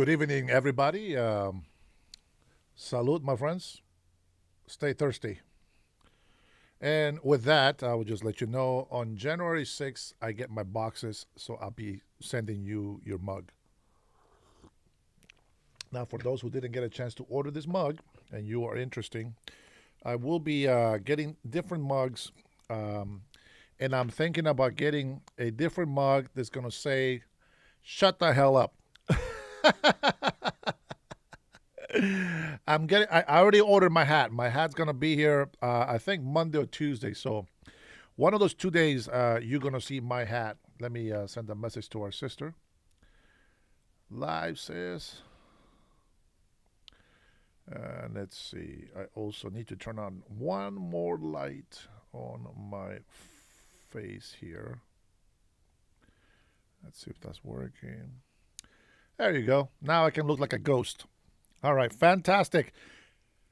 Good evening, everybody. Salute, my friends. Stay thirsty. And with that, I will just let you know on January 6th, I get my boxes, so I'll be sending you your mug. Now, for those who didn't get a chance to order this mug and you are interesting, I will be getting different mugs. Um, and I'm thinking about getting a different mug that's going to say, shut the hell up. I already ordered my hat. My hat's gonna be here. I think Monday or Tuesday. So one of those 2 days, you're gonna see my hat. Let me send a message to our sister. Live says. Let's see. I also need to turn on one more light on my face here. Let's see if that's working. There you go. Now I can look like a ghost. All right, fantastic.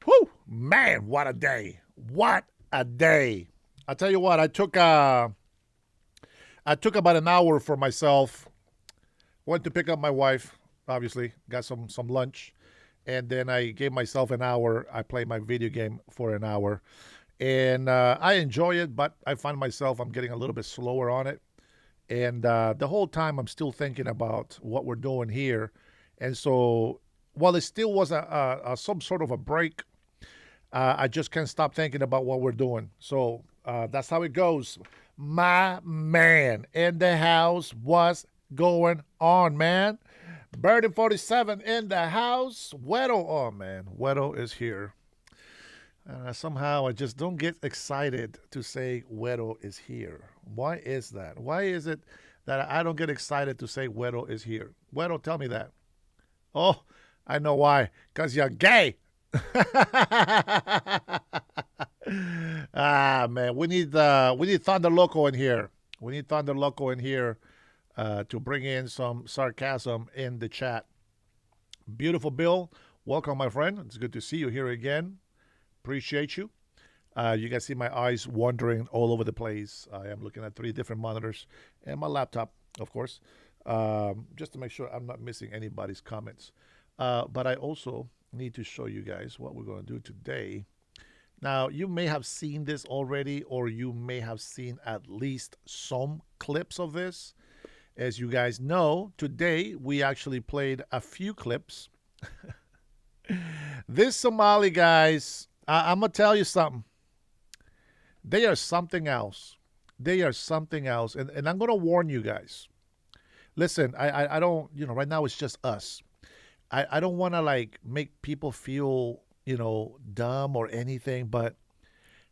Whew, man, what a day. What a day. I tell you what, I took about an hour for myself. Went to pick up my wife, obviously, got some lunch, and then I gave myself an hour. I played my video game for an hour. And I enjoy it, but I find myself I'm getting a little bit slower on it. And the whole time I'm still thinking about what we're doing here. And so while it still was some sort of a break, I just can't stop thinking about what we're doing. So that's how it goes. My man in the house, what's going on, man? Bird 47 in the house. Weddle, oh man, Weddle is here. Somehow I just don't get excited to say Weddle is here. Why is that? Why is it that I don't get excited to say Weddle is here? Weddle, tell me that. Oh, I know why. Because you're gay. Man, we need Thunder Loco in here. We need Thunder Loco in here to bring in some sarcasm in the chat. Beautiful Bill, welcome, my friend. It's good to see you here again. Appreciate you. You can see my eyes wandering all over the place. I am looking at 3 different monitors and my laptop, of course, just to make sure I'm not missing anybody's comments. But I also need to show you guys what we're going to do today. Now, you may have seen this already, or you may have seen at least some clips of this. As you guys know, today we actually played a few clips. This Somali guys, I'm going to tell you something. They are something else. They are something else. And I'm going to warn you guys. Listen, I don't, right now it's just us. I don't want to like make people feel, dumb or anything, but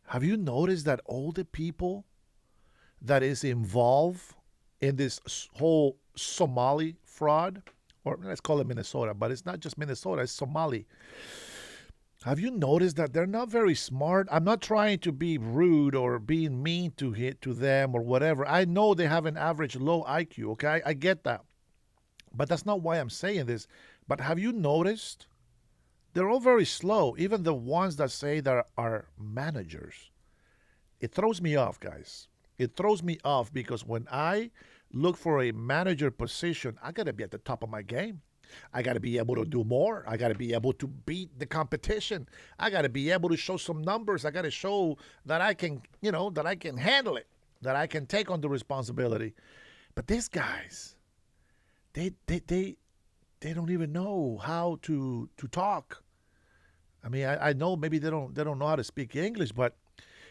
have you noticed that all the people that is involved in this whole Somali fraud, or let's call it Minnesota, but it's not just Minnesota, it's Somali. Have you noticed that they're not very smart? I'm not trying to be rude or being mean to them or whatever. I know they have an average low IQ, okay? I get that. But that's not why I'm saying this. But have you noticed? They're all very slow, even the ones that say they are managers. It throws me off, guys. It throws me off because when I look for a manager position, I got to be at the top of my game. I got to be able to do more. I got to be able to beat the competition. I got to be able to show some numbers. I got to show that I can, that I can handle it, that I can take on the responsibility. But these guys, they don't even know how to talk. I mean, I know maybe they don't know how to speak English, but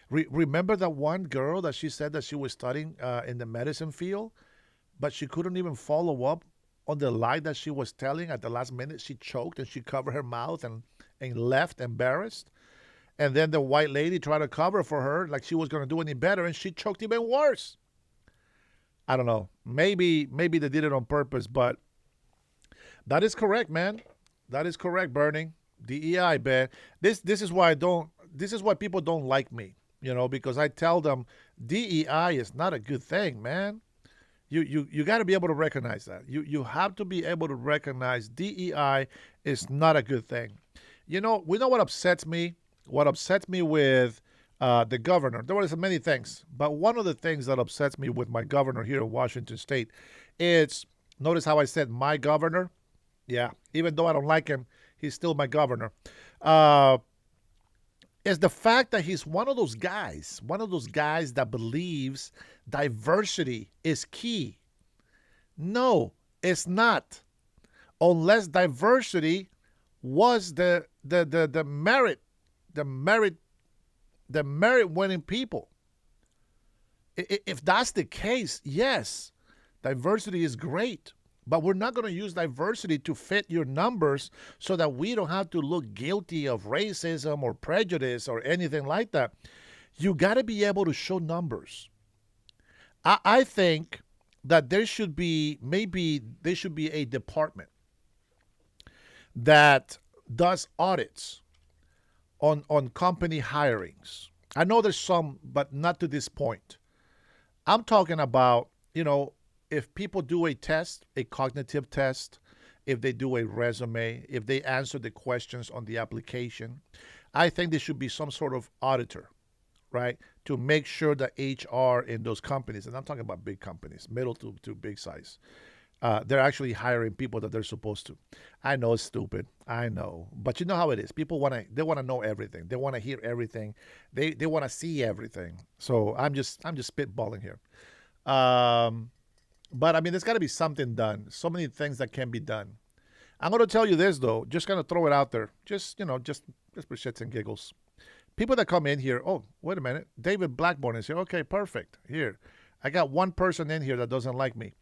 remember that one girl that she said that she was studying in the medicine field, but she couldn't even follow up on the lie that she was telling at the last minute. She choked and she covered her mouth and left embarrassed. And then the white lady tried to cover for her like she was going to do any better, and she choked even worse. I don't know. Maybe they did it on purpose, but that is correct, man. That is correct, Burning. DEI, man. This is why people don't like me, because I tell them DEI is not a good thing, man. You got to be able to recognize that. You have to be able to recognize DEI is not a good thing. We know what upsets me? What upsets me with the governor, there was many things, but one of the things that upsets me with my governor here in Washington State, it's, notice how I said my governor. Yeah, even though I don't like him, he's still my governor. Uh, is the fact that he's one of those guys that believes diversity is key. No, it's not. Unless diversity was the merit, the merit, the merit winning people. If that's the case, yes, diversity is great. But we're not going to use diversity to fit your numbers so that we don't have to look guilty of racism or prejudice or anything like that. You got to be able to show numbers. I think that there should be, maybe there should be a department that does audits on company hirings. I know there's some, but not to this point. I'm talking about, if people do a test, a cognitive test, if they do a resume, if they answer the questions on the application, I think there should be some sort of auditor, right, to make sure that HR in those companies, and I'm talking about big companies, middle to big size, they're actually hiring people that they're supposed to. I know it's stupid. I know, but you know how it is. People they want to know everything. They want to hear everything. They want to see everything. So I'm just spitballing here. But I mean, there's got to be something done. So many things that can be done. I'm going to tell you this though. Just gonna throw it out there. Just for shits and giggles. People that come in here. Oh, wait a minute. David Blackburn is here. Okay, perfect. Here, I got one person in here that doesn't like me.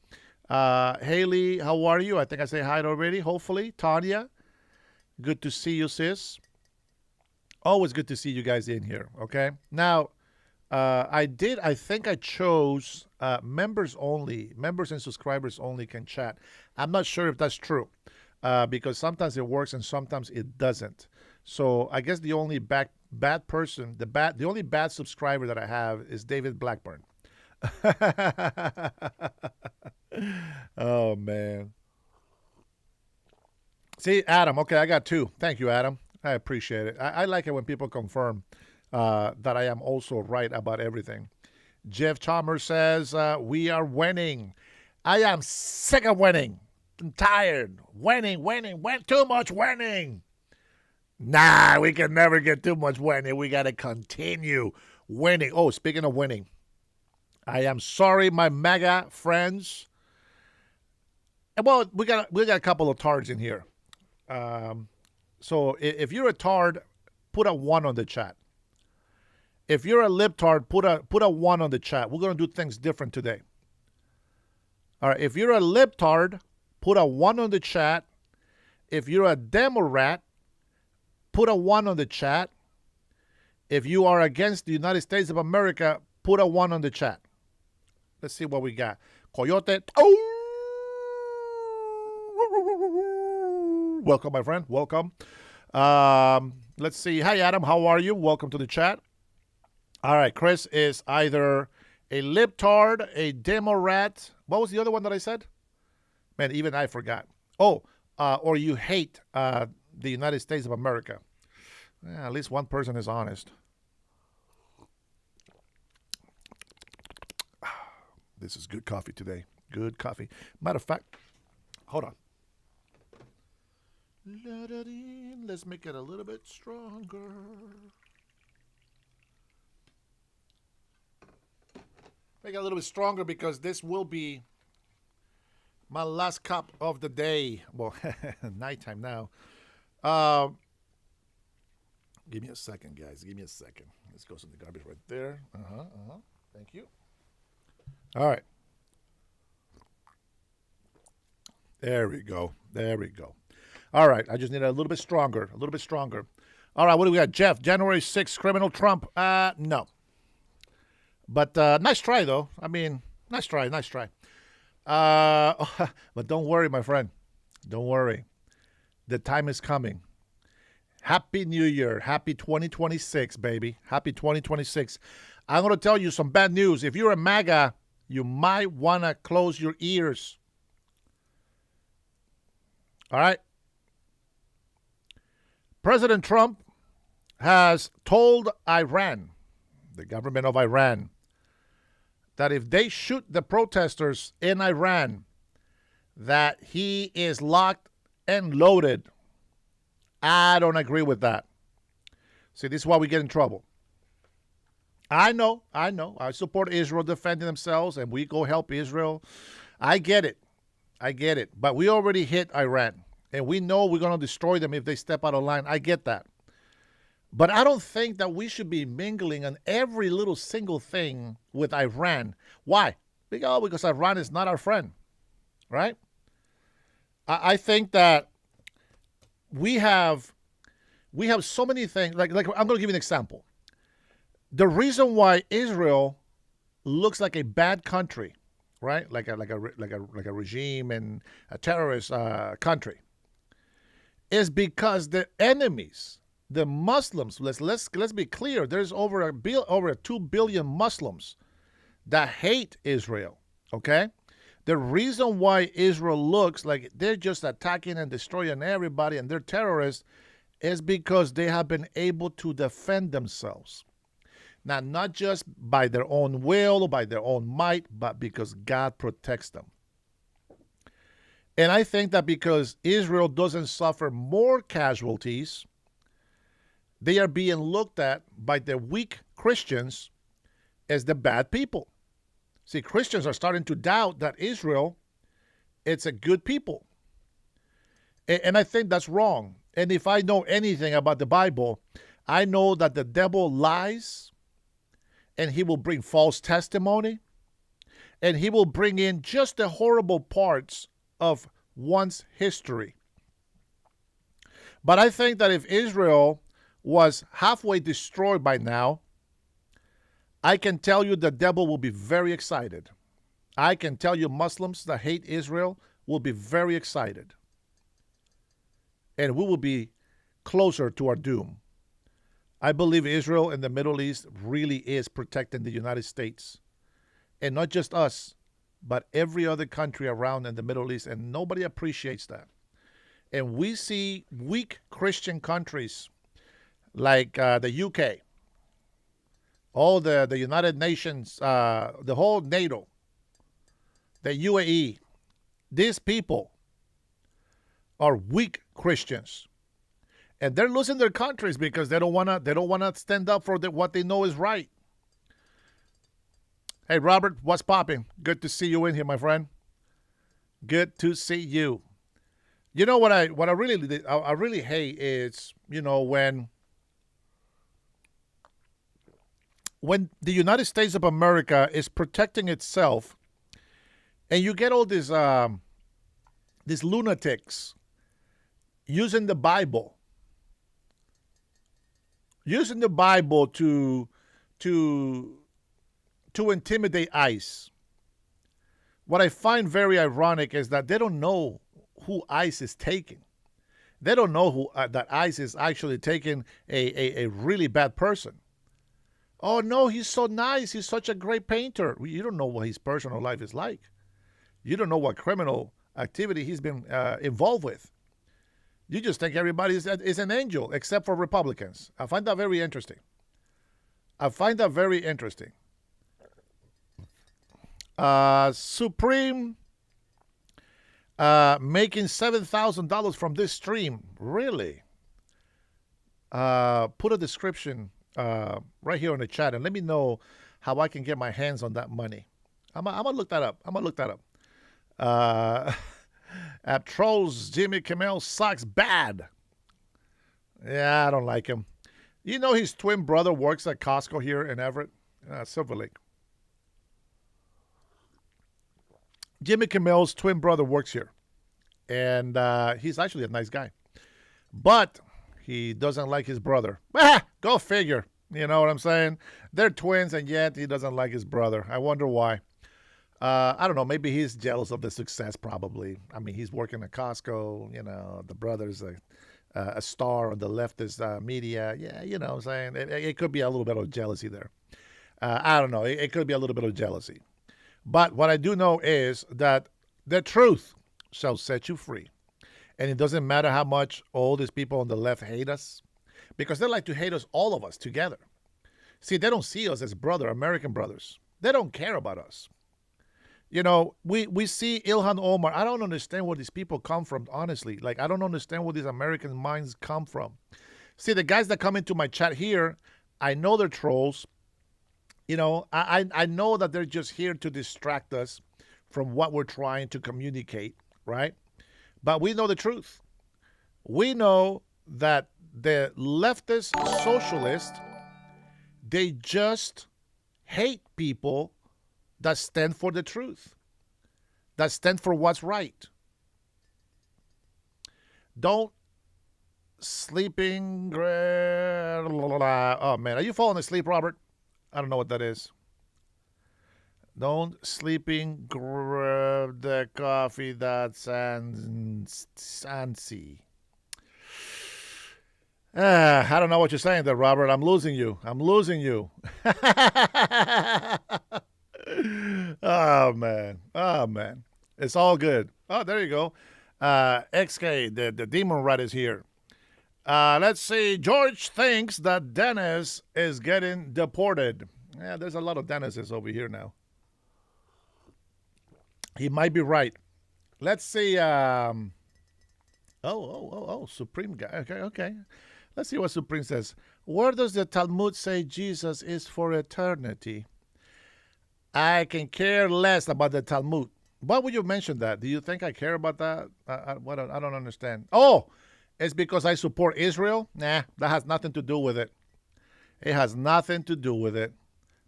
Haley, how are you? I think I say hi already, hopefully. Tanya, good to see you, sis. Always good to see you guys in here, okay? Now, I think I chose members only. Members and subscribers only can chat. I'm not sure if that's true because sometimes it works and sometimes it doesn't. So I guess the only bad person, the only bad subscriber that I have is David Blackburn. Oh man. See, Adam. Okay, I got two. Thank you, Adam. I appreciate it. I like it when people confirm that I am also right about everything. Jeff Chalmers says we are winning. I am sick of winning. I'm tired. Winning. Too much winning. Nah, we can never get too much winning. We got to continue winning. Oh, speaking of winning, I am sorry, my MAGA friends. Well, we got a couple of tards in here. So if you're a tard, put a 1 on the chat. If you're a libtard, put a 1 on the chat. We're gonna do things different today. All right. If you're a libtard, put a 1 on the chat. If you're a Demorat, put a 1 on the chat. If you are against the United States of America, put a 1 on the chat. Let's see what we got. Coyote. Oh! Welcome, my friend. Welcome. Let's see. Hi, Adam. How are you? Welcome to the chat. All right. Chris is either a libtard, a Demorat. What was the other one that I said? Man, even I forgot. Oh, or you hate the United States of America. Yeah, at least one person is honest. This is good coffee today. Good coffee. Matter of fact, hold on. Let's make it a little bit stronger. Make it a little bit stronger because this will be my last cup of the day. Well, nighttime now. Give me a second, guys. Give me a second. This goes in the garbage right there. Thank you. All right. There we go. All right. I just need a little bit stronger. All right. What do we got? Jeff, January 6th, criminal Trump. No. But nice try, though. I mean, nice try. But don't worry, my friend. Don't worry. The time is coming. Happy New Year. Happy 2026, baby. Happy 2026. I'm going to tell you some bad news. If you're a MAGA, you might want to close your ears. All right? President Trump has told Iran, the government of Iran, that if they shoot the protesters in Iran, that he is locked and loaded. I don't agree with that. See, this is why we get in trouble. I know. I support Israel defending themselves, and we go help Israel. I get it. But we already hit Iran, and we know we're going to destroy them if they step out of line. I get that. But I don't think that we should be mingling on every little single thing with Iran. Why? Because Iran is not our friend, right? I think that we have so many things. Like I'm going to give you an example. The reason why Israel looks like a bad country, right? Like a regime and a terrorist country, is because the enemies, the Muslims. Let's be clear. There's over 2 billion Muslims that hate Israel. Okay, the reason why Israel looks like they're just attacking and destroying everybody and they're terrorists is because they have been able to defend themselves. Now, not just by their own will or by their own might, but because God protects them. And I think that because Israel doesn't suffer more casualties, they are being looked at by the weak Christians as the bad people. See, Christians are starting to doubt that Israel, it's a good people. And I think that's wrong. And if I know anything about the Bible, I know that the devil lies and he will bring false testimony and he will bring in just the horrible parts of one's history. But I think that if Israel was halfway destroyed by now, I can tell you the devil will be very excited. I can tell you Muslims that hate Israel will be very excited. And we will be closer to our doom. I believe Israel and the Middle East really is protecting the United States. And not just us, but every other country around in the Middle East. And nobody appreciates that. And we see weak Christian countries like the UK, all the United Nations, the whole NATO, the UAE. These people are weak Christians, and they're losing their countries because they don't wanna stand up for what they know is right. Hey, Robert, what's popping? Good to see you in here, my friend. Good to see you. You know what I really hate is, when the United States of America is protecting itself, and you get all these lunatics using the Bible to intimidate ICE. What I find very ironic is that they don't know who ICE is taking. They don't know that ICE is actually taking a really bad person. Oh, no, he's so nice. He's such a great painter. You don't know what his personal life is like. You don't know what criminal activity he's been involved with. You just think everybody is an angel, except for Republicans. I find that very interesting. Supreme making $7,000 from this stream. Really? Put a description right here in the chat and let me know how I can get my hands on that money. I'm gonna look that up. App trolls Jimmy Kimmel sucks bad. Yeah, I don't like him. You know his twin brother works at Costco here in Everett, Silver Lake. Jimmy Kimmel's twin brother works here, and he's actually a nice guy, but he doesn't like his brother. Go figure. You know what I'm saying? They're twins, and yet he doesn't like his brother. I wonder why. I don't know. Maybe he's jealous of the success, probably. I mean, he's working at Costco. The brother's a star on the leftist media. Yeah, you know what I'm saying? It could be a little bit of jealousy there. I don't know. It could be a little bit of jealousy. But what I do know is that the truth shall set you free. And it doesn't matter how much all these people on the left hate us, because they like to hate us, all of us, together. See, they don't see us as American brothers. They don't care about us. We see Ilhan Omar. I don't understand where these people come from, honestly. Like, I don't understand where these American minds come from. See, the guys that come into my chat here, I know they're trolls. I know that they're just here to distract us from what we're trying to communicate, right? But we know the truth. We know that the leftist socialists, they just hate people that stand for the truth, that stand for what's right. Don't sleeping. Oh, man. Are you falling asleep, Robert? I don't know what that is. Don't sleeping grab the coffee that's fancy. I don't know what you're saying there, Robert. I'm losing you. I'm losing you. Oh, man. Oh, man. It's all good. Oh, there you go. XK, the demon rat is here. Let's see. George thinks that Dennis is getting deported. Yeah, there's a lot of Dennises over here now. He might be right. Let's see. Supreme guy. Okay. Let's see what Supreme says. Where does the Talmud say Jesus is for eternity? I can care less about the Talmud. Why would you mention that? Do you think I care about that? I don't understand. Oh, it's because I support Israel? Nah, that has nothing to do with it. It has nothing to do with it.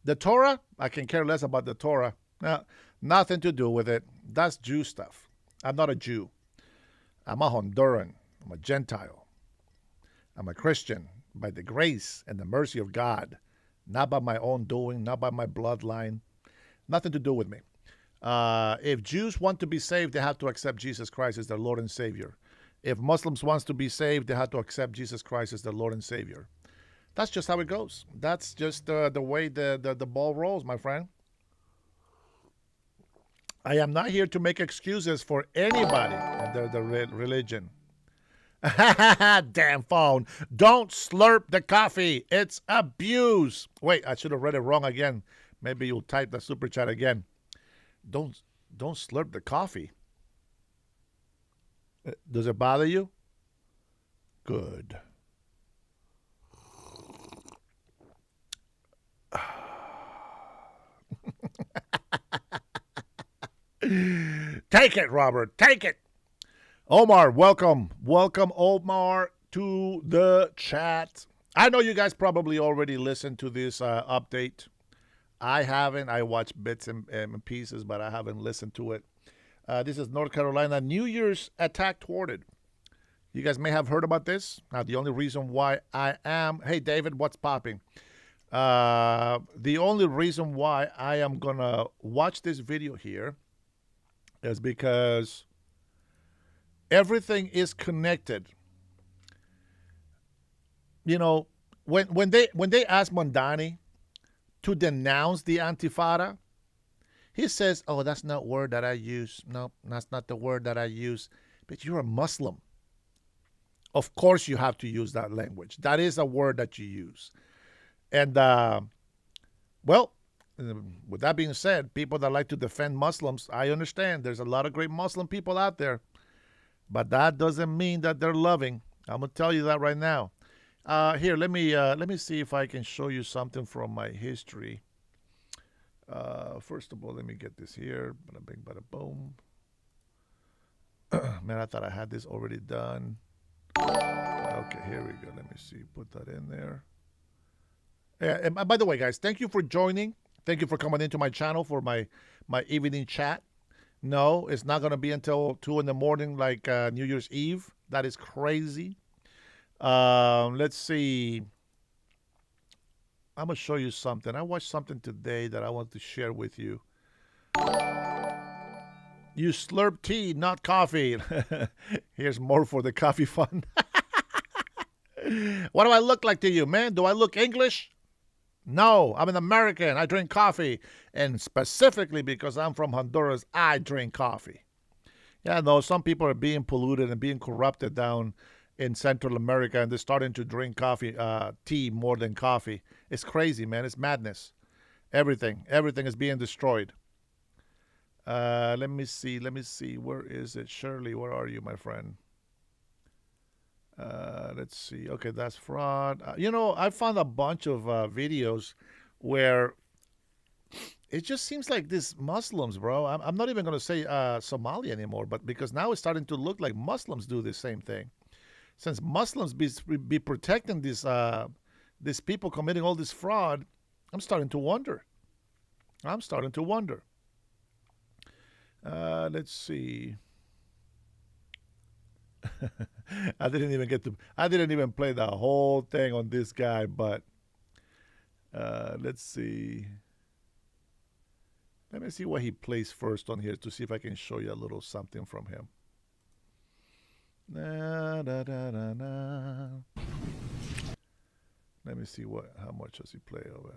The Torah? I can care less about the Torah. No, nothing to do with it. That's Jew stuff. I'm not a Jew. I'm a Honduran. I'm a Gentile. I'm a Christian by the grace and the mercy of God, not by my own doing, not by my bloodline. Nothing to do with me. If Jews want to be saved, they have to accept Jesus Christ as their Lord and Savior. If Muslims want to be saved, they have to accept Jesus Christ as their Lord and Savior. That's just how it goes. That's just the way the ball rolls, my friend. I am not here to make excuses for anybody and their religion. Damn phone. Don't slurp the coffee. It's abuse. Wait, I should have read it wrong again. Maybe you'll type the super chat again. Don't slurp the coffee. Does it bother you? Good. Take it, Robert. Take it. Omar, welcome. Welcome, Omar, to the chat. I know you guys probably already listened to this update. I haven't. I watched bits and pieces, but I haven't listened to it. This is North Carolina New Year's attack thwarted. You guys may have heard about this. Now, the only reason why I am... Hey, David, what's popping? The only reason why I am going to watch this video here is because everything is connected. You know, when they asked Mondani to denounce the Antifada, he says, oh, that's not the word that I use. No, that's not the word that I use. But you're a Muslim. Of course you have to use that language. That is a word that you use. And, well, with that being said, people that like to defend Muslims, I understand. There's a lot of great Muslim people out there. But that doesn't mean that they're loving. I'm going to tell you that right now. Here, let me see if I can show you something from my history. First of all, let me get this here. Bada bing, bada boom. Man, I thought I had this already done. Okay, here we go. Let me see. Put that in there. Yeah, and by the way, guys, thank you for joining. Thank you for coming into my channel for my evening chat. No, it's not going to be until 2 in the morning like New Year's Eve. That is crazy. Let's see. I'm going to show you something. I watched something today that I want to share with you. You slurp tea, not coffee. Here's more for the coffee fund. What do I look like to you, man? Do I look English? No, I'm an American. I drink coffee. And specifically because I'm from Honduras, I drink coffee. Yeah, no, some people are being polluted and being corrupted down in Central America, and they're starting to drink tea more than coffee. It's crazy, man. It's madness. Everything is being destroyed. Let me see. Let me see. Where is it? Shirley, where are you, my friend? Let's see. Okay, that's fraud. I found a bunch of videos where it just seems like these Muslims, bro. I'm not even going to say Somali anymore, but because now it's starting to look like Muslims do the same thing. Since Muslims be protecting these people committing all this fraud, I'm starting to wonder. I'm starting to wonder. Let's see. I didn't even get to. I didn't even play the whole thing on this guy, but let's see. Let me see what he plays first on here to see if I can show you a little something from him. Na, da, da, da, da. Let me see how much does he play over.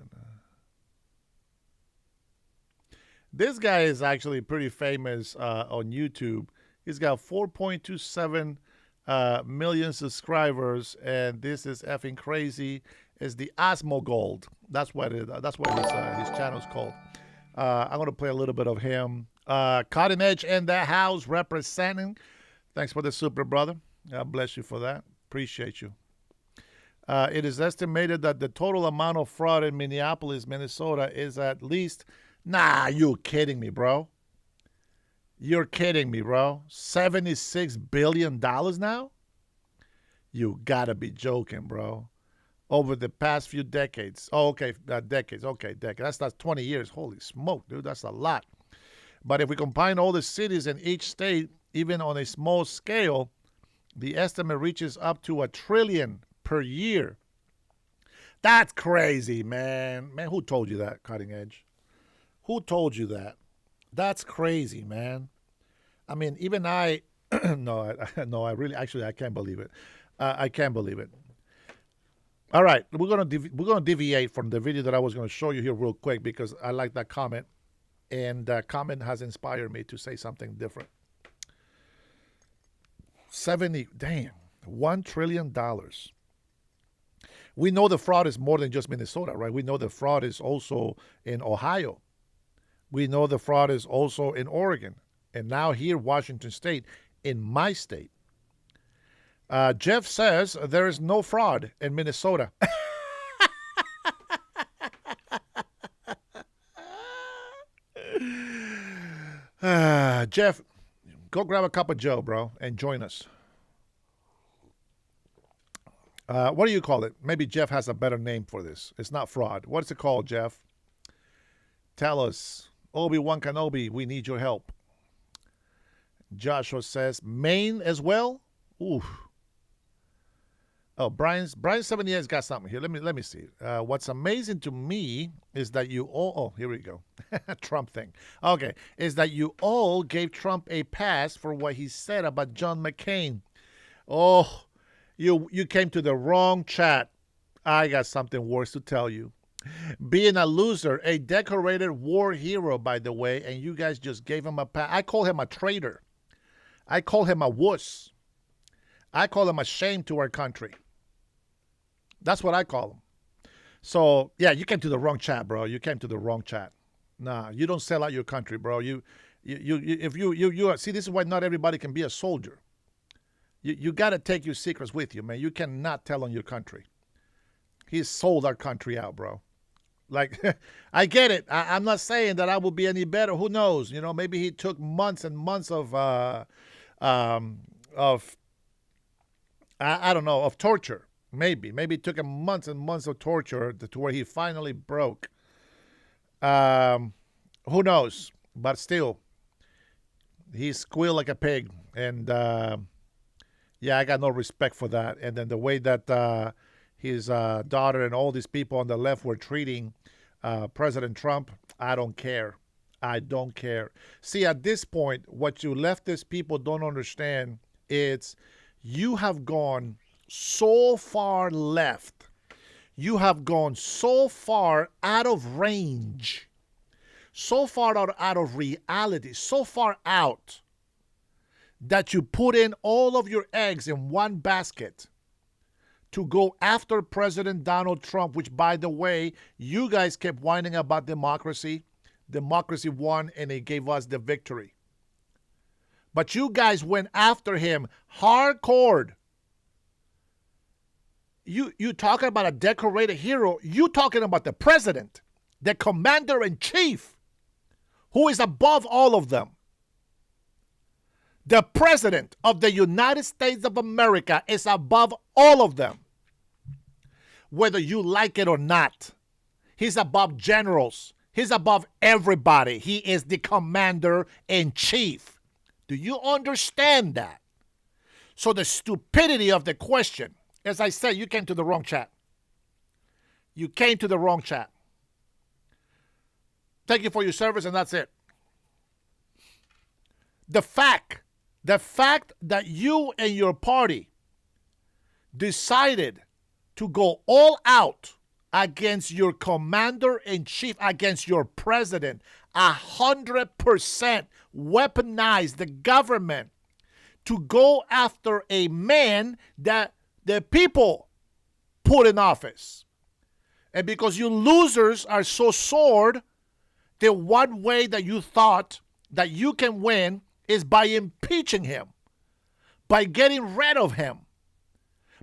This guy is actually pretty famous on YouTube. He's got 4.27 million subscribers, and this is effing crazy. It's the Osmo Gold. That's what that's what his channel is called. I'm gonna play a little bit of him. Cutting Edge in the house representing. Thanks for the super, brother. God bless you for that. Appreciate you. It is estimated that the total amount of fraud in Minneapolis, Minnesota is at least... Nah, you kidding me, bro. You're kidding me, bro. $76 billion now? You gotta be joking, bro. Over the past few decades. Oh, okay, decades. Okay, decades. That's 20 years. Holy smoke, dude. That's a lot. But if we combine all the cities in each state, even on a small scale, the estimate reaches up to $1 trillion per year. That's crazy, man. Man, who told you that, Cutting Edge? Who told you that? That's crazy, man. I mean, even I, no, I really, actually, I can't believe it. I can't believe it. All right, we're gonna deviate from the video that I was gonna show you here real quick because I like that comment, and that comment has inspired me to say something different. 1 trillion dollars. We know the fraud is more than just Minnesota, right? We know the fraud is also in Ohio. We know the fraud is also in Oregon. And now here, Washington State, in my state. Jeff says there is no fraud in Minnesota. Jeff, go grab a cup of Joe, bro, and join us. What do you call it? Maybe Jeff has a better name for this. It's not fraud. What's it called, Jeff? Tell us. Obi-Wan Kenobi, we need your help. Joshua says, Maine as well? Ooh. Oh, Brian 78's got something here. Let me see. What's amazing to me is that you all... Oh, here we go. Trump thing. Okay. Is that you all gave Trump a pass for what he said about John McCain. Oh, you came to the wrong chat. I got something worse to tell you. Being a loser, a decorated war hero, by the way, and you guys just gave him a pass. I call him a traitor. I call him a wuss. I call him a shame to our country. That's what I call him. So, yeah, you came to the wrong chat, bro. You came to the wrong chat. Nah, you don't sell out your country, bro. If you see, this is why not everybody can be a soldier. You got to take your secrets with you, man. You cannot tell on your country. He sold our country out, bro. Like, I get it. I'm not saying that I will be any better. Who knows? You know, maybe he took months and months of I don't know, of torture. Maybe it took him months and months of torture to where he finally broke. Who knows? But still, he squealed like a pig. And, yeah, I got no respect for that. And then the way that his daughter and all these people on the left were treating President Trump, I don't care. I don't care. See, at this point, what you leftist people don't understand is you have gone so far left. You have gone so far out of range, so far out of reality, so far out that you put in all of your eggs in one basket to go after President Donald Trump, which, by the way, you guys kept whining about democracy. democracy won and it gave us the victory. But you guys went after him hardcore. You talking about a decorated hero. You talking about the president, the commander-in-chief, who is above all of them. The president of the United States of America is above all of them. Whether you like it or not. He's above generals. He's above everybody. He is the commander-in-chief. Do you understand that? So the stupidity of the question, as I said, you came to the wrong chat. You came to the wrong chat. Thank you for your service, and that's it. The fact that you and your party decided to go all out against your commander-in-chief, against your president, 100% weaponize the government to go after a man that the people put in office. And because you losers are so sore, the one way that you thought that you can win is by impeaching him, by getting rid of him,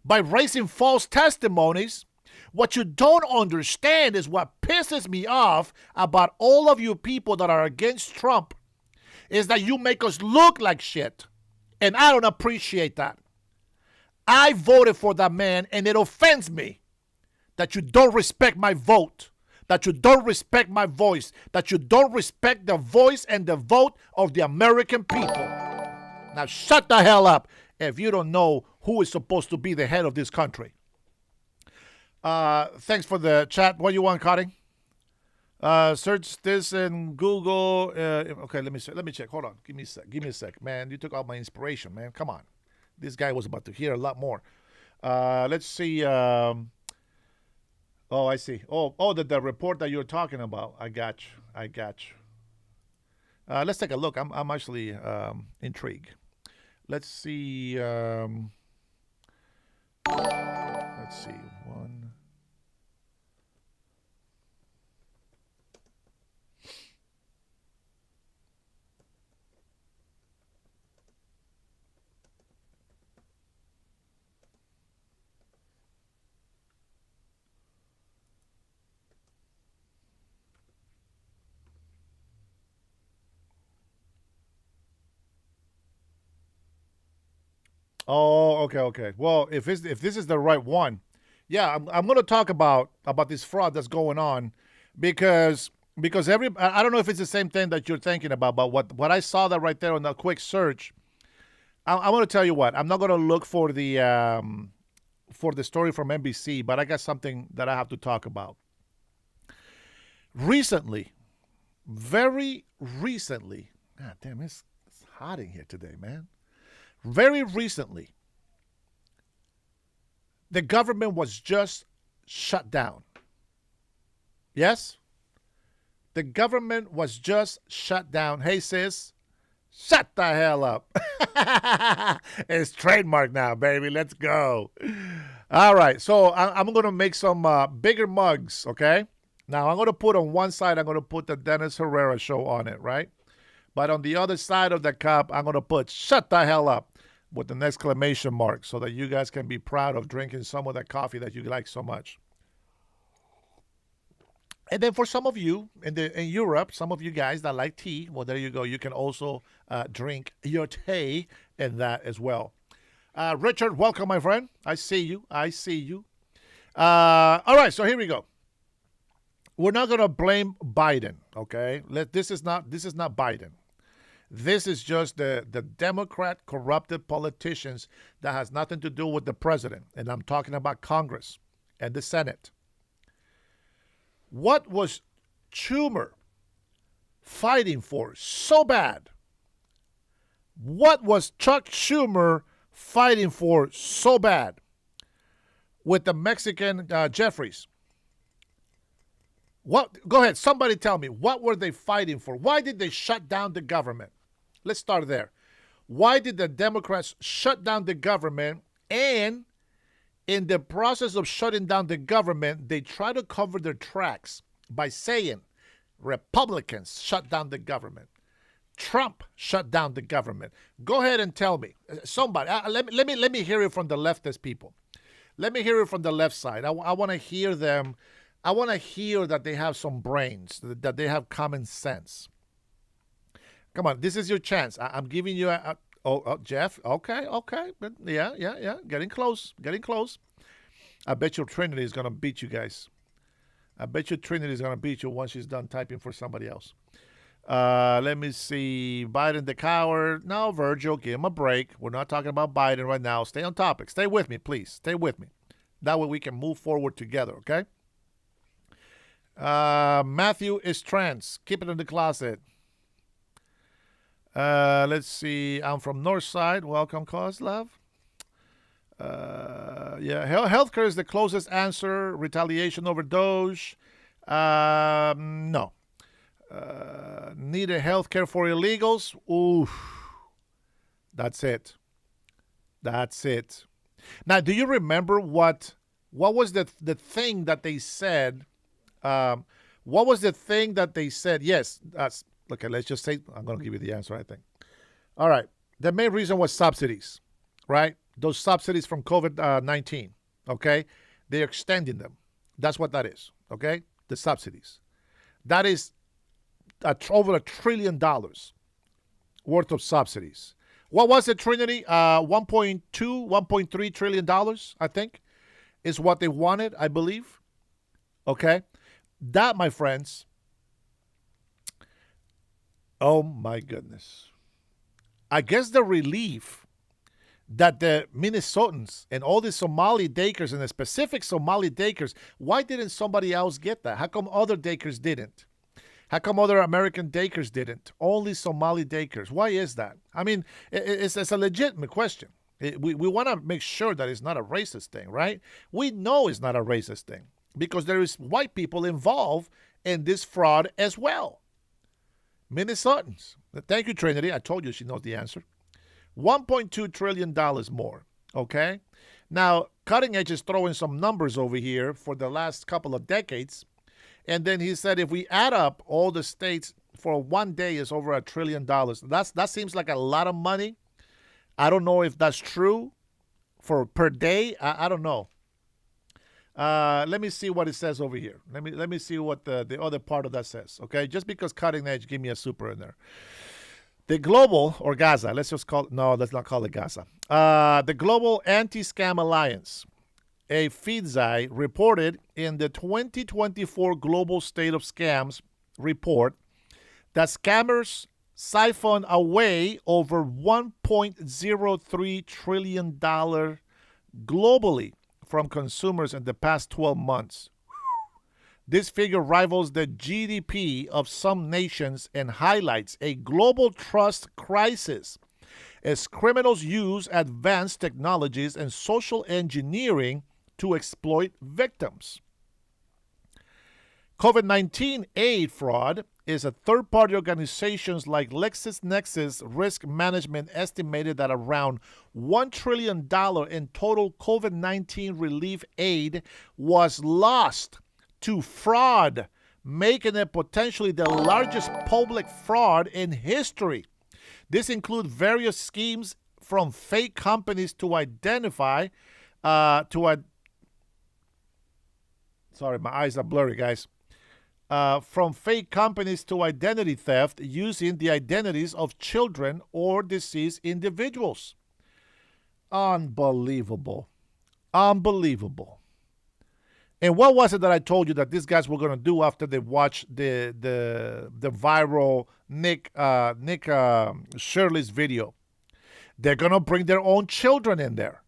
by raising false testimonies. What you don't understand is what pisses me off about all of you people that are against Trump is that you make us look like shit. And I don't appreciate that. I voted for that man, and it offends me that you don't respect my vote, that you don't respect my voice, that you don't respect the voice and the vote of the American people. Now shut the hell up if you don't know who is supposed to be the head of this country. Thanks for the chat. What do you want, Cotting? Search this in Google. Okay, let me check. Hold on. Give me a sec. Man, you took all my inspiration, man. Come on. This guy was about to hear a lot more. Let's see. Oh, I see. Oh, the report that you're talking about. I got you. Let's take a look. I'm actually intrigued. Let's see. Let's see. One. Oh, okay. Well, if this is the right one, yeah, I'm going to talk about this fraud that's going on, because I don't know if it's the same thing that you're thinking about, but what I saw that right there on the quick search, I want to tell you what. I'm not going to look for the story from NBC, but I got something that I have to talk about. Recently, very recently, God damn, it's hot in here today, man. Very recently, the government was just shut down. Yes? The government was just shut down. Hey, sis, shut the hell up. It's trademark now, baby. Let's go. All right. So I'm going to make some bigger mugs, okay? Now, I'm going to put on one side, I'm going to put the Dennis Herrera show on it, right? But on the other side of the cup, I'm going to put shut the hell up with an exclamation mark so that you guys can be proud of drinking some of that coffee that you like so much. And then for some of you in Europe, some of you guys that like tea, well, there you go. You can also drink your tea in that as well. Richard, welcome, my friend. I see you. All right, so here we go. We're not going to blame Biden, okay? This is not Biden. This is just the Democrat corrupted politicians that has nothing to do with the president. And I'm talking about Congress and the Senate. What was Schumer fighting for so bad? What was Chuck Schumer fighting for so bad with the Mexican Jeffries? What? Go ahead. Somebody tell me. What were they fighting for? Why did they shut down the government? Let's start there. Why did the Democrats shut down the government? And in the process of shutting down the government, they try to cover their tracks by saying, Republicans shut down the government. Trump shut down the government. Go ahead and tell me, somebody. Let me hear it from the leftist people. Let me hear it from the left side. I want to hear them. I want to hear that they have some brains, that they have common sense. Come on, this is your chance. I'm giving you Jeff. Okay. Yeah. Getting close. I bet your Trinity is gonna beat you guys. I bet your Trinity is gonna beat you once she's done typing for somebody else. Let me see. Biden the coward. No, Virgil, give him a break. We're not talking about Biden right now. Stay on topic. Stay with me, please. Stay with me. That way we can move forward together, okay? Matthew is trans. Keep it in the closet. Let's see. I'm from Northside. Welcome, Kozlov. Healthcare is the closest answer. Retaliation over Doge. No. Need a healthcare for illegals? Oof. That's it. Now, do you remember what was the thing that they said? What was the thing that they said? Yes, that's okay. Let's just say I'm going to give you the answer. I think. All right. The main reason was subsidies, right? Those subsidies from COVID-19. Okay, they're extending them. That's what that is. Okay, the subsidies. That is over $1 trillion worth of subsidies. What was it, Trinity? 1.2, $1.3 trillion, I think, is what they wanted, I believe. Okay. That, my friends, oh my goodness. I guess the relief that the Minnesotans and all the Somali daycares and the specific Somali daycares, why didn't somebody else get that? How come other daycares didn't? How come other American daycares didn't? Only Somali daycares. Why is that? I mean, it's a legitimate question. We want to make sure that it's not a racist thing, right? We know it's not a racist thing because there is white people involved in this fraud as well. Minnesotans. Thank you, Trinity. I told you she knows the answer. $1.2 trillion more, okay? Now, Cutting Edge is throwing some numbers over here for the last couple of decades. And then he said if we add up all the states for one day is over $1 trillion. That seems like a lot of money. I don't know if that's true for per day. I don't know. Let me see what it says over here. Let me see what the other part of that says. Okay, just because Cutting Edge, give me a super in there. The global, or Gaza, let's not call it Gaza. The Global Anti-Scam Alliance, a FIDSI, reported in the 2024 Global State of Scams report that scammers siphon away over $1.03 trillion globally from consumers in the past 12 months. This figure rivals the GDP of some nations and highlights a global trust crisis as criminals use advanced technologies and social engineering to exploit victims. COVID-19 aid fraud is a third-party organizations like LexisNexis Risk Management estimated that around $1 trillion in total COVID-19 relief aid was lost to fraud, making it potentially the largest public fraud in history. This includes various schemes from fake companies to identify, sorry, my eyes are blurry, guys. From fake companies to identity theft using the identities of children or deceased individuals. Unbelievable. Unbelievable. And what was it that I told you that these guys were going to do after they watched the viral Nick Shirley's video? They're going to bring their own children in there.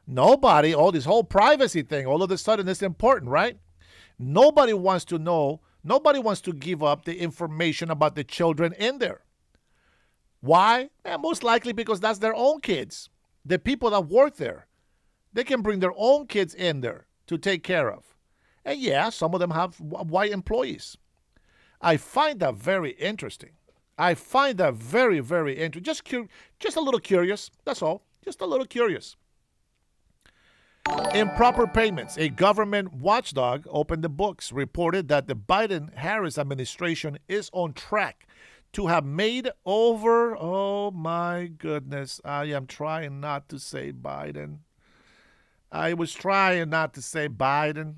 Nobody, this whole privacy thing, all of a sudden it's important, right? Nobody wants to know, nobody wants to give up the information about the children in there. Why? Most likely because that's their own kids. The people that work there, they can bring their own kids in there to take care of. And yeah, some of them have white employees. I find that very interesting. I find that very, very interesting. Just a little curious. That's all. Just a little curious. Improper payments. A government watchdog opened the books, reported that the Biden-Harris administration is on track to have made over, oh my goodness, I am trying not to say Biden. I was trying not to say Biden.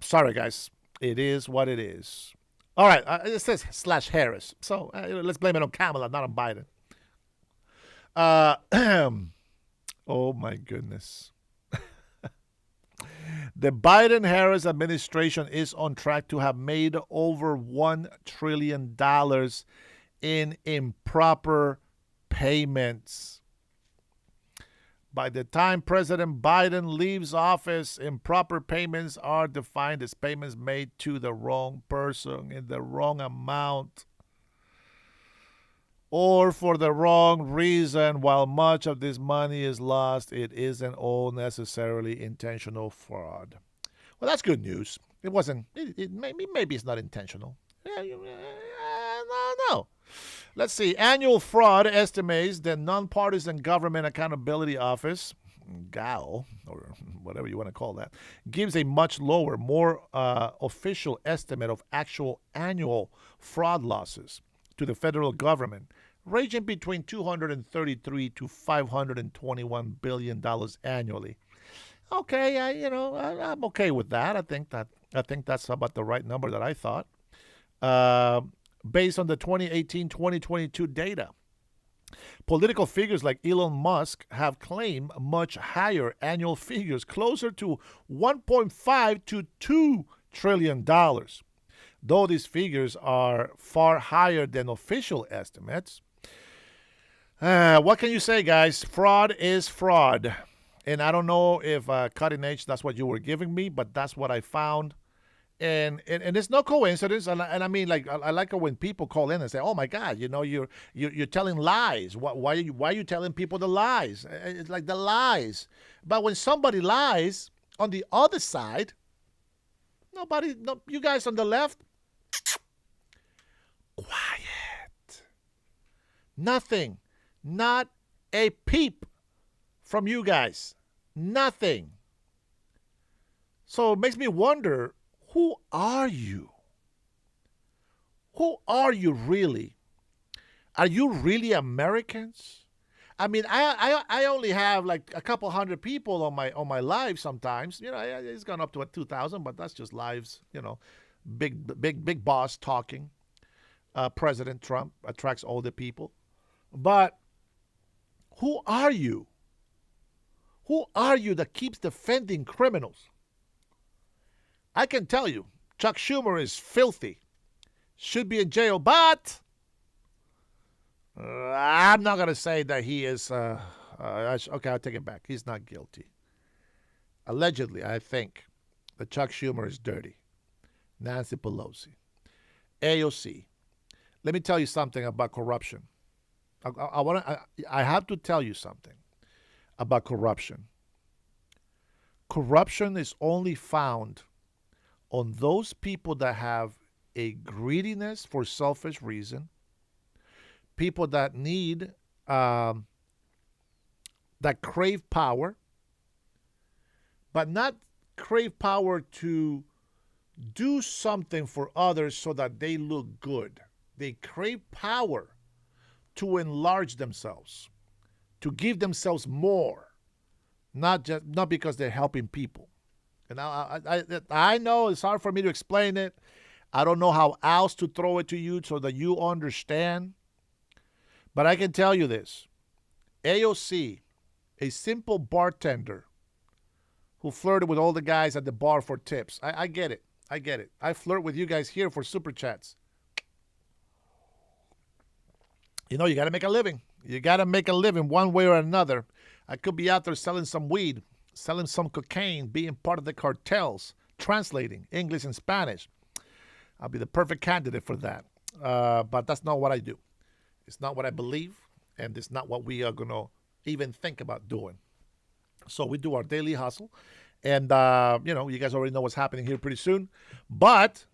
Sorry, guys. It is what it is. All right, it says slash Harris. So let's blame it on Kamala, not on Biden. Oh my goodness. The Biden-Harris administration is on track to have made over $1 trillion in improper payments. By the time President Biden leaves office, improper payments are defined as payments made to the wrong person in the wrong amount or for the wrong reason. While much of this money is lost, it isn't all necessarily intentional fraud. Well, that's good news. It wasn't. Maybe it's not intentional. No. Let's see. Annual fraud estimates the Nonpartisan Government Accountability Office, GAO, or whatever you want to call that, gives a much lower, more official estimate of actual annual fraud losses to the federal government, ranging between $233 to $521 billion annually. Okay, I'm okay with that. I think that's about the right number that I thought. Based on the 2018-2022 data. Political figures like Elon Musk have claimed much higher annual figures, closer to $1.5 to $2 trillion. Though these figures are far higher than official estimates, what can you say, guys? Fraud is fraud. And I don't know if cutting edge, that's what you were giving me, but that's what I found. And it's no coincidence, and I mean, like, I like it when people call in and say, "Oh my God, you're telling lies. Why are you telling people the lies?" It's like the lies. But when somebody lies on the other side, you guys on the left, quiet, nothing, not a peep from you guys, nothing. So it makes me wonder. Who are you? Who are you really? Are you really Americans? I mean, I only have like a couple hundred people on my live sometimes. It's gone up to 2,000, but that's just lives. Big boss talking. President Trump attracts older people. But who are you? Who are you that keeps defending criminals? I can tell you, Chuck Schumer is filthy, should be in jail, but I'm not going to say that he is, okay, I'll take it back. He's not guilty. Allegedly, I think that Chuck Schumer is dirty. Nancy Pelosi. AOC. Let me tell you something about corruption. I have to tell you something about corruption. Corruption is only found on those people that have a greediness for selfish reason, people that need, that crave power, but not crave power to do something for others so that they look good. They crave power to enlarge themselves, to give themselves more, not because they're helping people. And I know it's hard for me to explain it. I don't know how else to throw it to you so that you understand. But I can tell you this. AOC, a simple bartender who flirted with all the guys at the bar for tips. I get it. I get it. I flirt with you guys here for super chats. You got to make a living. You got to make a living one way or another. I could be out there selling some weed, selling some cocaine, being part of the cartels, translating English and Spanish. I'll be the perfect candidate for that. But that's not what I do. It's not what I believe, and it's not what we are going to even think about doing. So we do our daily hustle, and, you guys already know what's happening here pretty soon. But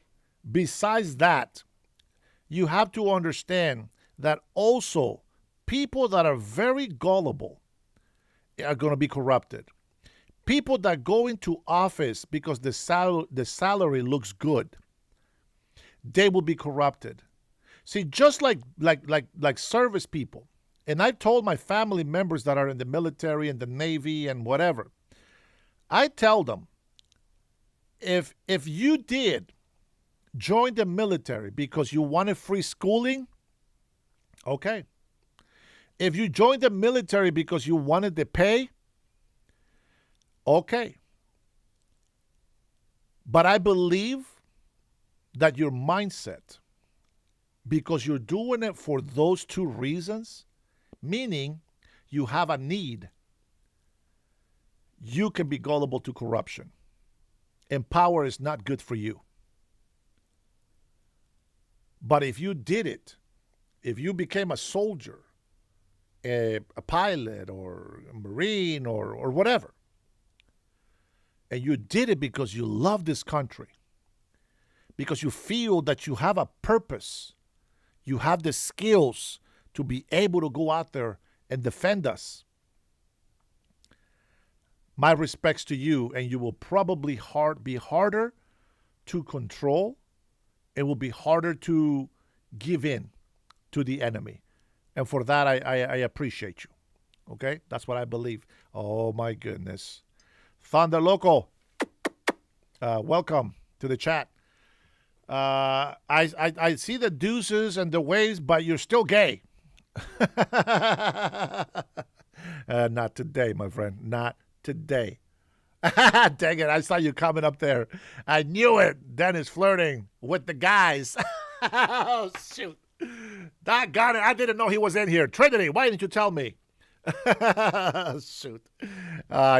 besides that, you have to understand that also people that are very gullible are going to be corrupted. People that go into office because the salary looks good, they will be corrupted. See, just like service people, and I've told my family members that are in the military and the Navy and whatever, I tell them, if you did join the military because you wanted free schooling, okay. If you joined the military because you wanted the pay, okay. But I believe that your mindset, because you're doing it for those two reasons, meaning you have a need, you can be gullible to corruption. And power is not good for you. But if you did it, if you became a soldier, a pilot or a Marine or whatever, and you did it because you love this country, because you feel that you have a purpose, you have the skills to be able to go out there and defend us, my respects to you, and you will probably be harder to control. It will be harder to give in to the enemy. And for that, I appreciate you. Okay? That's what I believe. Oh, my goodness. Thunder Loco, welcome to the chat. I see the deuces and the waves, but you're still gay. Not today, my friend. Not today. Dang it, I saw you coming up there. I knew it. Dennis flirting with the guys. Oh, shoot. Doggone it. I didn't know he was in here. Trinity, why didn't you tell me? Shoot.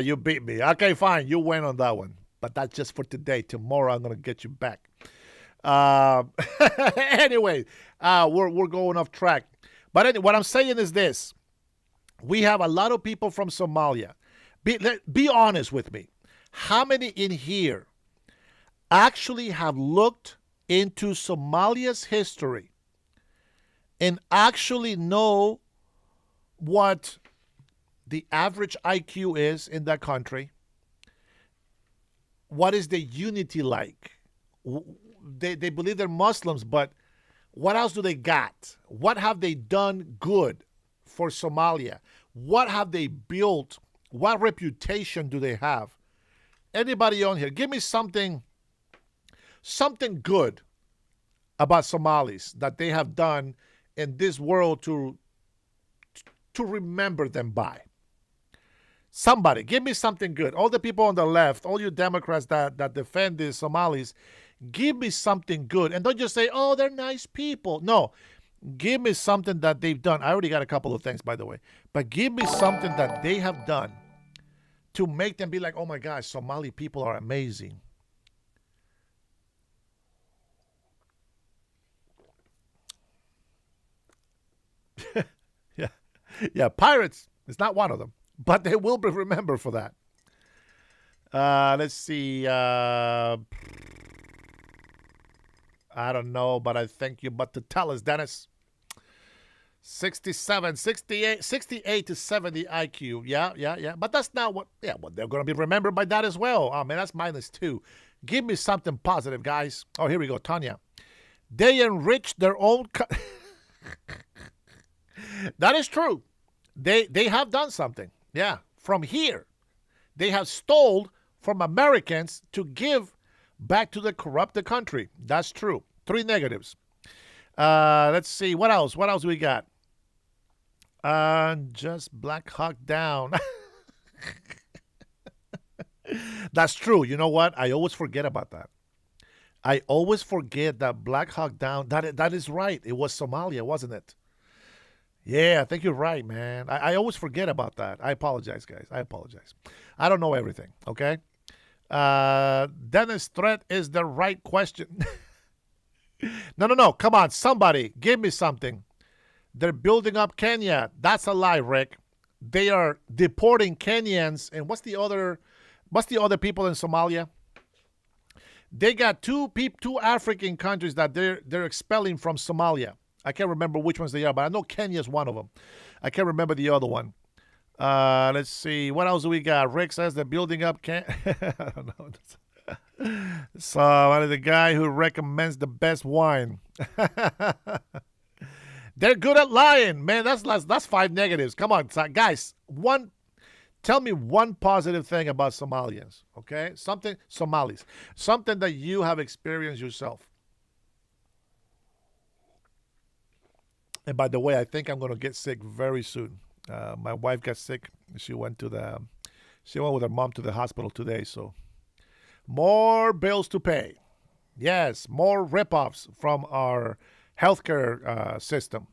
You beat me. Okay, fine. You win on that one. But that's just for today. Tomorrow, I'm going to get you back. Anyway, we're going off track. But anyway, what I'm saying is this. We have a lot of people from Somalia. Be honest with me. How many in here actually have looked into Somalia's history and actually know what the average IQ is in that country? What is the unity like? They believe they're Muslims, but what else do they got? What have they done good for Somalia? What have they built? What reputation do they have? Anybody on here, give me something good about Somalis that they have done in this world to remember them by. Somebody, give me something good. All the people on the left, all you Democrats that defend the Somalis, give me something good. And don't just say, oh, they're nice people. No, give me something that they've done. I already got a couple of things, by the way. But give me something that they have done to make them be like, oh my gosh, Somali people are amazing. Yeah, pirates is not one of them, but they will be remembered for that. Let's see. I don't know, but I thank you. But to tell us, Dennis, 67, 68 to 70 IQ. Yeah. But that's not what, well, they're going to be remembered by that as well. Oh, man, that's -2. Give me something positive, guys. Oh, here we go. Tanya. They enrich their own. That is true. They have done something. Yeah. From here, they have stole from Americans to give back to the corrupted country. That's true. 3 negatives. Let's see. What else? What else we got? Just Black Hawk Down. That's true. You know what? I always forget about that. I always forget that Black Hawk Down. That is right. It was Somalia, wasn't it? Yeah, I think you're right, man. I always forget about that. I apologize, guys. I apologize. I don't know everything, okay? Dennis, threat is the right question. No. Come on, somebody. Give me something. They're building up Kenya. That's a lie, Rick. They are deporting Kenyans. And what's the other people in Somalia? They got two African countries that they're expelling from Somalia. I can't remember which ones they are, but I know Kenya is one of them. I can't remember the other one. Let's see. What else do we got? Rick says they're building up. I don't know. So, the guy who recommends the best wine. They're good at lying, man. That's five negatives. Come on, guys. Tell me one positive thing about Somalians, okay? Somalis, something that you have experienced yourself. And by the way, I think I'm gonna get sick very soon. My wife got sick. She went with her mom to the hospital today. So more bills to pay. Yes, more ripoffs from our healthcare system.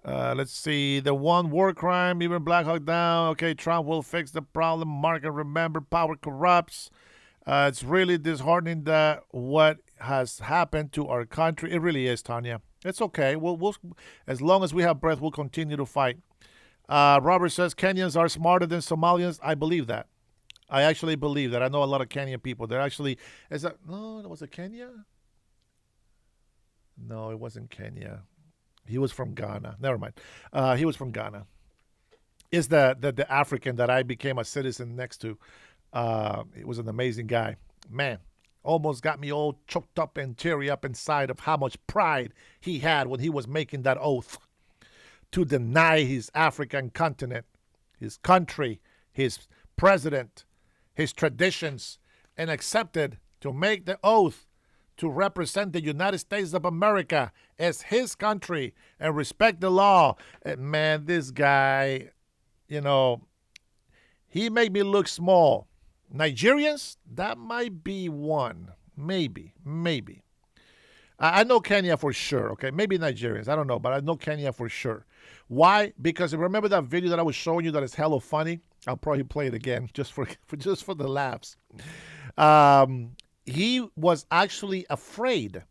Let's see. The one war crime, even Black Hawk down. Okay, Trump will fix the problem. Market, remember, power corrupts. It's really disheartening that what has happened to our country. It really is, Tanya. It's okay. We'll as long as we have breath, we'll continue to fight. Robert says Kenyans are smarter than Somalians. I believe that. I actually believe that. I know a lot of Kenyan people. They're actually. Was it Kenya? No, it wasn't Kenya. He was from Ghana. Never mind. He was from Ghana. Is the African that I became a citizen next to. It was an amazing guy. Man, almost got me all choked up and teary up inside of how much pride he had when he was making that oath to deny his African continent, his country, his president, his traditions, and accepted to make the oath to represent the United States of America as his country and respect the law. And man, this guy, he made me look small. Nigerians, that might be one. Maybe. I know Kenya for sure, okay? Maybe Nigerians, I don't know, but I know Kenya for sure. Why? Because remember that video that I was showing you that is hella funny? I'll probably play it again just for the laughs. He was actually afraid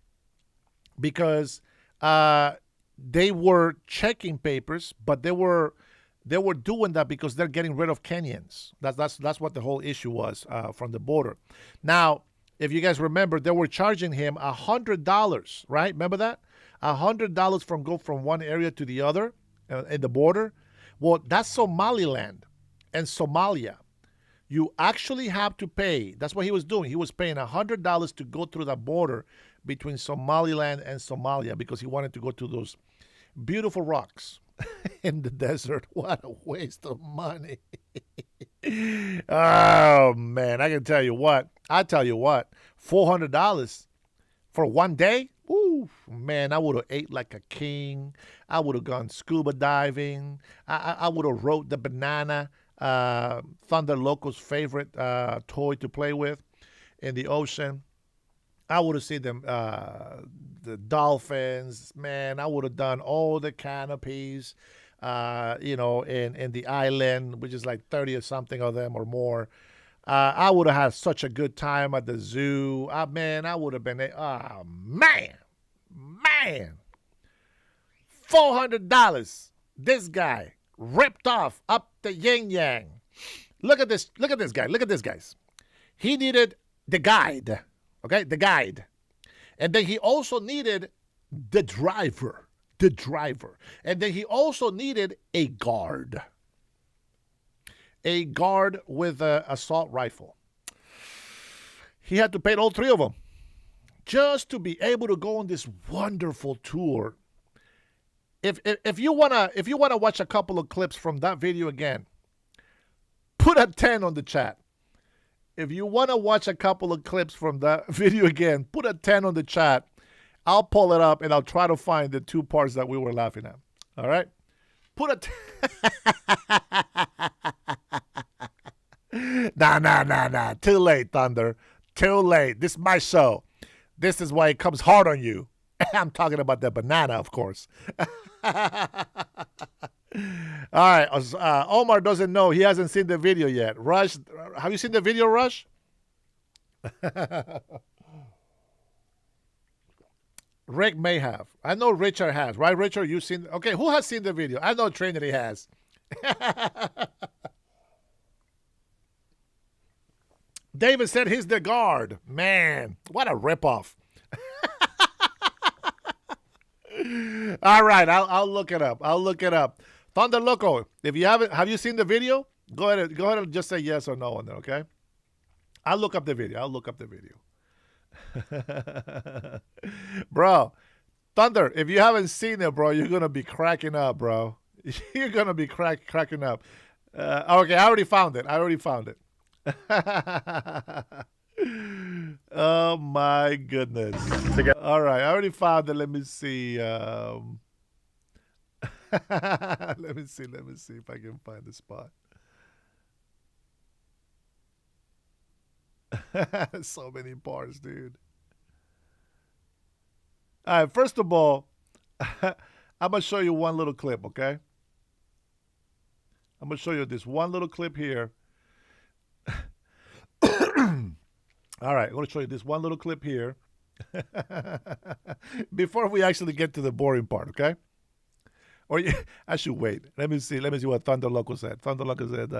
because they were checking papers, but they were doing that because they're getting rid of Kenyans. That's what the whole issue was from the border. Now, if you guys remember, they were charging him $100, right? Remember that? $100 from one area to the other in the border. Well, that's Somaliland and Somalia. You actually have to pay. That's what he was doing. He was paying $100 to go through the border between Somaliland and Somalia because he wanted to go to those beautiful rocks in the desert. What a waste of money. Oh, man. I can tell you what. $400 for one day? Ooh, man, I would have ate like a king. I would have gone scuba diving. I would have rode the banana. Thunder Loco's favorite toy to play with in the ocean. I would have seen them, the dolphins. Man, I would have done all the canopies, in the island, which is like 30 or something of them or more. I would have had such a good time at the zoo. I would have been, man, $400. This guy ripped off up the yin yang. Look at this guys. He needed the guide, okay, the guide. And then he also needed the driver. And then he also needed a guard with an assault rifle. He had to pay all three of them just to be able to go on this wonderful tour. If you wanna watch a couple of clips from that video again, put a 10 on the chat. If you wanna watch a couple of clips from that video again, put a 10 on the chat. I'll pull it up and I'll try to find the two parts that we were laughing at. All right, put a nah. Too late, Thunder. Too late. This is my show. This is why it comes hard on you. I'm talking about the banana, of course. All right. Omar doesn't know. He hasn't seen the video yet. Rush, have you seen the video, Rush? Rick may have. I know Richard has. Right, Richard? You've seen. Okay, who has seen the video? I know Trinity has. David said he's the guard. Man, what a ripoff. All right, I'll look it up. I'll look it up. Thunder Loco, if you haven't, have you seen the video? Go ahead and just say yes or no on there, okay? I'll look up the video. I'll look up the video. Bro, Thunder, if you haven't seen it, bro, you're gonna be cracking up, bro. You're gonna be cracking up. Okay, I already found it. Oh my goodness. All right, I already found it. Let me see. Let me see if I can find the spot. So many bars, dude. All right, first of all, I'm gonna show you one little clip, okay? I'm gonna show you this one little clip here. All right, I'm going to show you this one little clip here before we actually get to the boring part, okay? Or I should wait. Let me see what Thunder Loco said. Thunder Loco said,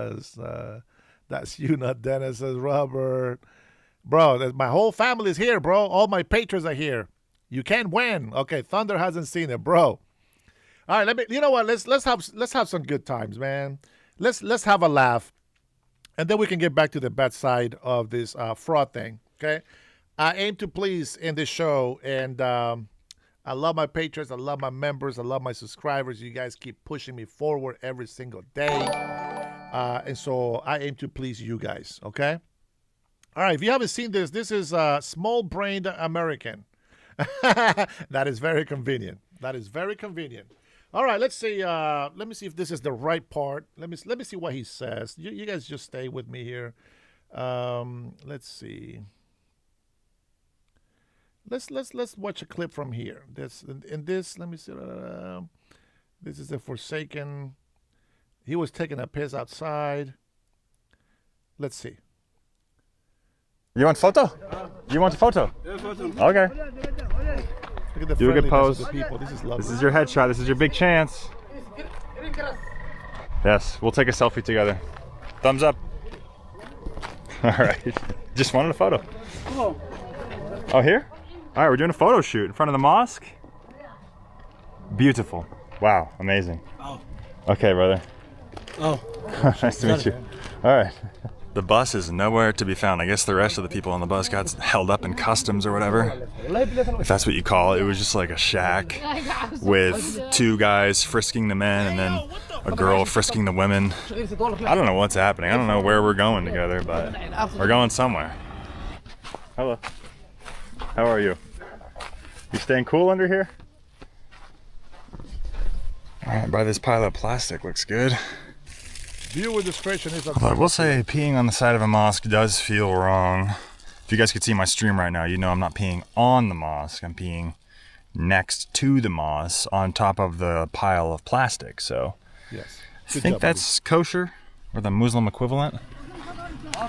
that's you, not Dennis, says Robert. Bro, my whole family is here, bro. All my patrons are here. You can't win. Okay, Thunder hasn't seen it, bro. All right, you know what? Let's have some good times, man. Let's have a laugh. And then we can get back to the bad side of this fraud thing, okay? I aim to please in this show, and I love my patrons, I love my members, I love my subscribers. You guys keep pushing me forward every single day. And so I aim to please you guys, okay? All right, if you haven't seen this, this is Small-Brained American. That is very convenient. That is very convenient. All right, let's see. Let me see if this is the right part. Let me see what he says. You guys just stay with me here. Let's see. Let's watch a clip from here. This in this. Let me see. This is the Forsaken. He was taking a piss outside. Let's see. You want photo? You want a photo? Yeah, photo. Okay. Look at the Do a good pose. of the people. This is lovely. This is your headshot. This is your big chance. Yes, we'll take a selfie together. Thumbs up. All right. Just wanted a photo. Oh, here? All right, we're doing a photo shoot in front of the mosque. Beautiful. Wow, amazing. Oh. Okay, brother. Oh. Nice to meet you. All right. The bus is nowhere to be found. I guess the rest of the people on the bus got held up in customs or whatever, if that's what you call it. It was just like a shack with two guys frisking the men and then a girl frisking the women. I don't know what's happening. I don't know where we're going together, but we're going somewhere. Hello. How are you? You staying cool under here? All right, by this pile of plastic looks good. Viewer discretion is Although I will say peeing on the side of a mosque does feel wrong. If you guys could see my stream right now, you know I'm not peeing on the mosque. I'm peeing next to the mosque on top of the pile of plastic. So yes. I think that's kosher, or the Muslim equivalent.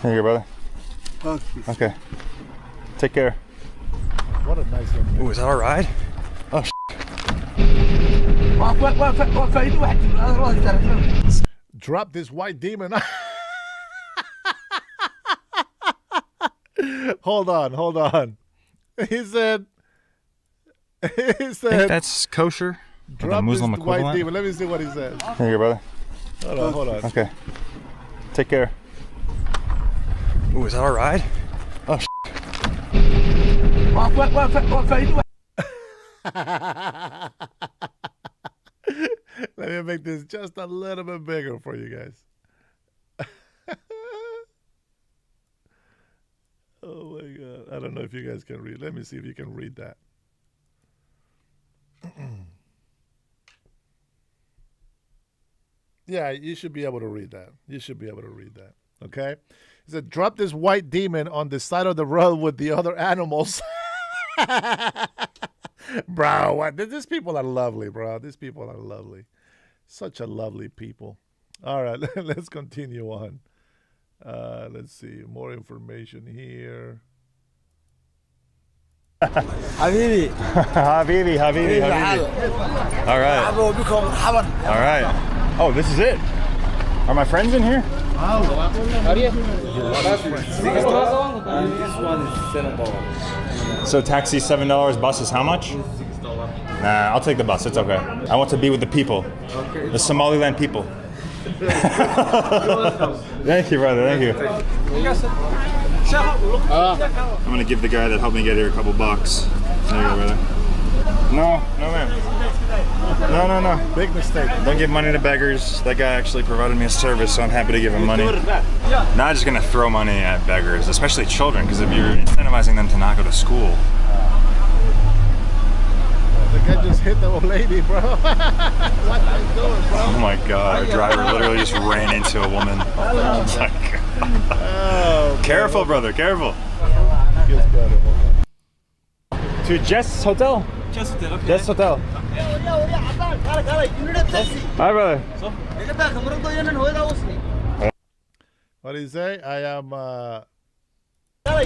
Here you go, brother. Okay. Take care. What a nice young man. Ooh, is that our ride? Oh, Drop this white demon. Hold on. He said, I think that's kosher, or the Muslim equivalent. White demon. Let me see what he says. Here you go, brother. Hold on. Okay. Take care. Ooh, is that our ride? Oh, Let me make this just a little bit bigger for you guys. Oh my God. I don't know if you guys can read. Let me see if you can read that. Yeah, you should be able to read that. Okay? He said, drop this white demon on the side of the road with the other animals. Bro, what? These people are lovely, bro. These people are lovely. Such a lovely people. All right, let's continue on. Let's see. More information here. Habibi. Habibi. All right. All right. Oh, this is it. Are my friends in here? This one is $7. So taxi $7, bus is how much? $6. Nah, I'll take the bus. It's okay. I want to be with the people. Okay. The Somaliland people. Thank you, brother. Thank you. I'm gonna give the guy that helped me get here a couple bucks. There you go, brother. No, man. No. Big mistake. Don't give money to beggars. That guy actually provided me a service, so I'm happy to give him money. Not just gonna throw money at beggars, especially children, because if you're incentivizing them to not go to school. The guy just hit the old lady, bro. What are you doing, bro? Oh my god, our driver literally just ran into a woman. Oh my god. Oh, Careful, brother, careful. Feels better. To Jess Hotel? Just okay. Jess Hotel. Hi, brother. What did he say? I am. Hi,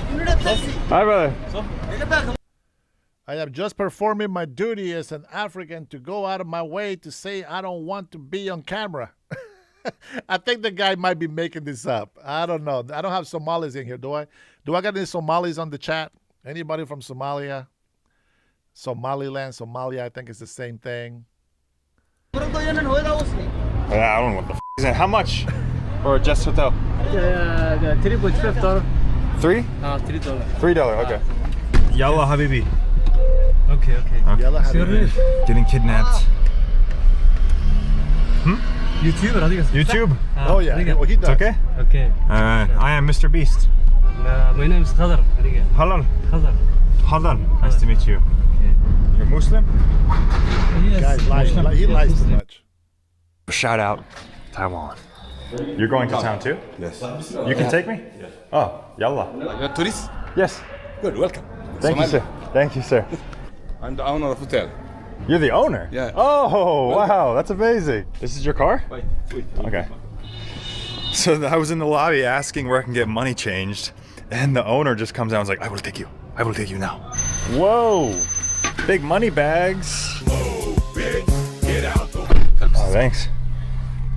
brother. I am just performing my duty as an African to go out of my way to say I don't want to be on camera. I think the guy might be making this up. I don't know. I don't have Somalis in here, do I? Do I got any Somalis on the chat? Anybody from Somalia? Somaliland, Somalia, I think it's the same thing. I don't know what the f is that. How much for Jess Hotel? $3.5. $3? $3. $3, okay. Yalla Habibi. Okay. Yalla Habibi. Getting kidnapped. YouTuber, YouTube? Oh yeah, well, he It's does. okay? Okay. Alright, I am Mr. Beast. My name is Khadar. Halal. Khadar. Halal. Nice to meet you. You're Muslim? Yes. Guys, he lies too much. Shout out Taiwan. You're going to town too? Yes. You can take me? Yes. Oh, yalla. You're a tourist? Yes. Good, welcome. Thank you, sir. Thank you, sir. I'm the owner of hotel. You're the owner? Yeah. Oh, wow, that's amazing. This is your car? Wait. Okay. So I was in the lobby asking where I can get money changed, and the owner just comes out and was like, I will take you. I will take you now. Whoa. Big money bags. Oh, thanks.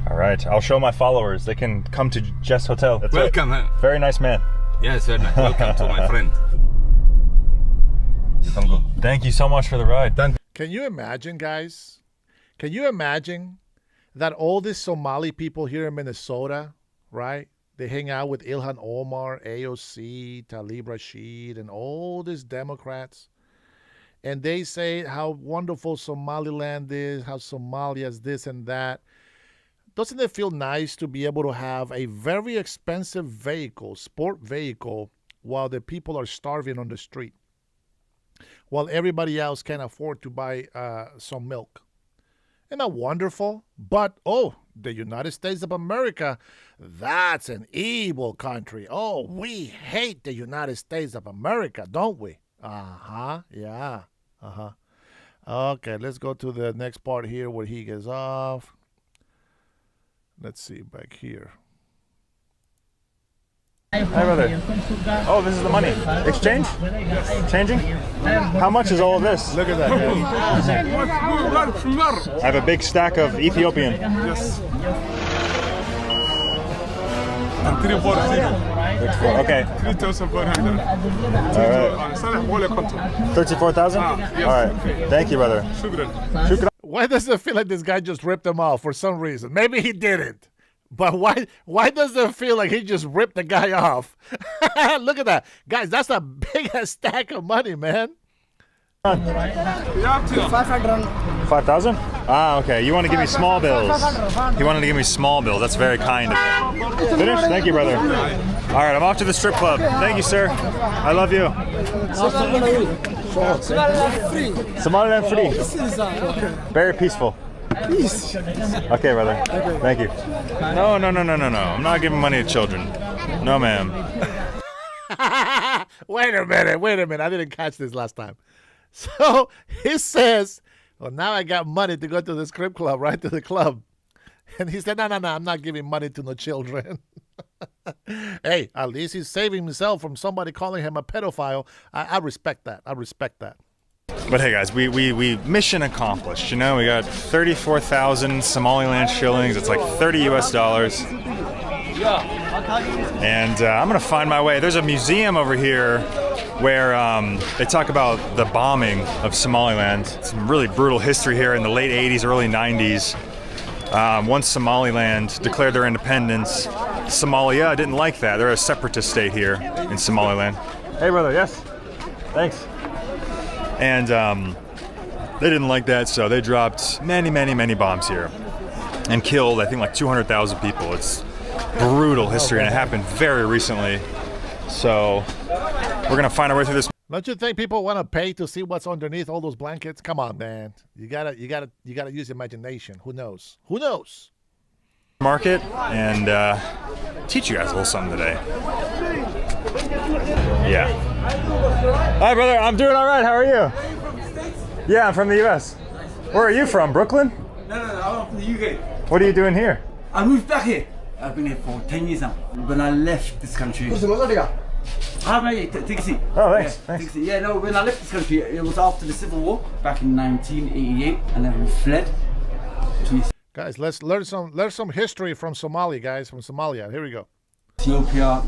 All right, I'll show my followers. They can come to Jess Hotel. That's Welcome. It. Very nice man. Yes, very nice. Welcome to my friend. You can go. Thank you so much for the ride. Can you imagine, guys? Can you imagine that all these Somali people here in Minnesota, right? They hang out with Ilhan Omar, AOC, Talib Rashid, and all these Democrats. And they say how wonderful Somaliland is, how Somalia is this and that. Doesn't it feel nice to be able to have a very expensive vehicle, sport vehicle, while the people are starving on the street? While everybody else can afford to buy some milk. Isn't that wonderful? But, the United States of America, that's an evil country. Oh, we hate the United States of America, don't we? Yeah. Okay, let's go to the next part here where he gets off. Let's see, back here. Hi, brother. Oh, this is the money. Exchange? Changing? How much is all of this? Look at that, guys. I have a big stack of Ethiopian. Yes. Okay. 3,400. All right. 34,000? All right. Thank you, brother. Shukran. Why does it feel like this guy just ripped him off for some reason? Maybe he didn't. But why does it feel like he just ripped the guy off? Look at that. Guys, that's a big ass stack of money, man. 5,000? Ah, okay. You want to give me small bills. He wanted to give me small bills. That's very kind of him. Finished? Thank you, brother. All right, I'm off to the strip club. Thank you, sir. I love you. Somaliland free. Very peaceful. Peace. Okay, brother. Thank you. No. I'm not giving money to children. No, ma'am. Wait a minute. I didn't catch this last time. So he says, well, now I got money to go to the strip club, right, to the club. And he said, no, I'm not giving money to no children. Hey, at least he's saving himself from somebody calling him a pedophile. I respect that. But hey, guys, we mission accomplished. You know, we got 34,000 Somaliland shillings. It's like $30 US. And I'm gonna find my way. There's a museum over here where they talk about the bombing of Somaliland. Some really brutal history here in the late 80s, early 90s. Once Somaliland declared their independence, Somalia didn't like that. They're a separatist state here in Somaliland. Hey brother, yes, thanks. And they didn't like that, so they dropped many bombs here and killed, I think, like 200,000 people. It's brutal history, and it happened very recently. So we're gonna find our way through this. Don't you think people want to pay to see what's underneath all those blankets? Come on, man. You gotta use imagination. Who knows? Who knows? Market and teach you guys a little something today. Yeah. Hi, brother. I'm doing all right. How are you? Are you from the States? Yeah, I'm from the U.S. Where are you from? Brooklyn? No, I'm from the UK. What are you doing here? I moved back here. I've been here for 10 years now. When I left this country... Ah, mate, take a seat. Oh, thanks. Yeah, Thanks. take a seat. Yeah, no, when I left this country, it was after the Civil War, back in 1988, and then we fled. Guys, let's learn some history from Somalia, guys, from Somalia. Here we go. Ethiopia,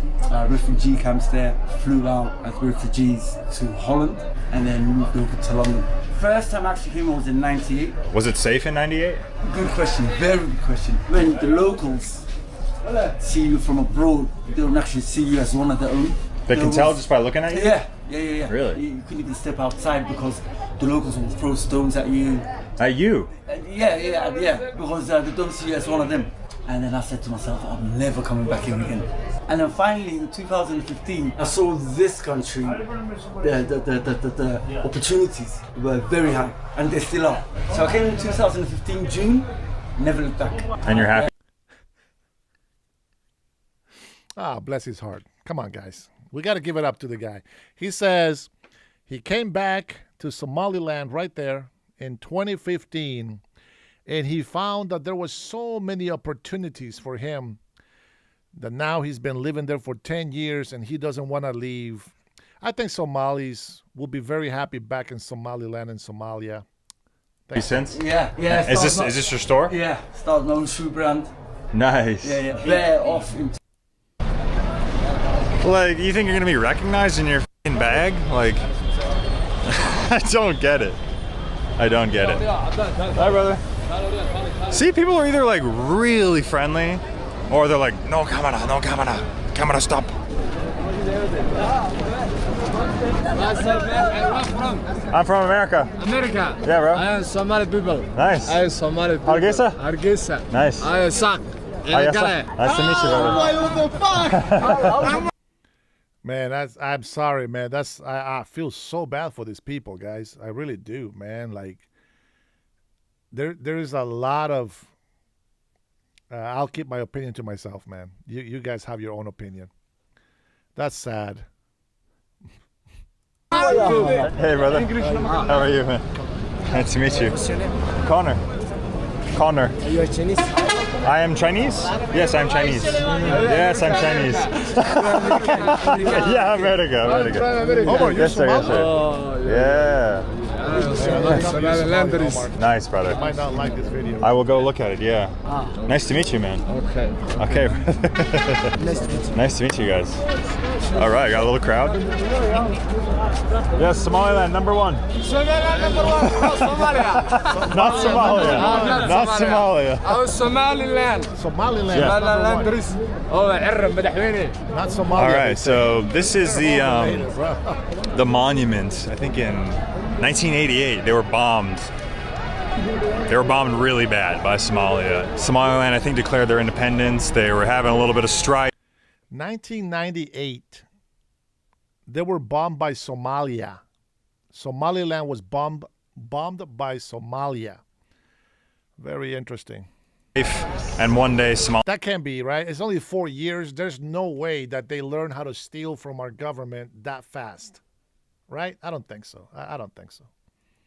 refugee camps there, flew out as refugees to Holland, and then moved over to London. First time I actually came was in 98. Was it safe in 98? Good question, very good question. When the locals see you from abroad, they don't actually see you as one of their own. They can tell just by looking at you? Yeah. Really? You couldn't even step outside because the locals will throw stones at you. At you? Yeah, because they don't see you as one of them. And then I said to myself, I'm never coming back here again. And then finally in 2015, I saw this country, the opportunities were very high, and they still are. So I came in 2015, June, never looked back. And you're happy? Ah, bless his heart. Come on, guys. We got to give it up to the guy. He says he came back to Somaliland right there in 2015, and he found that there was so many opportunities for him that now he's been living there for 10 years and he doesn't want to leave. I think Somalis will be very happy back in Somaliland and Somalia. Since? Yeah. Is this your store? Yeah, start my own shoe brand. Nice. Yeah. Bare off in Like, you think you're gonna be recognized in your f***ing bag? Like, I don't get it. Hi, brother. See, people are either like really friendly, or they're like, no camera, stop. I'm from America. America. Yeah, bro. I am Somali people. Nice. I am Somali people. Hargeisa? Nice. I am Sak. Nice to meet you, brother. Man, I'm sorry, man. I feel so bad for these people, guys. I really do, man. Like, there is a lot of. I'll keep my opinion to myself, man. You guys have your own opinion. That's sad. Hey, brother. How are you, man? Nice to meet you. What's your name? Connor. Are you a Chinese? I am Chinese? Yes, I'm Chinese. Yes, I'm Chinese. Yeah, America. Oh, you're Yes, sir. Somali? Yeah. Somalilanders. Nice, brother. Might not like this video. I will go look at it, yeah. Nice to meet you, man. Okay. Nice to meet you guys. All right, got a little crowd. Yes, Somaliland, number one. Somaliland number one. Somalia. Not Somalia. Not Somalia. Our Somaliland. Somaliland. Yeah. Somalilanders. Oh, Herrera, مدحويني. Not Somalia. All right, so this is the monument. I think in 1988 they were bombed. They were bombed really bad by Somalia. Somaliland, I think, declared their independence. They were having a little bit of strife. 1998, they were bombed by Somalia. Somaliland was bombed by Somalia. Very interesting. And one day, Somalia. That can't be, right? It's only 4 years. There's no way that they learn how to steal from our government that fast. Right? I don't think so. I don't think so.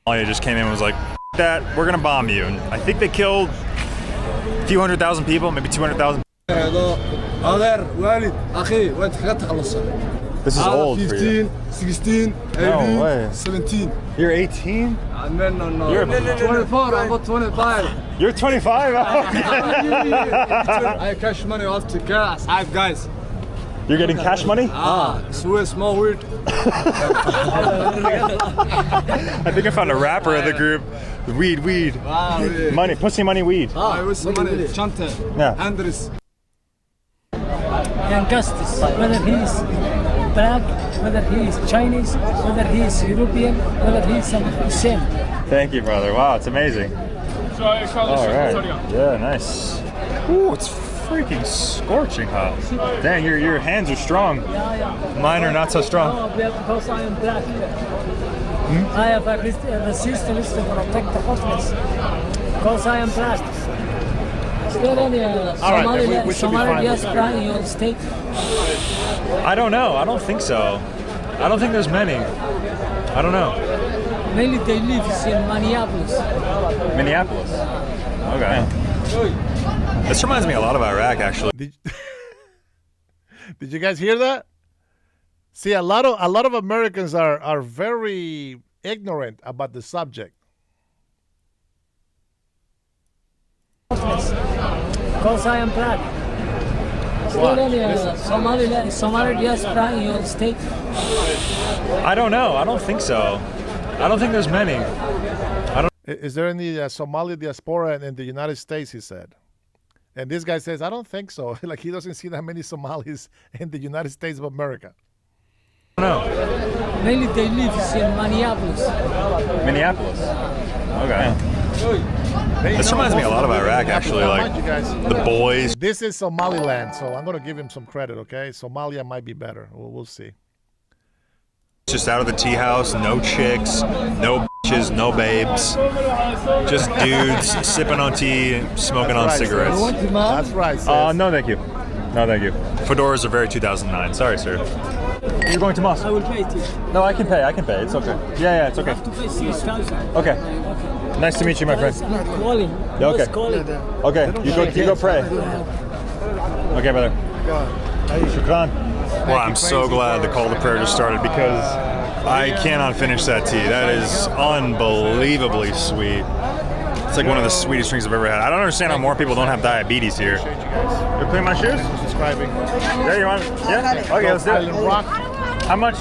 Somalia just came in and was like, that, we're going to bomb you. And I think they killed a few 100,000 people, maybe 200,000. أغير والد أخي وأنت تخلص This is old for you. 16, 18, No way. 17. You're 18? No. You're 24, I'm about 25. You're 25? I cash money off to gas. Hi guys. You're getting cash money? Swear small weed. I think I found a rapper of the group. Weed. Money, pussy money, weed. I wish some money. Chante. Yeah. Andres. And Custis, whether he's black, whether he's Chinese, whether he's European, whether he's same. Thank you, brother. Wow, it's amazing. All right. Yeah, nice. Ooh, it's freaking scorching hot. Dang, your hands are strong. Mine are not so strong. No, because I am black. I have a resistance to protect the hotness. Because I am black. Is there any right, we should be fine with diaspora in your state? I don't know. I don't think so. I don't think there's many. I don't know. Mainly they live in Minneapolis. Minneapolis. Okay. This reminds me a lot of Iraq, actually. Did you guys hear that? See, a lot of Americans are very ignorant about the subject. Because I am black. Is there any Somali diaspora in your state? I don't know. I don't think so. I don't think there's many. Is there any Somali diaspora in the United States, he said. And this guy says, I don't think so. Like he doesn't see that many Somalis in the United States of America. No. Mainly they live in Minneapolis. Minneapolis. Okay. This reminds me a lot of Iraq, actually. Like the boys. This is Somaliland, so I'm going to give him some credit, okay? Somalia might be better. We'll see. Just out of the tea house, no chicks, no bitches, no babes. Just dudes sipping on tea, smoking on cigarettes. That's right, sis. No, thank you. No, thank you. Fedoras are very 2009. Sorry, sir. You're going to mosque? I will pay it. No, I can pay. It's okay. Yeah, it's okay. To pay 6,000. Okay. Nice to meet you, my friend. I'm not calling. Yeah, okay. Calling. Okay, you go pray. Okay, brother. Shukran. Well, I'm so glad the call to prayer just started because I cannot finish that tea. That is unbelievably sweet. It's like one of the sweetest drinks I've ever had. I don't understand how more people don't have diabetes here. You're cleaning my shoes? Subscribing. Yeah, you want? Yeah? Okay, let's do it. Island Rock. How much?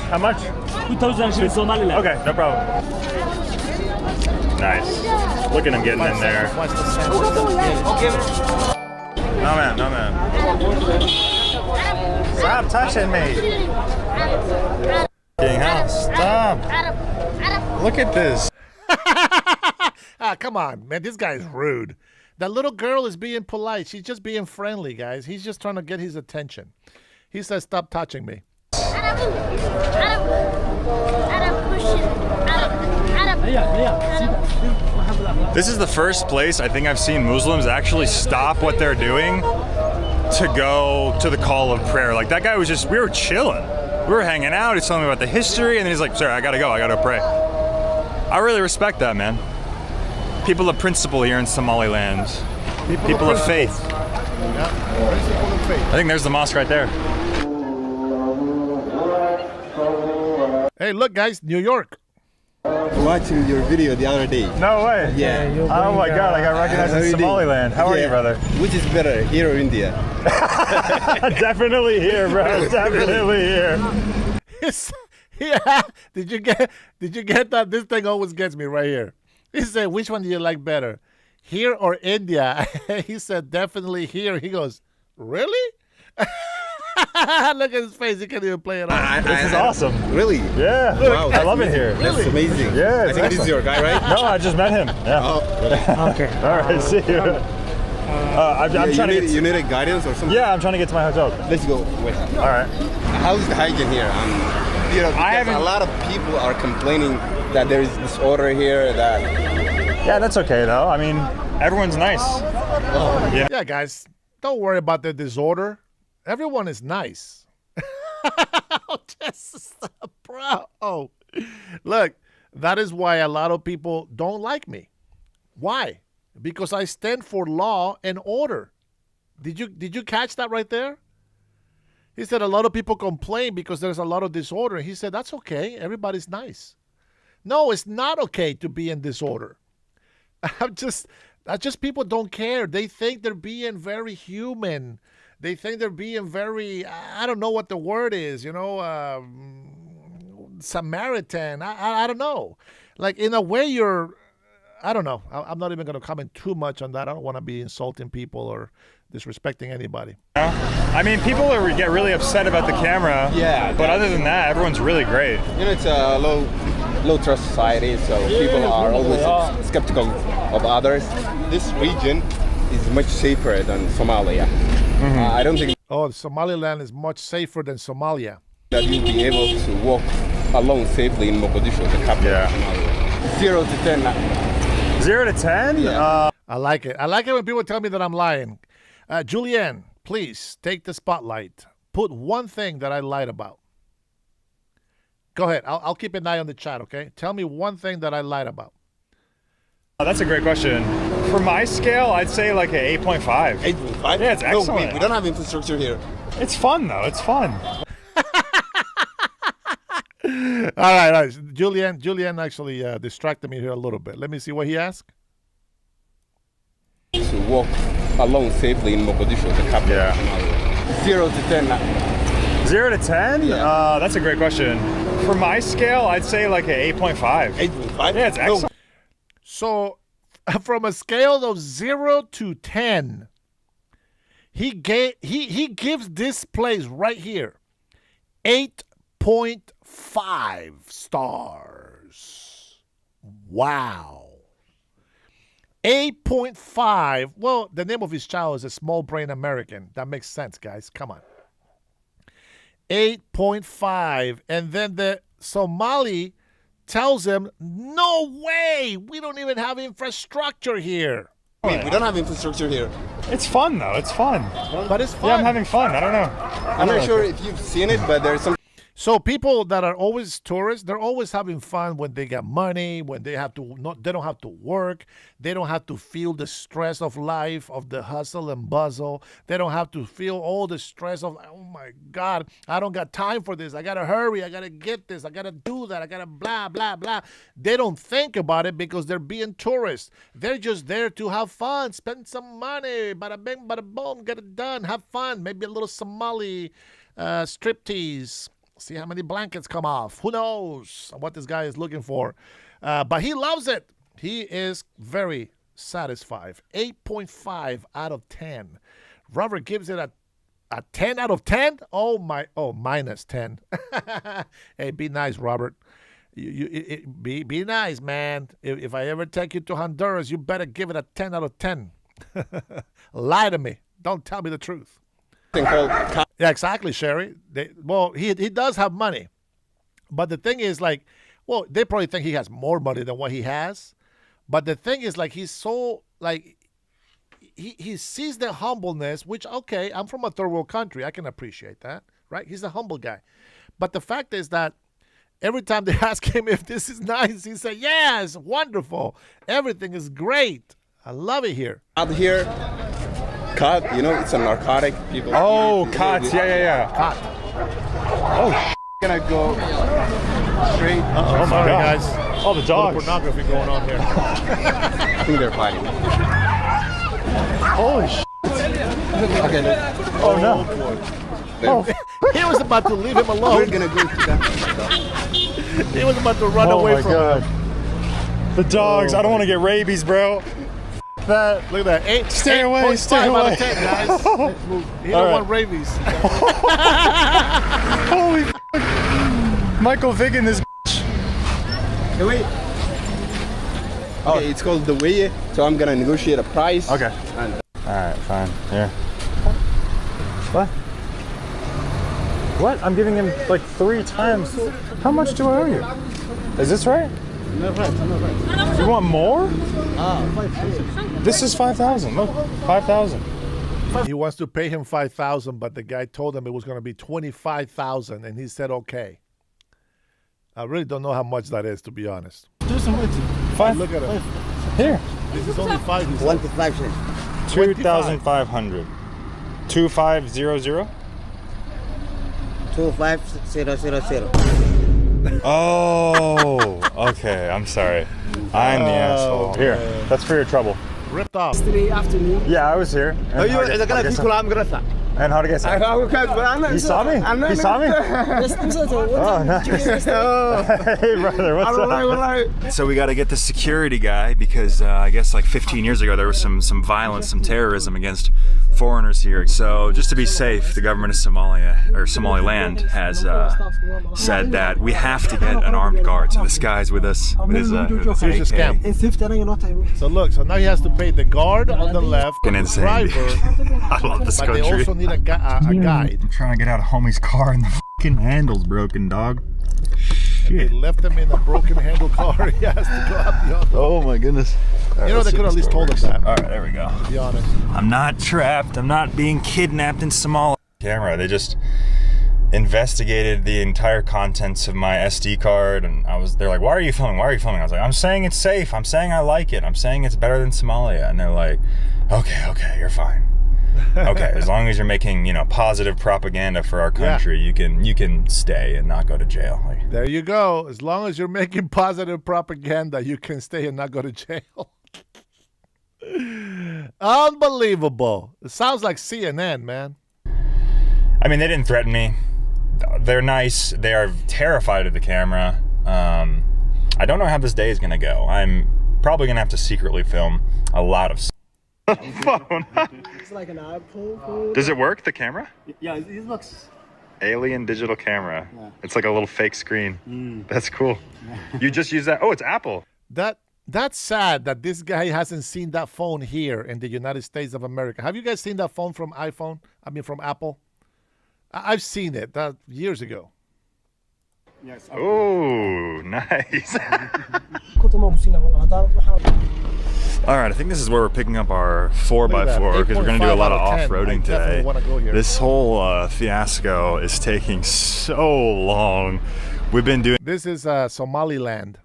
2,000 Swiss Somaliland. Okay, no problem. Nice. Look at him getting in there. No, man. Stop touching me. Stop. Look at this. Come on, man. This guy's rude. That little girl is being polite. She's just being friendly, guys. He's just trying to get his attention. He says, stop touching me. This is the first place I think I've seen Muslims actually stop what they're doing to go to the call of prayer. Like that guy was we were chilling. We were hanging out. He's telling me about the history, and then he's like, sir, I gotta go. I gotta pray. I really respect that, man. People of principle here in Somaliland. People of faith. I think there's the mosque right there. Hey, look, guys, New York. Watching your video the other day. No way. Yeah. Oh my God, I got recognized in Somaliland. How are you, brother? Which is better, here or India? Definitely here, bro. Definitely here. Yeah. Did you get that? This thing always gets me right here. He said, which one do you like better? Here or India? He said, definitely here. He goes, really? Look at his face. He can't even play it off. This is awesome. Really? Yeah. Wow, I love it here. That's amazing. Yeah, I think this is your guy, right? No, I just met him. Yeah. Oh, really? Okay. All right, see you. I'm trying to get. You need a guidance or something? Yeah, I'm trying to get to my hotel. Let's go. Wait. All right. How's the hygiene here? Because a lot of people are complaining that there is disorder here. Yeah, that's okay though. I mean, everyone's nice. Yeah, guys, don't worry about the disorder. Everyone is nice. Bro. Oh, look, that is why a lot of people don't like me. Why? Because I stand for law and order. Did you catch that right there? He said a lot of people complain because there's a lot of disorder. He said, that's okay. Everybody's nice. No, it's not okay to be in disorder. That's just people don't care. They think they're being very human. They think they're being very, I don't know what the word is, Samaritan. I don't know. Like, in a way, I don't know. I'm not even going to comment too much on that. I don't want to be insulting people or disrespecting anybody. I mean, people get really upset about the camera. Yeah. But other than that, everyone's really great. It's a low trust society, so people are always skeptical of others. This region is much safer than Somalia. I don't think Somaliland is much safer than Somalia. that you'll be able to walk alone safely in Mogadishu, the capital of Somalia. 0 to 10. 0 to 10? Yeah. I like it. I like it when people tell me that I'm lying. Julianne, please take the spotlight. Put one thing that I lied about. Go ahead. I'll keep an eye on the chat, okay? Tell me one thing that I lied about. That's a great question. For my scale, I'd say like an 8.5. 8.5? Yeah, it's excellent. No, we don't have infrastructure here. It's fun, though. It's fun. All right. Julianne actually distracted me here a little bit. Let me see what he asked. To walk alone safely in Mogadishu, the capital of Somalia. 0 to 10. 0 to 10? Yeah. That's a great question. For my scale, I'd say like an 8.5. 8.5? Yeah, it's excellent. So, from a scale of 0 to 10, he gives this place right here 8.5 stars. Wow. 8.5. Well, the name of his child is a small brain American. That makes sense, guys. Come on. 8.5. And then the Somali tells him, no way. We don't even have infrastructure here. We don't have infrastructure here. It's fun, though. It's fun. But it's fun. Yeah, I'm having fun. I don't know. I'm not sure if you've seen it, but there's some. So people that are always tourists, they're always having fun when they got money, when they don't have to work, they don't have to feel the stress of life, of the hustle and bustle. They don't have to feel all the stress of, oh my God, I don't got time for this. I gotta hurry. I gotta get this. I gotta do that. I gotta blah blah blah. They don't think about it because they're being tourists. They're just there to have fun, spend some money, bada bing, bada boom, get it done, have fun. Maybe a little Somali striptease. See how many blankets come off. Who knows what this guy is looking for. But he loves it. He is very satisfied. 8.5 out of 10. Robert gives it a 10 out of 10? Minus 10. Hey, be nice, Robert. Be nice, man. If I ever take you to Honduras, you better give it a 10 out of 10. Lie to me. Don't tell me the truth. Yeah, exactly, Sherry. He does have money. But the thing is, like, well, they probably think he has more money than what he has. But the thing is, like, he's so, like, he sees the humbleness, which, okay, I'm from a third world country. I can appreciate that, right? He's a humble guy. But the fact is that every time they ask him if this is nice, he said, yes, wonderful. Everything is great. I love it here. Out here, cut, it's a narcotic. People. Oh, cuts. Yeah. Hot. Oh, Gonna go straight. Oh my God, guys. all the dogs. Pornography going on here. I think they're fighting. Holy shit. Okay. Oh, no. Oh, he was about to leave him We're alone. gonna go to that. He was about to run away from him. The dogs. I don't want to get rabies, bro. That. Look at that. Stay away, 8.5 stay out away. of 10, guys. Let's move. He don't right. want rabies. Holy Michael Vick in this. The way. Okay, it's called the way. So I'm gonna negotiate a price. Okay. And All right, fine. Here. What? What? I'm giving him like 3 times. How much do I owe you? Is this right? no right. You want more? 5,000. This is 5,000. Look, 5,000. He wants to pay him 5,000, but the guy told him it was going to be 25,000, and he said okay. I really don't know how much that is, to be honest. Do some waiting. 5. Look at it. Here. This is only 5. He said. 25 cents. 2,500. 2,500. 25000. Oh, okay. I'm sorry. I'm the asshole. Here, that's for your trouble. Ripped off. Yesterday afternoon. Yeah, I was here. And how to get some? He saw me? He saw me? Oh, nice. Hey, brother, what's up? So we got to get the security guy because I guess like 15 years ago there was some violence, some terrorism against foreigners here. So just to be safe, the government of Somalia, or Somaliland, has said that we have to get an armed guard. So this guy's with us with his Here's your scam. So look, so now he has to pay the guard on the left, the insane. driver, I love this but country. they also need a guide. I'm trying to get out of homie's car and the fucking handle's broken, dog. They left him in a broken handle car. He has to go out the other. Oh my goodness. Right, you know, they could at least told him that. All right, there we go. To be honest. I'm not trapped. I'm not being kidnapped in Somalia. Camera, they just investigated the entire contents of my SD card, and they're like, why are you filming? Why are you filming? I was like, I'm saying it's safe. I'm saying I like it. I'm saying it's better than Somalia. And they're like, okay, you're fine. Okay, as long as you're making, you know, positive propaganda for our country, you can stay and not go to jail. Like, there you go. As long as you're making positive propaganda, you can stay and not go to jail. Unbelievable. It sounds like CNN, man. I mean, they didn't threaten me. They're nice. They are terrified of the camera. I don't know how this day is going to go. I'm probably going to have to secretly film a lot of phone. It's like an iPhone. Does it work, the camera? Yeah, it looks. Alien digital camera. Yeah. It's like a little fake screen. That's cool. Yeah. You just use that. Oh, it's Apple. That's sad that this guy hasn't seen that phone here in the United States of America. Have you guys seen that phone from from Apple? I've seen it years ago. Yes. Oh, nice. All right, I think this is where we're picking up our 4x4 because we're going to do a lot of off-roading today. This whole fiasco is taking so long. We've been doing... This is Somaliland.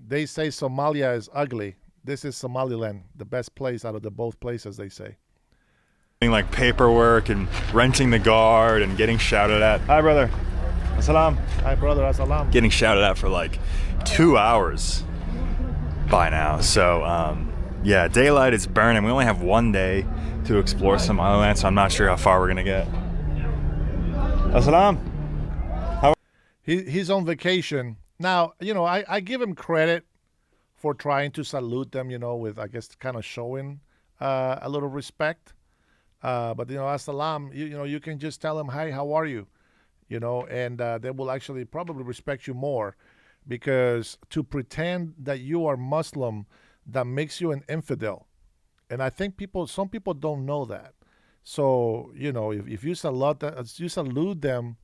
They say Somalia is ugly. This is Somaliland, the best place out of the both places, they say. Like paperwork and renting the guard and getting shouted at. Hi, brother. Assalam. Hi, brother. Assalam. Getting shouted at for like 2 hours by now. So, yeah, daylight is burning. We only have one day to explore Somaliland, so I'm not sure how far we're gonna get. Assalam. He's on vacation. Now, you know, I give him credit for trying to salute them, you know, with, I guess, kind of showing a little respect. But, you know, Assalam, you know, you can just tell them, hi, how are you? You know, and they will actually probably respect you more, because to pretend that you are Muslim, that makes you an infidel. And I think some people don't know that. So, you know, if you salute them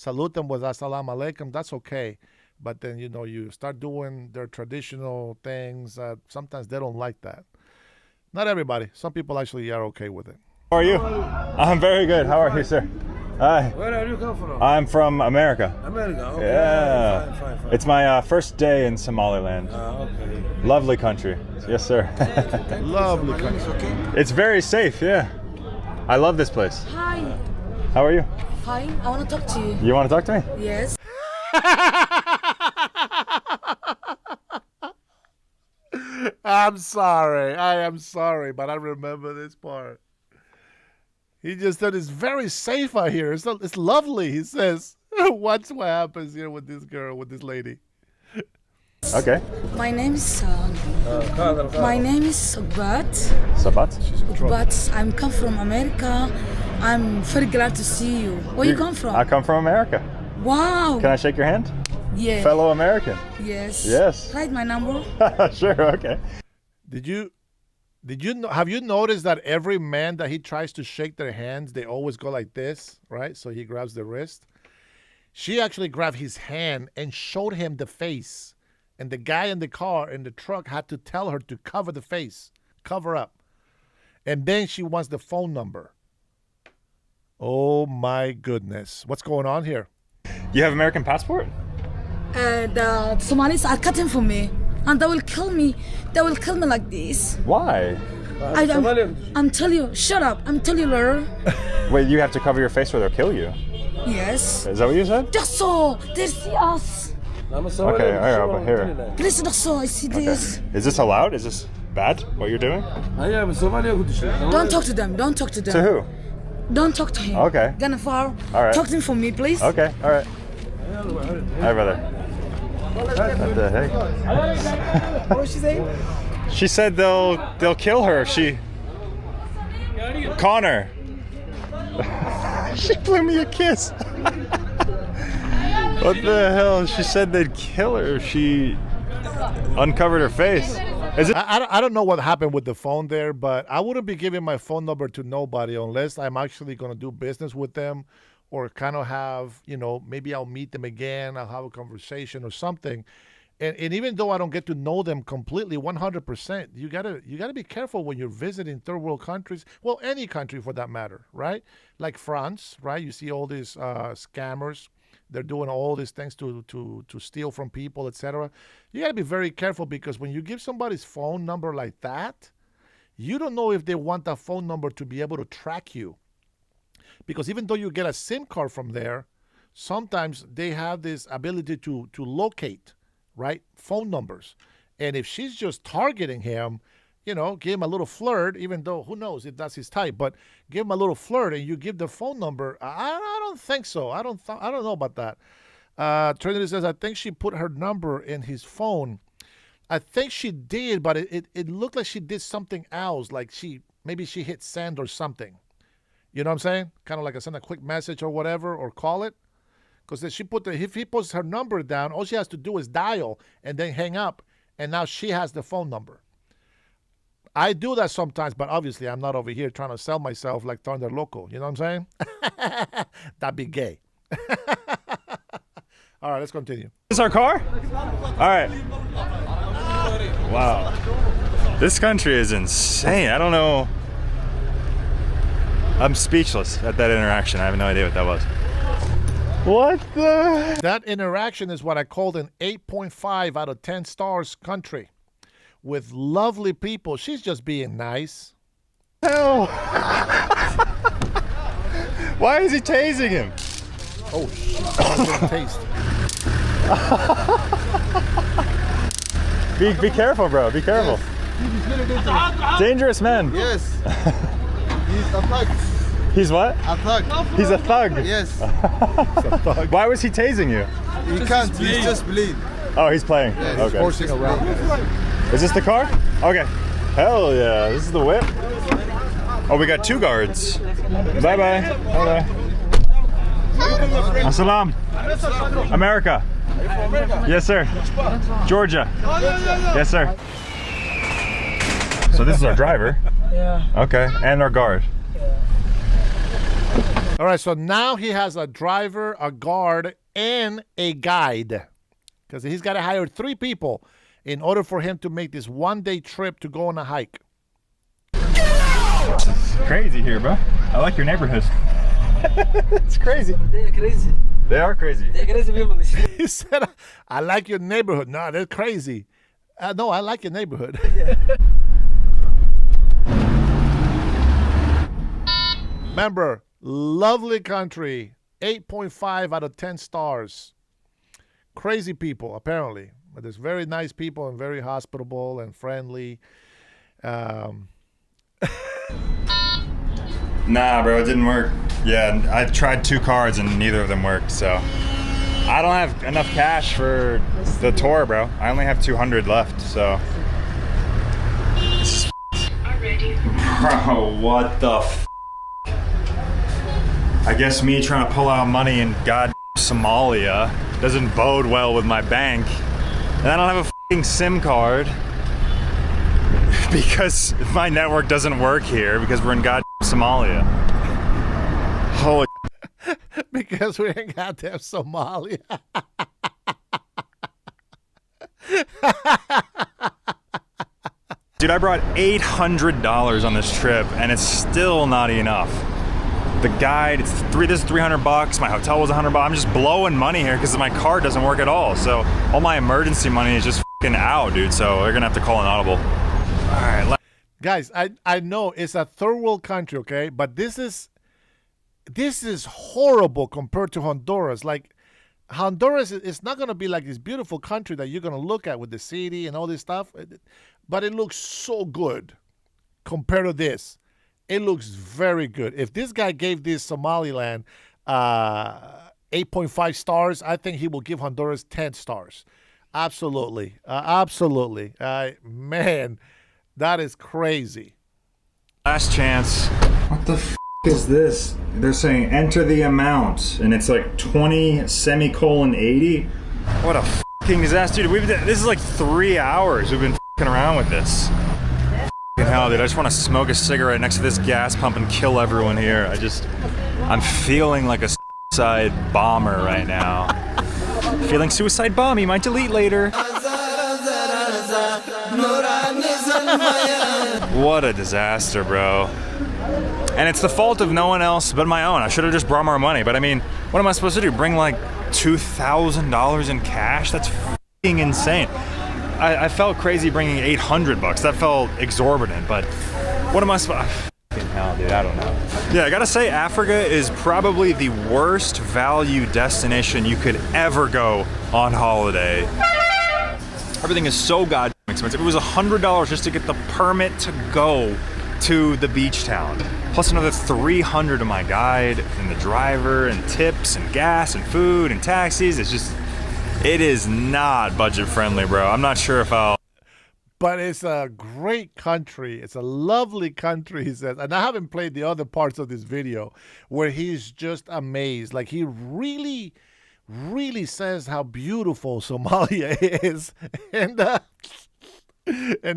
with Assalamu alaikum, that's okay. But then, you know, you start doing their traditional things. Sometimes they don't like that. Not everybody. Some people actually are okay with it. How are you? I'm very good. How are you, sir? Hi. Where are you come from? I'm from America. America. Okay. Yeah. Fine. It's my first day in Somaliland. Okay. Lovely country. Yes, sir. Lovely country. It's very safe, yeah. I love this place. Hi. How are you? Fine. I want to talk to you. You want to talk to me? Yes. I'm sorry. I am sorry, but I remember this part. He just said it's very safe out here. It's lovely, he says. Watch what happens here with this girl, with this lady. Okay. My name is Sabat. Sabat? But I'm come from America. I'm very glad to see you. Where you come from? I come from America. Wow. Can I shake your hand? Yeah. Fellow American. Yes. Yes. Write my number. Sure, okay. Have you noticed that every man that he tries to shake their hands, they always go like this, right? So he grabs the wrist. She actually grabbed his hand and showed him the face. And the guy in the car, in the truck, had to tell her to cover the face, cover up. And then she wants the phone number. Oh my goodness. What's going on here? You have American passport? The Somalis are cutting for me. And they will kill me. They will kill me like this. Why? I'm telling you, shut up. I'm telling you, Laura. Wait, you have to cover your face or they'll kill you? Yes. Is that what you said? Dakso, they see us. Okay, all right, here. Please, Dakso, I see this. Is this allowed? Is this bad, what you're doing? Don't talk to them. Don't talk to them. To who? Don't talk to him. Okay. Ganafar. All right. Talk to him for me, please. Okay, all right. Hi, brother. What the heck? What was she saying? She said they'll kill her if she... Connor. She blew me a kiss. What the hell? She said they'd kill her if she uncovered her face. Is it? I don't know what happened with the phone there, but I wouldn't be giving my phone number to nobody unless I'm actually going to do business with them or kind of have, maybe I'll meet them again, I'll have a conversation or something. And even though I don't get to know them completely 100%, you gotta be careful when you're visiting third world countries. Well, any country for that matter, right? Like France, right? You see all these scammers. They're doing all these things to steal from people, etc. You gotta be very careful because when you give somebody's phone number like that, you don't know if they want that phone number to be able to track you. Because even though you get a SIM card from there, sometimes they have this ability to locate, right, phone numbers. And if she's just targeting him, give him a little flirt, even though who knows if that's his type, but give him a little flirt and you give the phone number. I don't think so. I don't know about that. Trinity says, I think she put her number in his phone. I think she did, but it looked like she did something else, like maybe she hit send or something. You know what I'm saying? Kind of like send a quick message or whatever, or call it. Because if he puts her number down, all she has to do is dial and then hang up, and now she has the phone number. I do that sometimes, but obviously I'm not over here trying to sell myself like Thunder Loco. You know what I'm saying? That'd be gay. All right, let's continue. Is this our car? All right. Wow. This country is insane. I don't know. I'm speechless at that interaction. I have no idea what that was. What the? That interaction is what I called an 8.5 out of 10 stars country with lovely people. She's just being nice. Hell. Why is he tasing him? Oh, shit. Taste. Be careful, bro. Be careful. Yes. Dangerous man. Yes. He's a thug. He's what? A thug. He's a thug. Yes. Why was he tasing you? He can't. He's just bleed. Oh, he's playing. Yeah, okay. Horsing around. Is this the car? Okay. Hell yeah. This is the whip. Oh, we got two guards. Bye bye. Bye bye. Assalam. America. Yes, sir. Georgia. Yes, sir. So this is our driver. Yeah. Okay, and our guard. All right, so now he has a driver, a guard, and a guide. Because he's got to hire 3 people in order for him to make this one-day trip to go on a hike. It's crazy here, bro. I like your neighborhood. It's crazy. They're crazy. They are crazy. They're crazy people. He said, I like your neighborhood. No, they're crazy. No, I like your neighborhood. Remember, lovely country, 8.5 out of 10 stars. Crazy people, apparently. But there's very nice people and very hospitable and friendly. Nah, bro, it didn't work. Yeah, I tried 2 cards and neither of them worked, so. I don't have enough cash for the tour, bro. I only have 200 left, so. Bro, what the f? I guess me trying to pull out money in god Somalia doesn't bode well with my bank. And I don't have a f***ing SIM card because my network doesn't work here because we're in god Somalia. Holy Because we're in goddamn Somalia. Dude, I brought $800 on this trip and it's still not enough. The guide, this is $300. My hotel was $100. I'm just blowing money here because my card doesn't work at all. So all my emergency money is just f***ing out, dude. So they're gonna have to call an audible. All right, Guys, I know it's a third world country, okay? But this is this is horrible compared to Honduras. Like, Honduras is not going to be like this beautiful country that you're going to look at with the city and all this stuff, but it looks so good compared to this. It looks very good. If this guy gave this Somaliland 8.5 stars, I think he will give Honduras 10 stars. Absolutely. Absolutely. Man, that is crazy. Last chance. What the is this? They're saying enter the amount, and it's like 20:80. What a fucking disaster, dude. This is like 3 hours we've been around with this. Hell, dude, I just want to smoke a cigarette next to this gas pump and kill everyone here. I'm feeling like a suicide bomber right now. Feeling suicide bomb, you might delete later. What a disaster, bro. And it's the fault of no one else but my own. I should have just brought more money, but I mean, what am I supposed to do? Bring like $2,000 in cash? That's fucking insane. I felt crazy bringing $800. That felt exorbitant, but what am I supposed to... Hell, dude, I don't know. Yeah, I gotta say, Africa is probably the worst value destination you could ever go on holiday. Everything is so goddamn expensive. It was $100 just to get the permit to go to the beach town. Plus another $300 to my guide and the driver and tips and gas and food and taxis. It is not budget friendly, bro. I'm not sure if I'll... But it's a great country. It's a lovely country, he says. And I haven't played the other parts of this video where he's just amazed. Like, he really, really says how beautiful Somalia is. And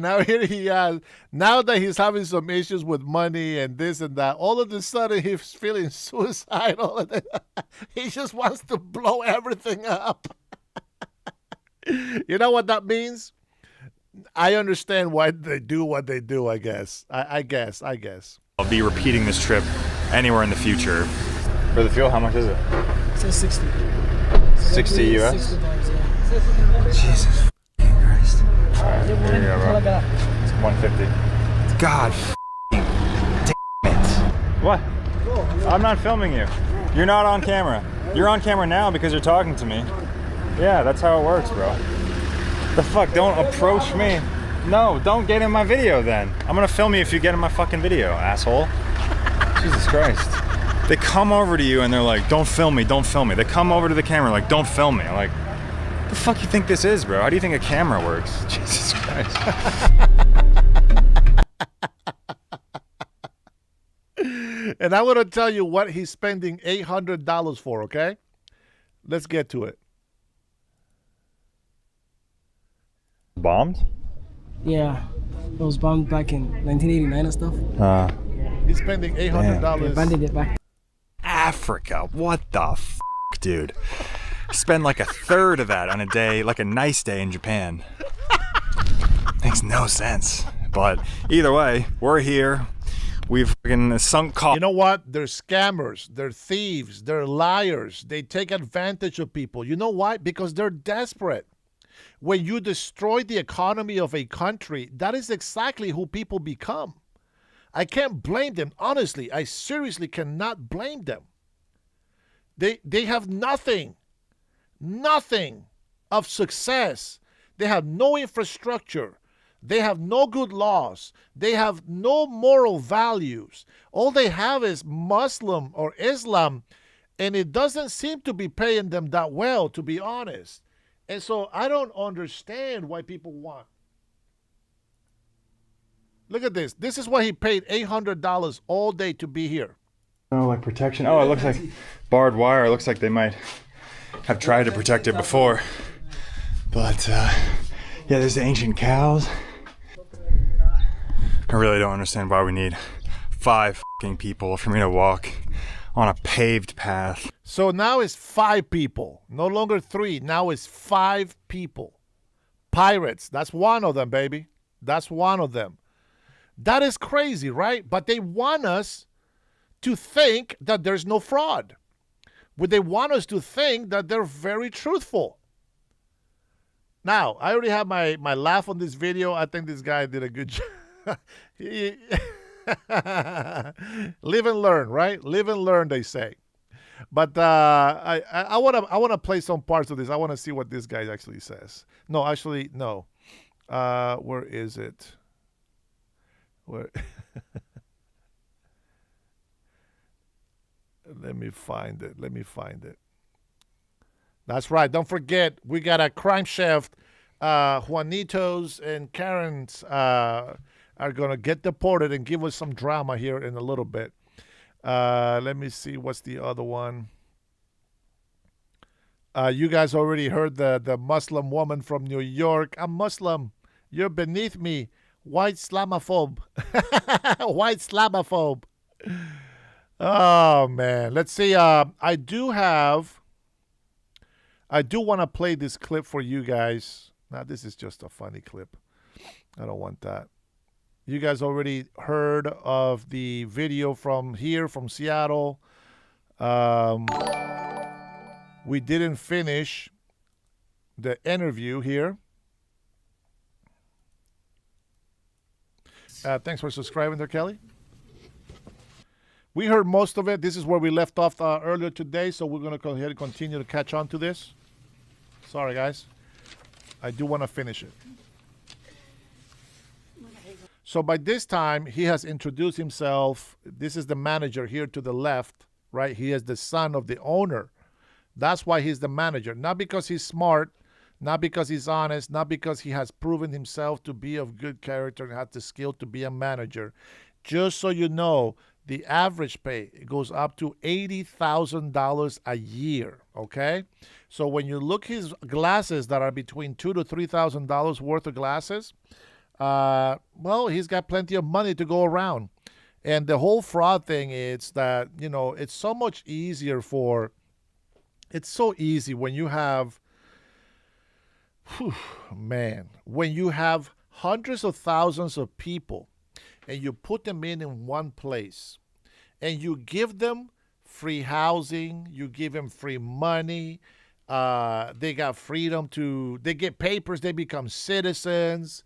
now here he is. Now that he's having some issues with money and this and that, all of a sudden he's feeling suicidal. He just wants to blow everything up. You know what that means? I understand why they do what they do, I guess. I guess. I'll be repeating this trip anywhere in the future. For the fuel, how much is it? It says 60. 60 US? $60, yeah. Jesus Christ. Alright, here you go, bro. It's 150. God damn it. What? I'm not filming you. You're not on camera. You're on camera now because you're talking to me. Yeah, that's how it works, bro. The fuck, don't approach me. No, don't get in my video then. I'm gonna film you if you get in my fucking video, asshole. Jesus Christ. They come over to you and they're like, don't film me, don't film me. They come over to the camera like, don't film me. I'm like, what the fuck you think this is, bro? How do you think a camera works? Jesus Christ. And I'm gonna tell you what he's spending $800 for, okay? Let's get to it. Bombed? Yeah. It was bombed back in 1989 and stuff. He's spending $800. They abandoned it back. Africa, what the f, dude? Spend like a third of that on a day, like a nice day in Japan. Makes no sense. But either way, we're here. We've fucking sunk cost. You know what? They're scammers. They're thieves. They're liars. They take advantage of people. You know why? Because they're desperate. When you destroy the economy of a country, that is exactly who people become. I can't blame them. Honestly, I seriously cannot blame them. They have nothing of success. They have no infrastructure. They have no good laws. They have no moral values. All they have is Muslim or Islam, and it doesn't seem to be paying them that well, to be honest. And so I don't understand why people want. Look at this. This is why he paid $800 all day to be here. Oh, like protection. Oh, it looks like barbed wire. It looks like they might have tried to protect it before. But, yeah, there's the ancient cows. I really don't understand why we need 5 fucking people for me to walk on a paved path. So now it's 5 people. No longer 3. Now it's 5 people. Pirates. That's one of them, baby. That's one of them. That is crazy, right? But they want us to think that there's no fraud. But they want us to think that they're very truthful. Now, I already have my laugh on this video. I think this guy did a good job. Live and learn, right? Live and learn, they say. But I wanna play some parts of this. I wanna see what this guy actually says. No, actually, no. Where is it? Where? Let me find it. Let me find it. That's right. Don't forget, we got a crime chef. Juanitos and Karen's are gonna get deported and give us some drama here in a little bit. Let me see. What's the other one? You guys already heard the Muslim woman from New York. I'm Muslim. You're beneath me. White Islamophobe. White Islamophobe. Oh, man. Let's see. I do want to play this clip for you guys. Now, this is just a funny clip. I don't want that. You guys already heard of the video from here, from Seattle. We didn't finish the interview here. Thanks for subscribing there, Kelly. We heard most of it. This is where we left off earlier today, so we're going to go ahead and continue to catch on to this. Sorry, guys. I do want to finish it. So by this time, he has introduced himself. This is the manager here to the left, right? He is the son of the owner. That's why he's the manager. Not because he's smart, not because he's honest, not because he has proven himself to be of good character and has the skill to be a manager. Just so you know, the average pay goes up to $80,000 a year, okay? So when you look his glasses that are between $2,000 to $3,000 worth of glasses, well, he's got plenty of money to go around. And the whole fraud thing is that, you know, it's so much easier it's so easy when you have, when you have hundreds of thousands of people and you put them in one place and you give them free housing, you give them free money, they got freedom they get papers, they become citizens,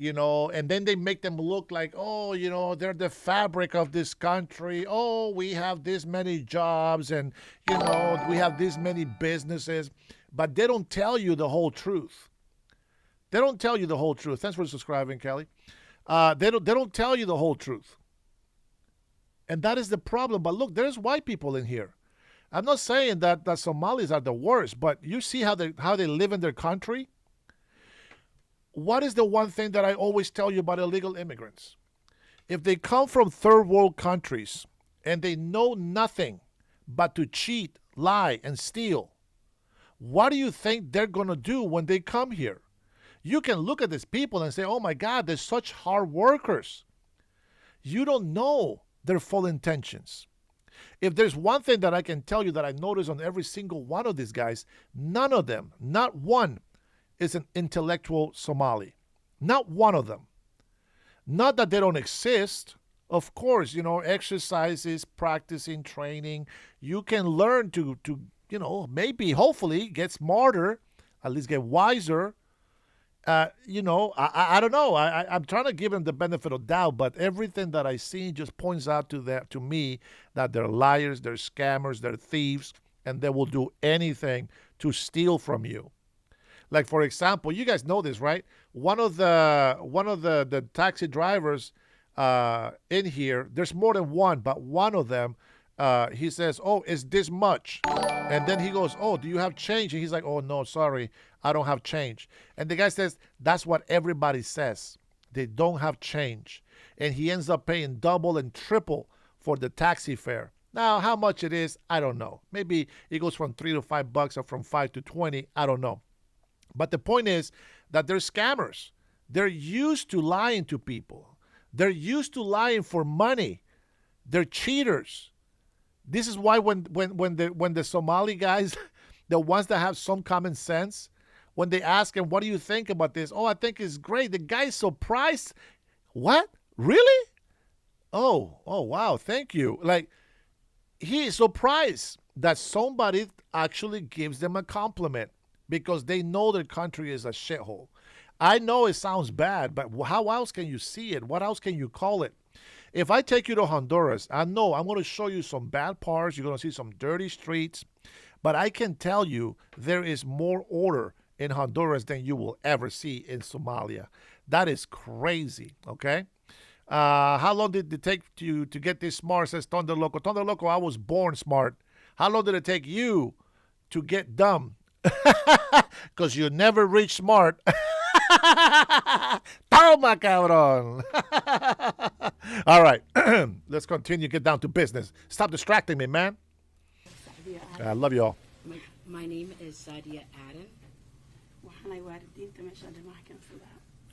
you know, and then they make them look like, oh, you know, they're the fabric of this country. Oh, we have this many jobs and, you know, we have this many businesses. But they don't tell you the whole truth. They don't tell you the whole truth. Thanks for subscribing, Kelly. They don't tell you the whole truth. And that is the problem. But look, there's white people in here. I'm not saying that Somalis are the worst, but you see how they live in their country? What is the one thing that I always tell you about illegal immigrants? If they come from third world countries and they know nothing but to cheat, lie, and steal, what do you think they're going to do when they come here? You can look at these people and say, oh my God, they're such hard workers. You don't know their full intentions. If there's one thing that I can tell you that I notice on every single one of these guys, none of them, not one, is an intellectual Somali. Not one of them. Not that they don't exist. Of course, you know, exercises, practicing, training. You can learn to you know, maybe, hopefully, get smarter, at least get wiser. You know, I don't know. I'm trying to give them the benefit of doubt, but everything that I see just points out to me that they're liars, they're scammers, they're thieves, and they will do anything to steal from you. Like, for example, you guys know this, right? One of the taxi drivers in here, there's more than one, but one of them, he says, oh, it's this much. And then he goes, oh, do you have change? And he's like, oh, no, sorry, I don't have change. And the guy says, that's what everybody says. They don't have change. And he ends up paying double and triple for the taxi fare. Now, how much it is, I don't know. Maybe it goes from $3 to $5 or from 5 to 20. I don't know. But the point is that they're scammers. They're used to lying to people. They're used to lying for money. They're cheaters. This is why when the Somali guys, the ones that have some common sense, when they ask him, what do you think about this? Oh, I think it's great. The guy's surprised. What? Really? Oh, wow, thank you. Like, he is surprised that somebody actually gives them a compliment because they know their country is a shithole. I know it sounds bad, but how else can you see it? What else can you call it? If I take you to Honduras, I know I'm going to show you some bad parts. You're going to see some dirty streets. But I can tell you there is more order in Honduras than you will ever see in Somalia. That is crazy, okay? How long did it take you to get this smart, says Thunder Loco. Thunder Loco, I was born smart. How long did it take you to get dumb? Because you never reach smart. Toma, cabrón. All right, let's continue. Get down to business. Stop distracting me, man. I love y'all. My name is Sadia Adam.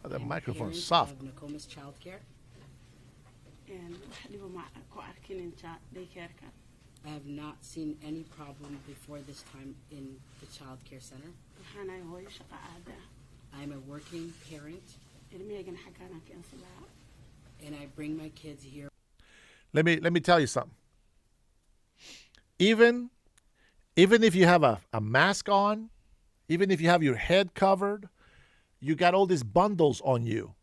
Oh, the microphone's Parent soft. of Nokomis Child Care. I have not seen any problem before this time in the child care center. I'm a working parent, and I bring my kids here. Let me tell you something. Even if you have a mask on, even if you have your head covered, you got all these bundles on you.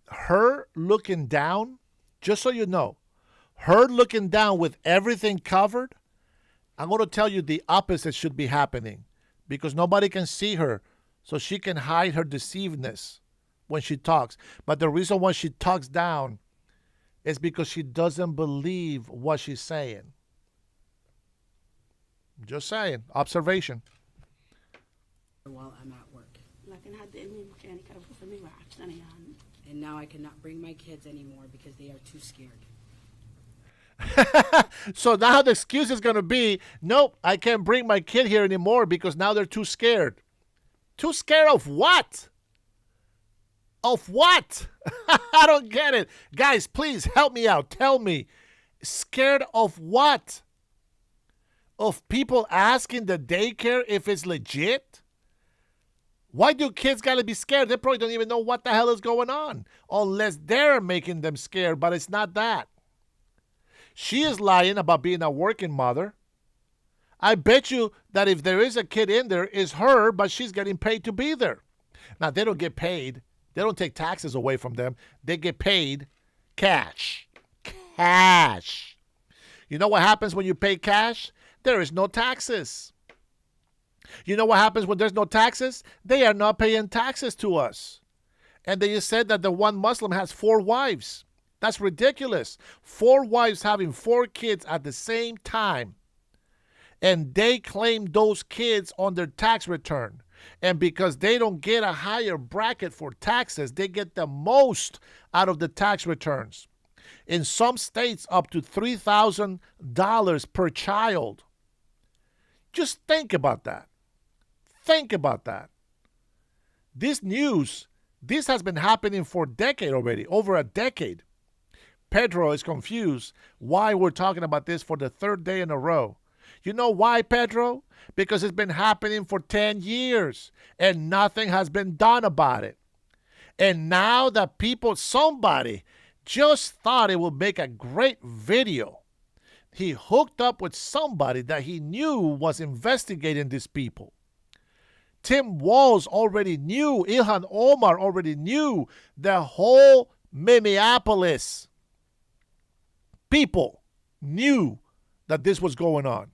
Her looking down, just so you know, her looking down with everything covered, I'm going to tell you the opposite should be happening because nobody can see her, so she can hide her deceivedness when she talks. But the reason why she talks down is because she doesn't believe what she's saying. Just saying. Observation. While I'm at work. And now I cannot bring my kids anymore because they are too scared. So now the excuse is going to be, nope, I can't bring my kid here anymore because now they're too scared. Too scared of what? Of what? I don't get it. Guys, please help me out. Tell me. Scared of what? Of people asking the daycare if it's legit? Why do kids got to be scared? They probably don't even know what the hell is going on. Unless they're making them scared, but it's not that. She is lying about being a working mother. I bet you that if there is a kid in there, it's her, but she's getting paid to be there. Now, they don't get paid. They don't take taxes away from them. They get paid cash. Cash. You know what happens when you pay cash? There is no taxes. You know what happens when there's no taxes? They are not paying taxes to us. And they just said that the one Muslim has 4 wives. That's ridiculous. 4 wives having 4 kids at the same time. And they claim those kids on their tax return. And because they don't get a higher bracket for taxes, they get the most out of the tax returns. In some states, up to $3,000 per child. Just think about that. Think about that. This news, this has been happening for a decade already, over a decade. Pedro is confused why we're talking about this for the 3rd day in a row. You know why, Pedro? Because it's been happening for 10 years and nothing has been done about it. And now that somebody just thought it would make a great video. He hooked up with somebody that he knew was investigating these people. Tim Walz already knew, Ilhan Omar already knew, the whole Minneapolis people knew that this was going on.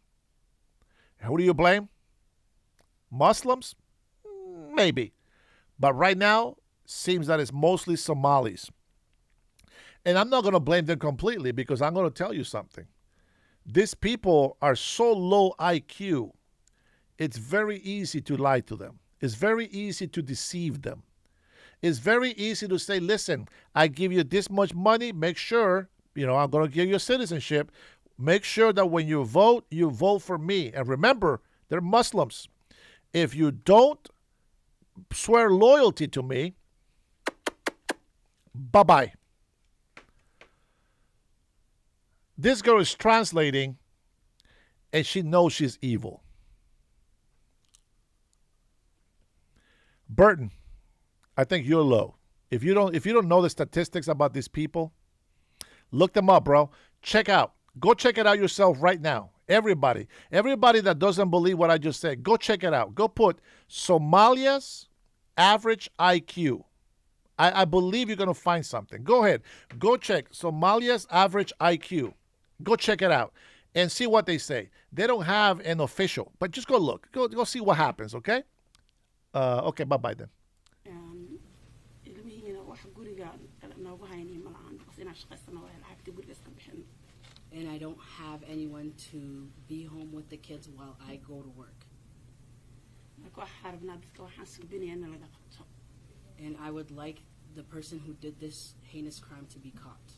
Who do you blame? Muslims? Maybe. But right now, seems that it's mostly Somalis. And I'm not going to blame them completely because I'm going to tell you something. These people are so low IQ, it's very easy to lie to them. It's very easy to deceive them. It's very easy to say, listen, I give you this much money, make sure, I'm going to give you citizenship. Make sure that when you vote for me. And remember, they're Muslims. If you don't swear loyalty to me, bye-bye. This girl is translating, and she knows she's evil. Burton, I think you're low. If you don't know the statistics about these people, look them up, bro. Go check it out yourself right now. Everybody that doesn't believe what I just said, go check it out. Go put Somalia's average IQ. I believe you're going to find something. Go ahead. Go check Somalia's average IQ. Go check it out and see what they say. They don't have an official, but just go look. Go see what happens, okay? Okay, bye-bye then. And I don't have anyone to be home with the kids while I go to work. And I would like the person who did this heinous crime to be caught.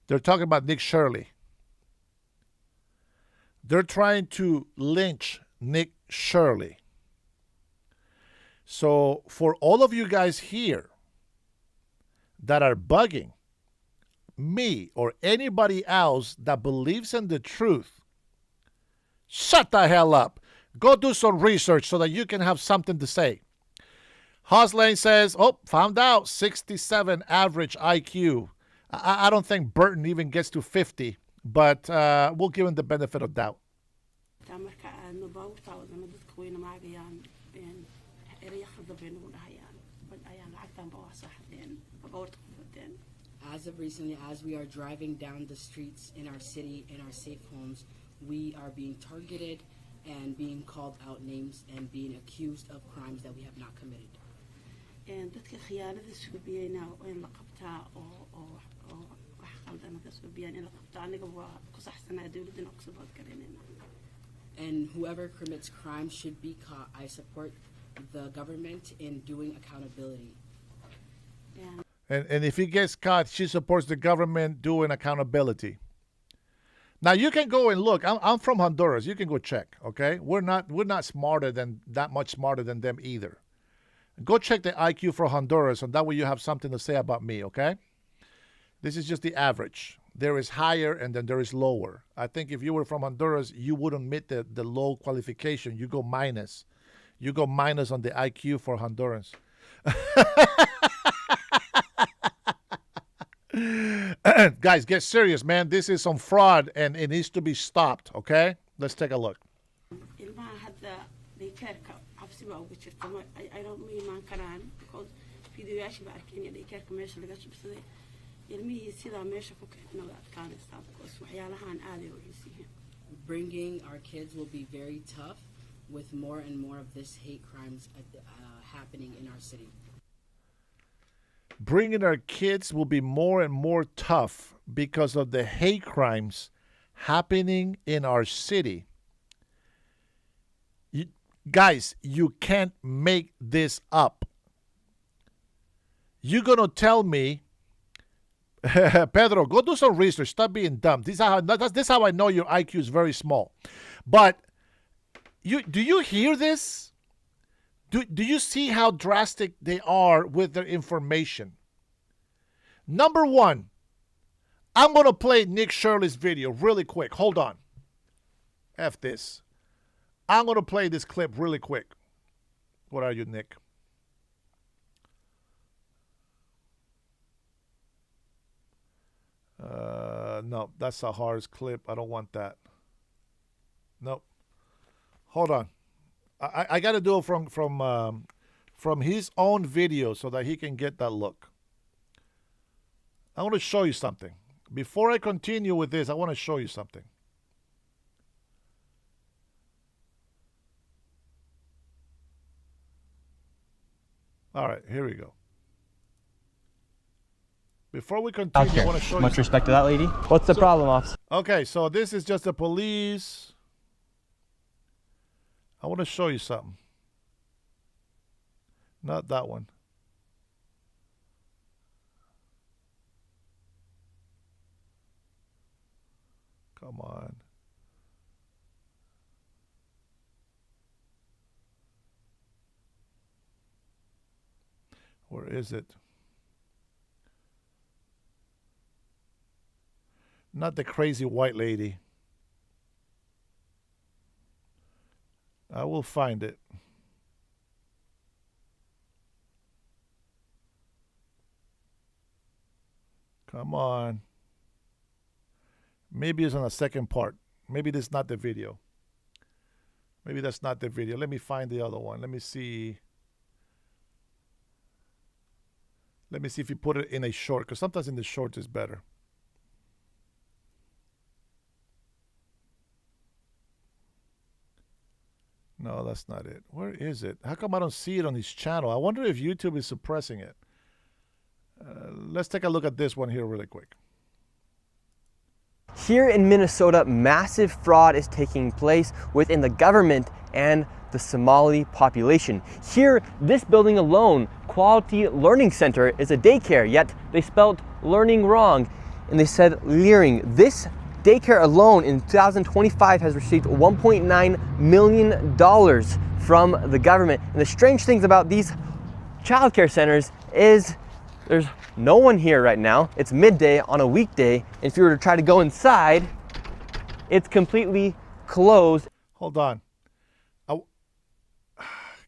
They're talking about Nick Shirley. They're trying to lynch Nick Shirley. So for all of you guys here that are bugging me or anybody else that believes in the truth, shut the hell up. Go do some research so that you can have something to say. Hoslane says, oh, found out 67 average IQ. I don't think Burton even gets to 50, but we'll give him the benefit of doubt. As of recently, as we are driving down the streets in our city, in our safe homes, we are being targeted and being called out names and being accused of crimes that we have not committed. And and whoever commits crime should be caught. I support the government in doing accountability. And if he gets caught, she supports the government doing accountability. Now you can go and look. I'm from Honduras. You can go check. Okay, we're not smarter than that much smarter than them either. Go check the IQ for Honduras, and that way you have something to say about me. Okay, this is just the average. There is higher, and then there is lower. I think if you were from Honduras, you wouldn't meet the low qualification. You go minus. You go minus on the IQ for Hondurans. Guys, get serious, man. This is some fraud, and it needs to be stopped, okay? Let's take a look. Bringing our kids will be very tough with more and more of this hate crimes happening in our city. Bringing our kids will be more and more tough because of the hate crimes happening in our city. Guys, you can't make this up. You're going to tell me, Pedro, go do some research. Stop being dumb. This is how I know your IQ is very small. But do you hear this? Do you see how drastic they are with their information? Number one, I'm going to play Nick Shirley's video really quick. Hold on. F this. I'm going to play this clip really quick. What are you, Nick? No, that's Sahar's clip. I don't want that. Nope. Hold on. I got to do it from his own video so that he can get that look. I want to show you something. Before I continue with this, I want to show you something. All right, here we go. Before we continue, I want to show you much respect to that lady. What's the problem, officer? Okay, so this is just the police. I want to show you something. Not that one. Come on. Where is it? Not the crazy white lady. I will find it. Come on. Maybe it's on the second part. Maybe this is not the video. Maybe that's not the video. Let me find the other one. Let me see. Let me see if you put it in a short, because sometimes in the short is better. No, that's not it. Where is it? How come I don't see it on his channel? I wonder if YouTube is suppressing it. Let's take a look at this one here really quick. Here in Minnesota, massive fraud is taking place within the government and the Somali population. Here, this building alone, Quality Learning Center, is a daycare, yet they spelled learning wrong and they said leering. This daycare alone in 2025 has received $1.9 million from the government. And the strange things about these childcare centers is there's no one here right now. It's midday on a weekday. And if you were to try to go inside, it's completely closed. Hold on.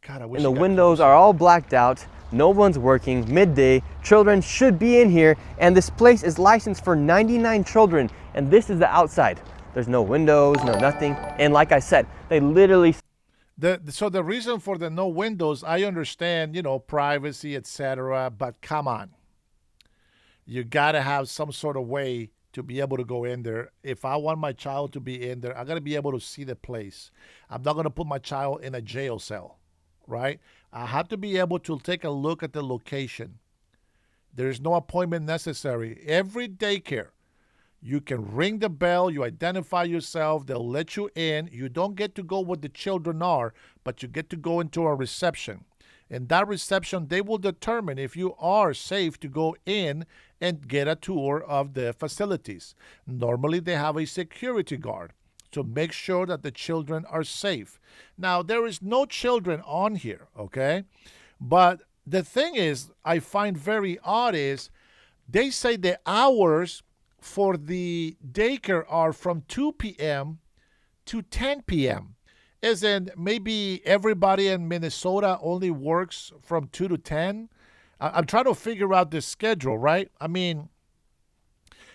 God, I wish and the windows are all blacked out. No one's working. Midday. Children should be in here. And this place is licensed for 99 children. And this is the outside. There's no windows, no nothing. And like I said, they literally... So the reason for the no windows, I understand, you know, privacy, etc. But come on. You got to have some sort of way to be able to go in there. If I want my child to be in there, I got to be able to see the place. I'm not going to put my child in a jail cell, right? I have to be able to take a look at the location. There's no appointment necessary. Every daycare, you can ring the bell, you identify yourself, they'll let you in. You don't get to go where the children are, but you get to go into a reception. In that reception, they will determine if you are safe to go in and get a tour of the facilities. Normally, they have a security guard to make sure that the children are safe. Now, there is no children on here, okay? But the thing is, I find very odd is they say the hours for the daycare are from 2 p.m. to 10 p.m. As in, maybe everybody in Minnesota only works from 2 to 10? I'm trying to figure out the schedule, right? I mean,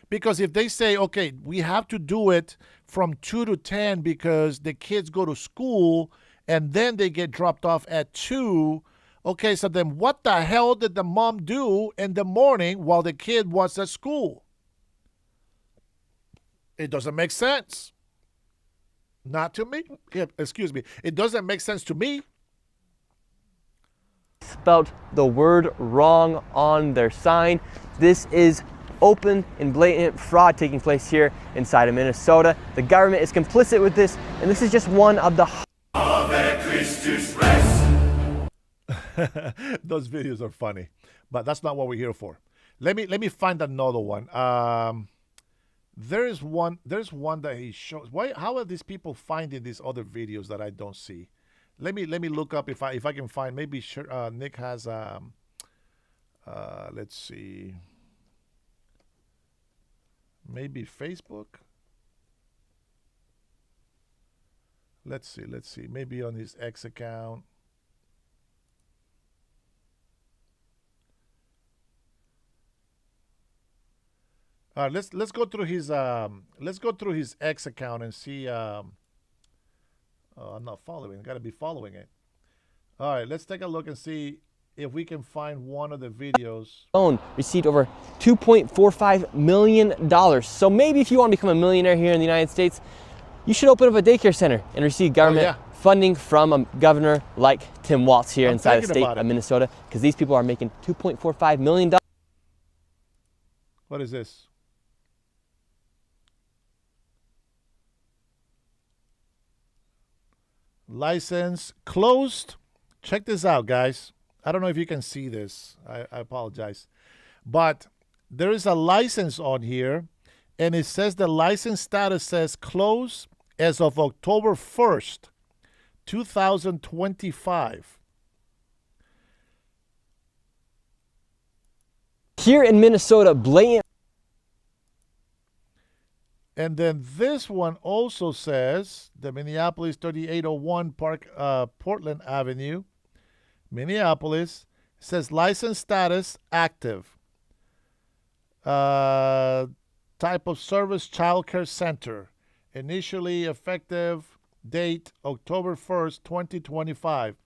because if they say, okay, we have to do it from 2 to 10 because the kids go to school and then they get dropped off at 2, okay, so then what the hell did the mom do in the morning while the kid was at school? It doesn't make sense. Not to me. Yeah, excuse me. It doesn't make sense to me. Spelled the word wrong on their sign. This is open and blatant fraud taking place here inside of Minnesota. The government is complicit with this, and this is just one of the... Those videos are funny, but that's not what we're here for. Let me find another one. There's one that he shows. Why? How are these people finding these other videos that I don't see? Let me look up if I can find. Maybe Nick has. Let's see. Maybe Facebook. Let's see. Maybe on his X account. Let's go through his X account and see. I'm not following. Got to be following it. All right, let's take a look and see if we can find one of the videos. Alone received over $2.45 million. So maybe if you want to become a millionaire here in the United States, you should open up a daycare center and receive government funding from a governor like Tim Walz here inside the state of Minnesota, because these people are making $2.45 million. What is this? License closed. Check this out, guys. I don't know if you can see this. I apologize. But there is a license on here, and it says the license status says closed as of October 1st, 2025. Here in Minnesota, blatant. And then this one also says the Minneapolis 3801 Portland Avenue, Minneapolis, says license status active. Type of service childcare center. Initially effective date October 1st, 2025.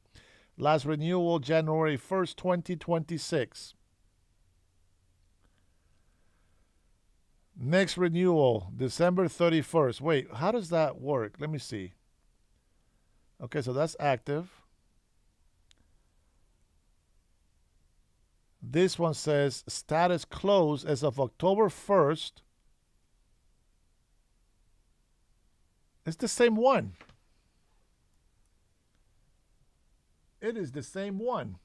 Last renewal January 1st, 2026. Next renewal, December 31st. Wait, how does that work? Let me see. Okay, so that's active. This one says status closed as of October 1st. It's the same one. It is the same one.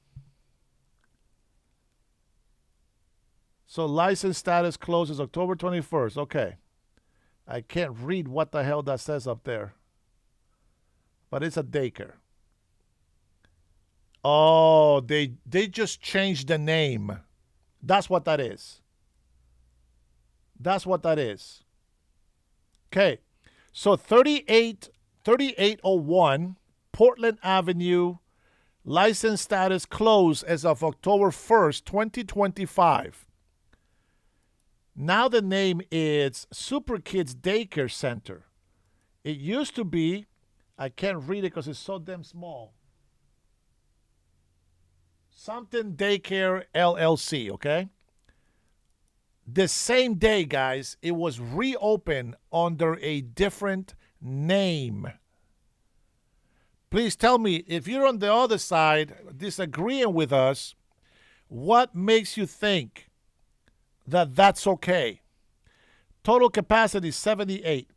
So license status closes October 21st. Okay. I can't read what the hell that says up there. But it's a daycare. Oh, they just changed the name. That's what that is. That's what that is. Okay. So 3801 Portland Avenue, license status closed as of October 1st, 2025. Now the name is Super Kids Daycare Center. It used to be, I can't read it because it's so damn small. Something Daycare LLC, okay? The same day, guys, it was reopened under a different name. Please tell me, if you're on the other side disagreeing with us, what makes you think that that's okay? Total capacity 78.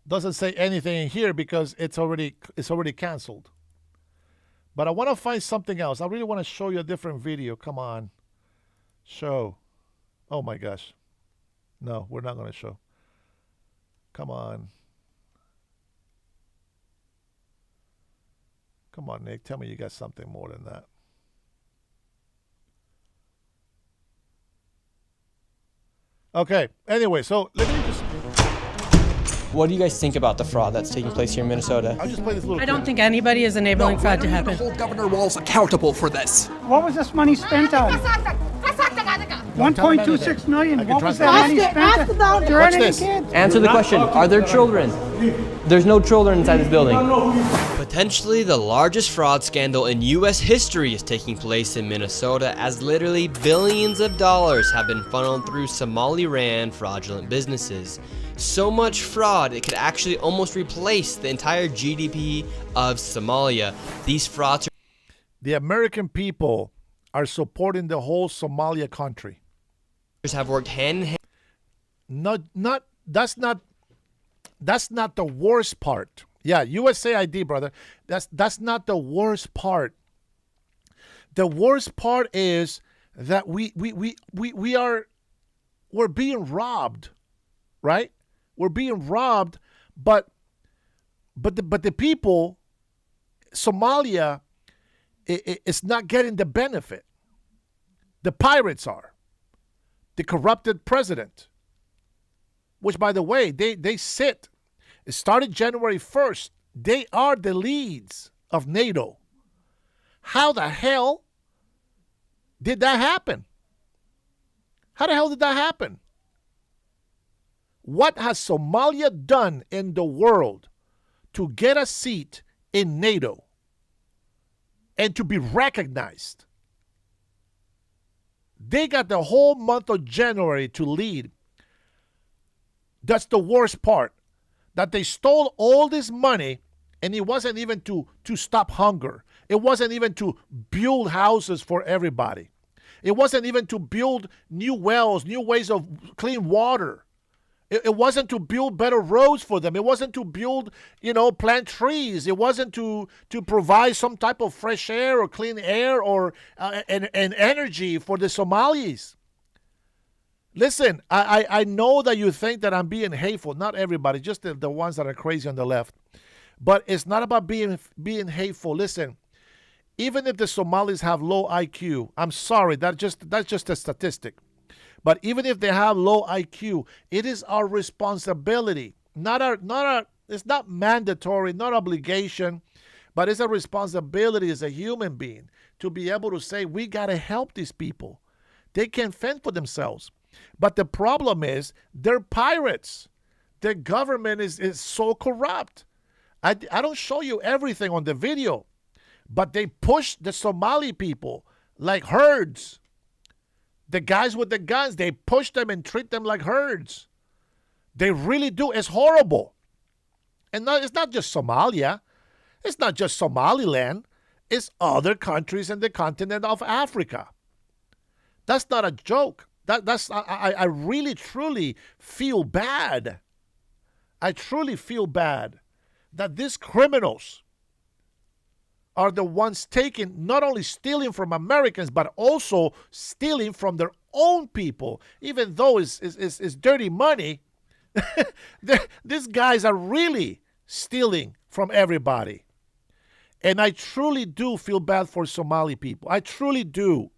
Doesn't say anything in here because it's already canceled. But I want to find something else. I really want to show you a different video. Come on. Show. Oh my gosh. No, we're not going to show. Come on. Come on, Nick. Tell me you got something more than that. Okay. Anyway, so let me just... What do you guys think about the fraud that's taking place here in Minnesota? I'll just play this little I don't think anybody is enabling fraud to happen. Hold Governor Walz accountable for this. What was this money spent on? 1.26 million. What was that money spent on? There aren't any kids. Answer the question. Are there children? There's no children inside this building. Potentially the largest fraud scandal in U.S. history is taking place in Minnesota, as literally billions of dollars have been funneled through Somali-ran fraudulent businesses. So much fraud, it could actually almost replace the entire GDP of Somalia. These frauds... The American people are supporting the whole Somalia country. ...have worked hand in hand... That's not the worst part. Yeah, USAID, brother. That's not the worst part. The worst part is that we're being robbed, right? We're being robbed, but the people, Somalia, is not getting the benefit. The pirates are. The corrupted president, which, by the way, they sit. It started January 1st. They are the leads of NATO. How the hell did that happen? How the hell did that happen? What has Somalia done in the world to get a seat in NATO and to be recognized? They got the whole month of January to lead. That's the worst part. That they stole all this money, and it wasn't even to stop hunger. It wasn't even to build houses for everybody. It wasn't even to build new wells, new ways of clean water. It wasn't to build better roads for them. It wasn't to build, plant trees. It wasn't to provide some type of fresh air or clean air or and energy for the Somalis. Listen, I know that you think that I'm being hateful. Not everybody, just the ones that are crazy on the left. But it's not about being hateful. Listen, even if the Somalis have low IQ, I'm sorry, that's just a statistic. But even if they have low IQ, it is our responsibility. It's not mandatory, not obligation, but it's a responsibility as a human being to be able to say, we got to help these people. They can fend for themselves. But the problem is they're pirates. The government is so corrupt. I don't show you everything on the video, but they push the Somali people like herds. The guys with the guns, they push them and treat them like herds. They really do. It's horrible. And it's not just Somalia. It's not just Somaliland. It's other countries in the continent of Africa. That's not a joke. I really, truly feel bad. I truly feel bad that these criminals are the ones taking, not only stealing from Americans, but also stealing from their own people. Even though it's dirty money, these guys are really stealing from everybody. And I truly do feel bad for Somali people. I truly do.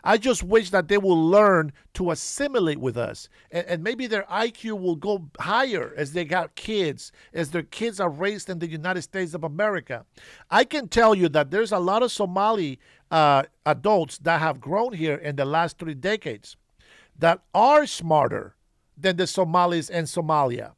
I just wish that they will learn to assimilate with us. And maybe their IQ will go higher as they got kids, as their kids are raised in the United States of America. I can tell you that there's a lot of Somali adults that have grown here in the last 3 decades that are smarter than the Somalis in Somalia.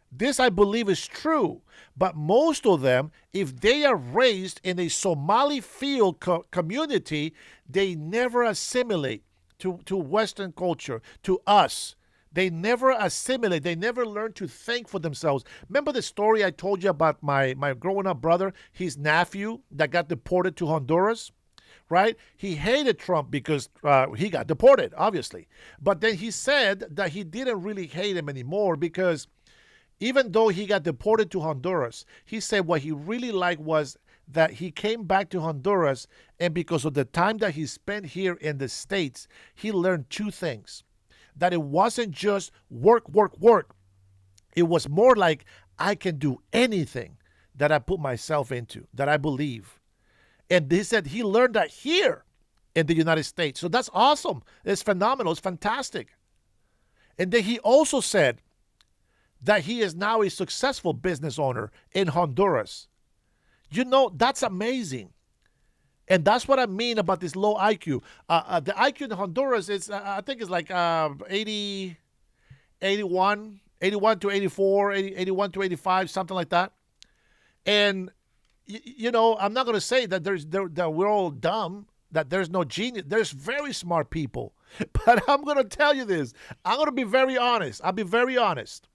This, I believe, is true. But most of them, if they are raised in a Somali field community, they never assimilate to Western culture, to us. They never assimilate. They never learn to think for themselves. Remember the story I told you about my growing up brother, his nephew that got deported to Honduras? Right? He hated Trump because he got deported, obviously. But then he said that he didn't really hate him anymore because even though he got deported to Honduras, he said what he really liked was that he came back to Honduras, and because of the time that he spent here in the States, he learned 2 things. That it wasn't just work, work, work. It was more like I can do anything that I put myself into, that I believe. And he said he learned that here in the United States. So that's awesome. It's phenomenal. It's fantastic. And then he also said that he is now a successful business owner in Honduras. You know, that's amazing. And that's what I mean about this low IQ. The IQ in Honduras is, I think it's like 80, 81 to 84, 81 to 85, something like that. And, you know, I'm not going to say that that we're all dumb, that there's no genius. There's very smart people. But I'm going to tell you this. I'm going to be very honest. I'll be very honest.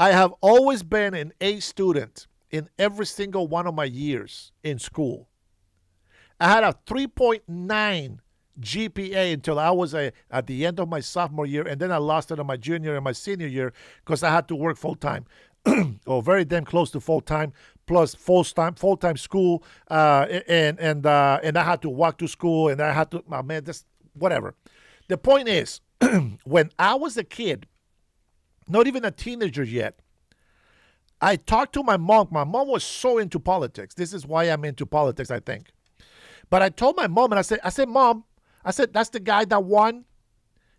I have always been an A student in every single one of my years in school. I had a 3.9 GPA until I was at the end of my sophomore year, and then I lost it on my junior and my senior year because I had to work full-time, or very damn close to full-time, plus full-time school, and I had to walk to school, and I had to, oh man, just whatever. The point is, when I was a kid, not even a teenager yet, I talked to my mom. My mom was so into politics. This is why I'm into politics, I think. But I told my mom, and I said, Mom, that's the guy that won.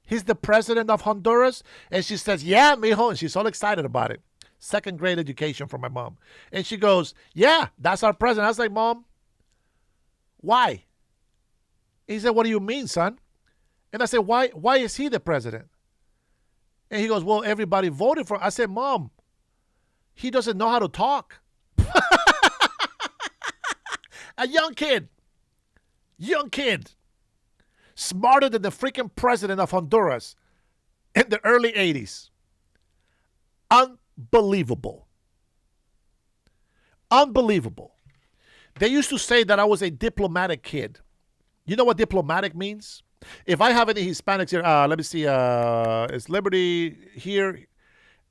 He's the president of Honduras. And she says, yeah, mijo. And she's all excited about it. 2nd grade education from my mom. And she goes, yeah, that's our president. I was like, Mom, why? He said, what do you mean, son? And I said, why is he the president? And he goes, well, everybody voted for him. I said, Mom, he doesn't know how to talk. A young kid, smarter than the freaking president of Honduras in the early 80s. Unbelievable. Unbelievable. They used to say that I was a diplomatic kid. You know what diplomatic means? If I have any Hispanics here, let me see, is Liberty here?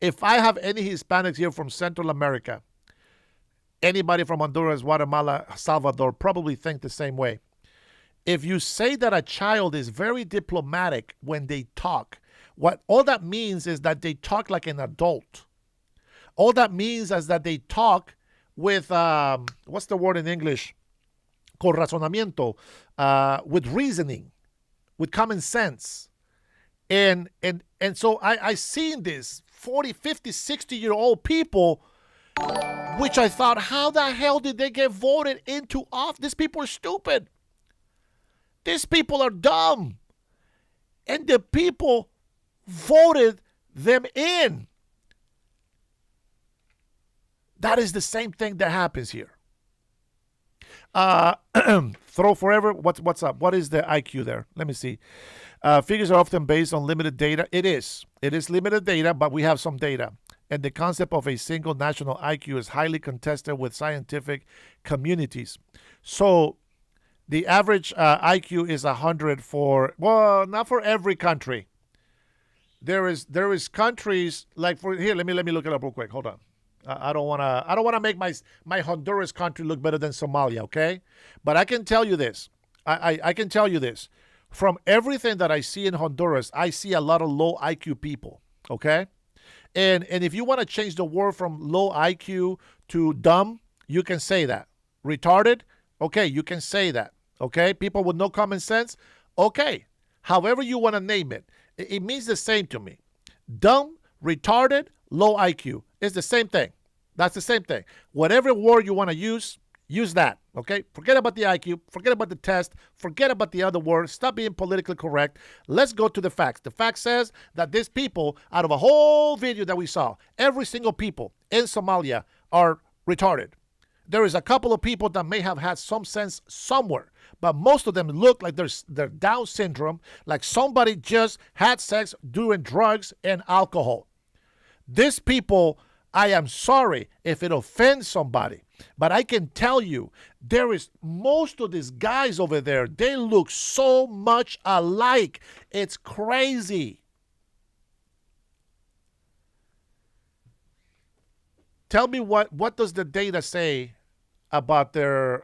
If I have any Hispanics here from Central America, anybody from Honduras, Guatemala, Salvador probably think the same way. If you say that a child is very diplomatic when they talk, what all that means is that they talk like an adult. All that means is that they talk with, what's the word in English? Con razonamiento, with reasoning, with common sense. And so I seen this 40, 50, 60-year-old people, which I thought, how the hell did they get voted into office? These people are stupid. These people are dumb. And the people voted them in. That is the same thing that happens here. Throw forever. What's up? What is the IQ there? Let me see. Figures are often based on limited data. It is. It is limited data, but we have some data. And the concept of a single national IQ is highly contested with scientific communities. So the average IQ is 100 for, well, not for every country. There is countries like for here. Let me look it up real quick. Hold on. I don't wanna make my Honduras country look better than Somalia. Okay, but I can tell you this. I can tell you this. From everything that I see in Honduras, I see a lot of low IQ people. Okay, and if you want to change the word from low IQ to dumb, you can say that. Retarded, okay, you can say that. Okay, people with no common sense, okay. However you want to name it, it means the same to me. Dumb, retarded, low IQ. It's the same thing. That's the same thing. Whatever word you want to use that. Okay? Forget about the IQ. Forget about the test. Forget about the other words. Stop being politically correct. Let's go to the facts. The fact says that these people, out of a whole video that we saw, every single people in Somalia are retarded. There is a couple of people that may have had some sense somewhere, but most of them look like they're Down syndrome, like somebody just had sex doing drugs and alcohol. These people, I am sorry if it offends somebody, but I can tell you, there is most of these guys over there, they look so much alike. It's crazy. Tell me what does the data say about their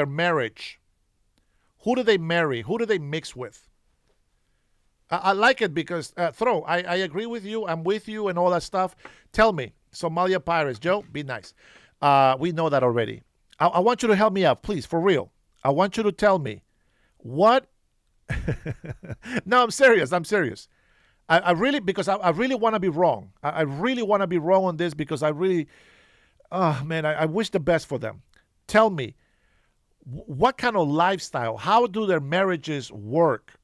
marriage? Who do they marry? Who do they mix with? I like it because, I agree with you. I'm with you and all that stuff. Tell me, Somalia Pirates, Joe, be nice. We know that already. I want you to help me out, please, for real. I want you to tell me what. No, I'm serious. I really, because I really want to be wrong. I really want to be wrong on this because I really, I wish the best for them. Tell me, what kind of lifestyle, how do their marriages work?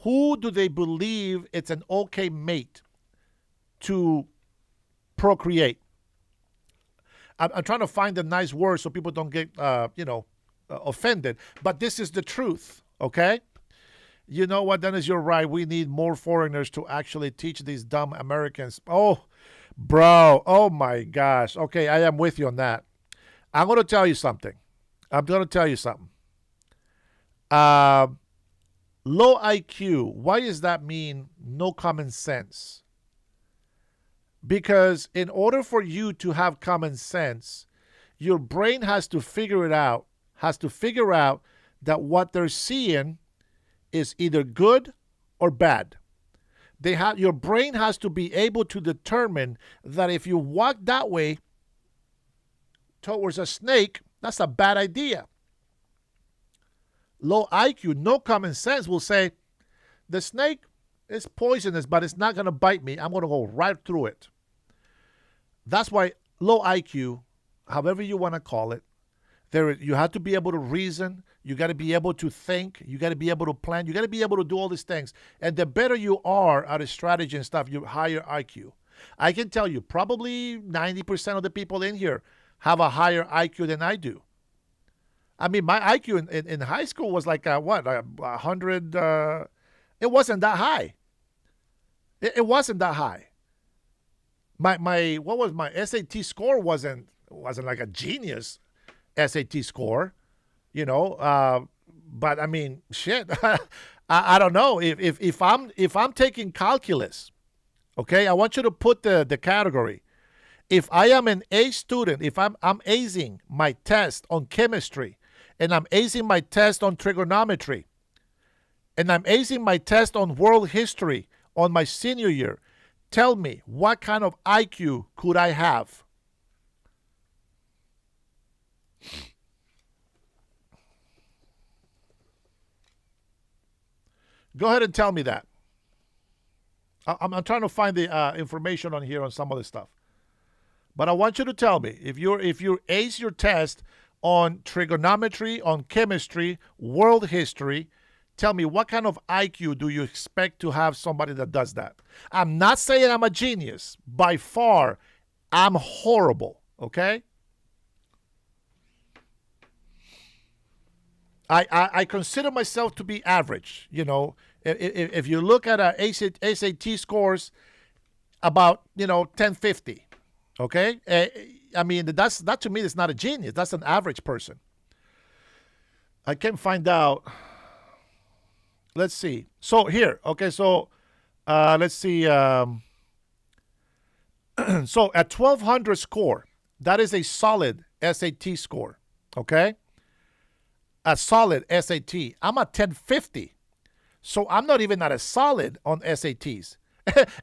Who do they believe it's an okay mate to procreate? I'm trying to find a nice word so people don't get, offended. But this is the truth, okay? You know what, Dennis, you're right. We need more foreigners to actually teach these dumb Americans. Oh, bro, oh my gosh. Okay, I am with you on that. I'm going to tell you something. Low IQ, why does that mean no common sense? Because in order for you to have common sense, your brain has to figure out that what they're seeing is either good or bad. Your brain has to be able to determine that if you walk that way towards a snake, that's a bad idea. Low IQ, no common sense will say, the snake is poisonous, but it's not going to bite me. I'm going to go right through it. That's why low IQ, however you want to call it, you have to be able to reason. You got to be able to think. You got to be able to plan. You got to be able to do all these things. And the better you are at a strategy and stuff, you higher IQ. I can tell you, probably 90% of the people in here have a higher IQ than I do. I mean, my IQ in high school was like, 100. It wasn't that high. It wasn't that high. My SAT score wasn't like a genius SAT score, but I mean, shit. I don't know if I'm taking calculus, okay. I want you to put the category. If I am an A student, if I'm acing my test on chemistry, and I'm acing my test on trigonometry, and I'm acing my test on world history on my senior year, tell me, what kind of IQ could I have? Go ahead and tell me that. I'm trying to find the information on here on some of this stuff. But I want you to tell me, if you ace your test on trigonometry, on chemistry, world history, tell me, what kind of IQ do you expect to have somebody that does that? I'm not saying I'm a genius. By far, I'm horrible, okay? I consider myself to be average. You know, if you look at SAT scores, about 1050. Okay, I mean that to me is not a genius. That's an average person. I can find out. Let's see. So here, okay. So let's see. So at 1200 score, that is a solid SAT score. Okay, a solid SAT. I'm at 1050, so I'm not even at a solid on SATs.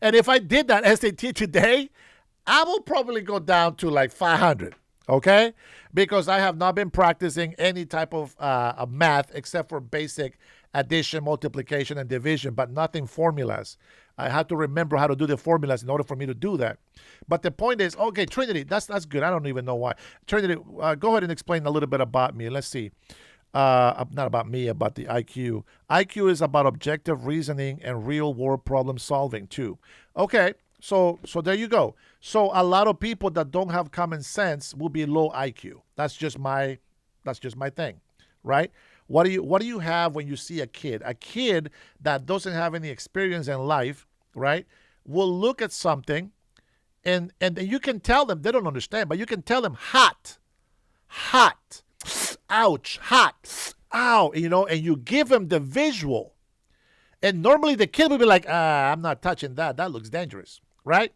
And if I did that SAT today, I will probably go down to like 500, okay? Because I have not been practicing any type of math except for basic addition, multiplication, and division, but nothing formulas. I have to remember how to do the formulas in order for me to do that. But the point is, okay, Trinity, that's good. I don't even know why. Trinity, go ahead and explain a little bit about me. Let's see. Not about me, about the IQ. IQ is about objective reasoning and real world problem solving too. Okay, so there you go. So a lot of people that don't have common sense will be low IQ. That's just my thing, right? What do you have when you see a kid? A kid that doesn't have any experience in life, right, will look at something and you can tell them they don't understand, but you can tell them hot, ouch, hot, ow, and you give them the visual. And normally the kid will be like, I'm not touching that. That looks dangerous, right?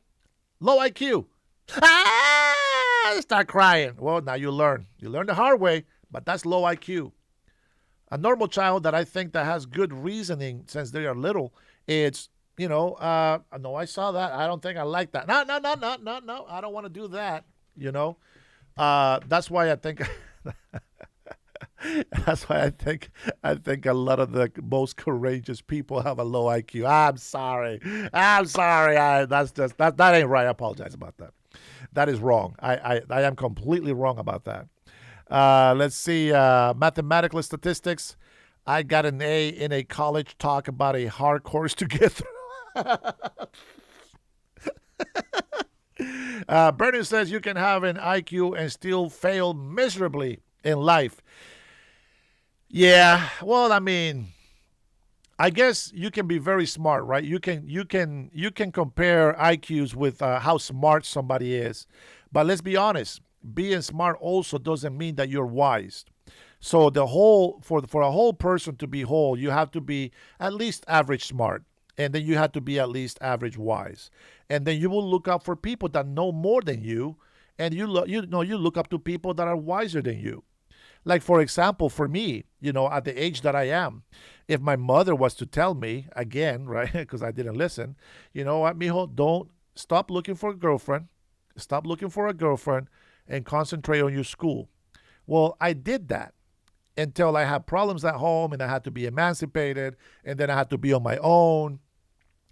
Low IQ. Start crying. Well, now you learn. You learn the hard way, but that's low IQ. A normal child that I think that has good reasoning since they are little, it's, no, I saw that. I don't think I like that. No. I don't want to do that, That's why I think... That's why I think a lot of the most courageous people have a low IQ. I'm sorry. That ain't right. I apologize about that. That is wrong. I am completely wrong about that. Let's see. Mathematical statistics. I got an A in a college talk about a hard course to get through. Bernie says you can have an IQ and still fail miserably in life. Yeah, well, I mean, I guess you can be very smart, right? You can compare IQs with how smart somebody is. But let's be honest, being smart also doesn't mean that you're wise. So for a whole person to be whole, you have to be at least average smart, and then you have to be at least average wise. And then you will look out for people that know more than you, and you look up to people that are wiser than you. Like, for example, for me, at the age that I am, if my mother was to tell me, again, right, because I didn't listen, you know what, mijo, don't stop looking for a girlfriend. Stop looking for a girlfriend and concentrate on your school. Well, I did that until I had problems at home and I had to be emancipated, and then I had to be on my own,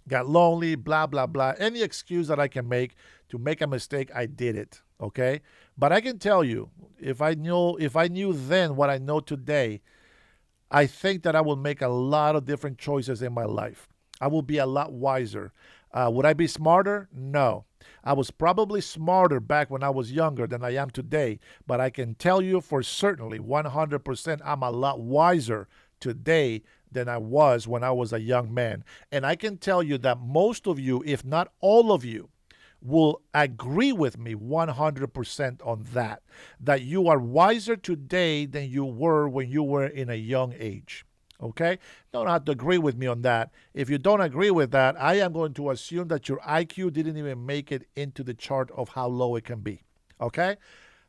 got lonely, blah, blah, blah. Any excuse that I can make to make a mistake, I did it. Okay, but I can tell you, if I knew then what I know today, I think that I will make a lot of different choices in my life. I will be a lot wiser. Would I be smarter? No. I was probably smarter back when I was younger than I am today, but I can tell you for certainly 100% I'm a lot wiser today than I was when I was a young man. And I can tell you that most of you, if not all of you, will agree with me 100% on that you are wiser today than you were when you were in a young age. Okay? Don't have to agree with me on that. If you don't agree with that, I am going to assume that your IQ didn't even make it into the chart of how low it can be. Okay?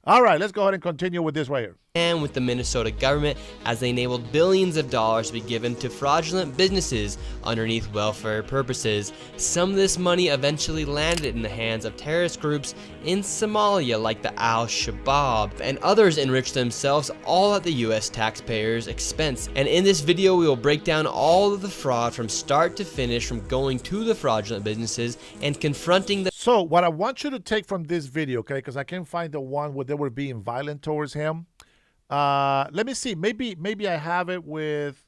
All right, let's go ahead and continue with this right here. And with the Minnesota government, as they enabled billions of dollars to be given to fraudulent businesses underneath welfare purposes. Some of this money eventually landed in the hands of terrorist groups in Somalia like the Al-Shabaab, and others enriched themselves all at the US taxpayers' expense. And in this video we will break down all of the fraud from start to finish, from going to the fraudulent businesses and confronting the... So what I want you to take from this video, okay, because I can't find the one where they were being violent towards him. Let me see. Maybe I have it with.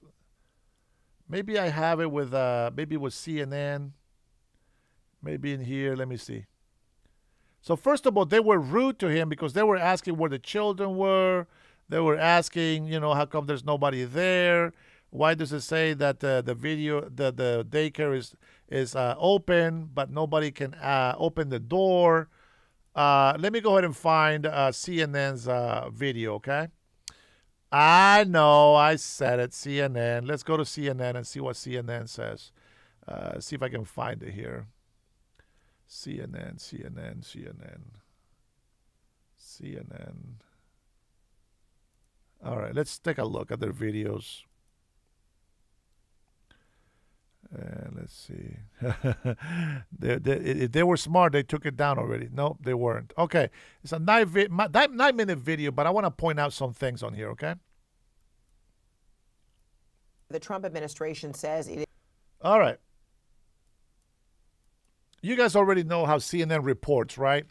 Maybe with CNN. Maybe in here. Let me see. So first of all, they were rude to him because they were asking where the children were. They were asking, how come there's nobody there? Why does it say that the daycare is open, but nobody can open the door? Let me go ahead and find CNN's video, okay? I know, I said it, CNN. Let's go to CNN and see what CNN says. See if I can find it here. CNN. All right, let's take a look at their videos. And let's see. If they were smart, they took it down already. No, they weren't. Okay, it's a 9-minute video, but I want to point out some things on here, okay? The Trump administration says it is. All right. You guys already know how CNN reports, right?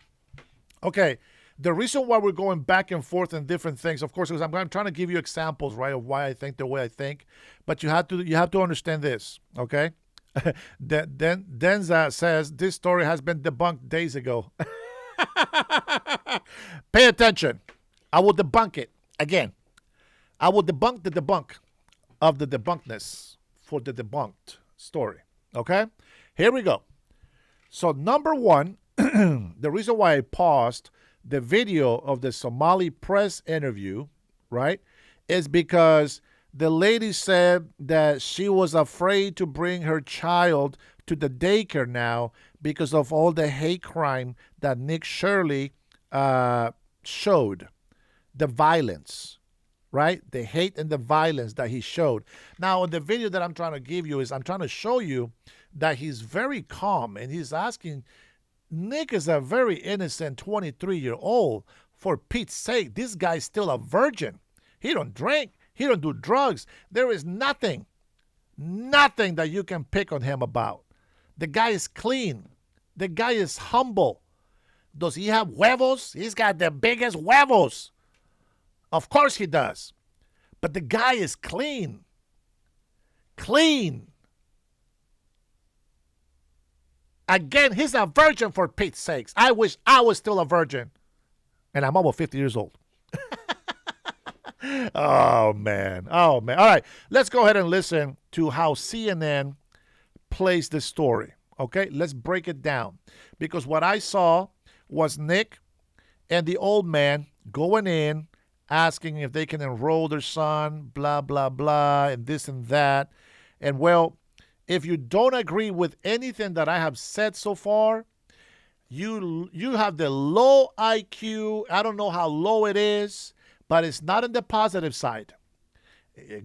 Okay. The reason why we're going back and forth on different things, of course, is I'm trying to give you examples, right, of why I think the way I think. But you have to understand this, okay? Denza says this story has been debunked days ago. Pay attention. I will debunk it again. I will debunk the debunk of the debunkedness for the debunked story. Okay? Here we go. So number one, the reason why I paused the video of the Somali press interview, right, is because the lady said that she was afraid to bring her child to the daycare now because of all the hate crime that Nick Shirley showed, the violence, right? The hate and the violence that he showed. Now, in the video that I'm trying to give you I'm trying to show you that he's very calm, and he's asking, Nick is a very innocent 23-year-old. For Pete's sake, this guy's still a virgin. He don't drink. He don't do drugs. There is nothing that you can pick on him about. The guy is clean. The guy is humble. Does he have huevos? He's got the biggest huevos. Of course he does. But the guy is clean. Clean. Again, he's a virgin, for Pete's sakes. I wish I was still a virgin. And I'm almost 50 years old. Oh, man. All right. Let's go ahead and listen to how CNN plays the story. Okay? Let's break it down. Because what I saw was Nick and the old man going in, asking if they can enroll their son, blah, blah, blah, and this and that. And, well, if you don't agree with anything that I have said so far, you have the low IQ. I don't know how low it is, but it's not on the positive side.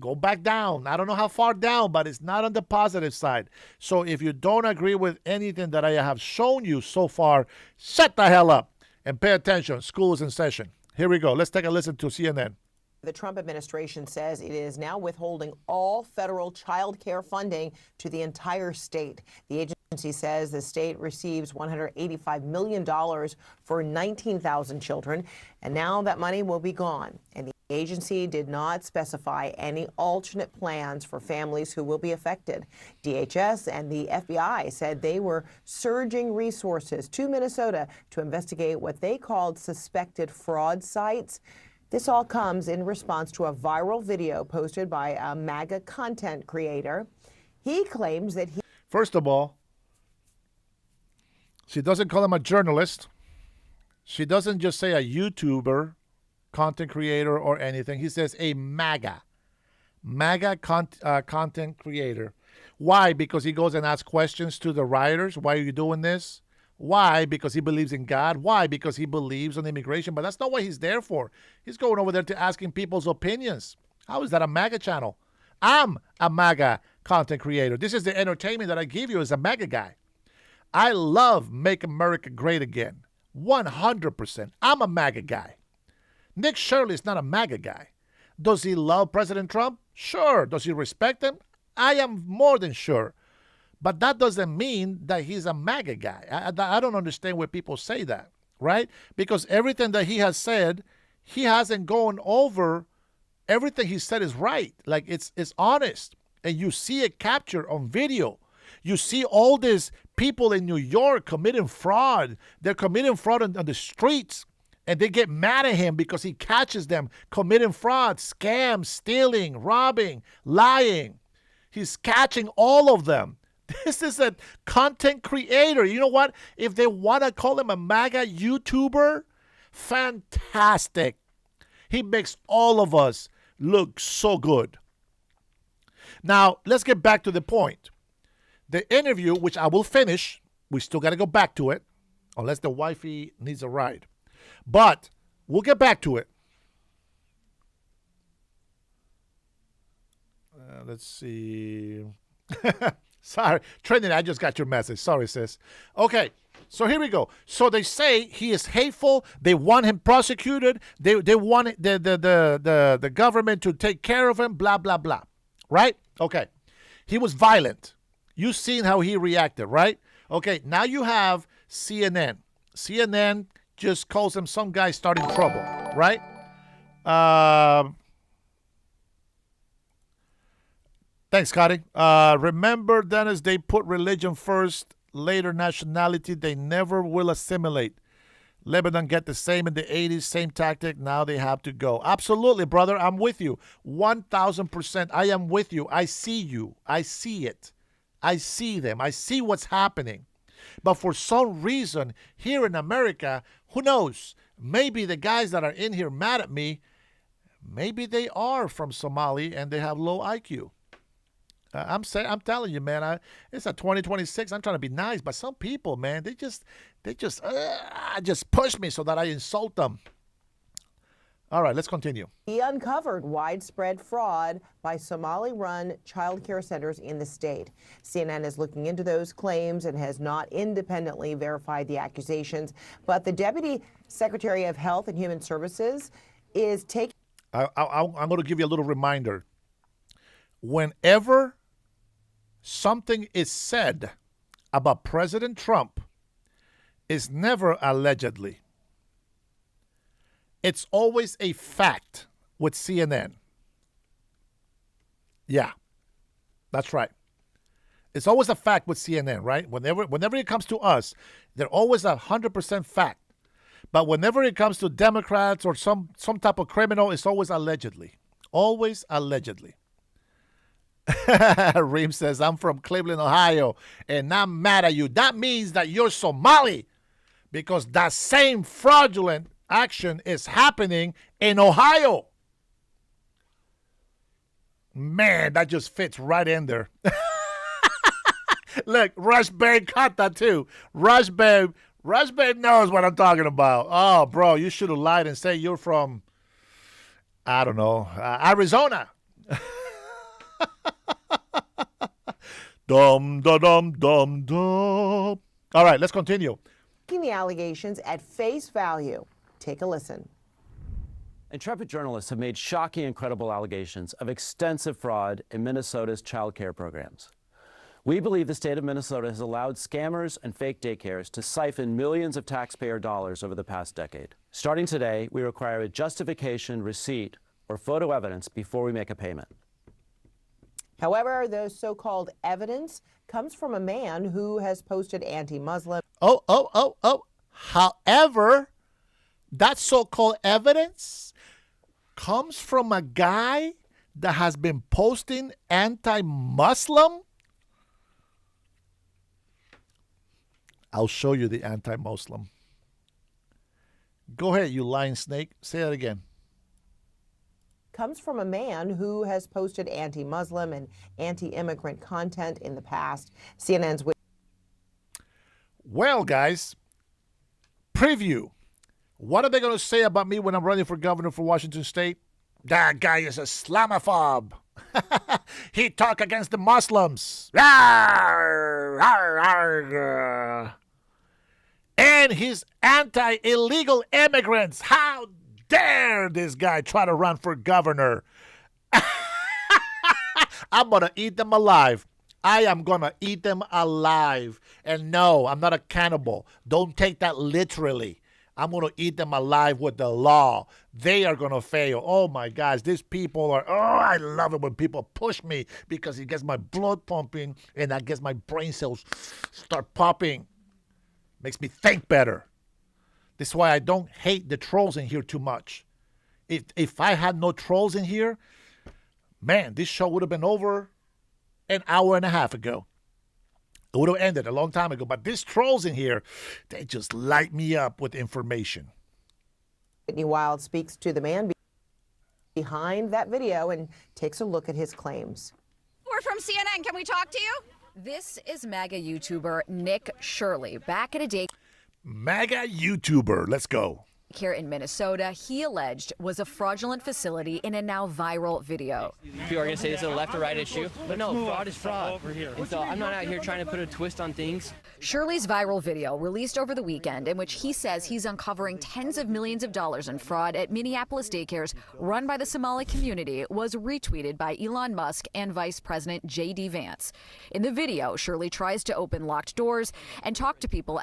Go back down. I don't know how far down, but it's not on the positive side. So if you don't agree with anything that I have shown you so far, shut the hell up and pay attention. School is in session. Here we go. Let's take a listen to CNN. The Trump administration says it is now withholding all federal child care funding to the entire state. The agency says the state receives $185 million for 19,000 children, and now that money will be gone. And the agency did not specify any alternate plans for families who will be affected. DHS and the FBI said they were surging resources to Minnesota to investigate what they called suspected fraud sites. This all comes in response to a viral video posted by a MAGA content creator. He claims that he... First of all, she doesn't call him a journalist. She doesn't just say a YouTuber, content creator, or anything. He says a MAGA content creator. Why? Because he goes and asks questions to the rioters. Why are you doing this? Why? Because he believes in God. Why? Because he believes in immigration. But that's not what he's there for. He's going over there to asking people's opinions. How is that a MAGA channel? I'm a MAGA content creator. This is the entertainment that I give you as a MAGA guy. I love Make America Great Again. 100%. I'm a MAGA guy. Nick Shirley is not a MAGA guy. Does he love President Trump? Sure. Does he respect him? I am more than sure. But that doesn't mean that he's a MAGA guy. I don't understand why people say that, right? Because everything that he has said, he hasn't gone over. Everything he said is right. Like, it's honest. And you see it captured on video. You see all these people in New York committing fraud. They're committing fraud on the streets. And they get mad at him because he catches them committing fraud, scams, stealing, robbing, lying. He's catching all of them. This is a content creator. You know what? If they want to call him a MAGA YouTuber, fantastic. He makes all of us look so good. Now, let's get back to the point. The interview, which I will finish, we still got to go back to it, unless the wifey needs a ride. But we'll get back to it. Let's see. Sorry, Trinity, I just got your message. Sorry, sis. Okay, so here we go. So they say he is hateful. They want him prosecuted. They want the government to take care of him, blah, blah, blah. Right? Okay. He was violent. You've seen how he reacted, right? Okay, now you have CNN. CNN just calls him some guy starting trouble, right? Thanks, Scotty. Remember, Dennis, they put religion first, later nationality. They never will assimilate. Lebanon get the same in the 80s, same tactic. Now they have to go. Absolutely, brother. I'm with you. 1,000%. I am with you. I see you. I see it. I see them. I see what's happening. But for some reason, here in America, who knows? Maybe the guys that are in here mad at me, maybe they are from Somali and they have low IQ. I'm telling you, man. It's a 2026. I'm trying to be nice, but some people, man, they just push me so that I insult them. All right, let's continue. He uncovered widespread fraud by Somali-run child care centers in the state. CNN is looking into those claims and has not independently verified the accusations. But the Deputy Secretary of Health and Human Services is taking... I'm going to give you a little reminder. Whenever something is said about President Trump, it's never allegedly. It's always a fact with CNN. Yeah, that's right. It's always a fact with CNN, right? Whenever it comes to us, they're always 100% fact. But whenever it comes to Democrats or some type of criminal, it's always allegedly. Always allegedly. Reem says, I'm from Cleveland, Ohio, and I'm mad at you. That means that you're Somali because that same fraudulent action is happening in Ohio. Man, that just fits right in there. Look, Rush Babe caught that too. Rush Babe knows what I'm talking about. Oh, bro, you should have lied and say you're from, I don't know, Arizona. Dum, da, dum, dum, dum. All right, let's continue. Taking the allegations at face value. Take a listen. Intrepid journalists have made shocking and credible allegations of extensive fraud in Minnesota's child care programs. We believe the state of Minnesota has allowed scammers and fake daycares to siphon millions of taxpayer dollars over the past decade. Starting today, we require a justification, receipt, or photo evidence before we make a payment. However, the so-called evidence comes from a man who has posted anti-Muslim. However, that so-called evidence comes from a guy that has been posting anti-Muslim. I'll show you the anti-Muslim. Go ahead, you lying snake. Say that again. Comes from a man who has posted anti-Muslim and anti-immigrant content in the past. CNN's... Well, guys, preview. What are they going to say about me when I'm running for governor for Washington State? That guy is a Islamophobe. He talk against the Muslims. Rawr, rawr, rawr. And he's anti-illegal immigrants. How dare this guy try to run for governor? I'm going to eat them alive. I am going to eat them alive. And no, I'm not a cannibal. Don't take that literally. I'm going to eat them alive with the law. They are going to fail. Oh, my gosh. These people are, I love it when people push me because it gets my blood pumping and that gets my brain cells start popping. Makes me think better. This is why I don't hate the trolls in here too much. If I had no trolls in here, man, this show would have been over an hour and a half ago. It would have ended a long time ago. But these trolls in here, they just light me up with information. Whitney Wild speaks to the man behind that video and takes a look at his claims. We're from CNN. Can we talk to you? This is MAGA YouTuber Nick Shirley back at a day. MAGA YouTuber. Let's go. Here in Minnesota, he alleged was a fraudulent facility in a now viral video. People are going to say this is a left or right issue, but no, fraud is fraud. And so I'm not out here trying to put a twist on things. Shirley's viral video, released over the weekend, in which he says he's uncovering tens of millions of dollars in fraud at Minneapolis daycares run by the Somali community, was retweeted by Elon Musk and Vice President J.D. Vance. In the video, Shirley tries to open locked doors and talk to people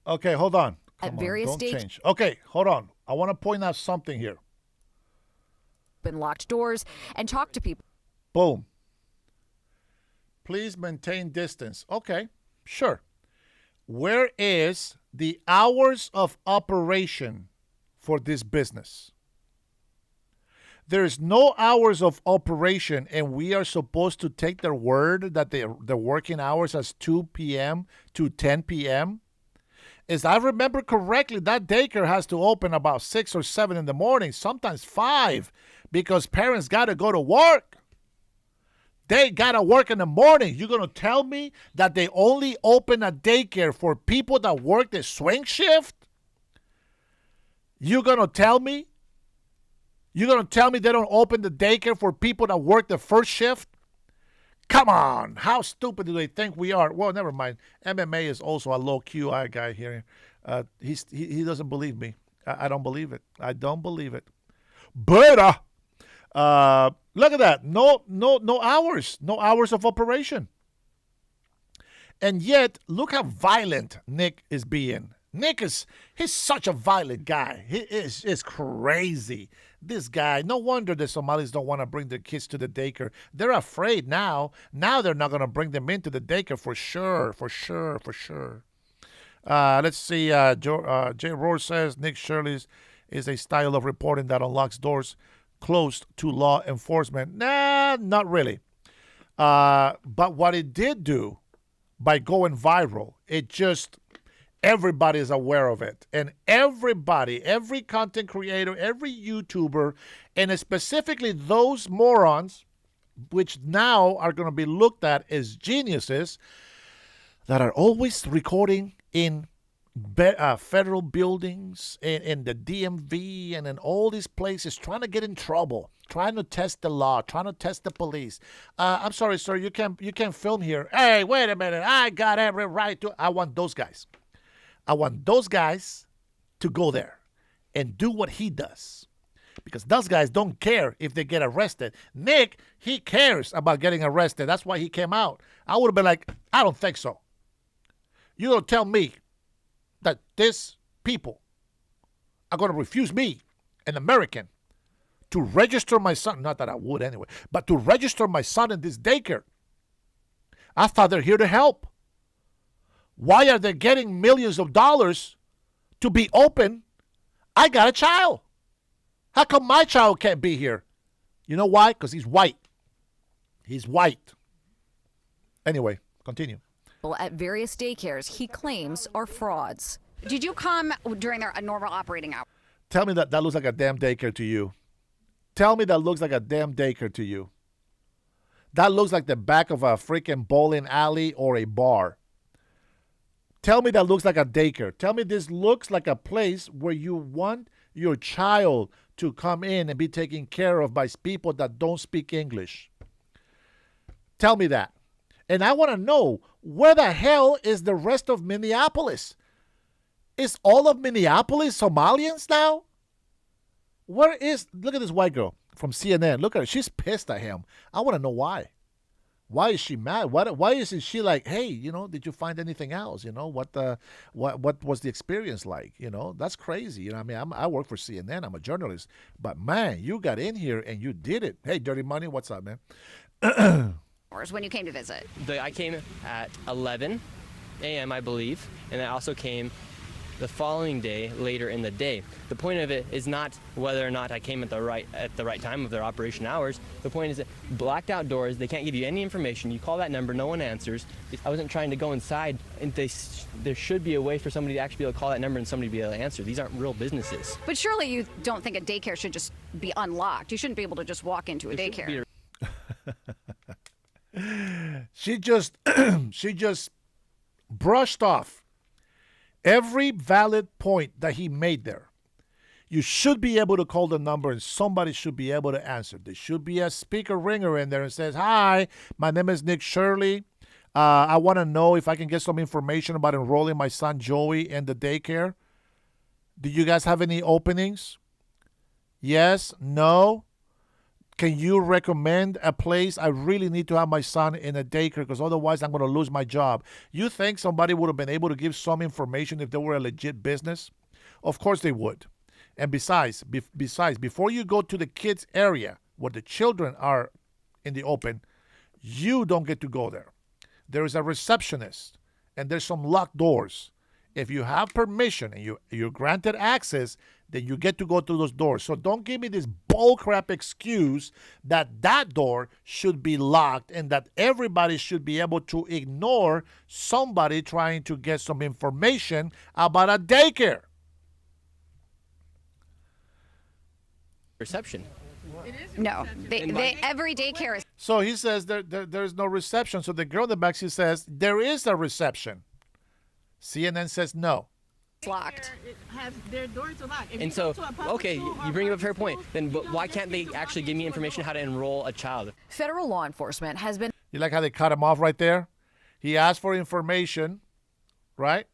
Okay, hold on. at various Don't daycares. change. Okay, hold on. I want to point out something here. Open locked doors and talk to people. Boom. Please maintain distance. Okay, sure. Where is the hours of operation for this business? There's no hours of operation, and we are supposed to take their word that their working hours as 2 p.m. to 10 p.m.? As I remember correctly, that daycare has to open about 6 or 7 in the morning, sometimes 5, because parents got to go to work. They got to work in the morning. You're going to tell me that they only open a daycare for people that work the swing shift? You're going to tell me? You're going to tell me they don't open the daycare for people that work the first shift? Come on. How stupid do they think we are? Well, never mind. MMA is also a low QI guy here. He doesn't believe me. I don't believe it. I don't believe it. But look at that. No hours. No hours of operation. And yet, look how violent Nick is being. He's such a violent guy. He is crazy. This guy, no wonder the Somalis don't want to bring their kids to the daycare. They're afraid now. Now they're not going to bring them into the daycare for sure. Let's see. Jay Rohr says Nick Shirley's is a style of reporting that unlocks doors closed to law enforcement. Nah, not really. But what it did do by going viral, it just... everybody is aware of it. And everybody, every content creator, every YouTuber, and specifically those morons, which now are going to be looked at as geniuses, that are always recording in federal buildings, in the DMV, and in all these places, trying to get in trouble, trying to test the law, trying to test the police. I'm sorry, sir, you can't film here. Hey, wait a minute, I got every right to... I want those guys. I want those guys to go there and do what he does. Because those guys don't care if they get arrested. Nick, he cares about getting arrested. That's why he came out. I would have been like, I don't think so. You're going to tell me that these people are going to refuse me, an American, to register my son. Not that I would anyway, but to register my son in this daycare. I thought they're here to help. Why are they getting millions of dollars to be open? I got a child. How come my child can't be here? You know why? Because he's white. He's white. Anyway, continue. At various daycares he claims are frauds. Did you come during their normal operating hours? Tell me that looks like a damn daycare to you. Tell me that looks like a damn daycare to you. That looks like the back of a freaking bowling alley or a bar. Tell me that looks like a daycare. Tell me this looks like a place where you want your child to come in and be taken care of by people that don't speak English. Tell me that. And I want to know, where the hell is the rest of Minneapolis? Is all of Minneapolis Somalians now? Look at this white girl from CNN. Look at her. She's pissed at him. I want to know why. Why is she mad? Why isn't she like, hey, did you find anything else? What was the experience like? That's crazy. I mean, I work for CNN. I'm a journalist. But, man, you got in here and you did it. Hey, Dirty Money, what's up, man? When you came to visit? I came at 11 a.m., I believe, and I also came the following day, later in the day. The point of it is not whether or not I came at the right time of their operation hours. The point is that blacked out doors, they can't give you any information. You call that number, no one answers. I wasn't trying to go inside, and there should be a way for somebody to actually be able to call that number and somebody to be able to answer. These aren't real businesses. But surely you don't think a daycare should just be unlocked. You shouldn't be able to just walk into a daycare. She just brushed off every valid point that he made there. You should be able to call the number and somebody should be able to answer. There should be a speaker ringer in there and says, "Hi, my name is Nick Shirley. I want to know if I can get some information about enrolling my son Joey in the daycare. Do you guys have any openings? Yes? No? Can you recommend a place? I really need to have my son in a daycare because otherwise I'm going to lose my job." You think somebody would have been able to give some information if they were a legit business? Of course they would. And besides, before you go to the kids area where the children are in the open, you don't get to go there. There is a receptionist and there's some locked doors. If you have permission and you're granted access, then you get to go through those doors. So don't give me this bullcrap excuse that door should be locked and that everybody should be able to ignore somebody trying to get some information about a daycare. Reception. No, every daycare is. So he says there's no reception. So the girl in the back, she says there is a reception. CNN says no. It's locked. Their doors are locked. And so, okay, you bring up a fair point. Then why can't they actually give me information how to enroll a child? Federal law enforcement has been. You like how they cut him off right there? He asked for information, right?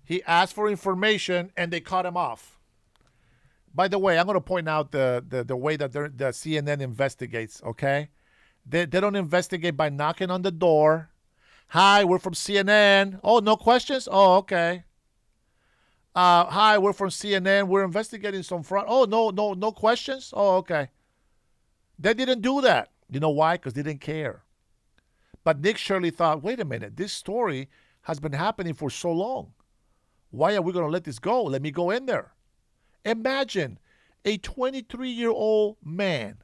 He asked for information and they cut him off. By the way, I'm going to point out the way that the CNN investigates, okay? They don't investigate by knocking on the door. "Hi, we're from CNN. Oh, no questions? Oh, okay. Hi, we're from CNN. We're investigating some fraud. Oh, no questions? Oh, okay." They didn't do that. You know why? Because they didn't care. But Nick Shirley thought, wait a minute, this story has been happening for so long. Why are we going to let this go? Let me go in there. Imagine a 23-year-old man,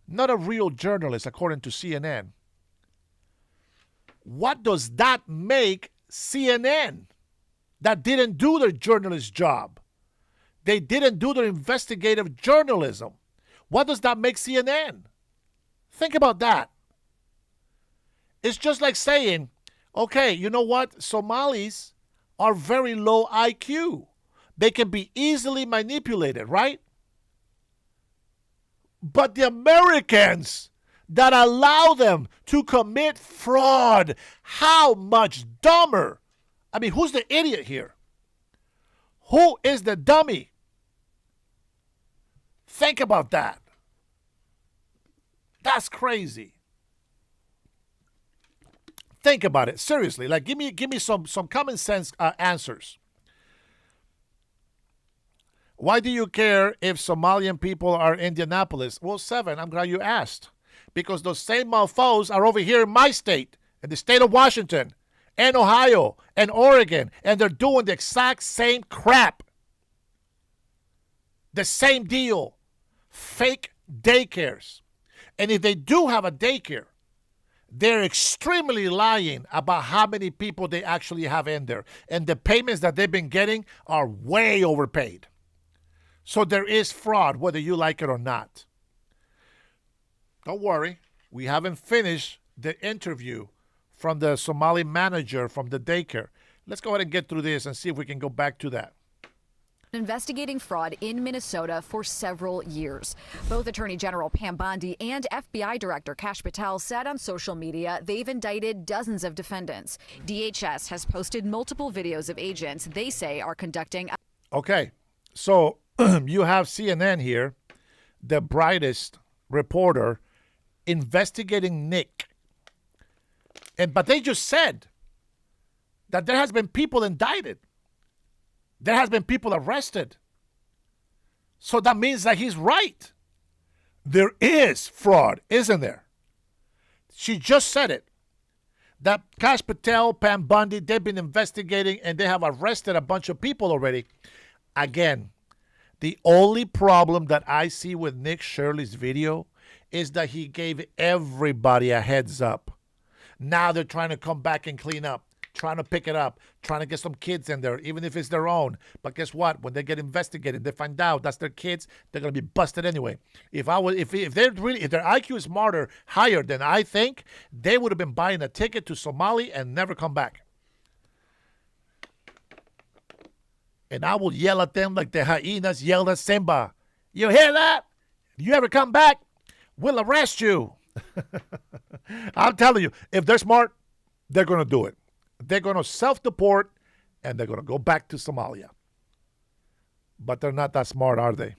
not a real journalist, according to CNN. What does that make CNN? That didn't do their journalist job. They didn't do their investigative journalism. What does that make CNN? Think about that. It's just like saying, okay, you know what? Somalis are very low IQ. They can be easily manipulated, right? But the Americans that allow them to commit fraud, how much dumber? I mean, who's the idiot here? Who is the dummy? Think about that. That's crazy. Think about it. Seriously, like give me some common sense answers. Why do you care if Somalian people are in Indianapolis? Well, Seven, I'm glad you asked. Because those same mofos are over here in my state, in the state of Washington, and Ohio, and Oregon, and they're doing the exact same crap. The same deal. Fake daycares. And if they do have a daycare, they're extremely lying about how many people they actually have in there. And the payments that they've been getting are way overpaid. So there is fraud, whether you like it or not. Don't worry. We haven't finished the interview from the Somali manager from the daycare. Let's go ahead and get through this and see if we can go back to that. Investigating fraud in Minnesota for several years. Both Attorney General Pam Bondi and FBI Director Kash Patel said on social media they've indicted dozens of defendants. DHS has posted multiple videos of agents they say are conducting. Okay, so you have CNN here, the brightest reporter, investigating Nick. But they just said that there has been people indicted. There has been people arrested. So that means that he's right. There is fraud, isn't there? She just said it. That Kash Patel, Pam Bundy, they've been investigating and they have arrested a bunch of people already. Again, the only problem that I see with Nick Shirley's video is that he gave everybody a heads up. Now they're trying to come back and clean up, trying to pick it up, trying to get some kids in there, even if it's their own. But guess what? When they get investigated, they find out that's their kids. They're gonna be busted anyway. If their IQ is higher than I think, they would have been buying a ticket to Somalia and never come back. And I will yell at them like the hyenas yelled at Simba. You hear that? You ever come back, we'll arrest you. I'm telling you, if they're smart, they're going to do it. They're going to self-deport, and they're going to go back to Somalia. But they're not that smart, are they?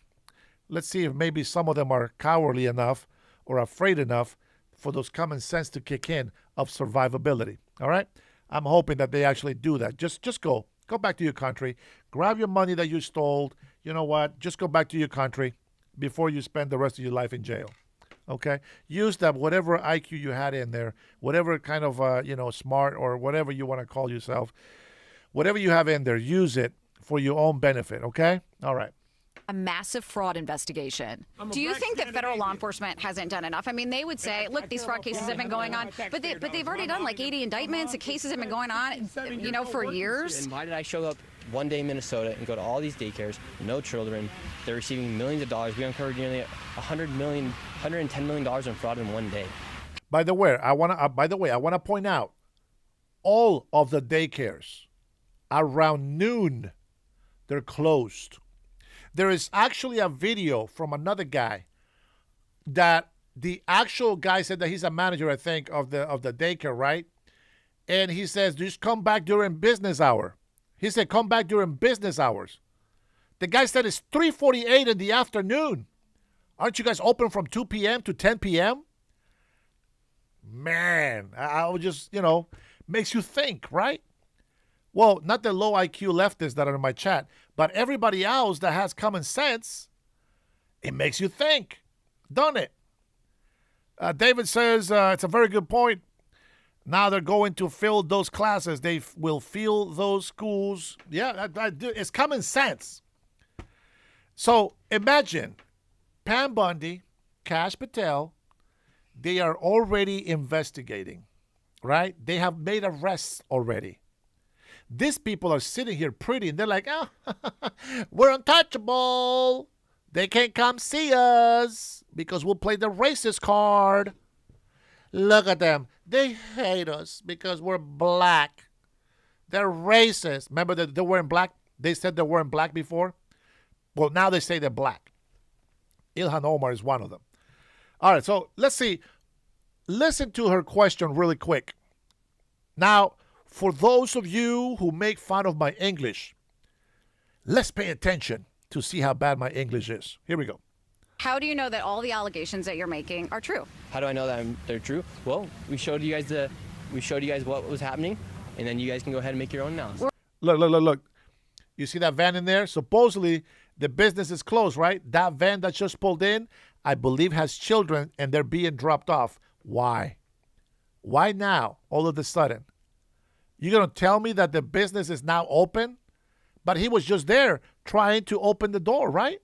Let's see if maybe some of them are cowardly enough or afraid enough for those common sense to kick in of survivability. All right? I'm hoping that they actually do that. Just go. Go back to your country. Grab your money that you stole. You know what? Just go back to your country before you spend the rest of your life in jail. Okay? Use that whatever IQ you had in there, whatever kind of, smart or whatever you want to call yourself, whatever you have in there, use it for your own benefit. Okay? All right. A massive fraud investigation. Do you think that federal law enforcement hasn't done enough? I mean, they would say, look, these fraud cases have been going on, but they've already done like 80 indictments. The cases have been going on, for years. And why did I show up one day in Minnesota and go to all these daycares, no children, they're receiving millions of dollars. We uncovered nearly $110 million in fraud in one day. By the way, I want to point out all of the daycares around noon, they're closed. There is actually a video from another guy that the actual guy said that he's a manager, I think, of the daycare, right? And he says, just come back during business hour. He said, come back during business hours. The guy said it's 3:48 in the afternoon. Aren't you guys open from 2 p.m. to 10 p.m.? Man, I would just, makes you think, right? Well, not the low IQ leftists that are in my chat, but everybody else that has common sense, it makes you think, doesn't it? David says, it's a very good point. Now they're going to fill those classes. They will fill those schools. Yeah, it's common sense. So imagine Pam Bundy, Kash Patel, they are already investigating, right? They have made arrests already. These people are sitting here pretty, and they're like, oh, we're untouchable. They can't come see us because we'll play the racist card. Look at them. They hate us because we're black. They're racist. Remember that they're wearing black? They said they're wearing black before? Well, now they say they're black. Ilhan Omar is one of them. All right, so let's see. Listen to her question really quick. Now, for those of you who make fun of my English, let's pay attention to see how bad my English is. Here we go. How do you know that all the allegations that you're making are true? How do I know that they're true? Well, we showed you guys what was happening, and then you guys can go ahead and make your own analysis. Look. You see that van in there? Supposedly, the business is closed, right? That van that just pulled in, I believe has children, and they're being dropped off. Why? Why now, all of a sudden? You're going to tell me that the business is now open? But he was just there trying to open the door, right?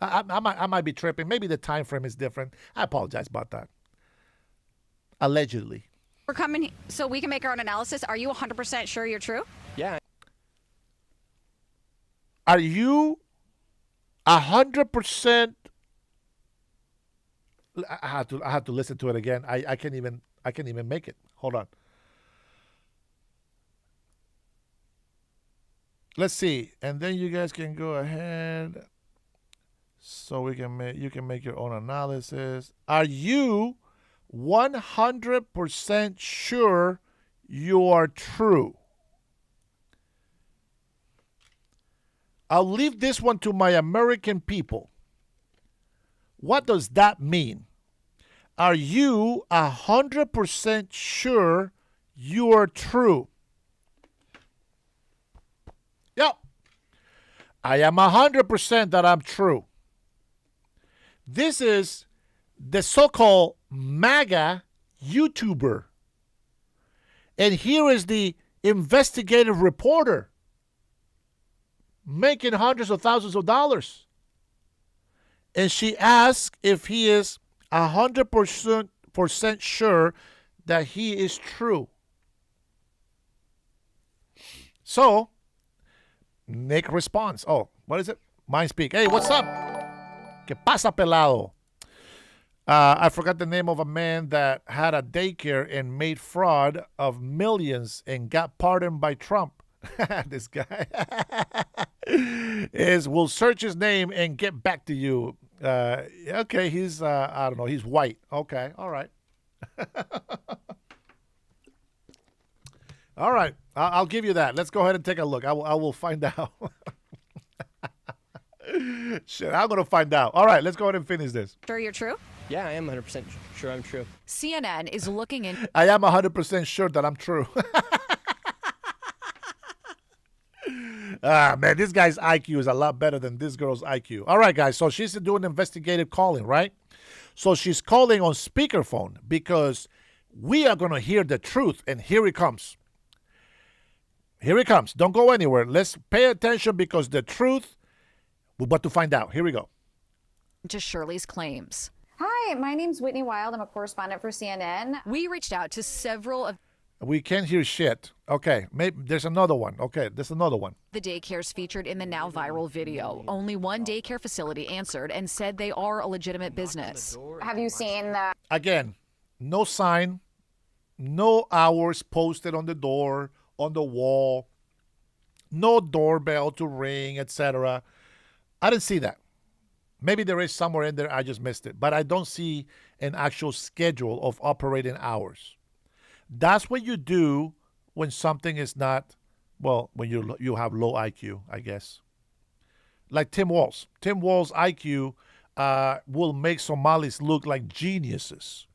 I might be tripping. Maybe the time frame is different. I apologize about that. Allegedly. We're coming so we can make our own analysis. Are you 100% sure you're true? Yeah. Are you 100%? I have to listen to it again. I can't even make it. Hold on. Let's see, and then you guys can go ahead, so you can make your own analysis. Are you 100% sure you are true? I'll leave this one to my American people. What does that mean? Are you 100% sure you are true? Yep. I am 100% that I'm true. This is the so-called MAGA YouTuber. And here is the investigative reporter making hundreds of thousands of dollars. And she asks if he is 100% sure that he is true. So, Nick responds. Oh, what is it? Mind speak. Hey, what's up? ¿Qué pasa, pelado? I forgot the name of a man that had a daycare and made fraud of millions and got pardoned by Trump. This guy will search his name and get back to you. Okay, he's I don't know, he's white. Okay, all right. All right, I'll give you that. Let's go ahead and take a look. I will find out. Shit, I'm gonna find out. All right, let's go ahead and finish this. Sure you're true? Yeah, I am 100% sure I'm true. CNN is looking in. I am 100% sure that I'm true. Man, this guy's IQ is a lot better than this girl's IQ. All right, guys, so she's doing investigative calling, right? So she's calling on speakerphone because we are going to hear the truth, and here it comes. Here it comes. Don't go anywhere. Let's pay attention because the truth, we're about to find out. Here we go. To Shirley's claims. Hi, my name's Whitney Wild. I'm a correspondent for CNN. We reached out to several of We can't hear shit. Okay, maybe there's another one. Okay, there's another one. the daycares featured in the now viral video. Only one daycare facility answered and said they are a legitimate business. Have you seen the... Again, no sign, no hours posted on the door, on the wall, no doorbell to ring, etc. I didn't see that. Maybe there is somewhere in there, I just missed it. But I don't see an actual schedule of operating hours. That's what you do when something is not, well, when you have low IQ, I guess. Like Tim Walz. Tim Walz's IQ will make Somalis look like geniuses.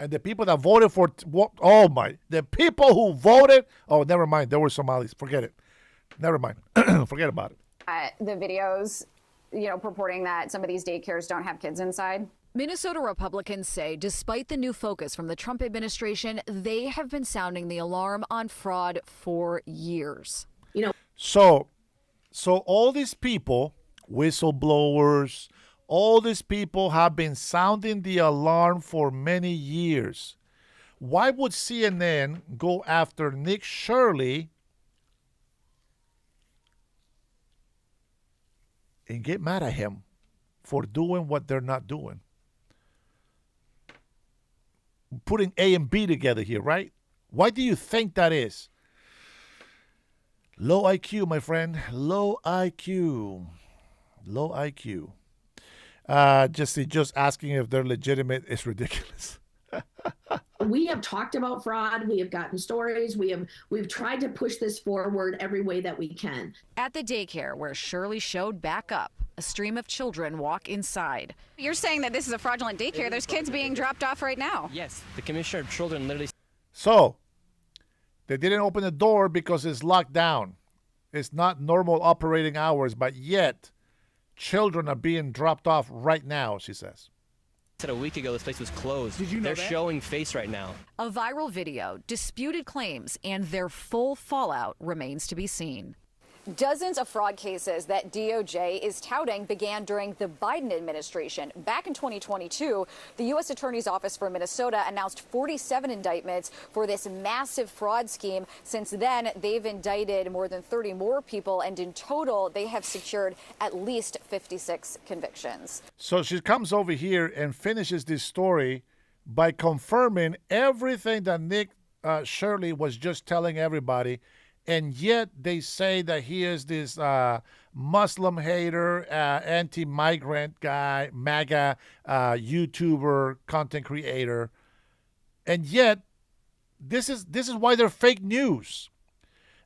And the people that voted for, the people who voted, oh, never mind, they were Somalis. Forget it. Never mind. Forget about it. The videos, purporting that some of these daycares don't have kids inside. Minnesota Republicans say despite the new focus from the Trump administration, they have been sounding the alarm on fraud for years. So all these people, whistleblowers, all these people have been sounding the alarm for many years. Why would CNN go after Nick Shirley and get mad at him for doing what they're not doing? Putting A and B together here, right? Why do you think that is? Low IQ, my friend. Low IQ. Low IQ. Just asking if they're legitimate is ridiculous. We have talked about fraud. We have gotten stories. We've tried to push this forward every way that we can. At the daycare where Shirley showed back up, a stream of children walk inside. You're saying that this is a fraudulent daycare. There's kids being dropped off right now. Yes, the Commissioner of Children literally... So, they didn't open the door because it's locked down. It's not normal operating hours, but yet children are being dropped off right now, she says. Said a week ago this place was closed. Did you know They're that? showing face right now. A viral video, disputed claims, and their full fallout remains to be seen. Dozens of fraud cases that DOJ is touting began during the Biden administration. Back in 2022, the U.S. Attorney's Office for Minnesota announced 47 indictments for this massive fraud scheme. Since then, they've indicted more than 30 more people, and in total, they have secured at least 56 convictions. So she comes over here and finishes this story by confirming everything that Nick Shirley was just telling everybody. And yet they say that he is this Muslim hater, anti-migrant guy, MAGA YouTuber, content creator. And yet this is why they're fake news.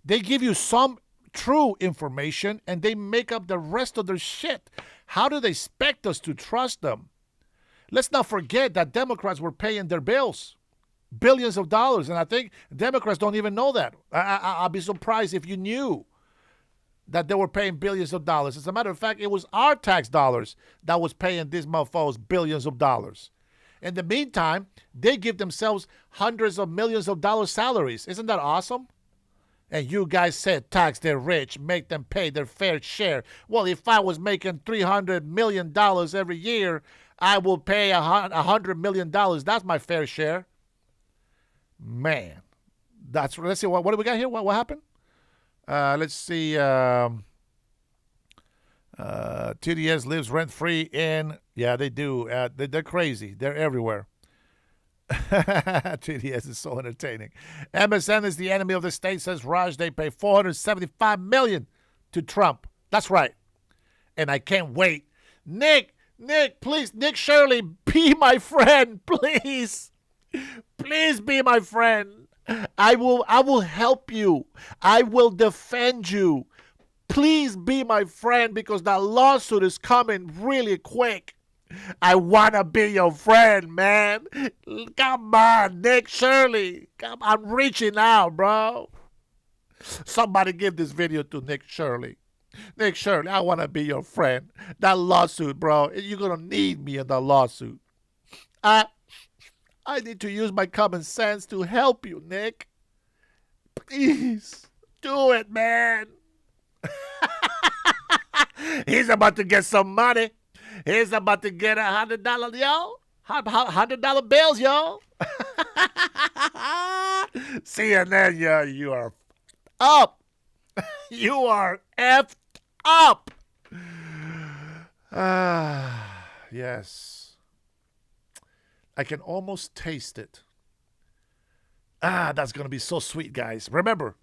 They give you some true information and they make up the rest of their shit. How do they expect us to trust them? Let's not forget that Democrats were paying their bills. Billions of dollars, and I think Democrats don't even know that. I'll be surprised if you knew that they were paying billions of dollars. As a matter of fact, it was our tax dollars that was paying these mofos billions of dollars. In the meantime, they give themselves hundreds of millions of dollars salaries. Isn't that awesome? And you guys said tax their rich, make them pay their fair share. Well, if I was making $300 million every year, I will pay $100 million. That's my fair share. Man, let's see, what do we got here? What happened? Let's see. TDS lives rent-free in, yeah, they do. They're crazy. They're everywhere. TDS is so entertaining. MSN is the enemy of the state, says Raj. They pay $475 million to Trump. That's right. And I can't wait. Nick, please, Nick Shirley, be my friend, please. Please be my friend. I will help you. I will defend you. Please be my friend, because that lawsuit is coming really quick. I want to be your friend, man. Come on, Nick Shirley. I'm reaching out, bro. Somebody give this video to Nick Shirley. Nick Shirley, I want to be your friend. That lawsuit, bro, you're going to need me in the lawsuit. I need to use my common sense to help you, Nick. Please, do it, man. He's about to get some money. He's about to get $100, yo. $100 bills, yo. CNN, yo, you are up. You are effed up. Yes. I can almost taste it. That's going to be so sweet, guys. Remember,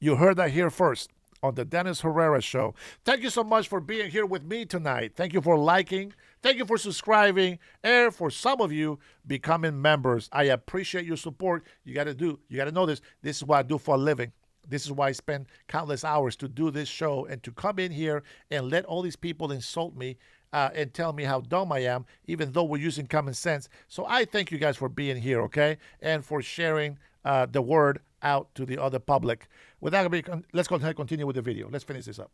you heard that here first on the Dennis Herrera Show. Thank you so much for being here with me tonight. Thank you for liking. Thank you for subscribing. And for some of you, becoming members. I appreciate your support. You got to know this. This is what I do for a living. This is why I spend countless hours to do this show and to come in here and let all these people insult me and tell me how dumb I am, even though we're using common sense. So I thank you guys for being here, okay? And for sharing the word out to the other public. With that, let's continue with the video. Let's finish this up.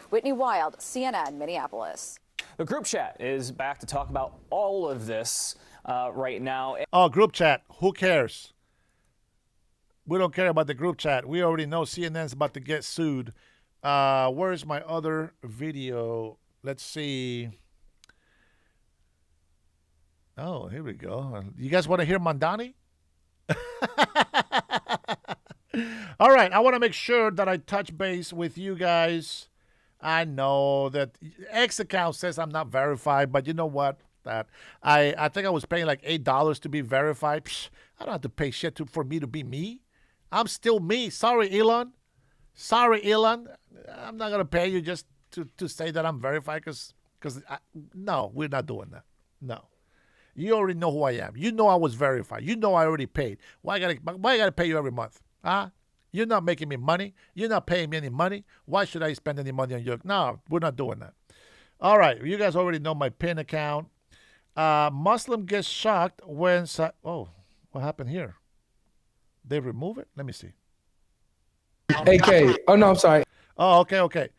Whitney Wild, CNN, Minneapolis. The group chat is back to talk about all of this right now. Oh, group chat. Who cares? We don't care about the group chat. We already know CNN's about to get sued. Where's my other video? Let's see. Oh, here we go. You guys want to hear Mandani? All right, I want to make sure that I touch base with you guys. I know that X account says I'm not verified, but you know what? That I think I was paying like $8 to be verified. Psh, I don't have to pay shit for me to be me. I'm still me. Sorry, Elon. Sorry, Elon. I'm not gonna pay you just to say that I'm verified because no, we're not doing that. No. You already know who I am. You know I was verified. You know I already paid. Why I gotta pay you every month? Huh? You're not making me money. You're not paying me any money. Why should I spend any money on you? No, we're not doing that. All right. You guys already know my PIN account. Muslim gets shocked when... Oh, what happened here? They remove it? Let me see. AK. Oh, no, I'm sorry. Oh, okay.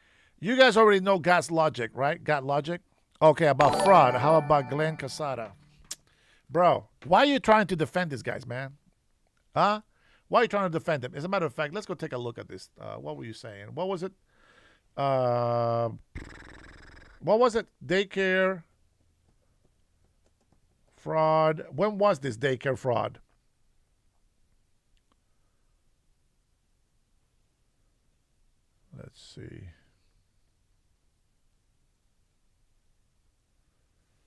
You guys already know God's logic, right? God logic? Okay, about fraud. How about Glenn Casada? Bro, why are you trying to defend these guys, man? Huh? Why are you trying to defend them? As a matter of fact, let's go take a look at this. What were you saying? What was it? What was it? Daycare fraud. When was this daycare fraud? Let's see.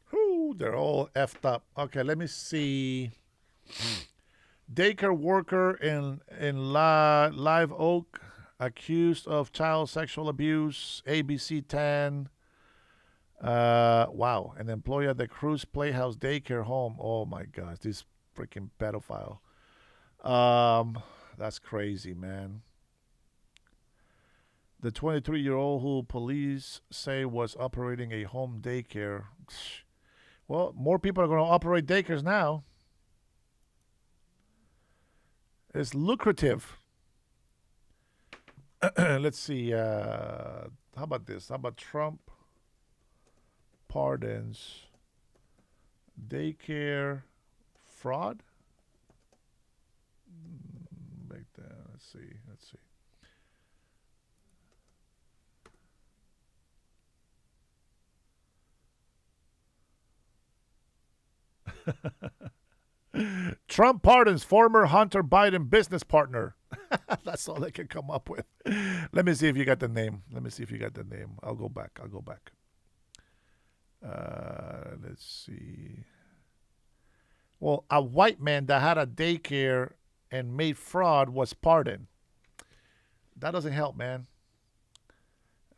Whew, they're all effed up. Okay, let me see. Daycare worker in Live Oak accused of child sexual abuse. ABC 10. Wow, an employee at the Cruz Playhouse Daycare home. Oh my gosh, this freaking pedophile. That's crazy, man. The 23-year-old who police say was operating a home daycare. Well, more people are going to operate daycares now. It's lucrative. Let's see. How about this? How about Trump pardons daycare fraud. Make that. Let's see. Trump pardons former Hunter Biden business partner. That's all they can come up with. Let me see if you got the name. I'll go back. Let's see. Well, a white man that had a daycare and made fraud was pardoned. That doesn't help, man.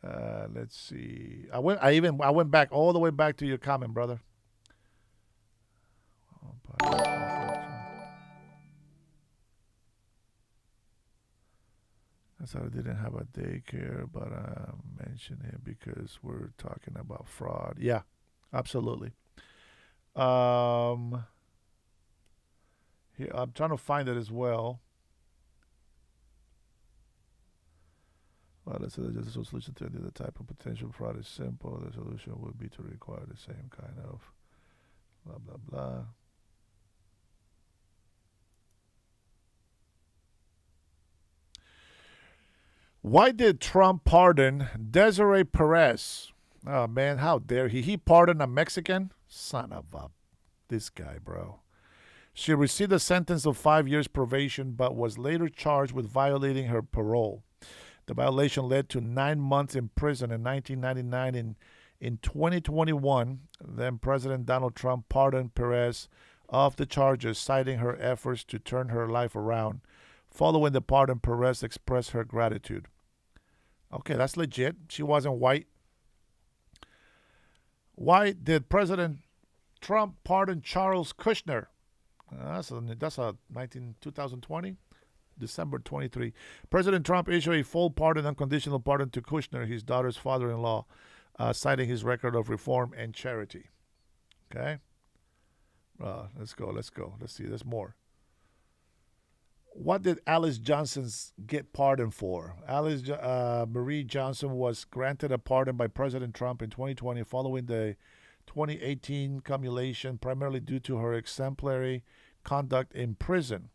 Let's see. I went back all the way back to your comment, brother. I thought I didn't have a daycare, but I mentioned it because we're talking about fraud. Yeah, absolutely. Here, I'm trying to find it as well. Well, let's say there's a solution to the type of potential fraud is simple. The solution would be to require the same kind of blah, blah, blah. Why did Trump pardon Desiree Perez? Oh, man, how dare he? He pardoned a Mexican? Son of a... This guy, bro. She received a sentence of 5 years probation, but was later charged with violating her parole. The violation led to 9 months in prison in 1999. In 2021, then President Donald Trump pardoned Perez of the charges, citing her efforts to turn her life around. Following the pardon, Perez expressed her gratitude. Okay, that's legit. She wasn't white. Why did President Trump pardon Charles Kushner? That's 2020, December 23. President Trump issued a full pardon, unconditional pardon to Kushner, his daughter's father-in-law, citing his record of reform and charity. Okay? Let's go. Let's see. There's more. What did Alice Johnson get pardoned for? Alice Marie Johnson was granted a pardon by President Trump in 2020 following the 2018 cumulation, primarily due to her exemplary conduct in prison.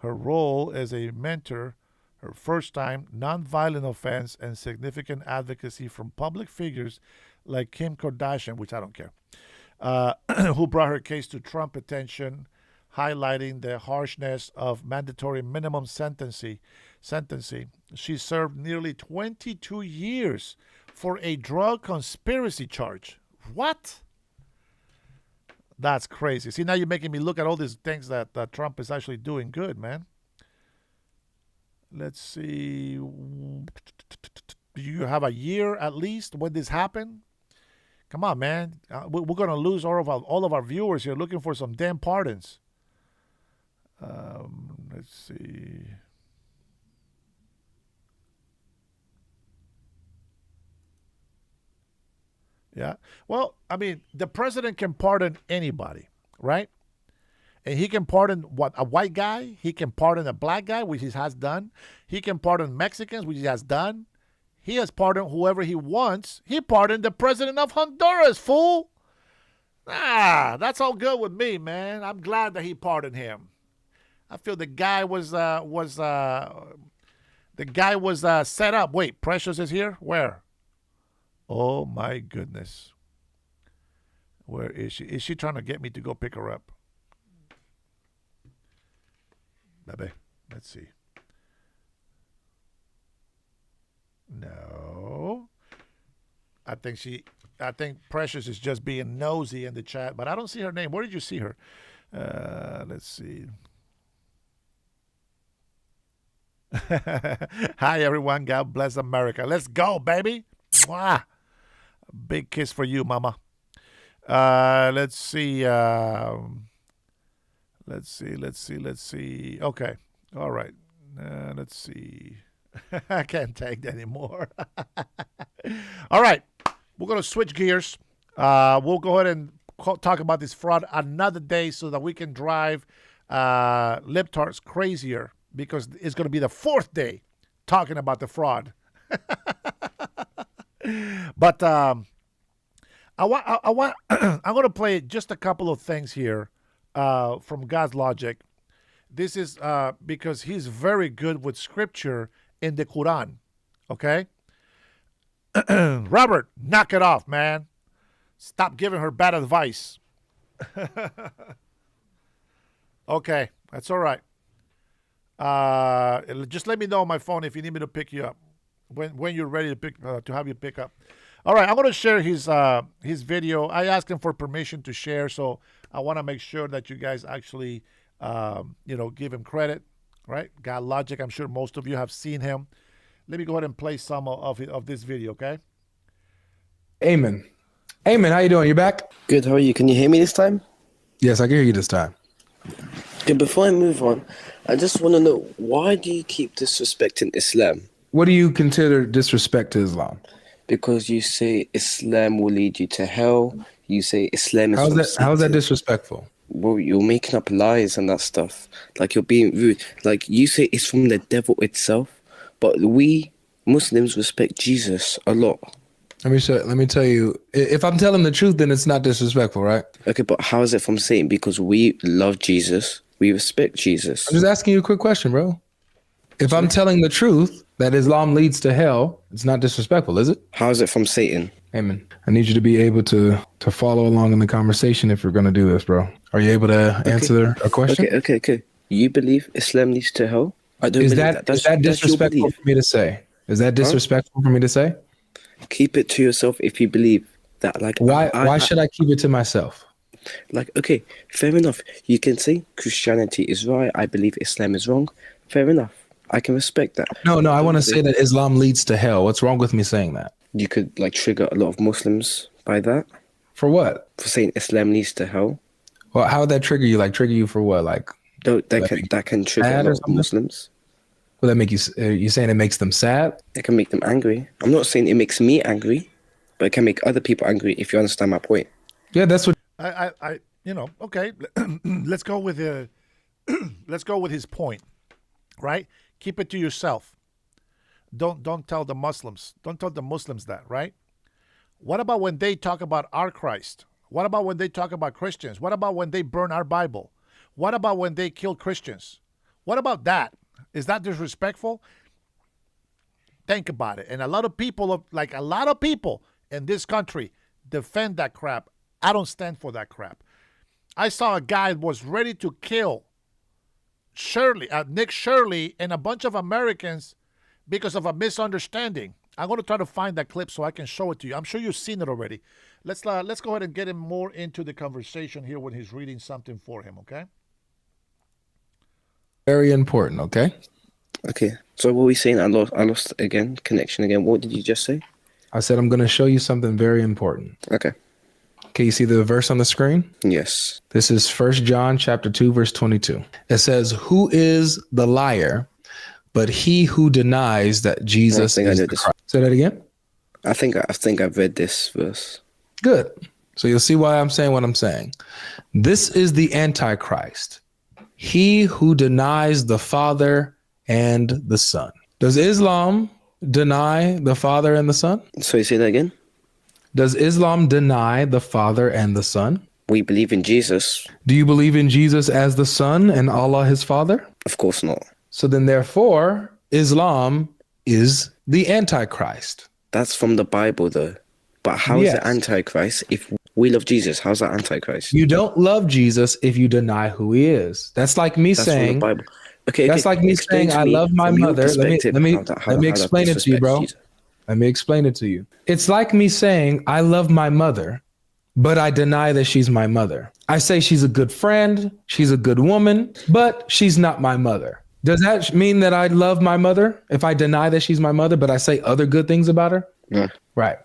Her role as a mentor, her first-time nonviolent offense, and significant advocacy from public figures like Kim Kardashian, which I don't care, who brought her case to Trump attention, highlighting the harshness of mandatory minimum sentencing. She served nearly 22 years for a drug conspiracy charge. What? That's crazy. See, now you're making me look at all these things that Trump is actually doing good, man. Let's see. Do you have a year at least when this happened? Come on, man. We're going to lose all of our viewers here looking for some damn pardons. Let's see. Yeah. Well, I mean, the president can pardon anybody, right? And he can pardon a white guy. He can pardon a black guy, which he has done. He can pardon Mexicans, which he has done. He has pardoned whoever he wants. He pardoned the president of Honduras, fool. That's all good with me, man. I'm glad that he pardoned him. I feel the guy was set up. Wait, Precious is here? Where? Oh my goodness. Where is she? Is she trying to get me to go pick her up? Baby, let's see. No. I think Precious is just being nosy in the chat, but I don't see her name. Where did you see her? Let's see. Hi, everyone. God bless America. Let's go, baby. Mwah. Big kiss for you, mama. Let's see. Let's see. Okay. All right. Let's see. I can't take that anymore. All right. We're going to switch gears. We'll go ahead and talk about this fraud another day so that we can drive libtards crazier, because it's going to be the fourth day talking about the fraud. But I'm going to play just a couple of things here from God's logic. This is because he's very good with scripture in the Quran. Okay? Robert, knock it off, man. Stop giving her bad advice. Okay, that's all right. Just let me know on my phone if you need me to pick you up when you're ready to have you pick up. All right, I'm going to share his video. I asked him for permission to share, so I want to make sure that you guys actually give him credit, right? God Logic. I'm sure most of you have seen him. Let me go ahead and play some of this video, okay? Amen. Amen. How you doing? You back? Good. How are you? Can you hear me this time? Yes, I can hear you this time. Okay, before I move on, I just want to know, why do you keep disrespecting Islam? What do you consider disrespect to Islam? Because you say Islam will lead you to hell. You say Islam is How's that disrespectful? Well, you're making up lies and that stuff. Like, you're being rude. Like, you say it's from the devil itself, but we Muslims respect Jesus a lot. Let me tell you, if I'm telling the truth, then it's not disrespectful, right? Okay, but how is it from Satan? Because we love Jesus, we respect Jesus. I'm just asking you a quick question, bro. If I'm telling the truth that Islam leads to hell, it's not disrespectful, is it? How is it from Satan? Amen. I need you to be able to follow along in the conversation if we're going to do this, bro. Are you able to answer a question? Okay. You believe Islam leads to hell? I don't Is believe that that. is that disrespectful for me to say? Is that disrespectful for me to say? Keep it to yourself if you believe that. Like, why should I keep it to myself? Like, okay, fair enough. You can say Christianity is right. I believe Islam is wrong. Fair enough. I can respect that. No, I want to say that Islam leads to hell. What's wrong with me saying that? You could like trigger a lot of Muslims by that. For what? For saying Islam leads to hell. Well, how would that trigger you? Like trigger you for what? Like that can trigger a lot of Muslims. Will that make you? You saying it makes them sad? It can make them angry. I'm not saying it makes me angry, but it can make other people angry. If you understand my point. Yeah, that's what. Okay. Let's go with his point, right? Keep it to yourself. Don't tell the Muslims. Don't tell the Muslims that, right? What about when they talk about our Christ? What about when they talk about Christians? What about when they burn our Bible? What about when they kill Christians? What about that? Is that disrespectful? Think about it. And a lot of people in this country defend that crap. I don't stand for that crap. I saw a guy that was ready to kill Nick Shirley and a bunch of Americans because of a misunderstanding. I'm going to try to find that clip so I can show it to you. I'm sure you've seen it already. Let's go ahead and get him more into the conversation here when he's reading something for him, okay? Very important, okay? Okay. So what were we saying? I lost again, connection again. What did you just say? I said I'm going to show you something very important. Okay. Can you see the verse on the screen? Yes. This is 1 John chapter 2, verse 22. It says, "Who is the liar but he who denies that Jesus is the Christ?" Say that again? I think I've read this verse. Good. So you'll see why I'm saying what I'm saying. This is the Antichrist, he who denies the Father and the Son. Does Islam deny the Father and the Son? So you say that again? Does Islam deny the Father and the Son? We believe in Jesus. Do you believe in Jesus as the Son and Allah his Father? Of course not. So then therefore, Islam is the Antichrist. That's from the Bible though. But how is it Antichrist if we love Jesus? How's that Antichrist? You don't love Jesus if you deny who he is. That's like me saying, from the Bible. Okay, that's like me saying I love my mother. Let me explain it to you, bro. Let me explain it to you. It's like me saying I love my mother, but I deny that she's my mother. I say she's a good friend, she's a good woman, but she's not my mother. Does that mean that I love my mother if I deny that she's my mother, but I say other good things about her? Yeah. Right.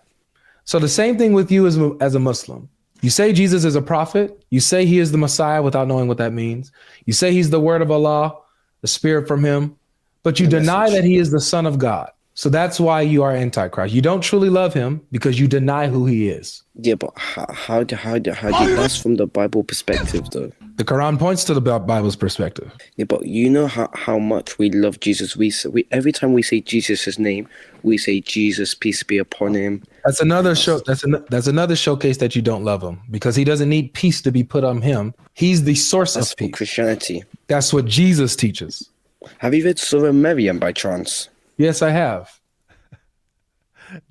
So the same thing with you as a Muslim. You say Jesus is a prophet. You say he is the Messiah without knowing what that means. You say he's the word of Allah, the spirit from him, but you deny that he is the Son of God. So that's why you are Antichrist. You don't truly love him because you deny who he is. Yeah, but how do that's from the Bible perspective though? The Quran points to the Bible's perspective. Yeah, but you know how much we love Jesus. We every time we say Jesus' name, we say Jesus, peace be upon him. That's another show. That's another showcase that you don't love him, because he doesn't need peace to be put on him. He's the source of peace. Christianity. That's what Jesus teaches. Have you read Surah Maryam by chance? Yes, I have.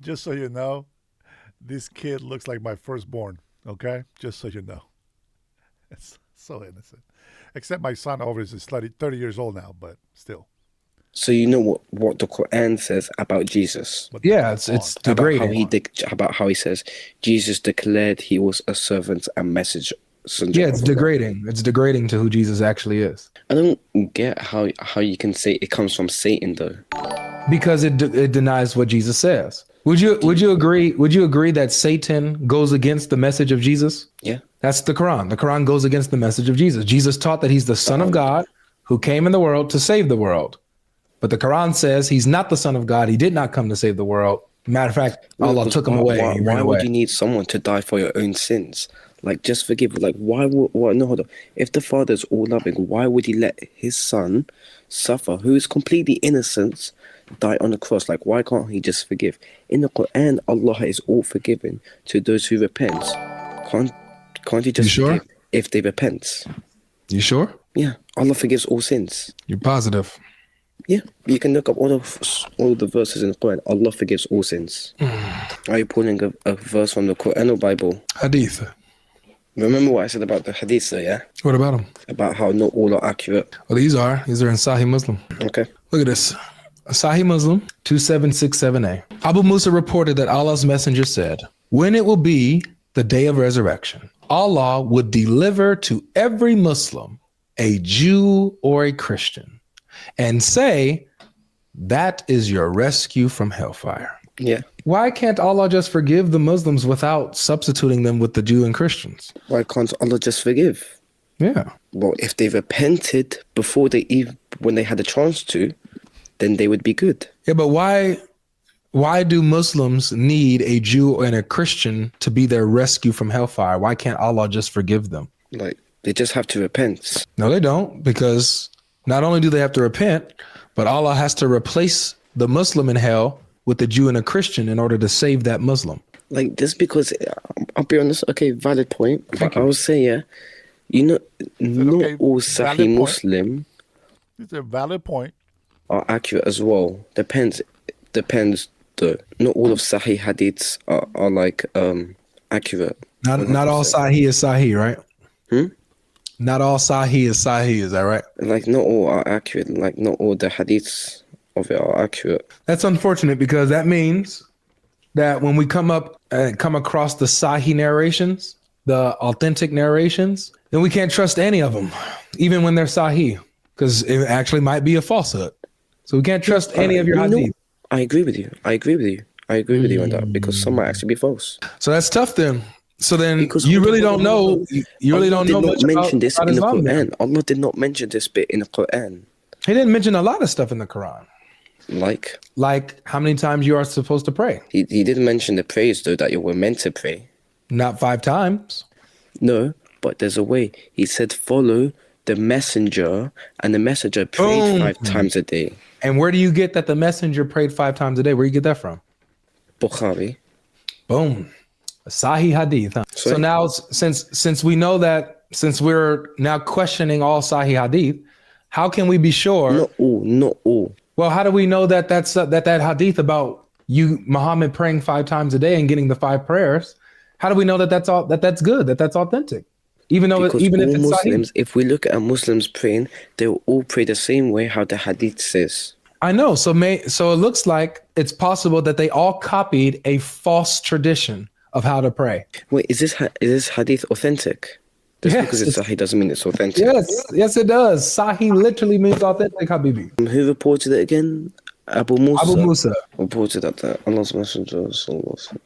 Just so you know, this kid looks like my firstborn. Okay, just so you know, it's so innocent. Except my son over is 30 years old now, but still. So you know what the Quran says about Jesus? Yeah, it's degrading. About how he says Jesus declared he was a servant and messenger. Yeah, it's degrading. It's degrading to who Jesus actually is. I don't get how you can say it comes from Satan though. Because it denies what Jesus says. Would you agree that Satan goes against the message of Jesus? Yeah. That's the Quran. The Quran goes against the message of Jesus. Jesus taught that he's the Son of God who came in the world to save the world. But the Quran says he's not the Son of God. He did not come to save the world. Matter of fact, Allah took him away. Why would you need someone to die for your own sins? Like, just forgive. Like, why would... No, hold on. If the Father is all loving, why would he let his Son suffer, who is completely innocent, die on the cross? Like, why can't he just forgive? In the Quran, Allah is all forgiving to those who repent. Can't he just forgive if they repent? You sure? Yeah, Allah forgives all sins. You're positive? Yeah, you can look up all the verses in the Quran. Allah forgives all sins. Are you pulling a verse from the Quran or Bible? Hadith. Remember what I said about the hadith, though, yeah? What about them? About how not all are accurate. Well, these are in Sahih Muslim. Okay. Look at this. Sahih Muslim 2767a. Abu Musa reported that Allah's messenger said, when it will be the day of resurrection, Allah would deliver to every Muslim a Jew or a Christian and say, that is your rescue from hellfire. Yeah. Why can't Allah just forgive the Muslims without substituting them with the Jew and Christians? Why can't Allah just forgive? Yeah. Well, if they repented before when they had a chance to, then they would be good. Yeah, but why do Muslims need a Jew and a Christian to be their rescue from hellfire? Why can't Allah just forgive them? Like, they just have to repent. No, they don't, because not only do they have to repent, but Allah has to replace the Muslim in hell with a Jew and a Christian in order to save that Muslim. Like, just because, I'll be honest, okay, valid point. But I would say, yeah, you know, not all Sahih Muslim. It's a valid point. Are accurate as well. Depends though. Not all of Sahih hadiths are like accurate. Not all Sahih is Sahih, right? Not all Sahih is Sahih, is that right? Like, not all are accurate. Like, not all the hadiths of it are accurate. That's unfortunate, because that means that when we come across the Sahih narrations, the authentic narrations, then we can't trust any of them, even when they're Sahih, because it actually might be a falsehood. So we can't trust any of your hadith. I agree with you. I agree with you on that, because some might actually be false. So that's tough then. So then you really don't know. You really don't know much mention this about in the Islam Quran. then. Allah did not mention this bit in the Quran. He didn't mention a lot of stuff in the Quran. Like how many times you are supposed to pray. He didn't mention the prayers though, that you were meant to pray. Not 5 times. No, but there's a way. He said follow the messenger, and the messenger prayed 5 times a day. And where do you get that the messenger prayed 5 times a day? Where do you get that from? Bukhari. Boom. A Sahih hadith. Huh? So now, since we know that, since we're now questioning all Sahih hadith, how can we be sure? Not all. Well, how do we know that that hadith about you, Muhammad, praying 5 times a day and getting the 5 prayers? How do we know that that's good, that's authentic? Even if it's Muslims, Sahih? if we look at Muslims praying, they will all pray the same way how the hadith says. I know. So it looks like it's possible that they all copied a false tradition of how to pray. Wait, is this hadith authentic? Just because it's Sahih doesn't mean it's authentic. Yes, it does. Sahih literally means authentic, Habibi. Who reported it again? Abu Musa. Reported that Allah's Messenger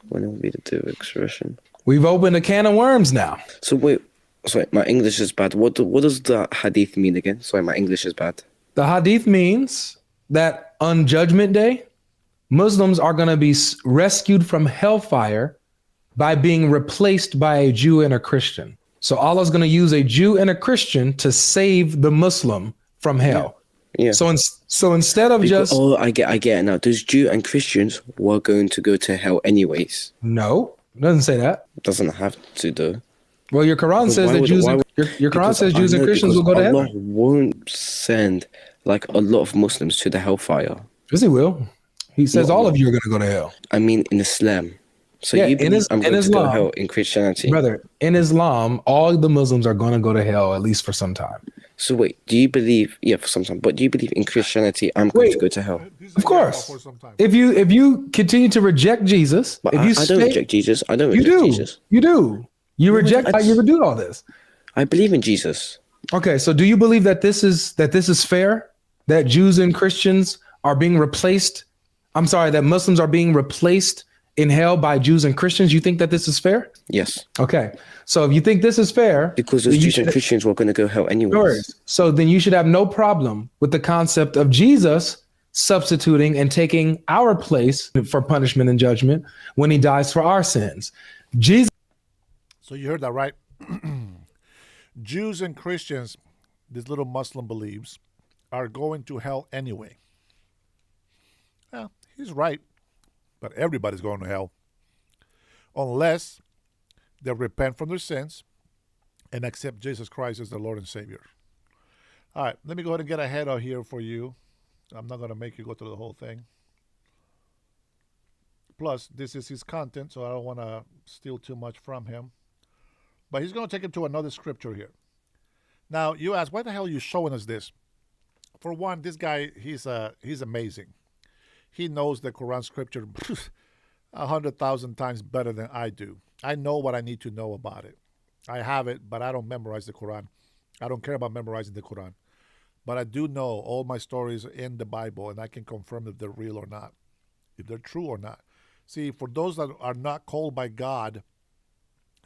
when it will be the day of expression. We've opened a can of worms now. So wait, sorry, my English is bad. What does the hadith mean again? Sorry, my English is bad. The hadith means that on Judgment Day, Muslims are going to be rescued from hellfire by being replaced by a Jew and a Christian. So Allah's going to use a Jew and a Christian to save the Muslim from hell. Yeah. So instead of just I get it now. Those Jew and Christians were going to go to hell anyways. No, it doesn't say that. Doesn't have to though. Well, your Quran says that your Quran says Jews and Christians will go to Allah heaven. won't send like a lot of Muslims to the hellfire. Yes, he will. He says all of you are going to go to hell. I mean, in Islam. So Yeah, you believe I'm going to go to Islam, hell in Christianity? brother. In Islam, all the Muslims are going to go to hell at least for some time. So wait, do you believe? Yeah, for some time. But do you believe in Christianity? I'm going to go to hell. Of course. If you continue to reject Jesus, But if you I don't reject Jesus. I don't you reject do. Jesus. You do. You reject. You do all this. I believe in Jesus. Okay, so do you believe that this is fair? That Jews and Christians are being replaced? I'm sorry, that Muslims are being replaced in hell by Jews and Christians? You think that this is fair? Yes. Okay, so if you think this is fair, Because those Jews and Christians were going to go hell anyways. yours, so then you should have no problem with the concept of Jesus substituting and taking our place for punishment and judgment when he dies for our sins. Jesus. So you heard that, right? Jews and Christians, this little Muslim believes, are going to hell anyway. Well, he's right, but everybody's going to hell unless they repent from their sins and accept Jesus Christ as their Lord and Savior. All right, let me go ahead and get ahead of here for you. I'm not going to make you go through the whole thing. Plus, this is his content, so I don't want to steal too much from him. But he's going to take it to another scripture here. Now, you ask, why the hell are you showing us this? For one, this guy, he's amazing. He knows the Quran scripture 100,000 times better than I do. I know what I need to know about it. I have it, but I don't memorize the Quran. I don't care about memorizing the Quran. But I do know all my stories in the Bible, and I can confirm if they're real or not, if they're true or not. See, for those that are not called by God,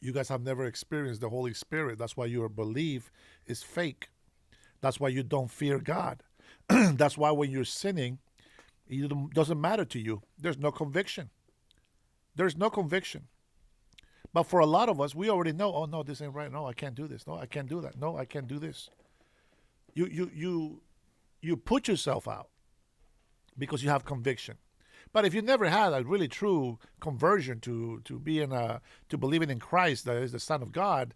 you guys have never experienced the Holy Spirit. That's why your belief is fake. That's why you don't fear God. That's why when you're sinning, it doesn't matter to you. There's no conviction. There's no conviction. But for a lot of us, we already know, oh, no, this ain't right. No, I can't do this. No, I can't do that. No, I can't do this. You put yourself out because you have conviction. But if you never had a really true conversion to believing in Christ, that is the Son of God,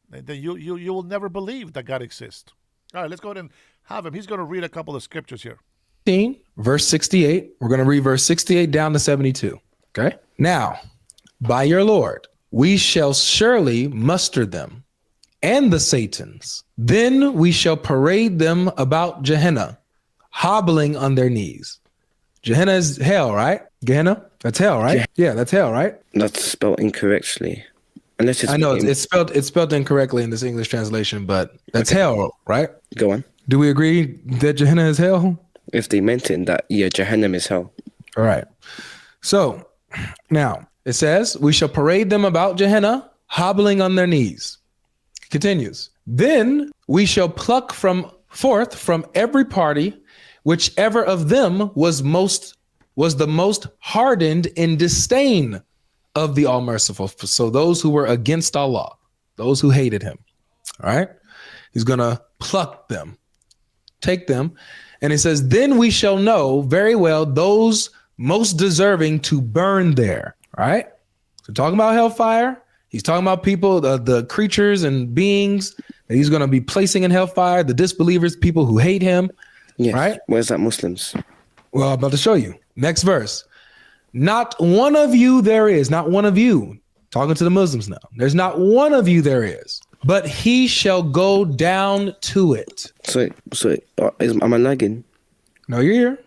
then you will never believe that God exists. All right, let's go ahead and have him. He's going to read a couple of scriptures here. Verse 68. We're going to read verse 68 down to 72. Okay. Now, by your Lord, we shall surely muster them and the Satans. Then we shall parade them about Gehenna, hobbling on their knees. Gehenna is hell, right? Gehenna? That's hell, right? Yeah, that's hell, right? That's spelled incorrectly. Unless it's I know it's spelled incorrectly in this English translation, but that's hell, right? Go on. Do we agree that Gehenna is hell? If they meant it that, yeah, Jahannam is hell. All right. So now it says, we shall parade them about Gehenna, hobbling on their knees. Continues. Then we shall pluck forth from every party whichever of them was the most hardened in disdain of the All-Merciful. So those who were against Allah, those who hated him. All right. He's going to pluck them, take them. And it says, then we shall know very well those most deserving to burn there. All right. So talking about hellfire, he's talking about people, the creatures and beings that he's going to be placing in hellfire, the disbelievers, people who hate him. Yes. Right. Where's that Muslims? Well, I'm about to show you. Next verse. Not one of you there is, not one of you. Talking to the Muslims now. There's not one of you there is, but he shall go down to it. So am I lagging? No, you're here.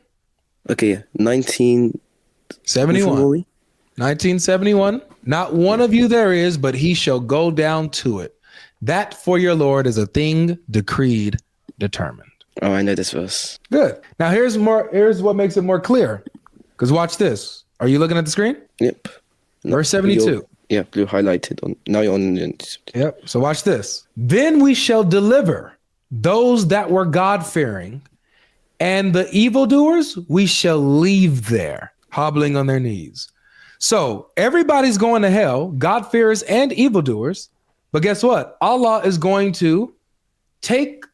Okay, yeah. 1971. 1971. Not one of you there is, but he shall go down to it. That for your Lord is a thing decreed, determined. Oh, I know this verse. Good. Now here's what makes it more clear. Because watch this. Are you looking at the screen? Yep. Verse 72. Yeah, blue highlighted on. Now you're on. Yep. So watch this. Then we shall deliver those that were God-fearing, and the evildoers we shall leave there, hobbling on their knees. So everybody's going to hell, God-fearers and evildoers, But guess what? Allah is going to take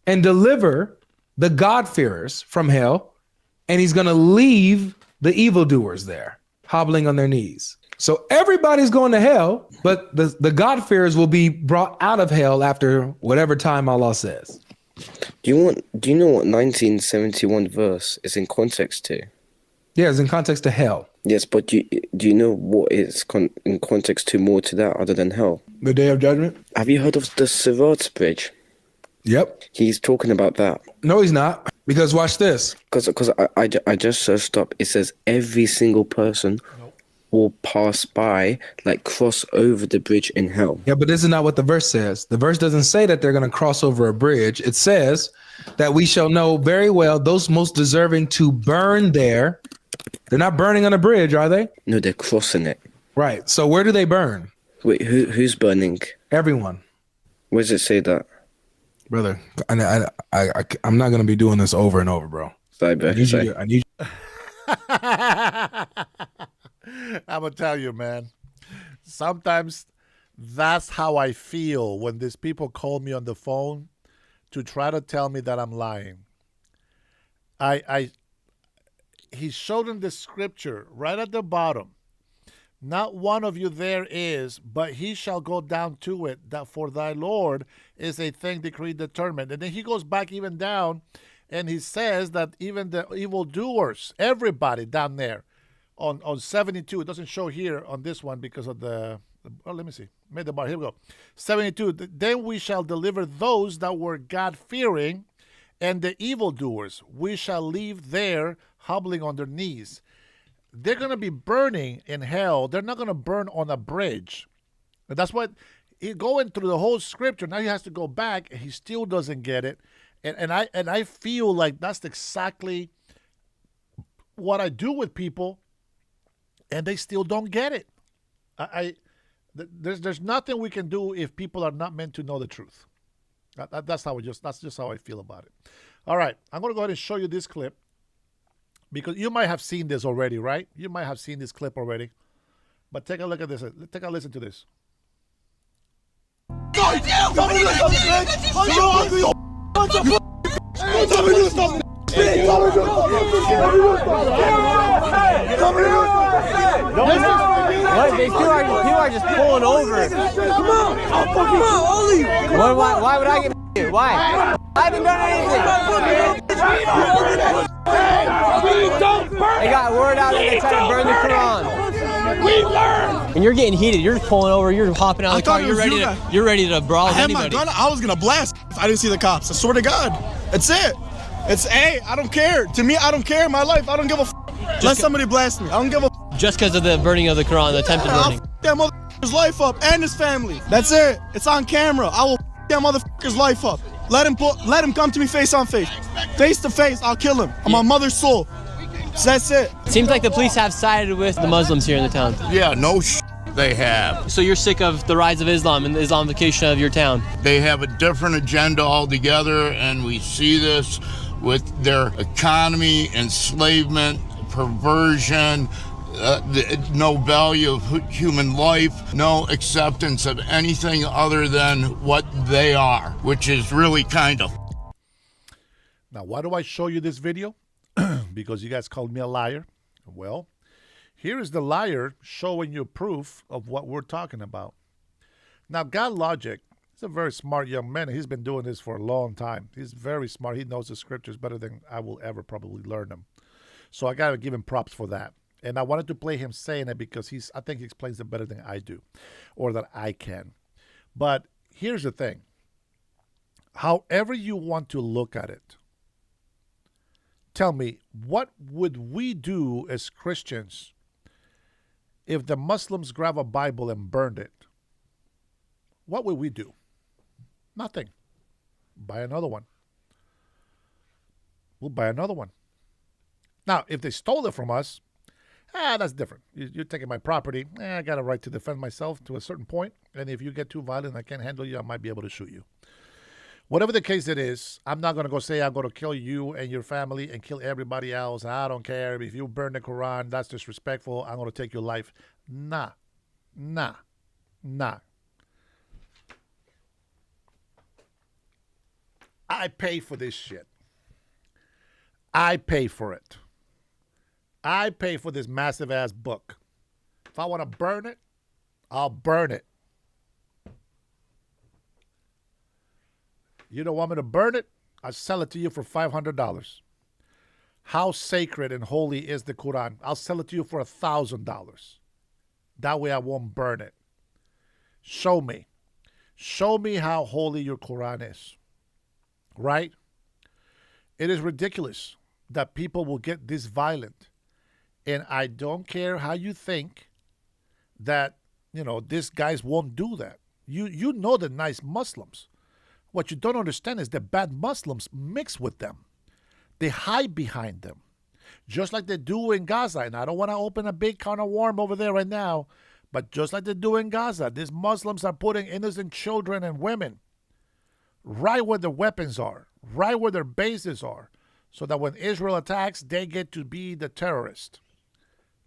and deliver the God-fearers from hell, and he's going to leave the evildoers there, hobbling on their knees. So everybody's going to hell, but the God-fearers will be brought out of hell after whatever time Allah says. Do you know what 1971 verse is in context to? Yeah, it's in context to hell. Yes, but do you know what it's in context to more to that other than hell? The Day of Judgment? Have you heard of the Sirat Bridge? Yep. He's talking about that. No, he's not. Because watch this. Because I just searched up. It says every single person will pass by, like cross over the bridge in hell. Yeah, but this is not what the verse says. The verse doesn't say that they're going to cross over a bridge. It says that we shall know very well those most deserving to burn there. They're not burning on a bridge, are they? No, they're crossing it. Right. So where do they burn? Wait, who's burning? Everyone. Where does it say that? Brother, I'm not going to be doing this over and over, bro. Sorry, bro. I need you. I'm going to tell you, man. Sometimes that's how I feel when these people call me on the phone to try to tell me that I'm lying. He showed him the scripture right at the bottom. Not one of you there is, but he shall go down to it, that for thy Lord is a thing decreed determined. And then he goes back even down, and he says that even the evildoers, everybody down there on 72, it doesn't show here on this one because of the, well, let me see. Made the bar, here we go. 72, then we shall deliver those that were God-fearing, and the evildoers we shall leave there hobbling on their knees. They're going to be burning in hell. They're not going to burn on a bridge. And that's what he's going through the whole scripture. Now he has to go back, and he still doesn't get it. And I feel like that's exactly what I do with people, and they still don't get it. There's nothing we can do if people are not meant to know the truth. That's just how I feel about it. All right, I'm going to go ahead and show you this clip because you might have seen this already, right? You might have seen this clip already. But take a look at this. Take a listen to this. What? These people are just pulling over. Come on, all of you. Why would I get you? Why? I haven't done anything. They got word out that they tried to burn the Quran. We learned. And you're getting heated. You're just pulling over. You're hopping out of the car. You're ready to brawl with anybody. I had my gun. I was gonna blast if I didn't see the cops. I swear to God. That's it. It's I don't care. To me, I don't care. My life, I don't give a let somebody blast me. I don't give a just because of the burning of the Quran, the attempted burning. I'll that motherfucker's life up and his family. That's it. It's on camera. I will that motherfucker's life up. Let him come to me face on face. Face to face, I'll kill him. On my mother's soul. So that's it. Seems like the police have sided with the Muslims here in the town. Yeah, no they have. So you're sick of the rise of Islam and the Islamification of your town? They have a different agenda altogether, and we see this with their economy, enslavement, perversion, no value of human life, no acceptance of anything other than what they are, which is really kind of. Now, why do I show you this video? Because you guys called me a liar. Well, here is the liar showing you proof of what we're talking about. Now, God Logic is a very smart young man. He's been doing this for a long time. He's very smart. He knows the scriptures better than I will ever probably learn them. So I got to give him props for that. And I wanted to play him saying it because I think he explains it better than I do, or that I can. But here's the thing. However you want to look at it, tell me, what would we do as Christians if the Muslims grab a Bible and burned it? What would we do? Nothing. Buy another one. We'll buy another one. Now, if they stole it from us, that's different. You're taking my property. I got a right to defend myself to a certain point. And if you get too violent, I can't handle you, I might be able to shoot you. Whatever the case it is, I'm not going to go say I'm going to kill you and your family and kill everybody else. I don't care. If you burn the Quran, that's disrespectful. I'm going to take your life. Nah. I pay for this shit. I pay for it. I pay for this massive ass book. If I want to burn it, I'll burn it. You don't want me to burn it? I'll sell it to you for $500. How sacred and holy is the Quran? I'll sell it to you for $1,000. That way I won't burn it. Show me. Show me how holy your Quran is. Right? It is ridiculous that people will get this violent. And I don't care how you think that, these guys won't do that. You know the nice Muslims. What you don't understand is the bad Muslims mix with them. They hide behind them. Just like they do in Gaza. And I don't want to open a big can of worm over there right now. But just like they do in Gaza, these Muslims are putting innocent children and women right where their weapons are, right where their bases are, so that when Israel attacks, they get to be the terrorist.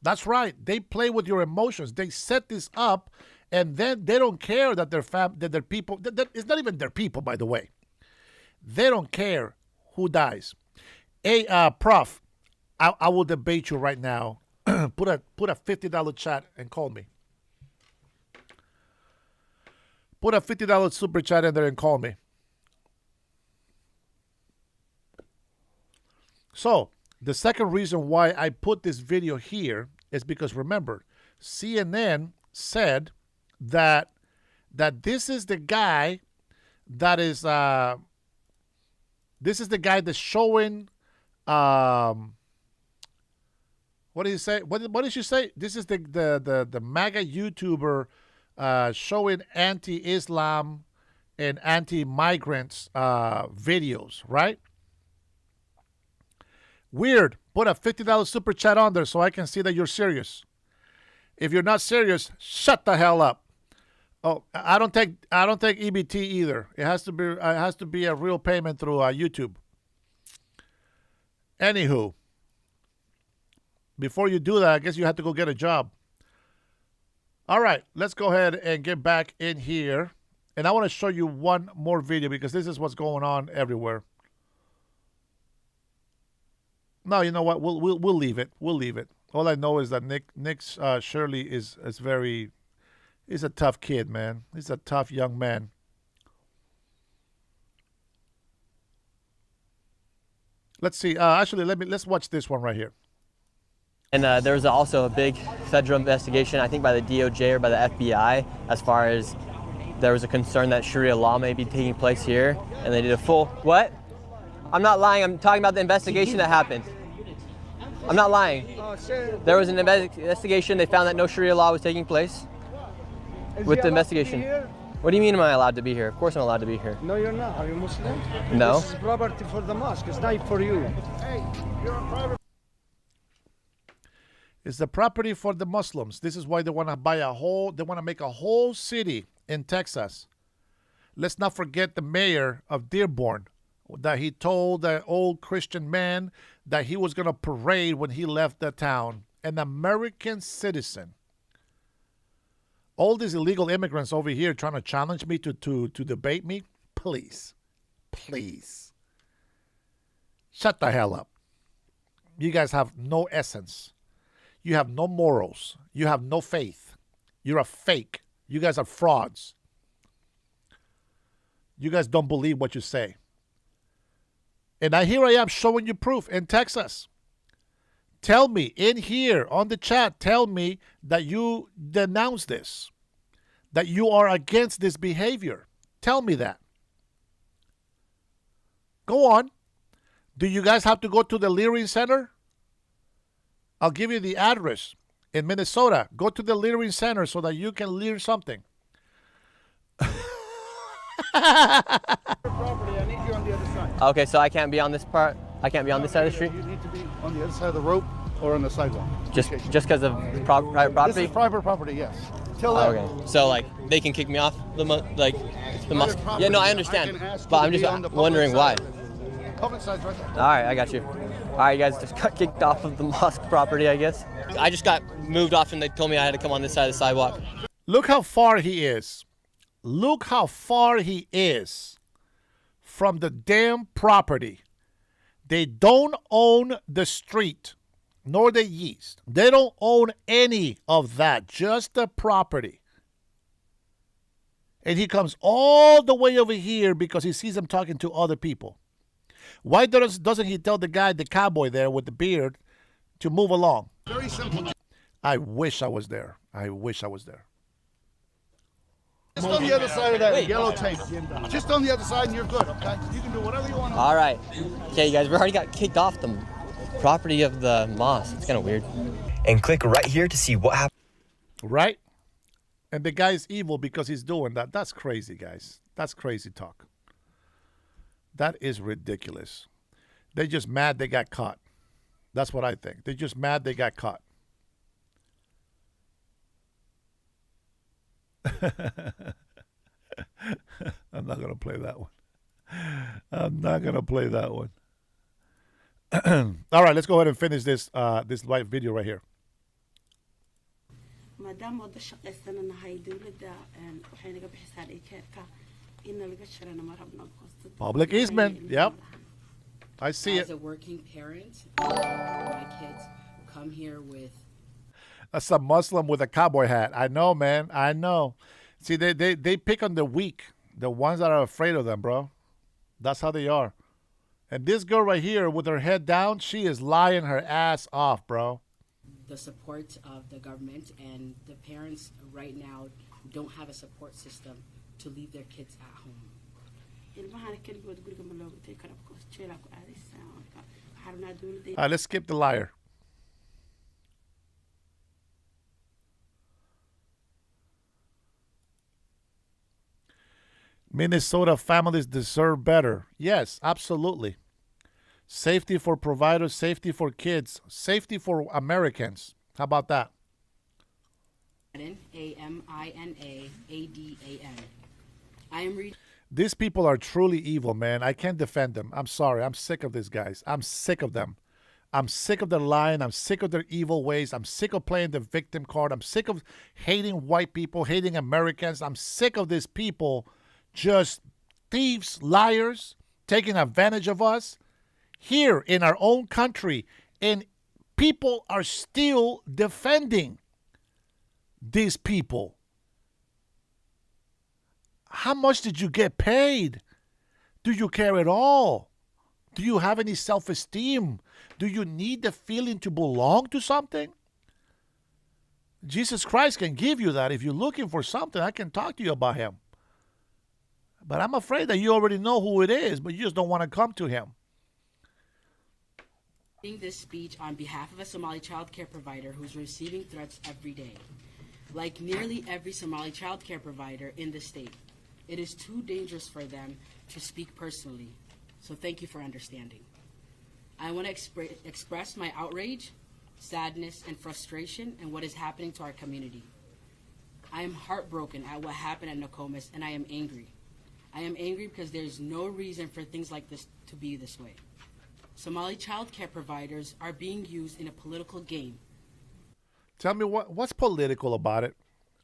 That's right. They play with your emotions. They set this up, and then they don't care that their people, it's not even their people, by the way. They don't care who dies. Hey, Prof, I will debate you right now. Put a $50 chat and call me. Put a $50 super chat in there and call me. So, the second reason why I put this video here is because, remember, CNN said that this is the guy that is this is the guy that's showing what did he say? What did she say? This is the MAGA YouTuber showing anti-Islam and anti-migrants videos, right? Weird. Put a $50 super chat on there so I can see that you're serious. If you're not serious, shut the hell up. Oh, I don't take EBT either. It has to be a real payment through YouTube. Anywho, before you do that, I guess you have to go get a job. All right, let's go ahead and get back in here. And I want to show you one more video because this is what's going on everywhere. No, you know what? We'll leave it. We'll leave it. All I know is that Nick Shirley is he's a tough kid, man. He's a tough young man. Let's see. Actually, let's watch this one right here. And there was also a big federal investigation, I think by the DOJ or by the FBI, as far as there was a concern that Sharia law may be taking place here, and they did a full what? I'm not lying. I'm talking about the investigation that happened. I'm not lying. There was an investigation. They found that no Sharia law was taking place with the investigation. What do you mean am I allowed to be here? Of course I'm allowed to be here. No, you're not. Are you Muslim? No. This is property for the mosque. It's not for you. Hey, you're a private. It's the property for the Muslims. This is why they want to they want to make a whole city in Texas. Let's not forget the mayor of Dearborn, that he told that old Christian man that he was going to parade when he left the town. An American citizen. All these illegal immigrants over here trying to challenge me to debate me. Please. Please. Shut the hell up. You guys have no essence. You have no morals. You have no faith. You're a fake. You guys are frauds. You guys don't believe what you say. And here I am showing you proof in Texas. Tell me in here on the chat, tell me that you denounce this, that you are against this behavior. Tell me that. Go on. Do you guys have to go to the Leering Center? I'll give you the address in Minnesota. Go to the Leering Center so that you can learn something. Okay, so I can't be on this part? I can't be on this side of the street? You need to be on the other side of the rope or on the sidewalk. Just because of private property? This is private property, yes. Okay, so like they can kick me off the mosque. Yeah, no, I understand, but I'm just wondering why. Public side's right there. All right, I got you. All right, you guys just got kicked off of the mosque property, I guess. I just got moved off and they told me I had to come on this side of the sidewalk. Look how far he is. Look how far he is from the damn property. They don't own the street, nor the yeast. They don't own any of that, just the property. And he comes all the way over here because he sees them talking to other people. Why doesn't he tell the guy, the cowboy there with the beard, to move along? Very simple. I wish I was there. I wish I was there. Just on the other side of that yellow tape. Just on the other side and you're good, okay? You can do whatever you want. All right. Okay, you guys, we already got kicked off the property of the mosque. It's kind of weird. And click right here to see what happened. Right? And the guy's evil because he's doing that. That's crazy, guys. That's crazy talk. That is ridiculous. They're just mad they got caught. That's what I think. They're just mad they got caught. I'm not going to play that one. I'm not going to play that one. All right, let's go ahead and finish this this live video right here. Public easement. Yep. I see As it. a working parent, my kids come here with. That's a Muslim with a cowboy hat. I know, man. I know. See, they pick on the weak, the ones that are afraid of them, bro. That's how they are. And this girl right here with her head down, she is lying her ass off, bro. The support of the government, and the parents right now don't have a support system to leave their kids at home. All right, let's skip the liar. Minnesota families deserve better. Yes, absolutely. Safety for providers, safety for kids, safety for Americans. How about that? Aminadan. I am reading. These people are truly evil, man. I can't defend them. I'm sorry. I'm sick of these guys. I'm sick of them. I'm sick of their lying. I'm sick of their evil ways. I'm sick of playing the victim card. I'm sick of hating white people, hating Americans. I'm sick of these people, just thieves, liars, taking advantage of us here in our own country. And people are still defending these people. How much did you get paid? Do you care at all? Do you have any self-esteem? Do you need the feeling to belong to something? Jesus Christ can give you that. If you're looking for something, I can talk to you about him. But I'm afraid that you already know who it is, but you just don't want to come to him. This speech on behalf of a Somali child care provider who's receiving threats every day. Like nearly every Somali child care provider in the state, it is too dangerous for them to speak personally. So thank you for understanding. I want to express my outrage, sadness, and frustration in what is happening to our community. I am heartbroken at what happened at Nokomis, and I am angry. I am angry because there's no reason for things like this to be this way. Somali child care providers are being used in a political game. Tell me what's political about it?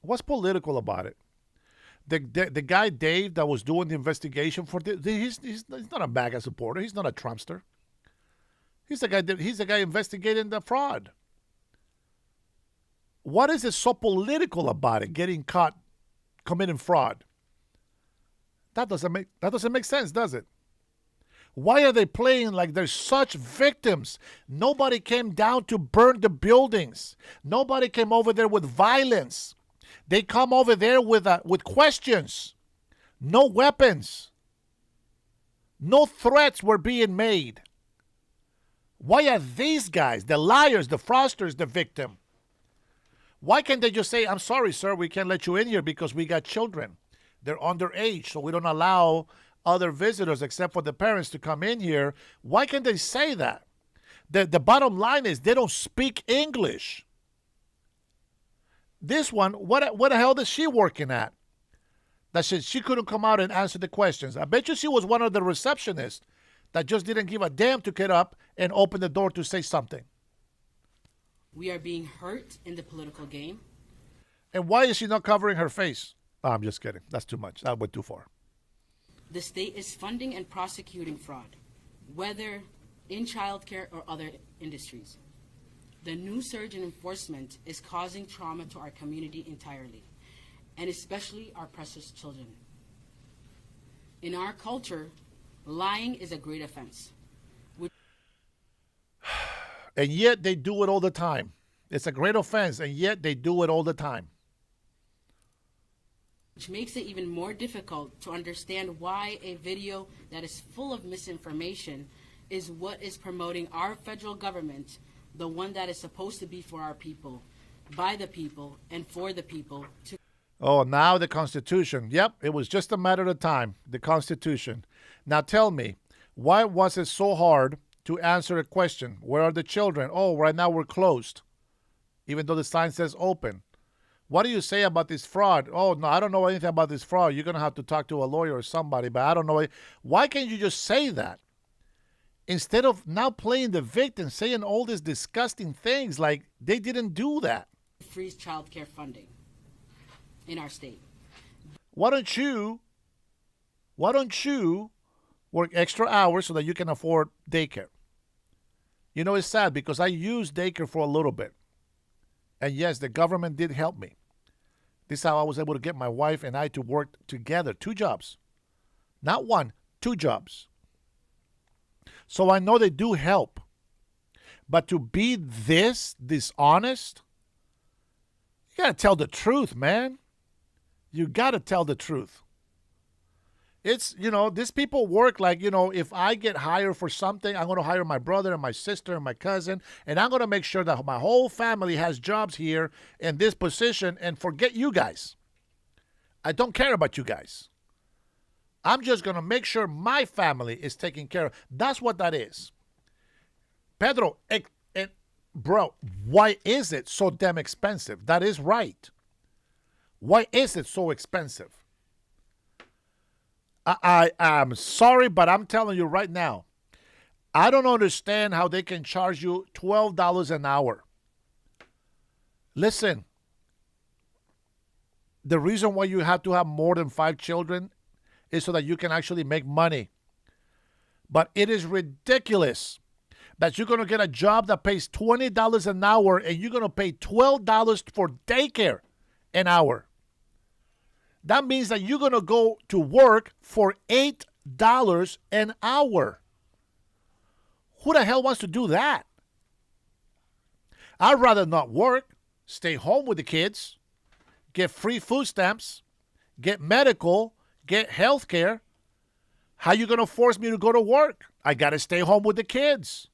What's political about it? The guy Dave that was doing the investigation for he's not a MAGA supporter. He's not a Trumpster. He's the guy investigating the fraud. What is it so political about it? Getting caught committing fraud. That doesn't make sense, does it? Why are they playing like they're such victims? Nobody came down to burn the buildings. Nobody came over there with violence. They come over there with questions. No weapons. No threats were being made. Why are these guys, the liars, the fraudsters, the victim? Why can't they just say, I'm sorry, sir, we can't let you in here because we got children. They're underage, so we don't allow other visitors except for the parents to come in here. Why can't they say that? The bottom line is they don't speak English. This one, what the hell is she working at? That she couldn't come out and answer the questions. I bet you she was one of the receptionists that just didn't give a damn to get up and open the door to say something. We are being hurt in the political game. And why is she not covering her face? Oh, I'm just kidding. That's too much. That went too far. The state is funding and prosecuting fraud, whether in childcare or other industries. The new surge in enforcement is causing trauma to our community entirely, and especially our precious children. In our culture, lying is a great offense. And yet they do it all the time. It's a great offense, and yet they do it all the time. Which makes it even more difficult to understand why a video that is full of misinformation is what is promoting our federal government, the one that is supposed to be for our people, by the people, and for the people. Oh, now the Constitution. Yep, it was just a matter of time. The Constitution. Now tell me, why was it so hard to answer a question? Where are the children? Oh, right now we're closed, even though the sign says open. What do you say about this fraud? Oh, no, I don't know anything about this fraud. You're going to have to talk to a lawyer or somebody, but I don't know. Why can't you just say that? Instead of now playing the victim, saying all these disgusting things like they didn't do that. Freeze child care funding in our state. Why don't you work extra hours so that you can afford daycare? You know, it's sad because I used daycare for a little bit. And yes, the government did help me. This is how I was able to get my wife and I to work together, 2 jobs. Not 1, 2 jobs. So I know they do help. But to be this dishonest, you got to tell the truth, man. You got to tell the truth. It's, these people work like, if I get hired for something, I'm going to hire my brother and my sister and my cousin, and I'm going to make sure that my whole family has jobs here in this position and forget you guys. I don't care about you guys. I'm just going to make sure my family is taken care of. That's what that is. Pedro, bro, why is it so damn expensive? That is right. Why is it so expensive? I'm sorry, but I'm telling you right now, I don't understand how they can charge you $12 an hour. Listen, the reason why you have to have more than 5 children is so that you can actually make money. But it is ridiculous that you're going to get a job that pays $20 an hour and you're going to pay $12 for daycare an hour. That means that you're going to go to work for $8 an hour. Who the hell wants to do that? I'd rather not work, stay home with the kids, get free food stamps, get medical, get health care. How you going to force me to go to work? I got to stay home with the kids.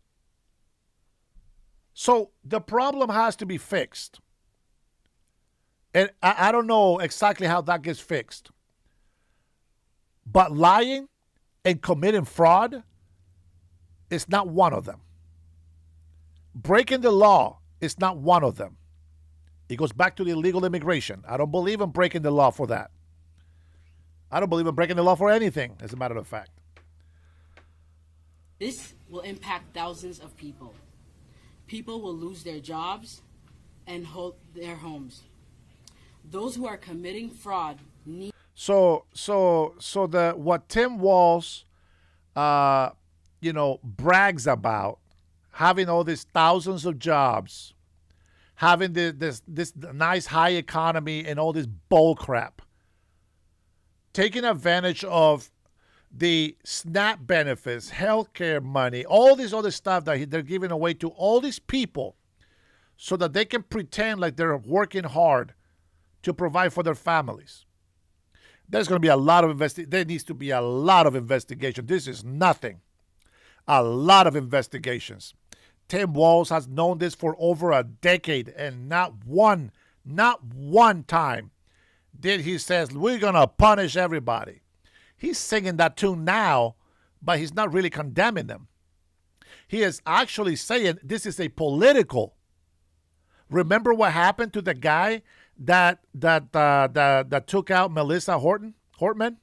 So the problem has to be fixed. And I don't know exactly how that gets fixed. But lying and committing fraud is not one of them. Breaking the law is not one of them. It goes back to the illegal immigration. I don't believe in breaking the law for that. I don't believe in breaking the law for anything, as a matter of fact. This will impact thousands of people. People will lose their jobs and hold their homes. Those who are committing fraud need. So what Tim Walz, brags about, having all these thousands of jobs, having this nice high economy and all this bull crap, taking advantage of the SNAP benefits, healthcare money, all this other stuff that they're giving away to all these people so that they can pretend like they're working hard to provide for their families. There's going to be a lot of there needs to be a lot of investigation. This is nothing. A lot of investigations. Tim Walz has known this for over a decade, and not one time did he says, we're going to punish everybody. He's singing that tune now, but he's not really condemning them. He is actually saying this is a political. Remember what happened to the guy that took out Melissa Hortman?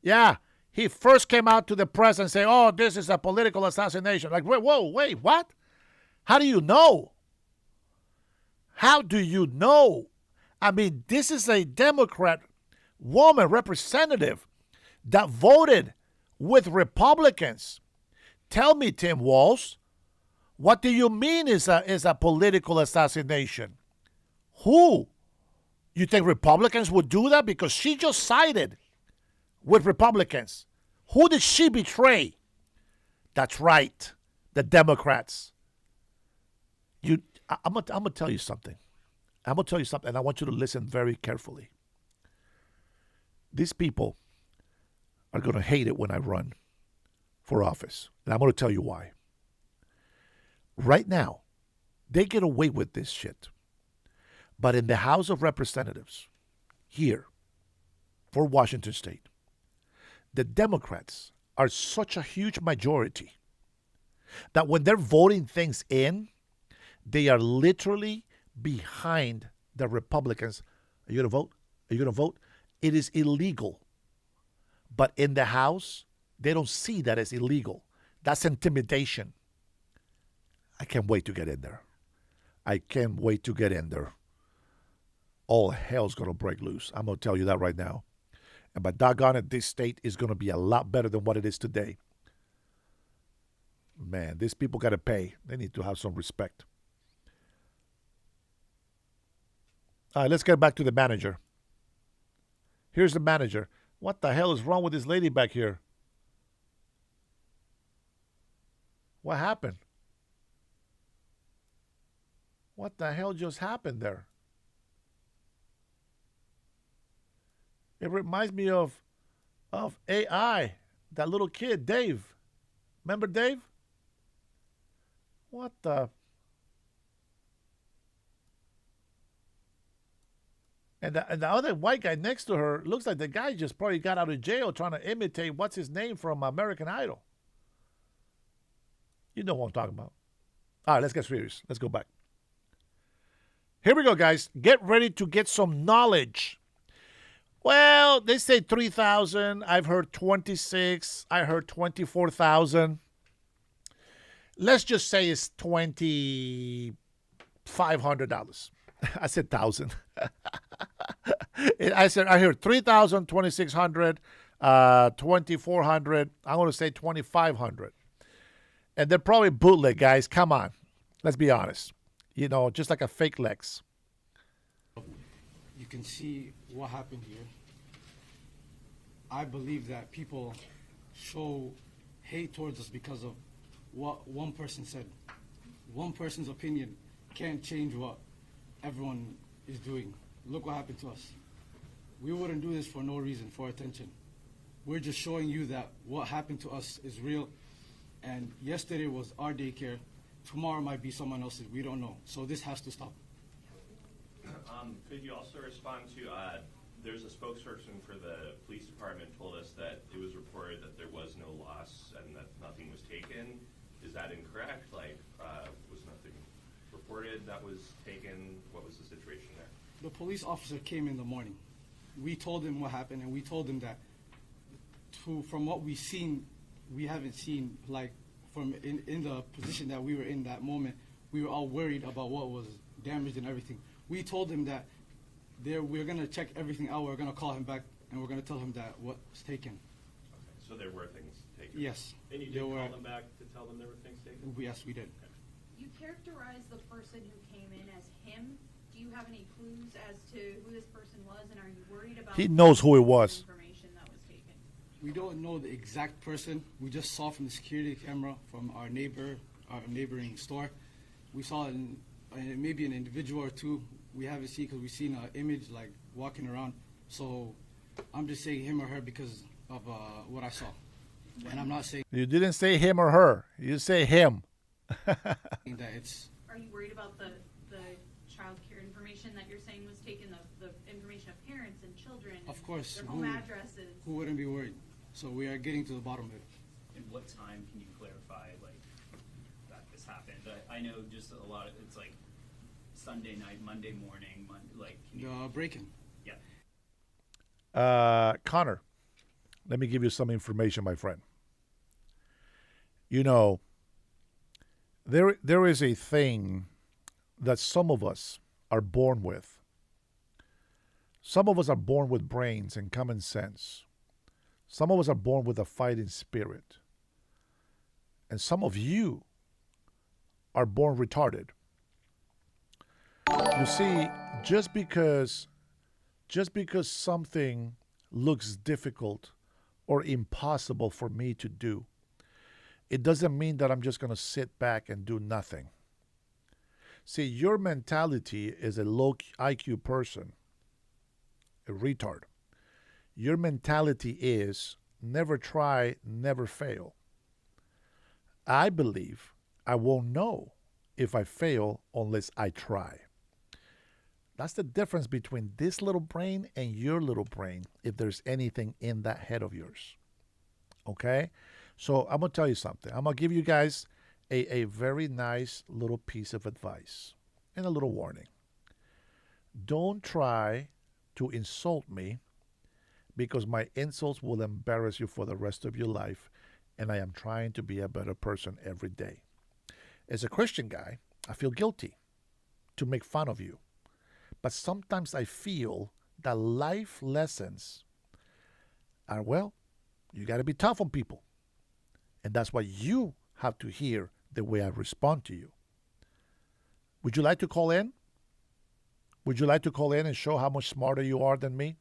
Yeah, he first came out to the press and said, "Oh, this is a political assassination." Like, wait, what? How do you know? How do you know? I mean, this is a Democrat woman representative that voted with Republicans. Tell me, Tim Walz, what do you mean is a political assassination? Who? You think Republicans would do that? Because she just sided with Republicans. Who did she betray? That's right, the Democrats. I'm gonna tell you something. I'm gonna tell you something, and I want you to listen very carefully. These people are gonna hate it when I run for office, and I'm gonna tell you why. Right now, they get away with this shit. But in the House of Representatives, here, for Washington State, the Democrats are such a huge majority that when they're voting things in, they are literally behind the Republicans. Are you going to vote? Are you going to vote? It is illegal. But in the House, they don't see that as illegal. That's intimidation. I can't wait to get in there. I can't wait to get in there. All hell's going to break loose. I'm going to tell you that right now. And by doggone it, this state is going to be a lot better than what it is today. Man, these people got to pay. They need to have some respect. All right, let's get back to the manager. Here's the manager. What the hell is wrong with this lady back here? What happened? What the hell just happened there? It reminds me of AI, that little kid, Dave. Remember Dave? What the? And the other white guy next to her looks like the guy just probably got out of jail trying to imitate what's his name from American Idol. You know what I'm talking about. All right, let's get serious. Let's go back. Here we go, guys. Get ready to get some knowledge. Well, they say 3,000. I've heard 26. I heard 24,000. Let's just say it's $2,500. I said 1,000. I heard 3,000, 2,600, 2,400. I'm going to say 2,500. And they're probably bootleg, guys. Come on. Let's be honest. You know, just like a fake Lex. You can see what happened here. I believe that people show hate towards us because of what one person said. One person's opinion can't change what everyone is doing. Look what happened to us. We wouldn't do this for no reason, for attention. We're just showing you that what happened to us is real. And yesterday was our daycare. Tomorrow might be someone else's. We don't know. So this has to stop. Could you also respond to, there's a spokesperson for the police department told us that it was reported that there was no loss and that nothing was taken. Is that incorrect? Like, was nothing reported that was taken? What was the situation there? The police officer came in the morning. We told him what happened, and we told him that from what we've seen, we haven't seen, like, from in the position that we were in that moment, we were all worried about what was damaged and everything. We told him that we're going to check everything out. We're going to call him back, and we're going to tell him that what's taken. Okay, so there were things taken? Yes. And you did call them back to tell them there were things taken? Yes, we did. You characterized the person who came in as him. Do you have any clues as to who this person was, and are you worried about He knows who it was. information that was taken? We don't know the exact person. We just saw from the security camera from our neighboring store. We saw maybe an individual or two. We haven't seen because we've seen an image like walking around. So I'm just saying him or her because of what I saw. And I'm not saying You didn't say him or her. You say him. that it's. Are you worried about the child care information that you're saying was taken, the information of parents and children, Of course. their home addresses? Who wouldn't be worried? So we are getting to the bottom of it. In what time can you clarify like that this happened? I know just a lot of it's like Sunday night, Monday morning, Breaking. Yeah. Connor, let me give you some information, my friend. You know, there is a thing that some of us are born with. Some of us are born with brains and common sense. Some of us are born with a fighting spirit. And some of you are born retarded. You see, just because something looks difficult or impossible for me to do, it doesn't mean that I'm just going to sit back and do nothing. See, your mentality is a low IQ person, a retard. Your mentality is never try, never fail. I believe I won't know if I fail unless I try. That's the difference between this little brain and your little brain, if there's anything in that head of yours. Okay? So I'm going to tell you something. I'm going to give you guys a very nice little piece of advice and a little warning. Don't try to insult me, because my insults will embarrass you for the rest of your life, and I am trying to be a better person every day. As a Christian guy, I feel guilty to make fun of you. But sometimes I feel that life lessons are, well, you got to be tough on people. And that's why you have to hear the way I respond to you. Would you like to call in? Would you like to call in and show how much smarter you are than me?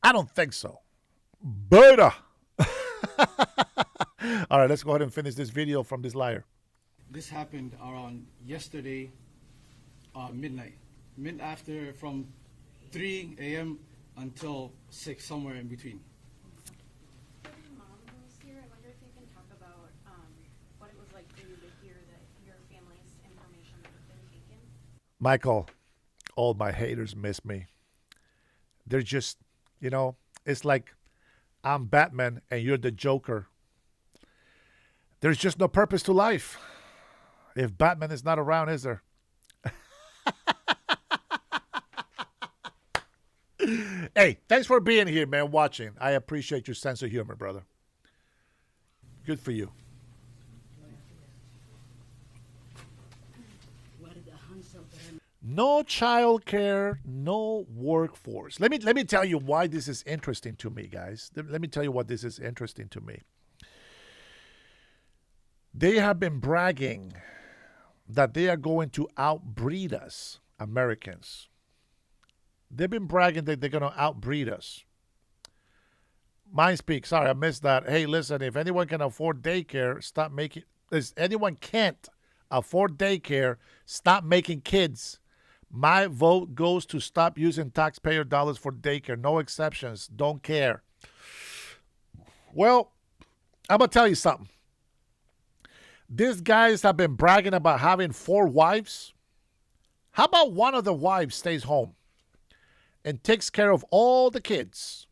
I don't think so. Beta! All right, let's go ahead and finish this video from this liar. This happened around yesterday, midnight. After from 3 a.m. until 6, somewhere in between. Your mom was here. I wonder if you can talk about what it was like for you to hear that your family's information had been taken. Michael, all my haters miss me. They're just, it's like I'm Batman and you're the Joker. There's just no purpose to life if Batman is not around, is there? Hey, thanks for being here, man, watching. I appreciate your sense of humor, brother. Good for you. No child care, no workforce. Let me tell you why this is interesting to me, guys. Let me tell you what this is interesting to me. They have been bragging that they are going to outbreed us, Americans. They've been bragging that they're going to outbreed us. Mind speak. Sorry, I missed that. Hey, listen, if anyone can afford daycare, stop making... If anyone can't afford daycare, stop making kids. My vote goes to stop using taxpayer dollars for daycare. No exceptions. Don't care. Well, I'm going to tell you something. These guys have been bragging about having 4 wives. How about one of the wives stays home and takes care of all the kids,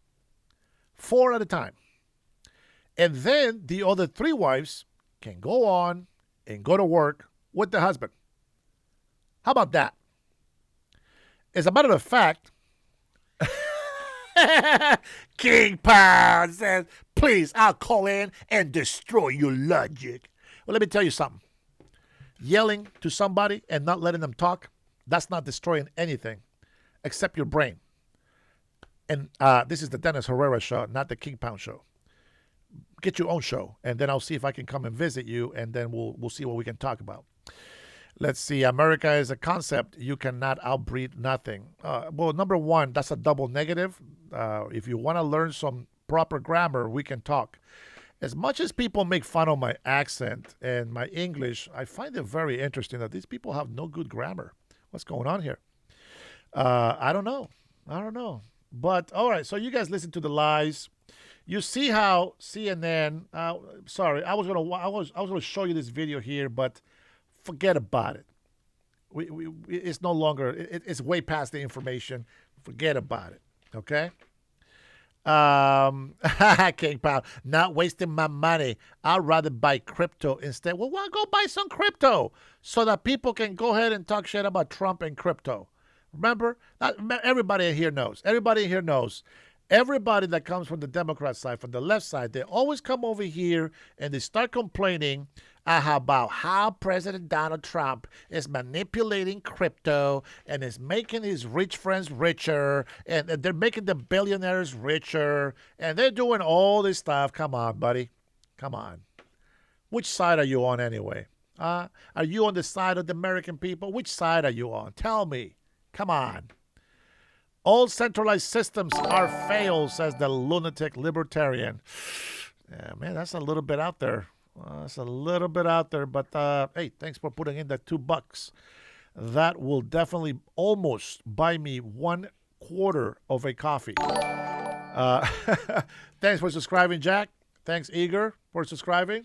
4 at a time? And then the other 3 wives can go on and go to work with the husband. How about that? As a matter of fact, King Pound says, please, I'll call in and destroy your logic. Well, let me tell you something. Yelling to somebody and not letting them talk, that's not destroying anything except your brain. And this is the Dennis Herrera show, not the King Pound show. Get your own show, and then I'll see if I can come and visit you, and then we'll see what we can talk about. Let's see. America is a concept. You cannot outbreed nothing. Well, number one, that's a double negative. If you want to learn some proper grammar, we can talk. As much as people make fun of my accent and my English, I find it very interesting that these people have no good grammar. What's going on here? I don't know. But all right, so you guys listen to the lies. You see how CNN. Sorry, I was gonna show you this video here, but forget about it. It's no longer. It's way past the information. Forget about it. Okay. King Pound, not wasting my money. I'd rather buy crypto instead. Well, why go buy some crypto so that people can go ahead and talk shit about Trump and crypto? Remember, everybody here knows. Everybody here knows. everybody that comes from the Democrat side, from the left side, they always come over here and they start complaining about how President Donald Trump is manipulating crypto and is making his rich friends richer, and they're making the billionaires richer, and they're doing all this stuff. Come on, buddy. Come on. Which side are you on anyway? Are you on the side of the American people? Which side are you on? Tell me. Come on. All centralized systems are failed, says the lunatic libertarian. Yeah, man, that's a little bit out there. That's a little bit out there, but hey, thanks for putting in that $2. That will definitely almost buy me 1/4 of a coffee. Thanks for subscribing, Jack. Thanks, Eager, for subscribing.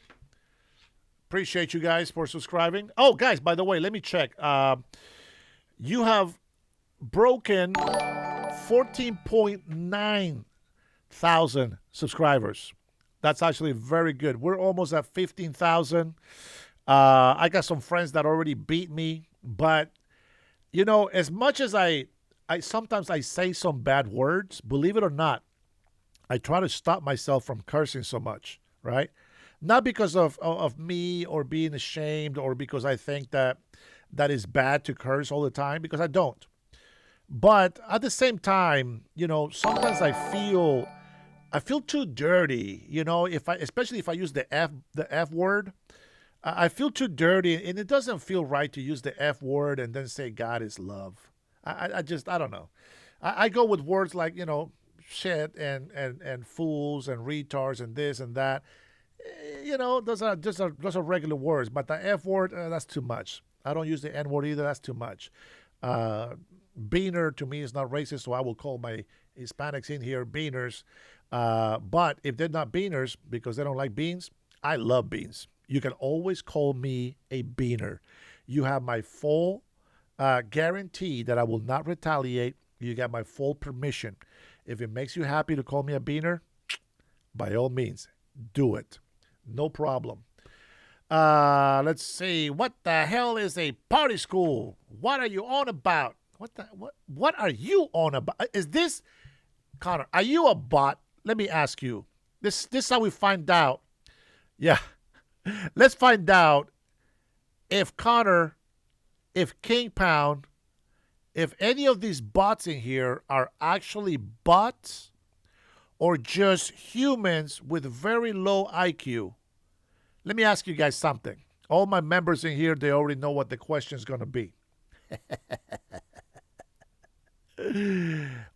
Appreciate you guys for subscribing. Oh, guys, by the way, let me check. You have broken 14.9 thousand subscribers. That's actually very good. We're almost at 15,000. I got some friends that already beat me, but you know, as much as I sometimes I say some bad words, believe it or not, I try to stop myself from cursing so much, right? Not because of me or being ashamed or because I think that is bad to curse all the time, because I don't. But at the same time, you know, sometimes I feel too dirty, you know, especially if I use the F word. I feel too dirty, and it doesn't feel right to use the F word and then say God is love. I don't know. I go with words like, you know, shit and fools and retards and this and that. You know, those are regular words, but the F word, that's too much. I don't use the N word either. That's too much. Beaner to me is not racist, so I will call my Hispanics in here beaners. But if they're not beaners because they don't like beans, I love beans. You can always call me a beaner. You have my full guarantee that I will not retaliate. You got my full permission. If it makes you happy to call me a beaner, by all means, do it. No problem. Let's see. What the hell is a party school? What are you on about? What are you on about? Is this, Connor, are you a bot? Let me ask you. This is how we find out. Yeah. Let's find out if Connor, if King Pound, if any of these bots in here are actually bots or just humans with very low IQ. Let me ask you guys something. All my members in here, they already know what the question is going to be.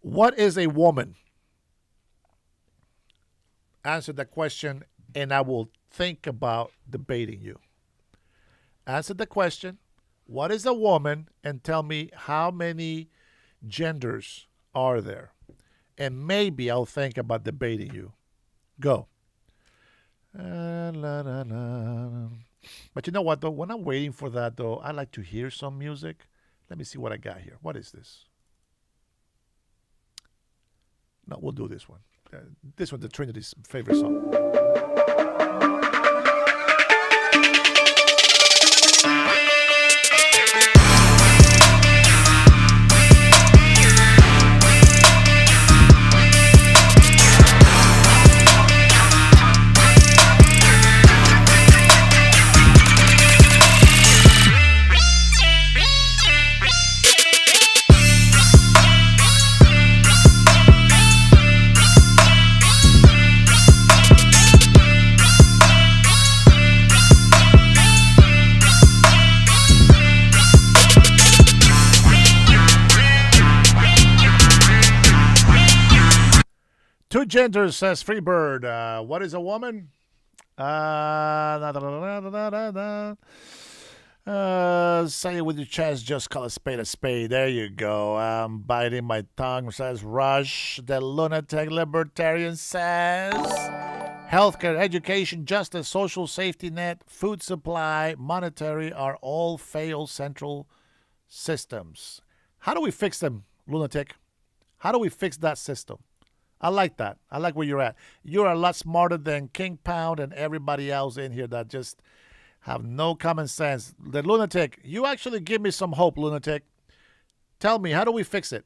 What is a woman? Answer that question, and I will think about debating you. Answer the question, what is a woman, and tell me how many genders are there. And maybe I'll think about debating you. Go. But you know what, though? When I'm waiting for that, though, I like to hear some music. Let me see what I got here. What is this? No, we'll do this one. This one's the Trinity's favorite song. Two genders, says Freebird. What is a woman? Say it with your chest, just call a spade a spade. There you go. I'm biting my tongue, says Rush. The lunatic libertarian says healthcare, education, justice, social safety net, food supply, monetary are all failed central systems. How do we fix them, lunatic? How do we fix that system? I like that. I like where you're at. You're a lot smarter than King Pound and everybody else in here that just have no common sense. The lunatic, you actually give me some hope, lunatic. Tell me, how do we fix it?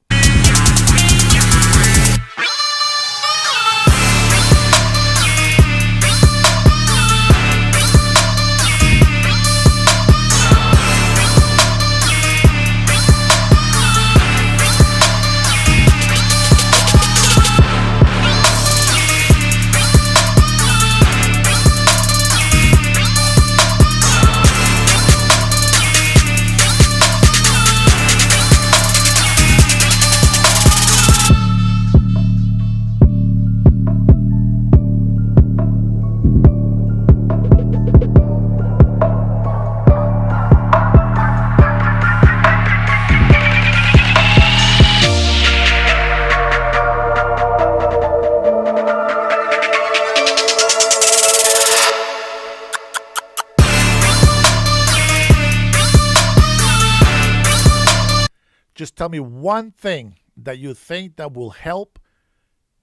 tell me one thing that you think that will help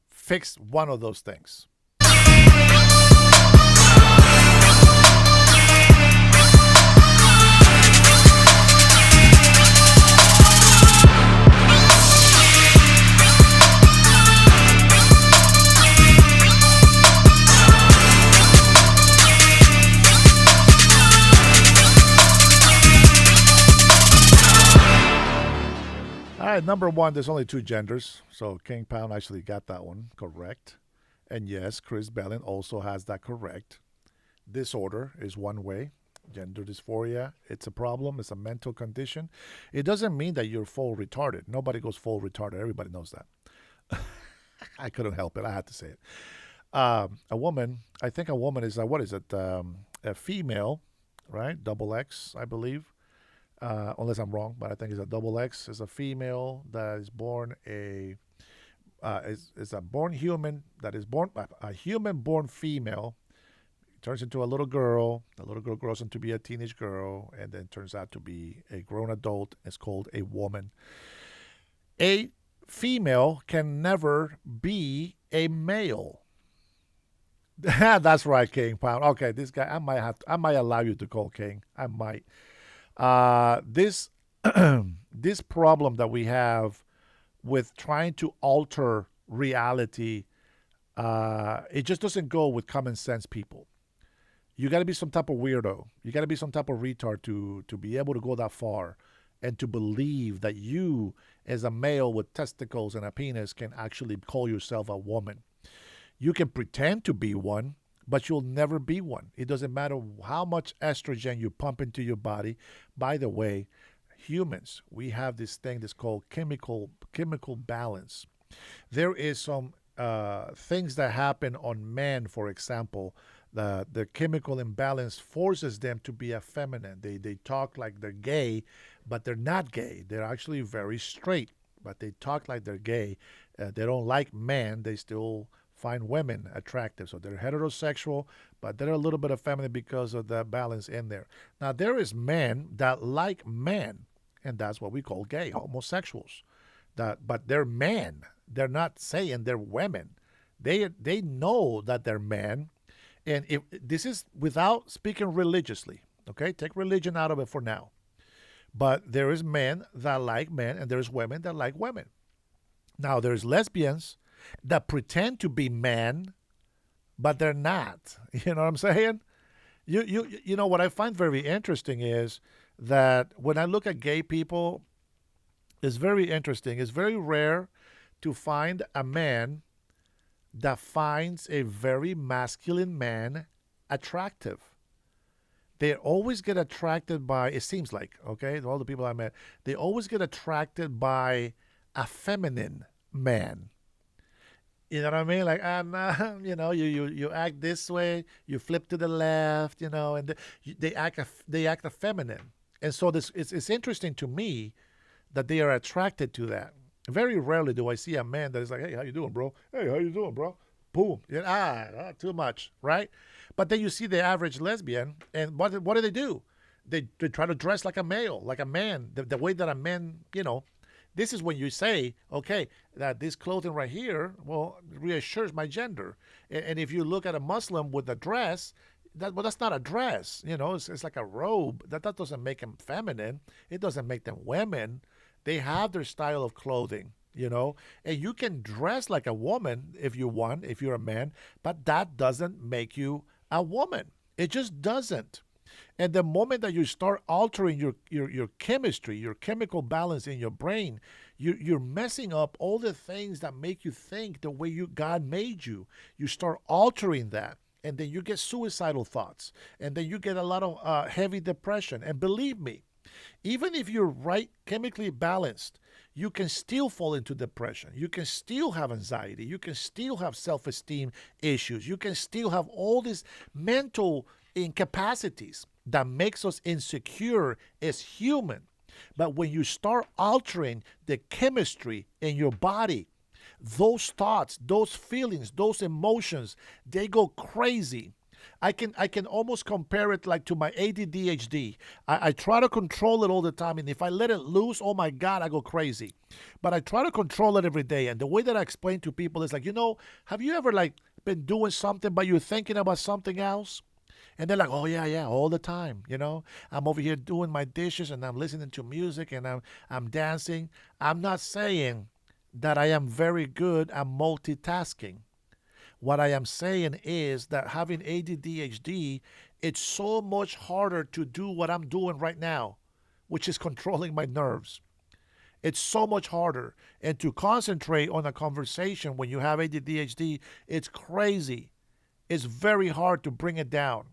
fix one of those things. All right, number one, there's only two genders. So King Pound actually got that one correct. And yes, Chris Bellin also has that correct. Disorder is one way. Gender dysphoria, it's a problem. It's a mental condition. It doesn't mean that you're full retarded. Nobody goes full retarded. Everybody knows that. I couldn't help it. I had to say it. A woman, I think a woman is, what is it? A female, right? Double X, I believe. Unless I'm wrong, but I think it's a double X. It's a female that is born is a born human that is born a human born female. Turns into a little girl. The little girl grows into be a teenage girl, and then turns out to be a grown adult. It's called a woman. A female can never be a male. That's right, King Pound. Okay, this guy, I might allow you to call King. I might. This this problem that we have with trying to alter reality, it just doesn't go with common sense people. You got to be some type of weirdo. You got to be some type of retard to be able to go that far and to believe that you, as a male with testicles and a penis, can actually call yourself a woman. You can pretend to be one, but you'll never be one. It doesn't matter how much estrogen you pump into your body. By the way, humans, we have this thing that's called chemical balance. There is some things that happen on men, for example. The chemical imbalance forces them to be effeminate. They talk like they're gay, but they're not gay. They're actually very straight, but they talk like they're gay. They don't like men. They still find women attractive. So they're heterosexual, but they're a little bit effeminate because of the balance in there. Now, there is men that like men, and that's what we call gay, homosexuals. But they're men. They're not saying they're women. They know that they're men. And if this is without speaking religiously, okay? Take religion out of it for now. But there is men that like men, and there's women that like women. Now, there's lesbians that pretend to be men, but they're not. You know what I'm saying? You know what I find very interesting is that when I look at gay people, it's very interesting. It's very rare to find a man that finds a very masculine man attractive. They always get attracted by, it seems like, okay, all the people I met, they always get attracted by a feminine man. You know what I mean? Like, you know, you act this way, you flip to the left, you know, and they act effeminate. And so it's interesting to me that they are attracted to that. Very rarely do I see a man that is like, hey, how you doing, bro? Hey, how you doing, bro? Boom. Yeah, too much, right? But then you see the average lesbian, and what do? They try to dress like a male, like a man, the way that a man, you know. This is when you say, okay, that this clothing right here, well, reassures my gender. And if you look at a Muslim with a dress, that's not a dress. You know, it's like a robe. That doesn't make them feminine. It doesn't make them women. They have their style of clothing, you know. And you can dress like a woman if you want, if you're a man, but that doesn't make you a woman. It just doesn't. And the moment that you start altering your chemistry, your chemical balance in your brain, you're messing up all the things that make you think the way God made you. You start altering that, and then you get suicidal thoughts, and then you get a lot of heavy depression. And believe me, even if you're right chemically balanced, you can still fall into depression. You can still have anxiety. You can still have self-esteem issues. You can still have all these mental incapacities that makes us insecure as human. But when you start altering the chemistry in your body, those thoughts, those feelings, those emotions, they go crazy. I can almost compare it like to my ADHD. I try to control it all the time, and if I let it loose, oh my God, I go crazy. But I try to control it every day. And the way that I explain to people is like, have you ever like been doing something but you're thinking about something else? And they're like, oh yeah, all the time. I'm over here doing my dishes and I'm listening to music and I'm dancing. I'm not saying that I am very good at multitasking. What I am saying is that having ADHD, it's so much harder to do what I'm doing right now, which is controlling my nerves. It's so much harder. And to concentrate on a conversation when you have ADHD, it's crazy. It's very hard to bring it down.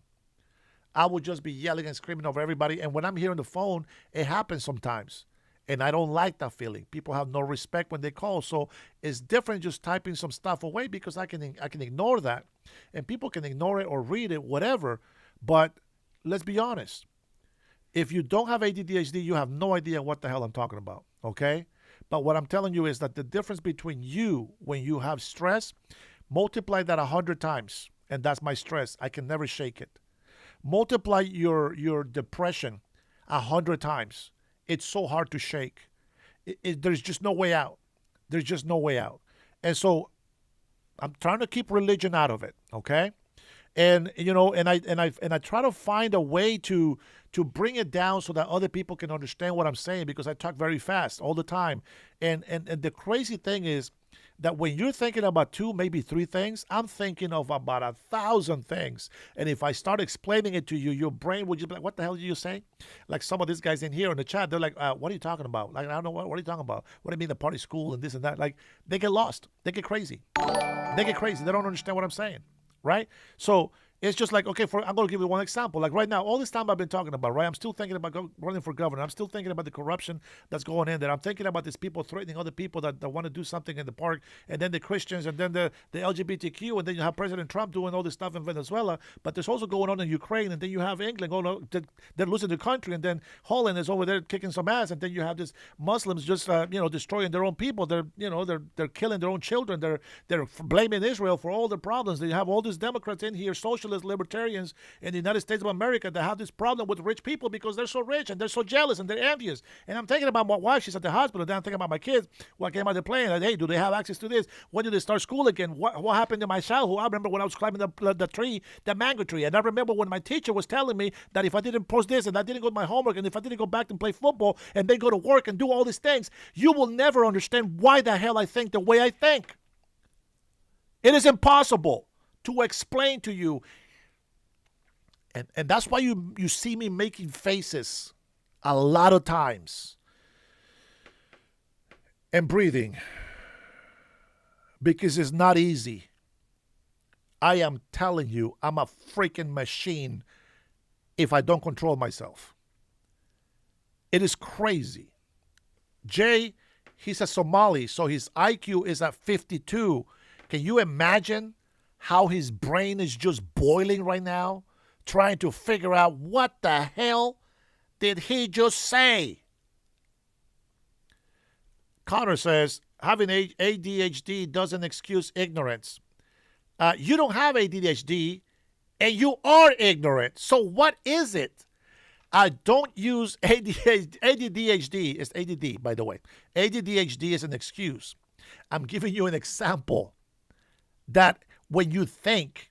I would just be yelling and screaming over everybody. And when I'm here on the phone, it happens sometimes. And I don't like that feeling. People have no respect when they call. So it's different just typing some stuff away because I can ignore that. And people can ignore it or read it, whatever. But let's be honest. If you don't have ADHD, you have no idea what the hell I'm talking about, okay? But what I'm telling you is that the difference between you when you have stress, multiply that 100 times. And that's my stress. I can never shake it. Multiply your depression 100 times. It's so hard to shake. There's just no way out. There's just no way out. And so I'm trying to keep religion out of it, okay? And I try to find a way to bring it down so that other people can understand what I'm saying because I talk very fast all the time. And the crazy thing is that when you're thinking about 2, maybe 3 things, I'm thinking of about 1,000 things. And if I start explaining it to you, your brain would just be like, what the hell did you say? Like some of these guys in here in the chat, they're like, what are you talking about? Like, I don't know, what are you talking about? What do you mean the party school and this and that? Like, they get lost. They get crazy. They get crazy. They don't understand what I'm saying, right? So it's just like, okay, I'm going to give you one example. Like right now, all this time I've been talking about, right? I'm still thinking about running for governor. I'm still thinking about the corruption that's going in there. I'm thinking about these people threatening other people that want to do something in the park, and then the Christians, and then the LGBTQ, and then you have President Trump doing all this stuff in Venezuela. But there's also going on in Ukraine, and then you have England going on, they're losing the country, and then Holland is over there kicking some ass, and then you have these Muslims just destroying their own people. They're killing their own children. They're blaming Israel for all the problems. They have all these Democrats in here, socialist libertarians in the United States of America that have this problem with rich people because they're so rich and they're so jealous and they're envious. And I'm thinking about my wife. She's at the hospital. Then I'm thinking about my kids. What came out of the plane? Like, hey, do they have access to this? When do they start school again? What happened to my childhood? I remember when I was climbing the tree, the mango tree. And I remember when my teacher was telling me that if I didn't post this and I didn't go to my homework and if I didn't go back and play football and then go to work and do all these things, you will never understand why the hell I think the way I think. It is impossible to explain to you. And that's why you see me making faces a lot of times and breathing because it's not easy. I am telling you, I'm a freaking machine if I don't control myself. It is crazy. Jay, he's a Somali, so his IQ is at 52. Can you imagine how his brain is just boiling right now? Trying to figure out what the hell did he just say? Connor says, having ADHD doesn't excuse ignorance. You don't have ADHD and you are ignorant. So what is it? Don't use ADHD. It's ADD, by the way. ADHD is an excuse. I'm giving you an example that when you think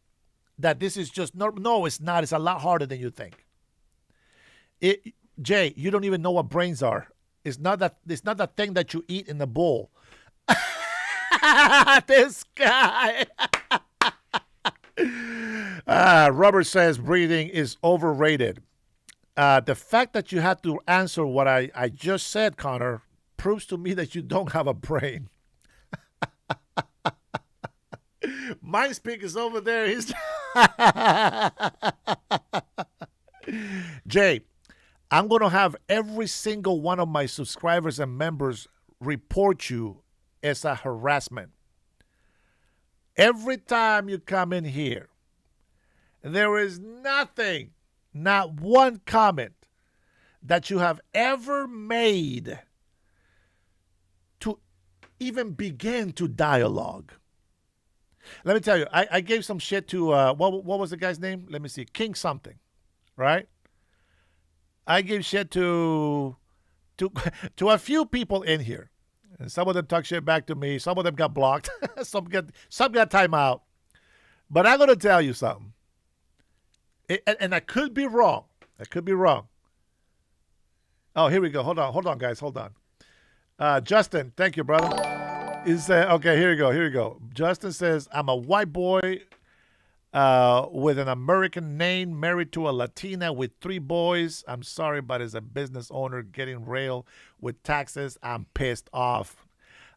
that this is just no, it's not. It's a lot harder than you think. Jay, you don't even know what brains are. It's not that thing that you eat in the bowl. This guy. Robert says breathing is overrated. The fact that you had to answer what I just said, Connor, proves to me that you don't have a brain. Mindspeak is over there. He's Jay, I'm going to have every single one of my subscribers and members report you as a harassment. Every time you come in here, there is nothing, not one comment that you have ever made to even begin to dialogue. Let me tell you, I gave some shit to what was the guy's name? Let me see, King something, right? I gave shit to a few people in here, and some of them talk shit back to me. Some of them got blocked. some got time out. But I'm gonna tell you something, and I could be wrong. I could be wrong. Oh, here we go. Hold on, guys. Hold on. Justin, thank you, brother. Okay, here we go. Justin says, I'm a white boy with an American name, married to a Latina with 3 boys. I'm sorry, but as a business owner getting railed with taxes, I'm pissed off.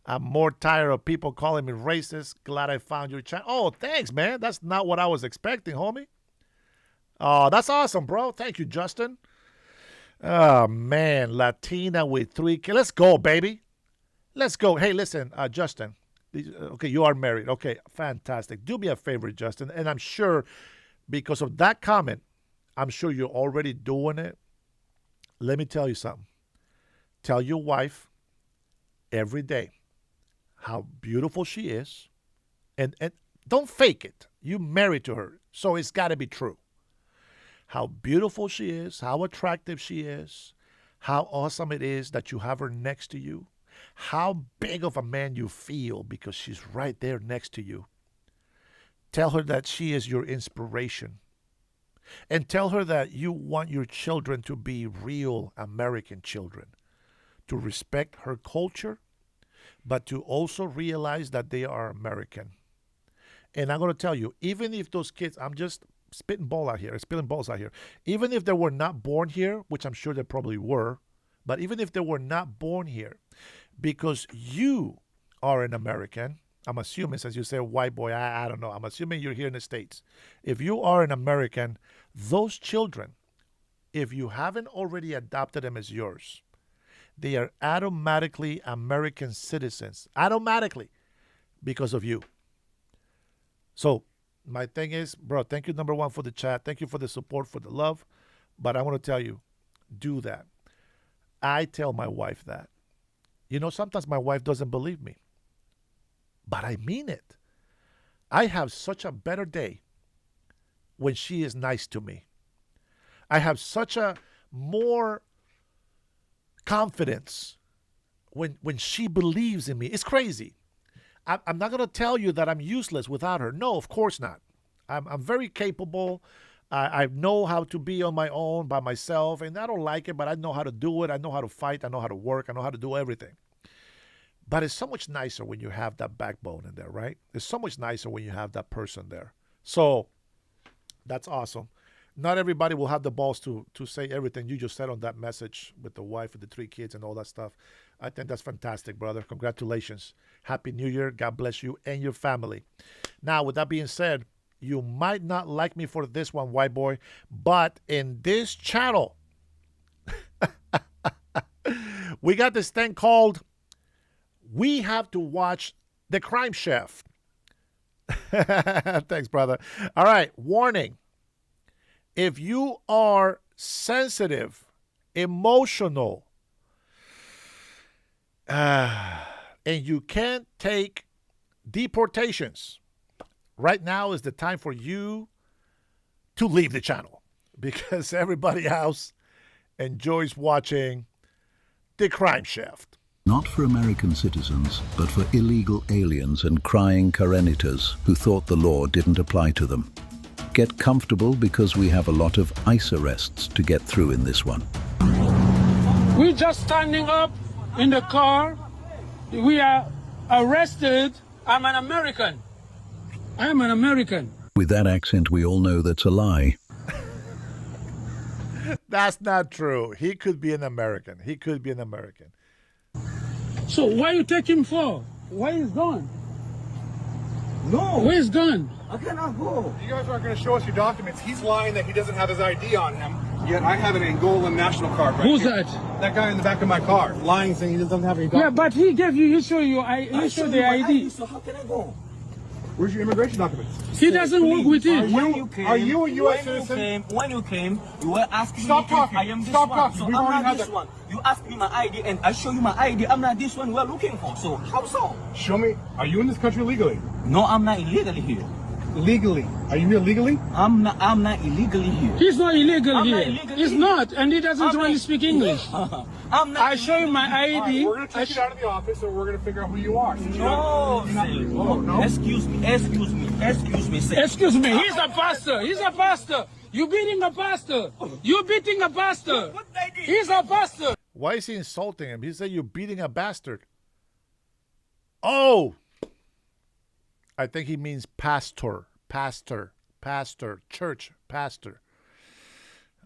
I'm more tired of people calling me racist. Glad I found your channel. Oh, thanks, man. That's not what I was expecting, homie. Oh, that's awesome, bro. Thank you, Justin. Oh, man. Latina with 3 kids. Let's go, baby. Let's go. Hey, listen, Justin. Okay, you are married. Okay, fantastic. Do me a favor, Justin. And I'm sure because of that comment, I'm sure you're already doing it. Let me tell you something. Tell your wife every day how beautiful she is. And don't fake it. You married to her, so it's got to be true. How beautiful she is, how attractive she is, how awesome it is that you have her next to you. How big of a man you feel because she's right there next to you. Tell her that she is your inspiration. And tell her that you want your children to be real American children. To respect her culture, but to also realize that they are American. And I'm going to tell you, even if those kids, I'm just spilling balls out here. Even if they were not born here, which I'm sure they probably were, but even if they were not born here, because you are an American, I'm assuming, since you say white boy, I don't know. I'm assuming you're here in the States. If you are an American, those children, if you haven't already adopted them as yours, they are automatically American citizens. Automatically. Because of you. So, my thing is, bro, thank you, number one, for the chat. Thank you for the support, for the love. But I want to tell you, do that. I tell my wife that. You know, sometimes my wife doesn't believe me. But I mean it. I have such a better day when she is nice to me. I have such a more confidence when she believes in me. It's crazy. I'm not going to tell you that I'm useless without her. No, of course not. I'm very capable. I know how to be on my own by myself, and I don't like it, but I know how to do it. I know how to fight. I know how to work. I know how to do everything. But it's so much nicer when you have that backbone in there, right? It's so much nicer when you have that person there. So that's awesome. Not everybody will have the balls to say everything you just said on that message with the wife and the 3 kids and all that stuff. I think that's fantastic, brother. Congratulations. Happy New Year. God bless you and your family. Now, with that being said, you might not like me for this one, white boy, but in this channel, we got this thing called We Have to Watch the Crime Chef. Thanks, brother. All right, warning. If you are sensitive, emotional, and you can't take deportations, right now is the time for you to leave the channel because everybody else enjoys watching The Crime Chef. Not for American citizens, but for illegal aliens and crying Karenitas who thought the law didn't apply to them. Get comfortable because we have a lot of ICE arrests to get through in this one. We're just standing up in the car. We are arrested. I'm an American. I'm an American. With that accent, we all know that's a lie. That's not true. He could be an American. He could be an American. So why you take him for? Why he's gone? No. Where he's gone? I cannot go. You guys aren't going to show us your documents. He's lying that he doesn't have his ID on him. Yet I have an Angolan national card right Who's here. that? That guy in the back of my car. Lying saying he doesn't have any documents. Yeah, but he gave you, he showed you, he showed the ID. So how can I go? Where's your immigration documents? He doesn't work with it. Are you a U.S. citizen? When you came, you were asking Stop me talking. if I am this Stop one. talking. So We've I'm already not had this that. one. You ask me my ID and I show you my ID. I'm not this one we're looking for. So how so? Show me. Are you in this country legally? No, I'm not illegally here. Legally? Are you here legally? I'm not illegally here. He's not illegal I'm here. not illegally He's here. not, and he doesn't really speak English. I'm not. I show you my All ID. right, we're going to take you down to the office and we're going to figure out who you are. Since No, no. Excuse me, sir. Excuse me, he's a pastor. He's a pastor. You beating a pastor. You beating a pastor. He's a pastor. Why is he insulting him? He said you're beating a bastard. Oh! I think he means pastor, church, pastor.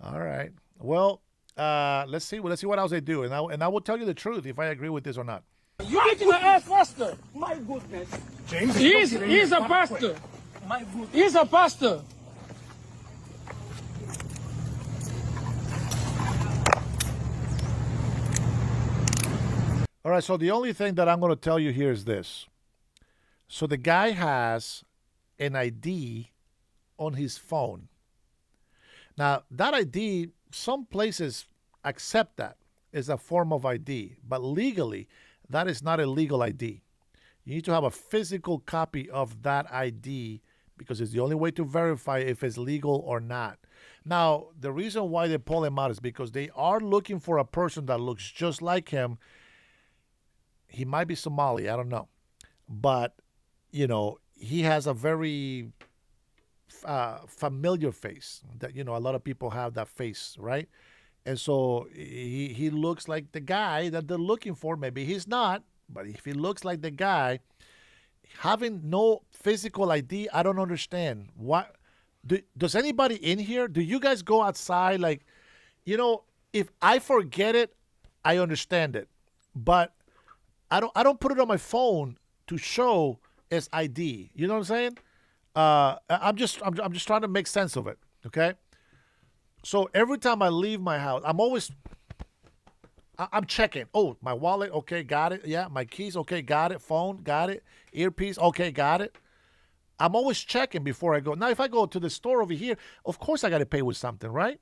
All right. Well, let's see what else they do, and I will tell you the truth if I agree with this or not. You beating an ass pastor. My goodness. James, He's a pastor. My goodness. He's a pastor. All right, so the only thing that I'm going to tell you here is this. So the guy has an ID on his phone. Now, that ID, some places accept that as a form of ID, but legally, that is not a legal ID. You need to have a physical copy of that ID because it's the only way to verify if it's legal or not. Now, the reason why they pull him out is because they are looking for a person that looks just like him. He might be Somali, I don't know. But, you know, he has a very familiar face. That, you know, a lot of people have that face, right? And so he looks like the guy that they're looking for. Maybe he's not, but if he looks like the guy, having no physical ID, I don't understand. What does anybody in here? Do you guys go outside? Like, you know, if I forget it, I understand it, but I don't put it on my phone to show as ID. You know what I'm saying? I'm just trying to make sense of it. Okay. So every time I leave my house, I'm checking. Oh, my wallet, okay, got it. Yeah, my keys, okay, got it. Phone, got it. Earpiece, okay, got it. I'm always checking before I go. Now, if I go to the store over here, of course I got to pay with something, right?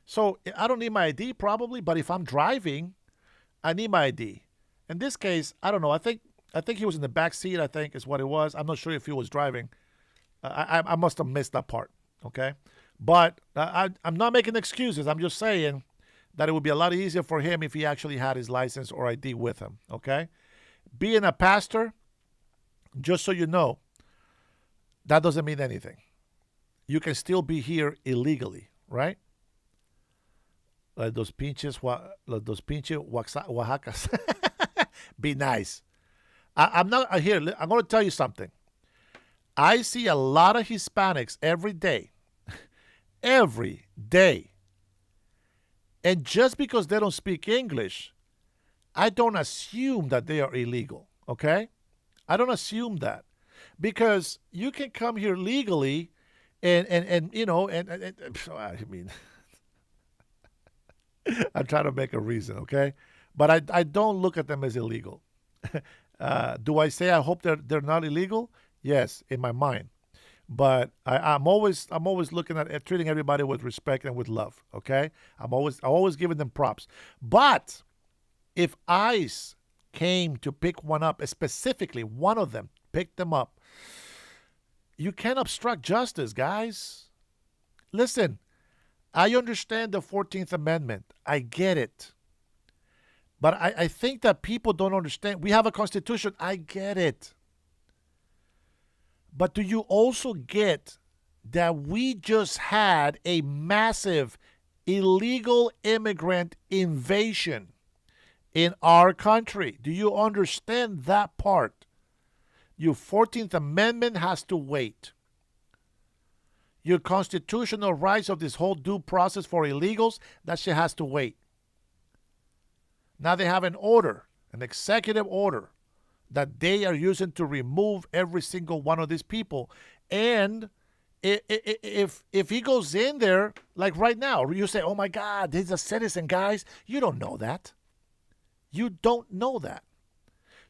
So I don't need my ID probably, but if I'm driving, I need my ID. In this case, I don't know. I think he was in the back seat. I think is what it was. I'm not sure if he was driving. I must have missed that part. Okay, but I'm not making excuses. I'm just saying that it would be a lot easier for him if he actually had his license or ID with him. Okay, being a pastor, just so you know, that doesn't mean anything. You can still be here illegally, right? Like those pinches Oaxacas. Be nice. I'm not here. I'm going to tell you something. I see a lot of Hispanics every day. Every day. And just because they don't speak English, I don't assume that they are illegal. Okay? I don't assume that. Because you can come here legally and you know, and I mean, I'm trying to make a reason, okay? But I don't look at them as illegal. Do I say I hope they're not illegal? Yes, in my mind. But I'm always looking at treating everybody with respect and with love, okay? I'm always giving them props. But if ICE came to pick one up, specifically one of them, pick them up, you can't obstruct justice, guys. Listen, I understand the 14th Amendment. I get it. But I think that people don't understand. We have a constitution. I get it. But do you also get that we just had a massive illegal immigrant invasion in our country? Do you understand that part? Your 14th Amendment has to wait. Your constitutional rights of this whole due process for illegals, that shit has to wait. Now they have an order, an executive order, that they are using to remove every single one of these people. And if he goes in there, like right now, you say, oh my God, he's a citizen, guys. You don't know that. You don't know that.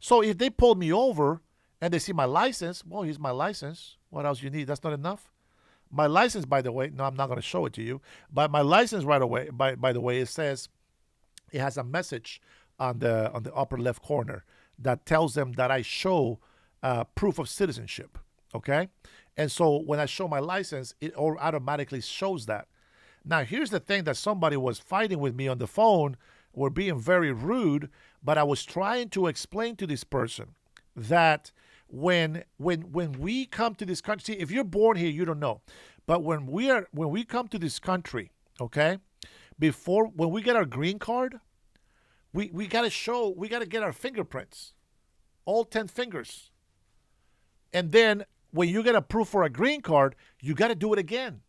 So if they pull me over and they see my license, well, here's my license. What else you need? That's not enough. My license, by the way, no, I'm not going to show it to you. But my license right away, by the way, it says it has a message on the upper left corner that tells them that I show proof of citizenship. Okay, and so when I show my license, it automatically shows that. Now here's the thing that somebody was fighting with me on the phone, were being very rude, but I was trying to explain to this person that when we come to this country, see, if you're born here, you don't know, but when we come to this country, okay, when we get our green card, we got to get our fingerprints, all 10 fingers. And then when you get approved for a green card, you got to do it again.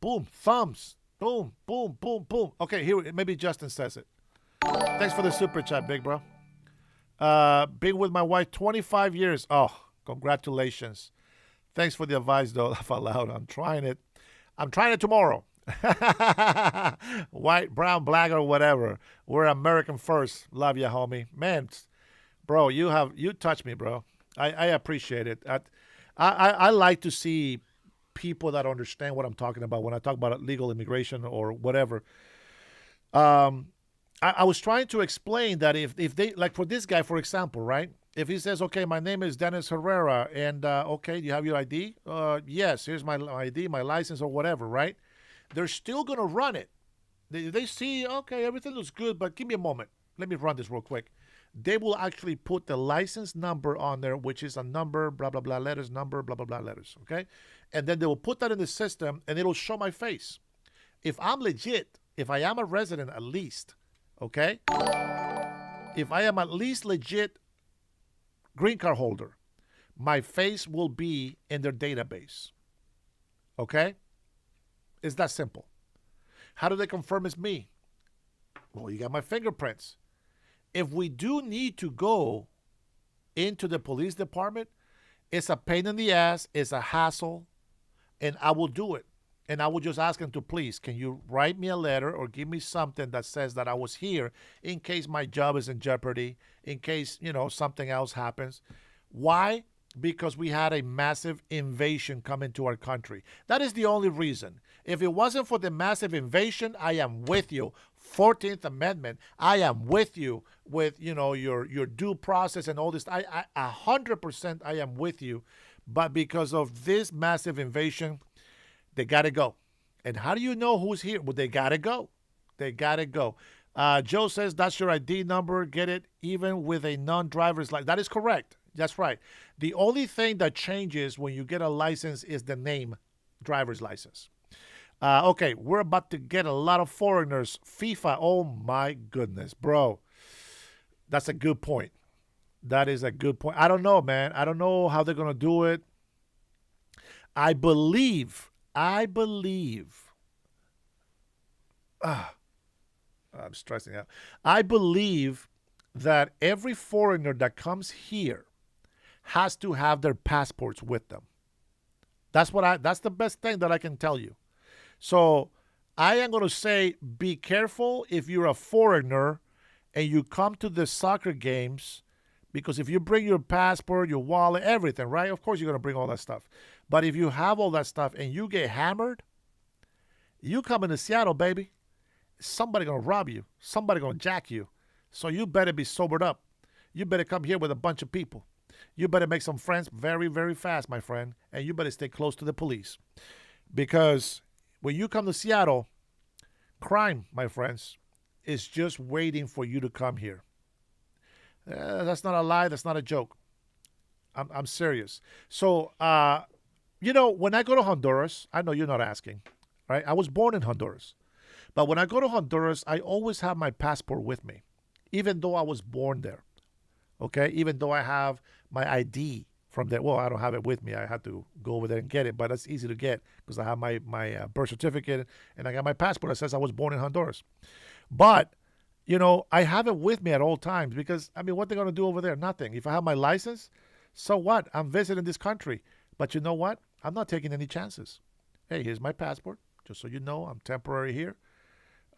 Boom, thumbs, boom, boom, boom, boom. Okay, here, maybe Justin says it. Thanks for the super chat, big bro. Been with my wife 25 years. Oh, congratulations. Thanks for the advice, though. Laugh out loud. I'm trying it. I'm trying it tomorrow. White, brown, black, or whatever. We're American first. Love you, homie. Man, bro, you touched me, bro. I appreciate it. I like to see people that understand what I'm talking about when I talk about legal immigration or whatever. I was trying to explain that if they, like for this guy, for example, right? If he says, okay, my name is Dennis Herrera, and okay, do you have your ID? Yes, here's my ID, my license, or whatever, right? They're still going to run it. They see, okay, everything looks good, but give me a moment. Let me run this real quick. They will actually put the license number on there, which is a number, blah, blah, blah, letters, number, blah, blah, blah, letters, okay? And then they will put that in the system, and it'll show my face. If I'm legit, if I am a resident at least, okay? If I am at least legit green card holder, my face will be in their database, okay? It's that simple. How do they confirm it's me? Well, you got my fingerprints. If we do need to go into the police department, it's a pain in the ass, it's a hassle, and I will do it. And I will just ask them to, please, can you write me a letter or give me something that says that I was here in case my job is in jeopardy, in case, something else happens. Why? Because we had a massive invasion come into our country. That is the only reason. If it wasn't for the massive invasion, I am with you. 14th Amendment, I am with you with, your due process and all this. I 100% I am with you. But because of this massive invasion, they got to go. And how do you know who's here? Well, they got to go. They got to go. Joe says that's your ID number. Get it even with a non-driver's license. That is correct. That's right. The only thing that changes when you get a license is the name, driver's license. Okay, we're about to get a lot of foreigners. FIFA, oh my goodness, bro. That's a good point. That is a good point. I don't know, man. I don't know how they're going to do it. I believe. I'm stressing out. I believe that every foreigner that comes here has to have their passports with them. That's the best thing that I can tell you. So I am going to say, be careful if you're a foreigner and you come to the soccer games, because if you bring your passport, your wallet, everything, right? Of course, you're going to bring all that stuff. But if you have all that stuff and you get hammered, you come into Seattle, baby. Somebody going to rob you. Somebody going to jack you. So you better be sobered up. You better come here with a bunch of people. You better make some friends very, very fast, my friend. And you better stay close to the police. Because when you come to Seattle, crime, my friends, is just waiting for you to come here. That's not a lie. That's not a joke. I'm serious. So, when I go to Honduras, I know you're not asking, right? I was born in Honduras. But when I go to Honduras, I always have my passport with me, even though I was born there, okay? Even though I have my ID from there. Well, I don't have it with me. I had to go over there and get it, but that's easy to get because I have my birth certificate and I got my passport that says I was born in Honduras. But, I have it with me at all times because, what they're going to do over there? Nothing. If I have my license, so what? I'm visiting this country. But you know what? I'm not taking any chances. Hey, here's my passport. Just so you know, I'm temporary here.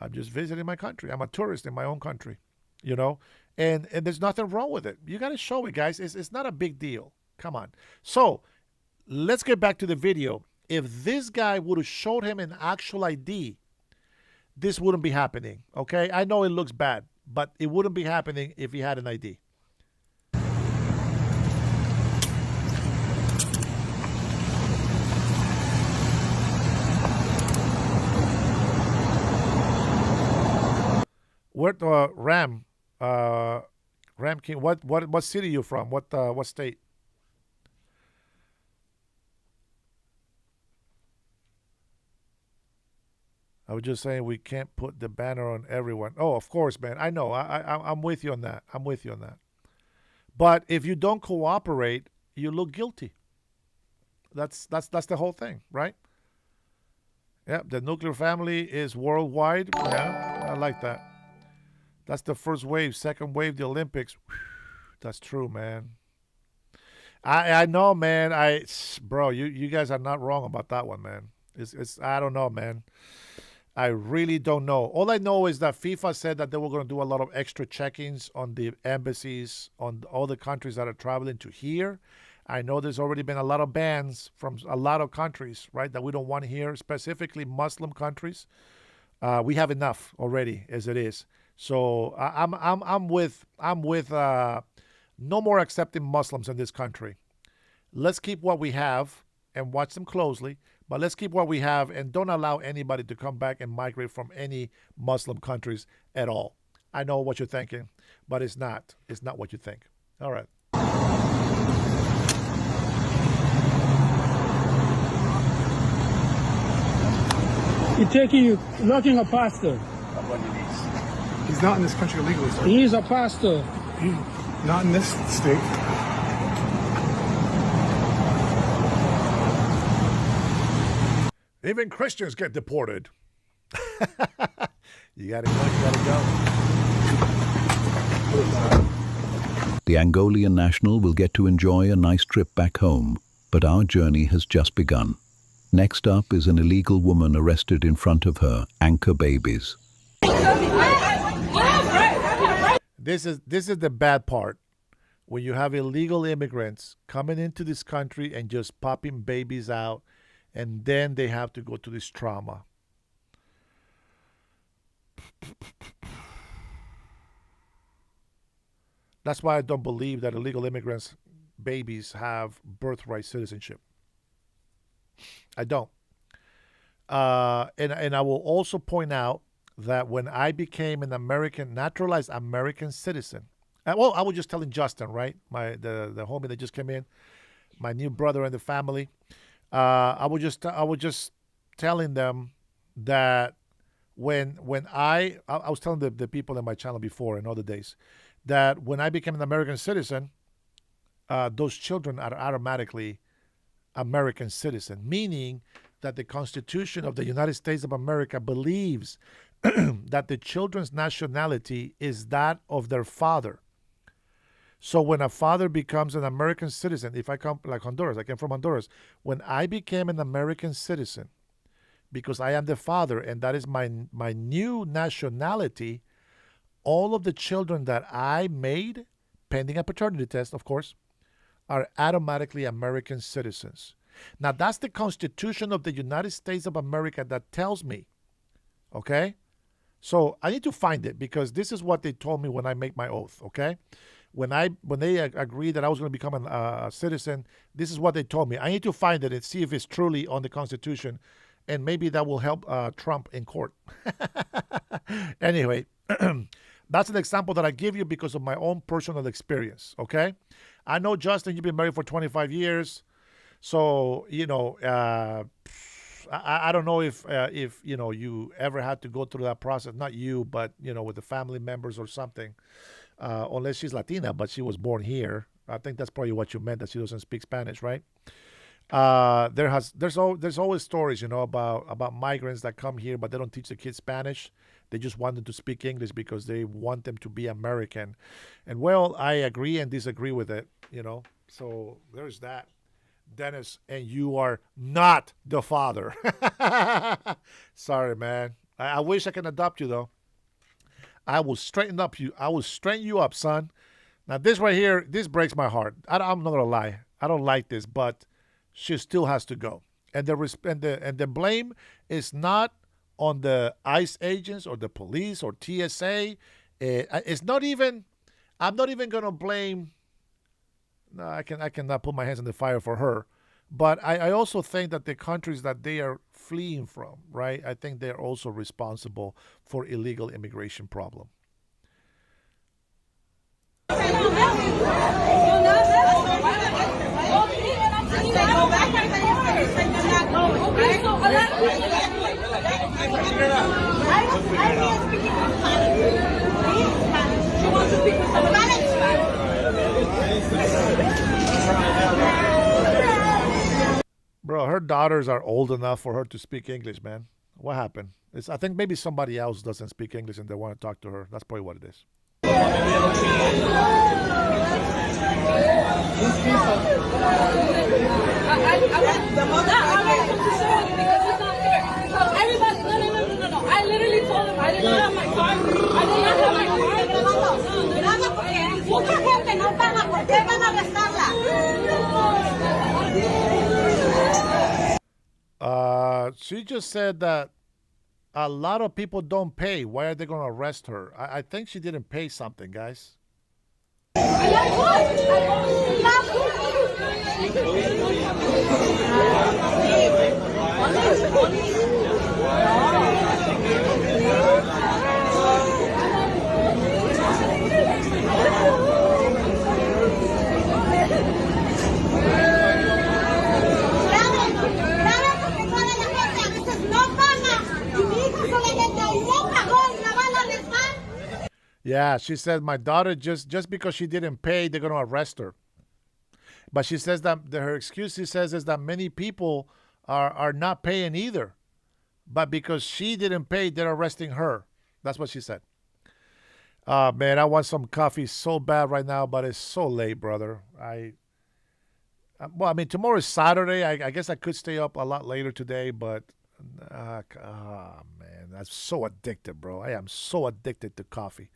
I'm just visiting my country. I'm a tourist in my own country, and there's nothing wrong with it. You got to show it, guys. It's not a big deal. Come on. So let's get back to the video. If this guy would have showed him an actual ID, this wouldn't be happening. Okay, I know it looks bad, but it wouldn't be happening if he had an ID. What Ram King? What city you from? What state? I was just saying we can't put the banner on everyone. Oh, of course, man. I know. I'm with you on that. I'm with you on that. But if you don't cooperate, you look guilty. That's the whole thing, right? Yeah, the nuclear family is worldwide. Yeah, I like that. That's the first wave. Second wave, the Olympics. That's true, man. I know, man. Bro, you guys are not wrong about that one, man. It's I don't know, man. I really don't know. All I know is that FIFA said that they were going to do a lot of extra checkings on the embassies, on all the countries that are traveling to here. I know there's already been a lot of bans from a lot of countries, right, that we don't want here, specifically Muslim countries. We have enough already as it is. So I'm with no more accepting Muslims in this country. Let's keep what we have and watch them closely. But let's keep what we have and don't allow anybody to come back and migrate from any Muslim countries at all. I know what you're thinking, but it's not. It's not what you think. All right. He taking you looking a pastor. He's not in this country illegally, sir. He is a pastor. Not in this state. Even Christians get deported. You gotta go. The Angolian national will get to enjoy a nice trip back home, but our journey has just begun. Next up is an illegal woman arrested in front of her anchor babies. This is the bad part. When you have illegal immigrants coming into this country and just popping babies out, and then they have to go to this trauma. That's why I don't believe that illegal immigrants' babies have birthright citizenship. I don't. And I will also point out that when I became an naturalized American citizen, I was just telling Justin, right, the homie that just came in, my new brother in the family. I was just telling them that when I was telling the people in my channel before in other days that when I became an American citizen, those children are automatically American citizen, meaning that the Constitution of the United States of America believes that the children's nationality is that of their father. So when a father becomes an American citizen, if I come like Honduras, I came from Honduras. When I became an American citizen, because I am the father and that is my new nationality, all of the children that I made, pending a paternity test, of course, are automatically American citizens. Now, that's the Constitution of the United States of America that tells me, okay? So I need to find it because this is what they told me when I make my oath, okay? When they agreed that I was going to become a citizen, this is what they told me. I need to find it and see if it's truly on the Constitution, and maybe that will help Trump in court. Anyway, that's an example that I give you because of my own personal experience, okay? I know, Justin, you've been married for 25 years, so, you know, I don't know if you know, you ever had to go through that process. Not you, but, you know, with the family members or something. Unless she's Latina, but she was born here. I think that's probably what you meant, that she doesn't speak Spanish, right? There's always stories, you know, about migrants that come here, but they don't teach the kids Spanish. They just want them to speak English because they want them to be American. And well, I agree and disagree with it, you know. So there's that. Dennis, and you are not the father. Sorry, man. I wish I can adopt you, though. I will straighten you up, son. Now, this right here, this breaks my heart. I'm not gonna lie. I don't like this, but she still has to go. And the blame is not on the ICE agents or the police or TSA. It's not even. I'm not even gonna blame. No, I cannot put my hands in the fire for her. But I also think that the countries that they are fleeing from, right? I think they're also responsible for illegal immigration problem. Bro, her daughters are old enough for her to speak English, man. What happened? I think maybe somebody else doesn't speak English and they want to talk to her. That's probably what it is. Everybody, no. I literally told him I did not have my car. I did not have my car. Mucha gente no paga, ¿por qué van a arrestarla? She just said that a lot of people don't pay. Why are they going to arrest her? I think she didn't pay something, guys. Yeah, she said my daughter just because she didn't pay, they're going to arrest her. But she says that her excuse, she says, is that many people are not paying either. But because she didn't pay, they're arresting her. That's what she said. Man, I want some coffee so bad right now, but it's so late, brother. Well, I mean, tomorrow is Saturday. I guess I could stay up a lot later today, but man, I'm so addicted, bro. I am so addicted to coffee.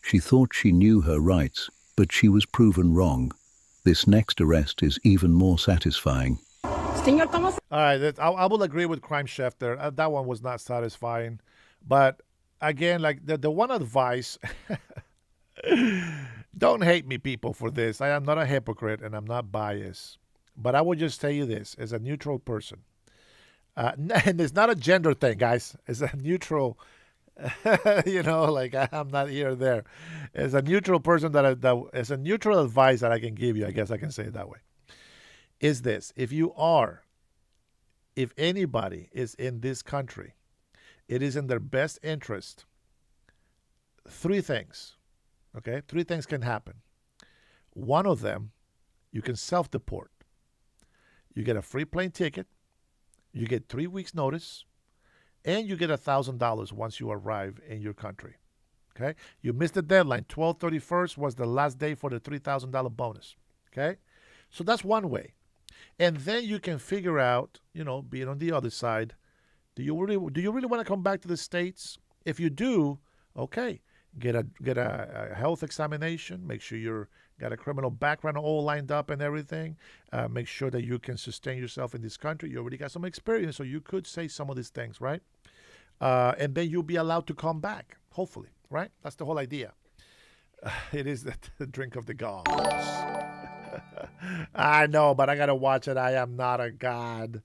She thought she knew her rights, but she was proven wrong. This next arrest is even more satisfying. All right, I will agree with Crime Chef there. That one was not satisfying. But again, like the one advice, don't hate me, people, for this. I am not a hypocrite and I'm not biased. But I will just tell you this as a neutral person. And it's not a gender thing, guys. It's a neutral, like I'm not here or there. As a neutral person, that as a neutral advice that I can give you, I guess I can say it that way, is this. If anybody is in this country, it is in their best interest. Three things, okay? Three things can happen. One of them, you can self-deport. You get a free plane ticket, you get 3 weeks notice, and you get $1,000 once you arrive in your country, okay? You missed the deadline. 12/31 was the last day for the $3,000 bonus, okay? So that's one way. And then you can figure out, being on the other side, do you really want to come back to the States? If you do, okay, get a health examination. Make sure you got a criminal background all lined up and everything. Make sure that you can sustain yourself in this country. You already got some experience, so you could say some of these things, right? And then you'll be allowed to come back, hopefully, right? That's the whole idea. It is the drink of the gods. I know, but I got to watch it. I am not a god.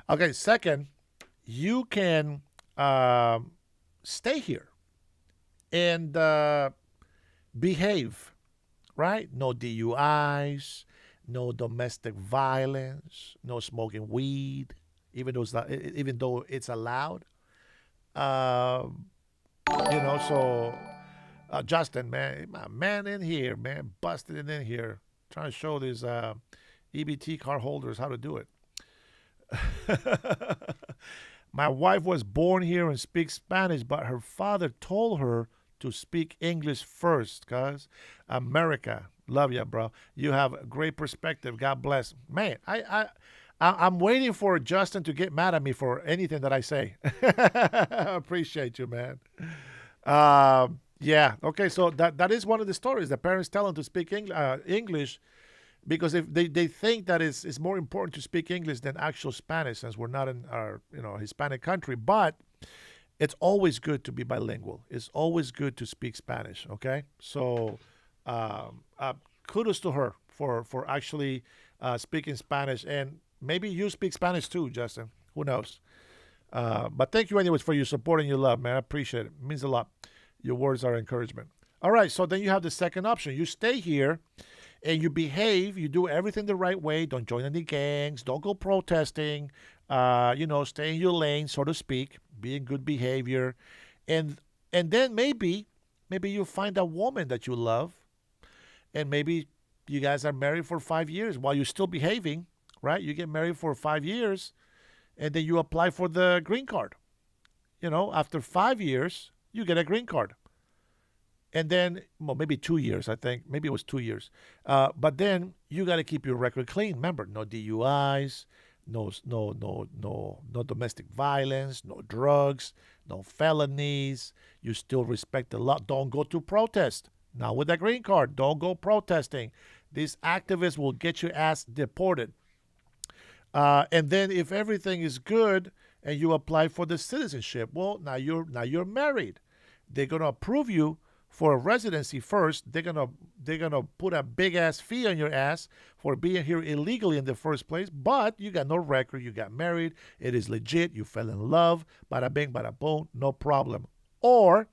Okay, second, you can stay here and behave, right? No DUIs, no domestic violence, no smoking weed, even though it's allowed. So Justin, man, my man in here, man, busted in here, trying to show these EBT card holders how to do it. My wife was born here and speaks Spanish, but her father told her to speak English first, cuz. America, love ya, bro. You have a great perspective. God bless. Man, I'm waiting for Justin to get mad at me for anything that I say. I appreciate you, man. Yeah. Okay. So that is one of the stories. The parents tell them to speak English because if they think that it's more important to speak English than actual Spanish, since we're not in our Hispanic country. But it's always good to be bilingual. It's always good to speak Spanish. Okay. So kudos to her for actually speaking Spanish, and maybe you speak Spanish too, Justin. Who knows? But thank you anyways for your support and your love, man. I appreciate it. It means a lot. Your words are encouragement. All right, so then you have the second option. You stay here and you behave. You do everything the right way. Don't join any gangs. Don't go protesting. Stay in your lane, so to speak. Be in good behavior. And then maybe you'll find a woman that you love. And maybe you guys are married for 5 years while you're still behaving, right? You get married for 5 years, and then you apply for the green card. After 5 years, you get a green card. And then, maybe 2 years, I think. Maybe it was 2 years. But then you got to keep your record clean. Remember, no DUIs, no domestic violence, no drugs, no felonies. You still respect the law. Don't go to protest. Now with that green card, don't go protesting. These activists will get your ass deported. And then if everything is good and you apply for the citizenship, well, now you're married. They're gonna approve you for a residency first. They're gonna put a big ass fee on your ass for being here illegally in the first place. But you got no record. You got married. It is legit. You fell in love. Bada bing, bada boom. No problem. Or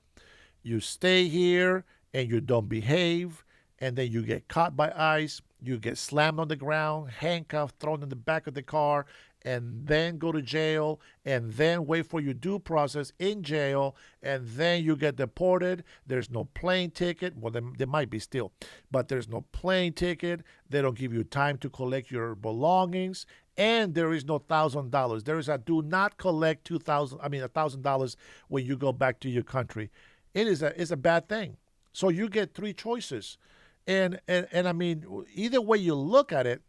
you stay here and you don't behave, and then you get caught by ICE, you get slammed on the ground, handcuffed, thrown in the back of the car, and then go to jail, and then wait for your due process in jail, and then you get deported. There's no plane ticket. Well, there might be still, but there's no plane ticket. They don't give you time to collect your belongings, and there is no $1,000. There is a do not collect $1,000 when you go back to your country. It's a bad thing. So you get 3 choices. And I mean, either way you look at it,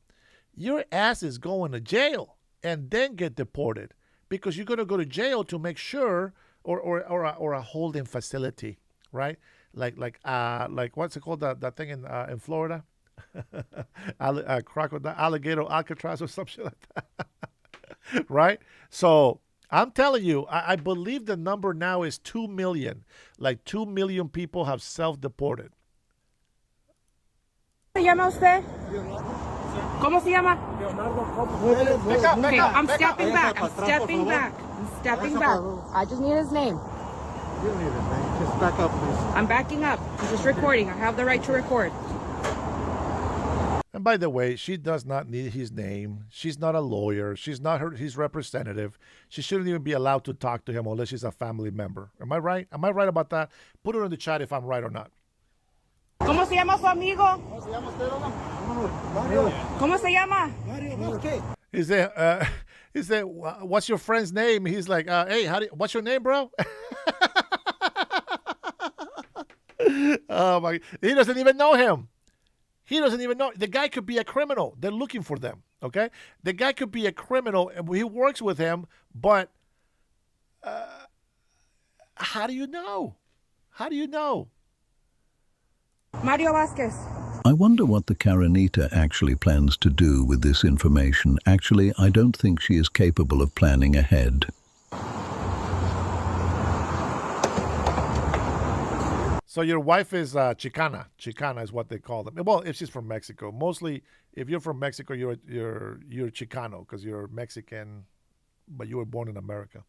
your ass is going to jail and then get deported, because you're going to go to jail to make sure, or a holding facility, right? Like what's it called, that thing in Florida? Crocodile, alligator Alcatraz or something like that. Right? So I'm telling you, I believe the number now is 2 million. Like 2 million people have self-deported. ¿Cómo se llama usted? ¿Cómo se llama? Okay, I'm stepping back. I'm stepping back. I'm stepping back. I just need his name. You don't need his name. Just back up, please. I'm backing up. I'm just recording. I have the right to record. And by the way, she does not need his name. She's not a lawyer. She's not his representative. She shouldn't even be allowed to talk to him unless she's a family member. Am I right? Am I right about that? Put it in the chat if I'm right or not. ¿Cómo se llama su amigo? ¿Cómo se llama usted, Mario? ¿Cómo se llama? Mario. He said, what's your friend's name? He's like, hey, what's your name, bro? Oh my! He doesn't even know him. He doesn't even know. The guy could be a criminal. They're looking for them, okay? The guy could be a criminal, and he works with him, but how do you know? How do you know? Mario Vasquez. I wonder what the Karenita actually plans to do with this information. Actually, I don't think she is capable of planning ahead. So your wife is Chicana. Chicana is what they call them. Well, if she's from Mexico. Mostly, if you're from Mexico, you're Chicano, because you're Mexican, but you were born in America,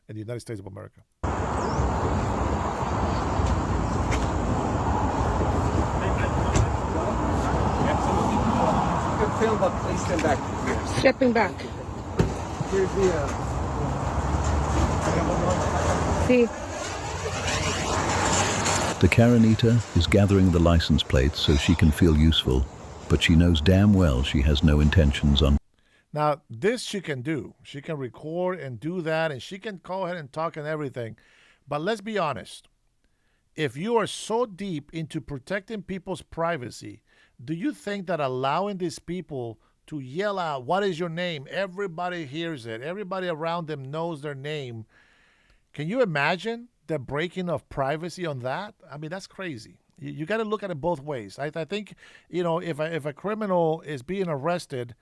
in the United States of America. Film, but please stand back. Stepping back. Here's the. See. The Karenita is gathering the license plates so she can feel useful, but she knows damn well she has no intentions on. Now, this she can do. She can record and do that, and she can go ahead and talk and everything. But let's be honest. If you are so deep into protecting people's privacy, do you think that allowing these people to yell out, what is your name? Everybody hears it. Everybody around them knows their name. Can you imagine the breaking of privacy on that? I mean, that's crazy. You got to look at it both ways. I think, if a criminal is being arrested,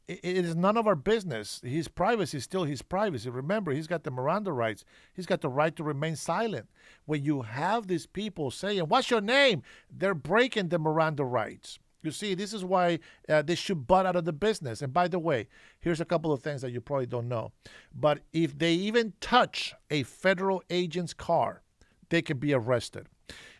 it is none of our business. His privacy is still his privacy. Remember, he's got the Miranda rights. He's got the right to remain silent. When you have these people saying, what's your name? They're breaking the Miranda rights. You see, this is why they should butt out of the business. And by the way, here's a couple of things that you probably don't know. But if they even touch a federal agent's car, they can be arrested.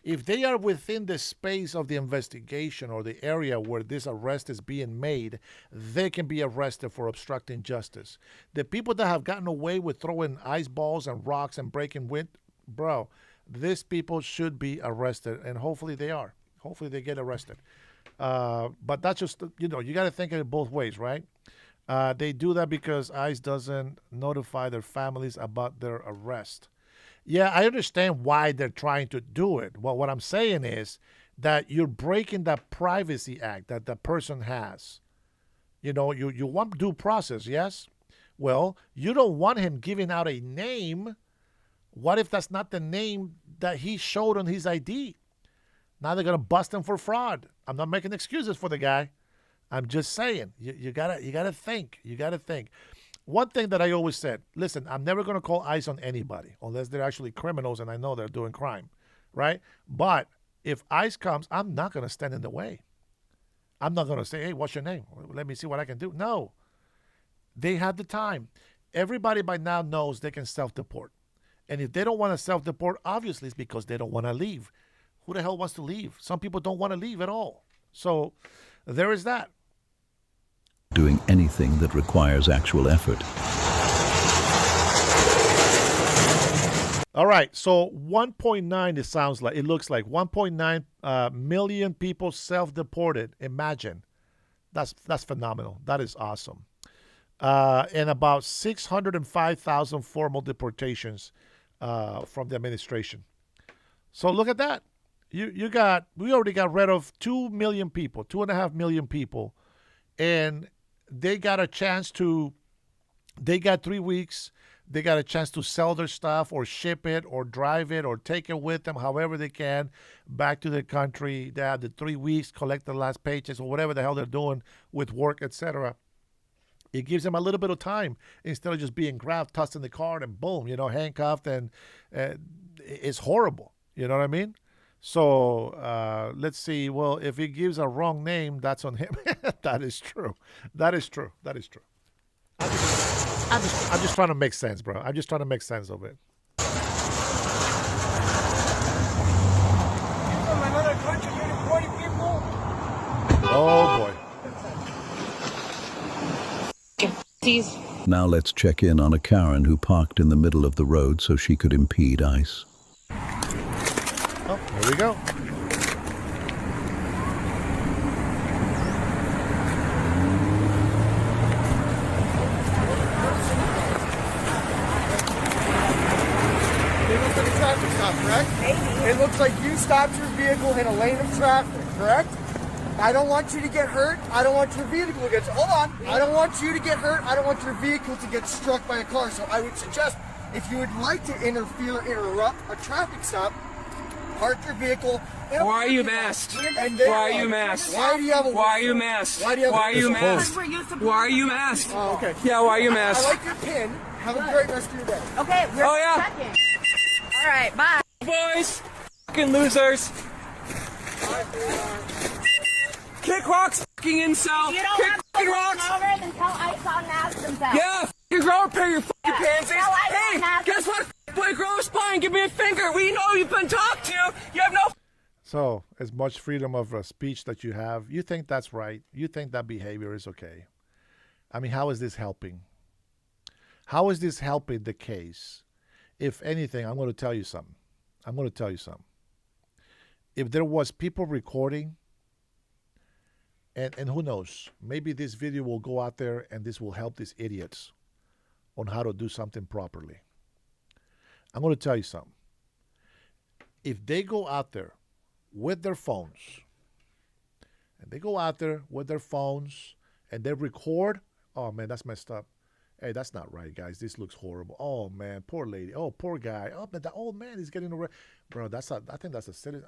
If they are within the space of the investigation or the area where this arrest is being made, they can be arrested for obstructing justice. The people that have gotten away with throwing ice balls and rocks and breaking wind, bro, these people should be arrested, and hopefully they are. Hopefully they get arrested. But that's just, you got to think of it both ways, right? They do that because ICE doesn't notify their families about their arrest. Yeah, I understand why they're trying to do it. Well, what I'm saying is that you're breaking that privacy act that the person has. You want due process, yes? Well, you don't want him giving out a name. What if that's not the name that he showed on his ID? Now they're gonna bust him for fraud. I'm not making excuses for the guy. I'm just saying you gotta think. You gotta think. One thing that I always said, listen, I'm never going to call ICE on anybody unless they're actually criminals and I know they're doing crime, right? But if ICE comes, I'm not going to stand in the way. I'm not going to say, hey, what's your name? Let me see what I can do. No. They have the time. Everybody by now knows they can self-deport. And if they don't want to self-deport, obviously it's because they don't want to leave. Who the hell wants to leave? Some people don't want to leave at all. So there is that. Doing anything that requires actual effort. All right, so 1.9, it looks like 1.9 million people self-deported. Imagine. That's phenomenal. That is awesome. And about 605,000 formal deportations from the administration. So look at that. We already got rid of 2 million people, 2.5 million people, and they got a chance to, they got 3 weeks, they got a chance to sell their stuff or ship it or drive it or take it with them, however they can, back to their country. They have the 3 weeks, collect the last paychecks or whatever the hell they're doing with work, etc. It gives them a little bit of time instead of just being grabbed, tossed in the car, and boom, handcuffed, and it's horrible. You know what I mean? So let's see. Well, if he gives a wrong name, that's on him. That is true. That is true. That is true. I'm just trying to make sense, bro. I'm just trying to make sense of it. Oh boy. Now let's check in on a Karen who parked in the middle of the road so she could impede ICE. Oh, here we go. It looks like a traffic stop, correct? Maybe. It looks like you stopped your vehicle in a lane of traffic, correct? I don't want you to get hurt. I don't want your vehicle to get... Hold on. I don't want you to get hurt. I don't want your vehicle to get struck by a car. So I would suggest, if you would like to interrupt a traffic stop, park your vehicle. Why are you masked? Why are you masked? Why do you have a Why are you masked? Why do you have Why are you masked? Why are you masked? Oh, okay. Yeah, why are you masked? I like your pin. Have a great rest of your day. Okay, we're Oh, yeah. checking. All right, bye. Boys! Fucking losers! Kick rocks, fucking incel! You don't Kick have to fucking come rocks! over and tell ICE to unmask themselves. Yeah, fucking grow up here, you fucking pansies! Tell ICE to Hey, unmask guess what? Boy, grow a spine, give me a finger! We know you've been talked to! You have no... So, as much freedom of speech that you have, you think that's right. You think that behavior is okay. I mean, how is this helping? How is this helping the case? If anything, I'm going to tell you something. If there was people recording, and who knows, maybe this video will go out there and this will help these idiots on how to do something properly. I'm going to tell you something. If they go out there with their phones, and they record. Oh man, that's messed up. Hey, that's not right, guys. This looks horrible. Oh man, poor lady. Oh, poor guy. Oh, but the old man is getting arrested. Bro, I think that's a citizen.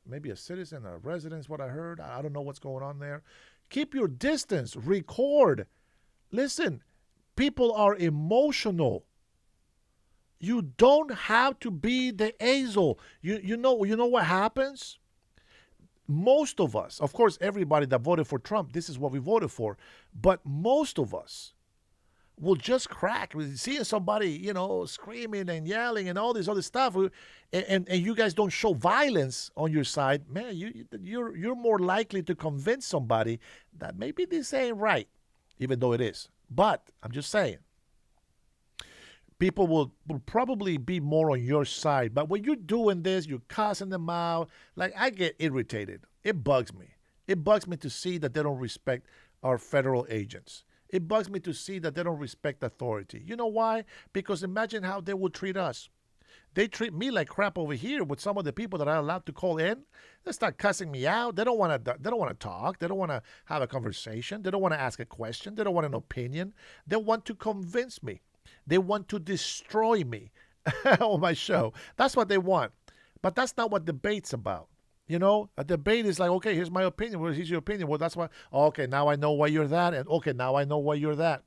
Maybe a citizen, a resident. What I heard. I don't know what's going on there. Keep your distance. Record. Listen, people are emotional. You don't have to be the asshole. You know what happens? Most of us, of course, everybody that voted for Trump, this is what we voted for. But most of us will just crack. Seeing somebody, screaming and yelling and all this other stuff, and you guys don't show violence on your side, man, you're more likely to convince somebody that maybe this ain't right, even though it is. But I'm just saying, people will probably be more on your side. But when you're doing this, you're cussing them out. Like, I get irritated. It bugs me. It bugs me to see that they don't respect our federal agents. It bugs me to see that they don't respect authority. You know why? Because imagine how they would treat us. They treat me like crap over here with some of the people that are allowed to call in. They start cussing me out. They don't want to talk. They don't want to have a conversation. They don't want to ask a question. They don't want an opinion. They want to convince me. They want to destroy me on my show. That's what they want. But that's not what debate's about. A debate is like, okay, here's my opinion. Well, here's your opinion. Well, that's why. Okay, now I know why you're that. And okay, now I know why you're that.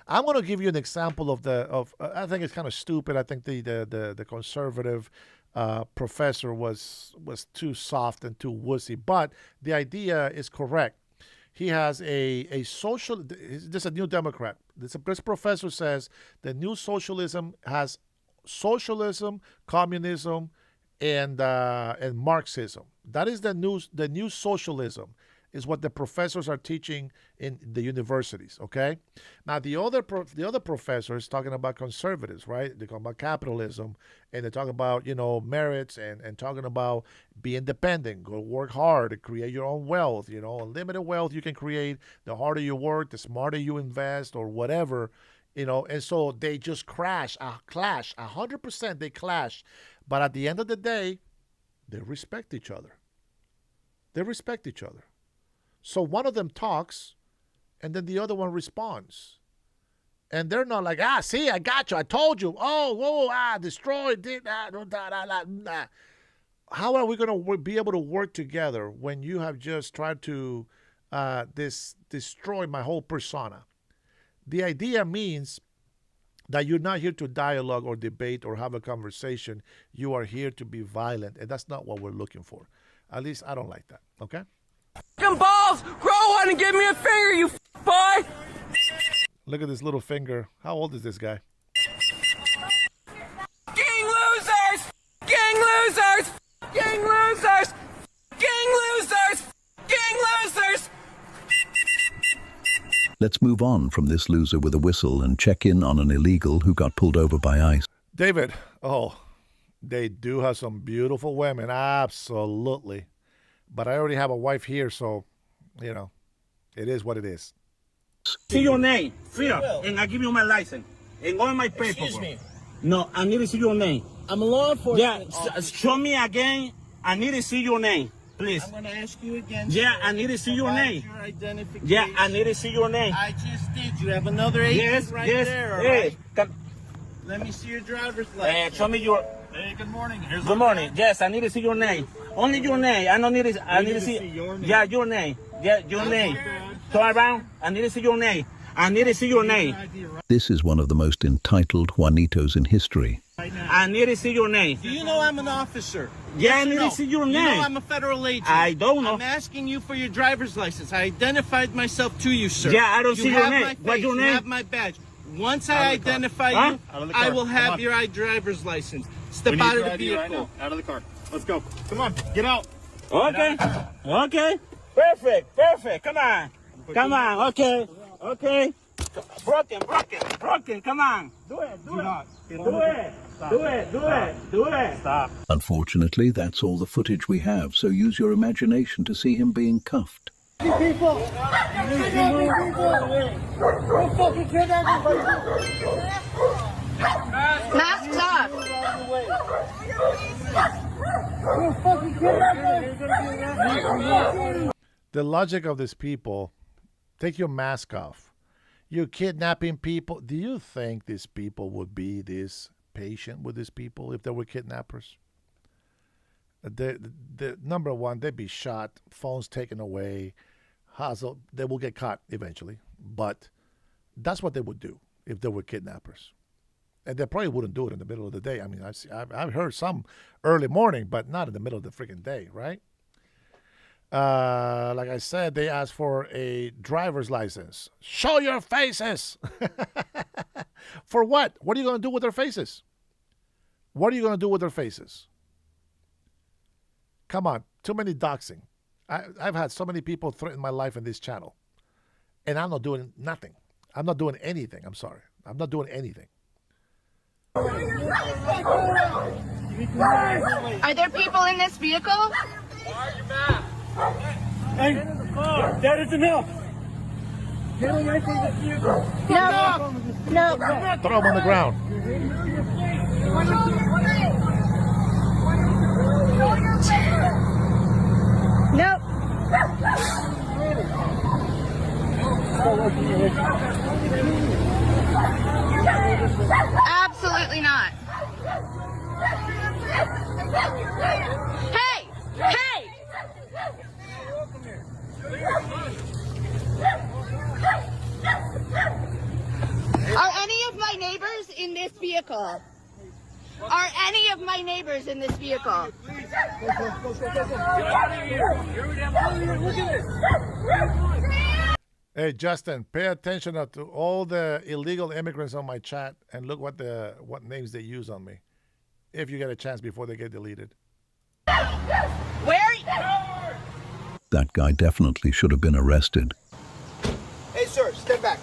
I'm going to give you an example of I think it's kind of stupid. I think the conservative professor was too soft and too wussy. But the idea is correct. He has a social. This is a new Democrat. This professor says the new socialism has socialism, communism, and Marxism. That is the new socialism. Is what the professors are teaching in the universities. Okay. Now the other professor is talking about conservatives, right? They're talking about capitalism, and they're talking about merits and talking about be independent, go work hard, create your own wealth. Unlimited wealth you can create. The harder you work, the smarter you invest, or whatever. And so they just clash 100%. They clash, but at the end of the day, they respect each other. They respect each other. So one of them talks, and then the other one responds. And they're not like, see, I got you. I told you. Destroyed. How are we going to be able to work together when you have just tried to destroy my whole persona? The idea means that you're not here to dialogue or debate or have a conversation. You are here to be violent, and that's not what we're looking for. At least I don't like that, okay? Balls! Grow one and give me a finger, you boy! Look at this little finger. How old is this guy? Gang losers! Gang losers! Gang losers! Gang losers! Gang losers! Let's move on from this loser with a whistle and check in on an illegal who got pulled over by ICE. David, they do have some beautiful women. Absolutely. But I already have a wife here, so, it is what it is. See your name, and I give you my license. And all my paperwork. Excuse me. No, I need to see your name. I'm a law enforcement officer. Show me again. I need to see your name, please. I'm going to ask you again. Yeah, I need to see your name. Your identification. Yeah, I need to see your name. I just did. You have another agent there, all Hey, right? Let me see your driver's license. Show me your... Hey, good morning. Good morning. Yes, I need to see your name. Only your name. I don't need to. I need to see your name. Yeah, your name. Yeah, your name. Turn around. I need to see your name. I need to see your name. This is one of the most entitled Juanitos in history. I need to see your name. Do you know I'm an officer? Yeah, Yes I need or no? to see your You name. know I'm a federal agent. I don't know. I'm asking you for your driver's license. I identified myself to you, sir. Yeah, I don't you see your have name. My face. What's your You name? have my badge. Once I identify you, I will have your driver's license. Step out of the vehicle. Right now. Out of the car. Let's go. Come on, get out. Okay. Okay. Perfect. Come on. Come on. Okay. Broken. Come on. Do it. Stop. Unfortunately, that's all the footage we have, so use your imagination to see him being cuffed. People! Don't fucking kidnap me! Masks off. Don't fucking kidnap me! The logic of these people Take your mask off. You're kidnapping people. Do you think these people would be this patient with these people if they were kidnappers? The number one, they'd be shot, phones taken away, hustle. They will get caught eventually, but that's what they would do if they were kidnappers. And they probably wouldn't do it in the middle of the day. I mean, I've heard some early morning, but not in the middle of the freaking day, right? Like I said, they asked for a driver's license. Show your faces. For what? What are you going to do with their faces? What are you going to do with their faces? Come on, too many doxing. I've had so many people threaten my life in this channel, and I'm not doing nothing. I'm not doing anything. I'm sorry. I'm not doing anything. Are there people in this vehicle? Why are you mad? Hey, that is enough. Get away from the vehicle. No. No. Throw them on the ground. Nope. Absolutely not. Hey! Hey! Are any of my neighbors in this vehicle? Are any of my neighbors in this vehicle? Hey, Justin, pay attention to all the illegal immigrants on my chat and look what names they use on me. If you get a chance before they get deleted. Where? That guy definitely should have been arrested. Hey, sir, stand back.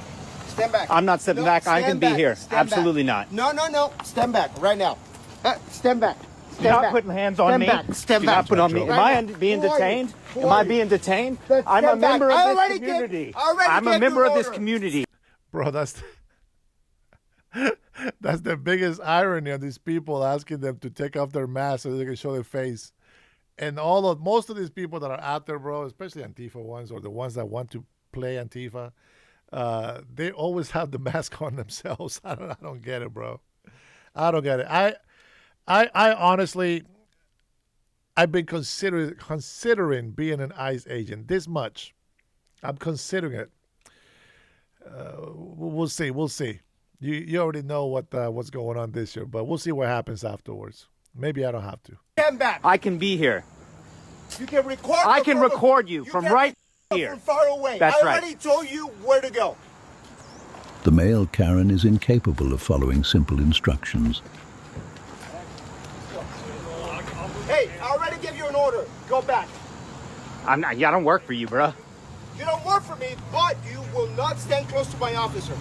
Stand back. I'm not stepping back. I can be here. Stand Absolutely back. not. No. Stand back right now. Stand back. Stand You're not back. putting hands on Stand me. Back. Stand You're back. not putting on me. Am I being detained? Am I being detained? I'm a member of this community. I'm a member of this community. Bro, that's the biggest irony of these people asking them to take off their masks so they can show their face. And most of these people that are out there, bro, especially Antifa ones or the ones that want to play Antifa, they always have the mask on themselves. I don't get it, bro. I don't get it. I honestly, I've been considering being an ICE agent this much. I'm considering it. We'll see. We'll see. You already know what's going on this year, but we'll see what happens afterwards. Maybe I don't have to. Stand back. I can be here. You can record. I can record you from right here. From far away. That's I right. already told you where to go. The male Karen is incapable of following simple instructions. Hey, I already gave you an order. Go back. I don't work for you, bro. You don't work for me, but you will not stand close to my officers.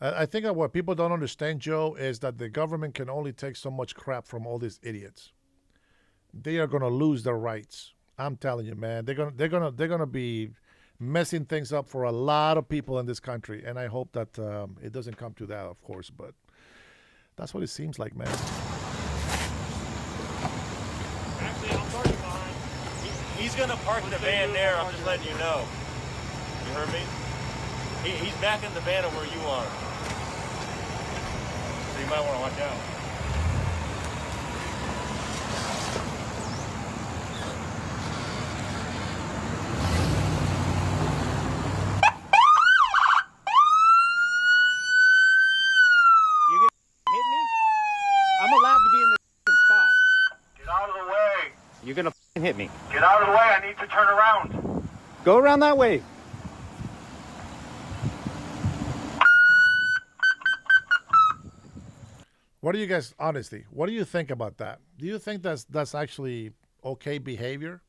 I think that what people don't understand, Joe, is that the government can only take so much crap from all these idiots. They are going to lose their rights. I'm telling you, man. They're gonna be messing things up for a lot of people in this country, and I hope that it doesn't come to that, of course. But that's what it seems like, man. Actually, I'm parking behind. He's going to park the van there. I'm just letting you know. You heard me? He's back in the van of where you are. So you might want to watch out. You gonna hit me? I'm allowed to be in this spot. Get out of the way. You're gonna hit me. Get out of the way. I need to turn around. Go around that way. What do you guys, honestly, what do you think about that? Do you think that's actually okay behavior?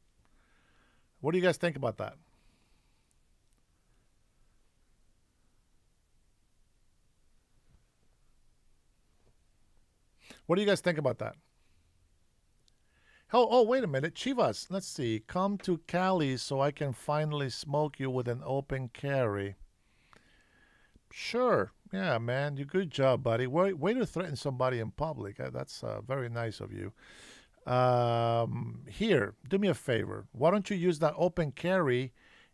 What do you guys think about that? What do you guys think about that? Oh, wait a minute. Chivas, let's see. Come to Cali so I can finally smoke you with an open carry. Sure. Yeah, man. You good job, buddy. Way to threaten somebody in public. That's very nice of you. Here, do me a favor. Why don't you use that open carry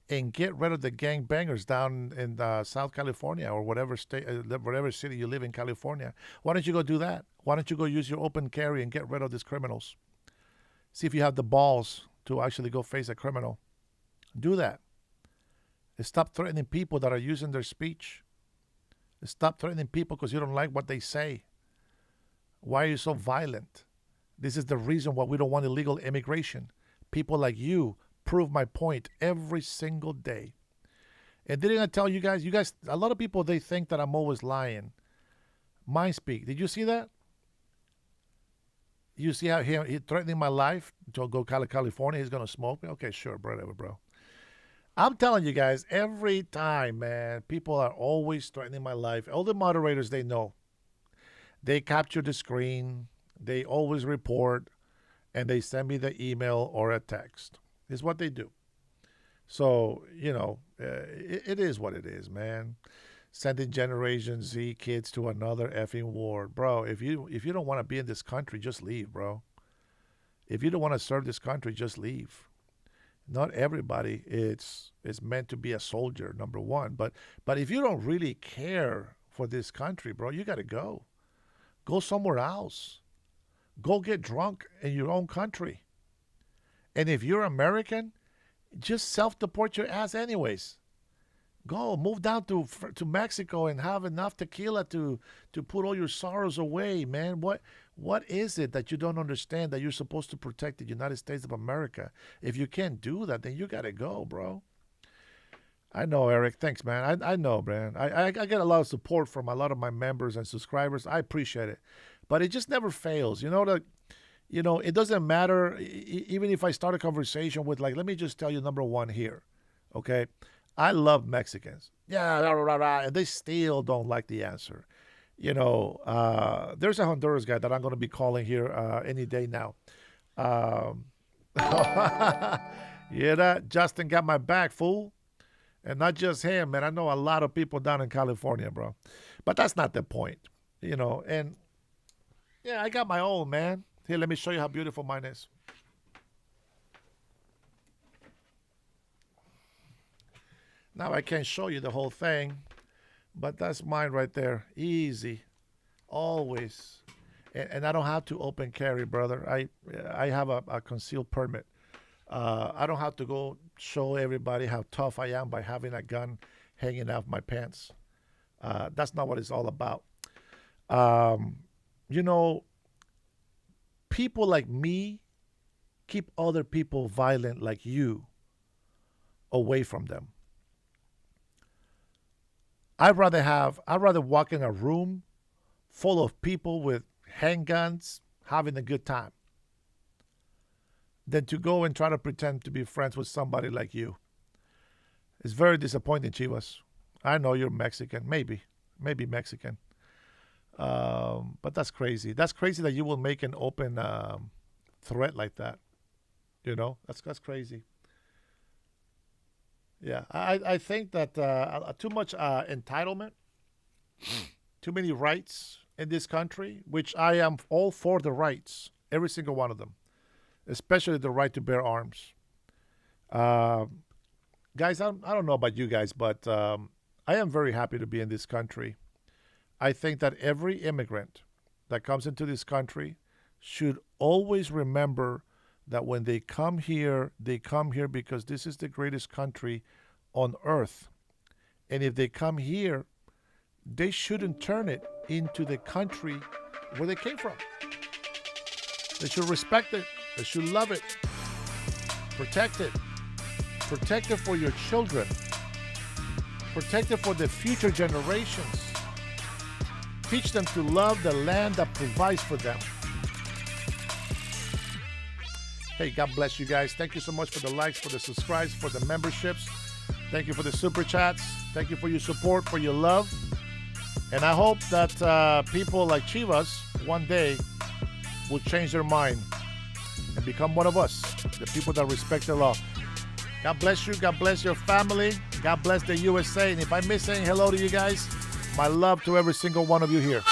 and get rid of the gangbangers down in South California or whatever state, whatever city you live in California? Why don't you go do that? Why don't you go use your open carry and get rid of these criminals? See if you have the balls to actually go face a criminal. Do that. Stop threatening people that are using their speech. Stop threatening people because you don't like what they say. Why are you so violent? This is the reason why we don't want illegal immigration. People like you prove my point every single day. And didn't I tell you guys, a lot of people, they think that I'm always lying. Mind speak. Did you see that? You see how he threatening my life to go to California? He's going to smoke me? Okay, sure, whatever, bro. I'm telling you guys, every time, man, people are always threatening my life. All the moderators, they know. They capture the screen. They always report. And they send me the email or a text. It's what they do. So, it is what it is, man. Sending Generation Z kids to another effing war. Bro, if you don't want to be in this country, just leave, bro. If you don't want to serve this country, just leave. Not everybody is meant to be a soldier, number one. But if you don't really care for this country, bro, you got to go. Go somewhere else. Go get drunk in your own country. And if you're American, just self-deport your ass anyways. Go, move down to Mexico and have enough tequila to put all your sorrows away, man. What is it that you don't understand that you're supposed to protect the United States of America? If you can't do that, then you got to go, bro. I know, Eric. Thanks, man. I know, man. I get a lot of support from a lot of my members and subscribers. I appreciate it. But it just never fails. It doesn't matter, even if I start a conversation with, like, let me just tell you number one here, okay? I love Mexicans. Yeah, rah, rah, rah, and they still don't like the answer. There's a Honduras guy that I'm going to be calling here any day now. Yeah, Justin got my back, fool. And not just him, man. I know a lot of people down in California, bro. But that's not the point, And, yeah, I got my own, man. Here, let me show you how beautiful mine is. Now, I can't show you the whole thing, but that's mine right there. Easy. Always. And I don't have to open carry, brother. I have a concealed permit. I don't have to go show everybody how tough I am by having a gun hanging out my pants. That's not what it's all about. People like me keep other people violent like you away from them. I'd rather walk in a room full of people with handguns having a good time than to go and try to pretend to be friends with somebody like you. It's very disappointing, Chivas. I know you're Mexican, maybe Mexican. But that's crazy. That's crazy that you will make an open threat like that. That's crazy. Yeah, I think that too much entitlement, too many rights in this country, which I am all for the rights, every single one of them, especially the right to bear arms. Guys, I don't know about you guys, but I am very happy to be in this country. I think that every immigrant that comes into this country should always remember that when they come here because this is the greatest country on earth. And if they come here, they shouldn't turn it into the country where they came from. They should respect it. They should love it. Protect it. Protect it for your children. Protect it for the future generations. Teach them to love the land that provides for them. Hey, God bless you guys. Thank you so much for the likes, for the subscribes, for the memberships. Thank you for the super chats. Thank you for your support, for your love. And I hope that people like Chivas one day will change their mind. and become one of us, the people that respect the law. God bless you. God bless your family. God bless the USA. And if I miss saying hello to you guys, my love to every single one of you here.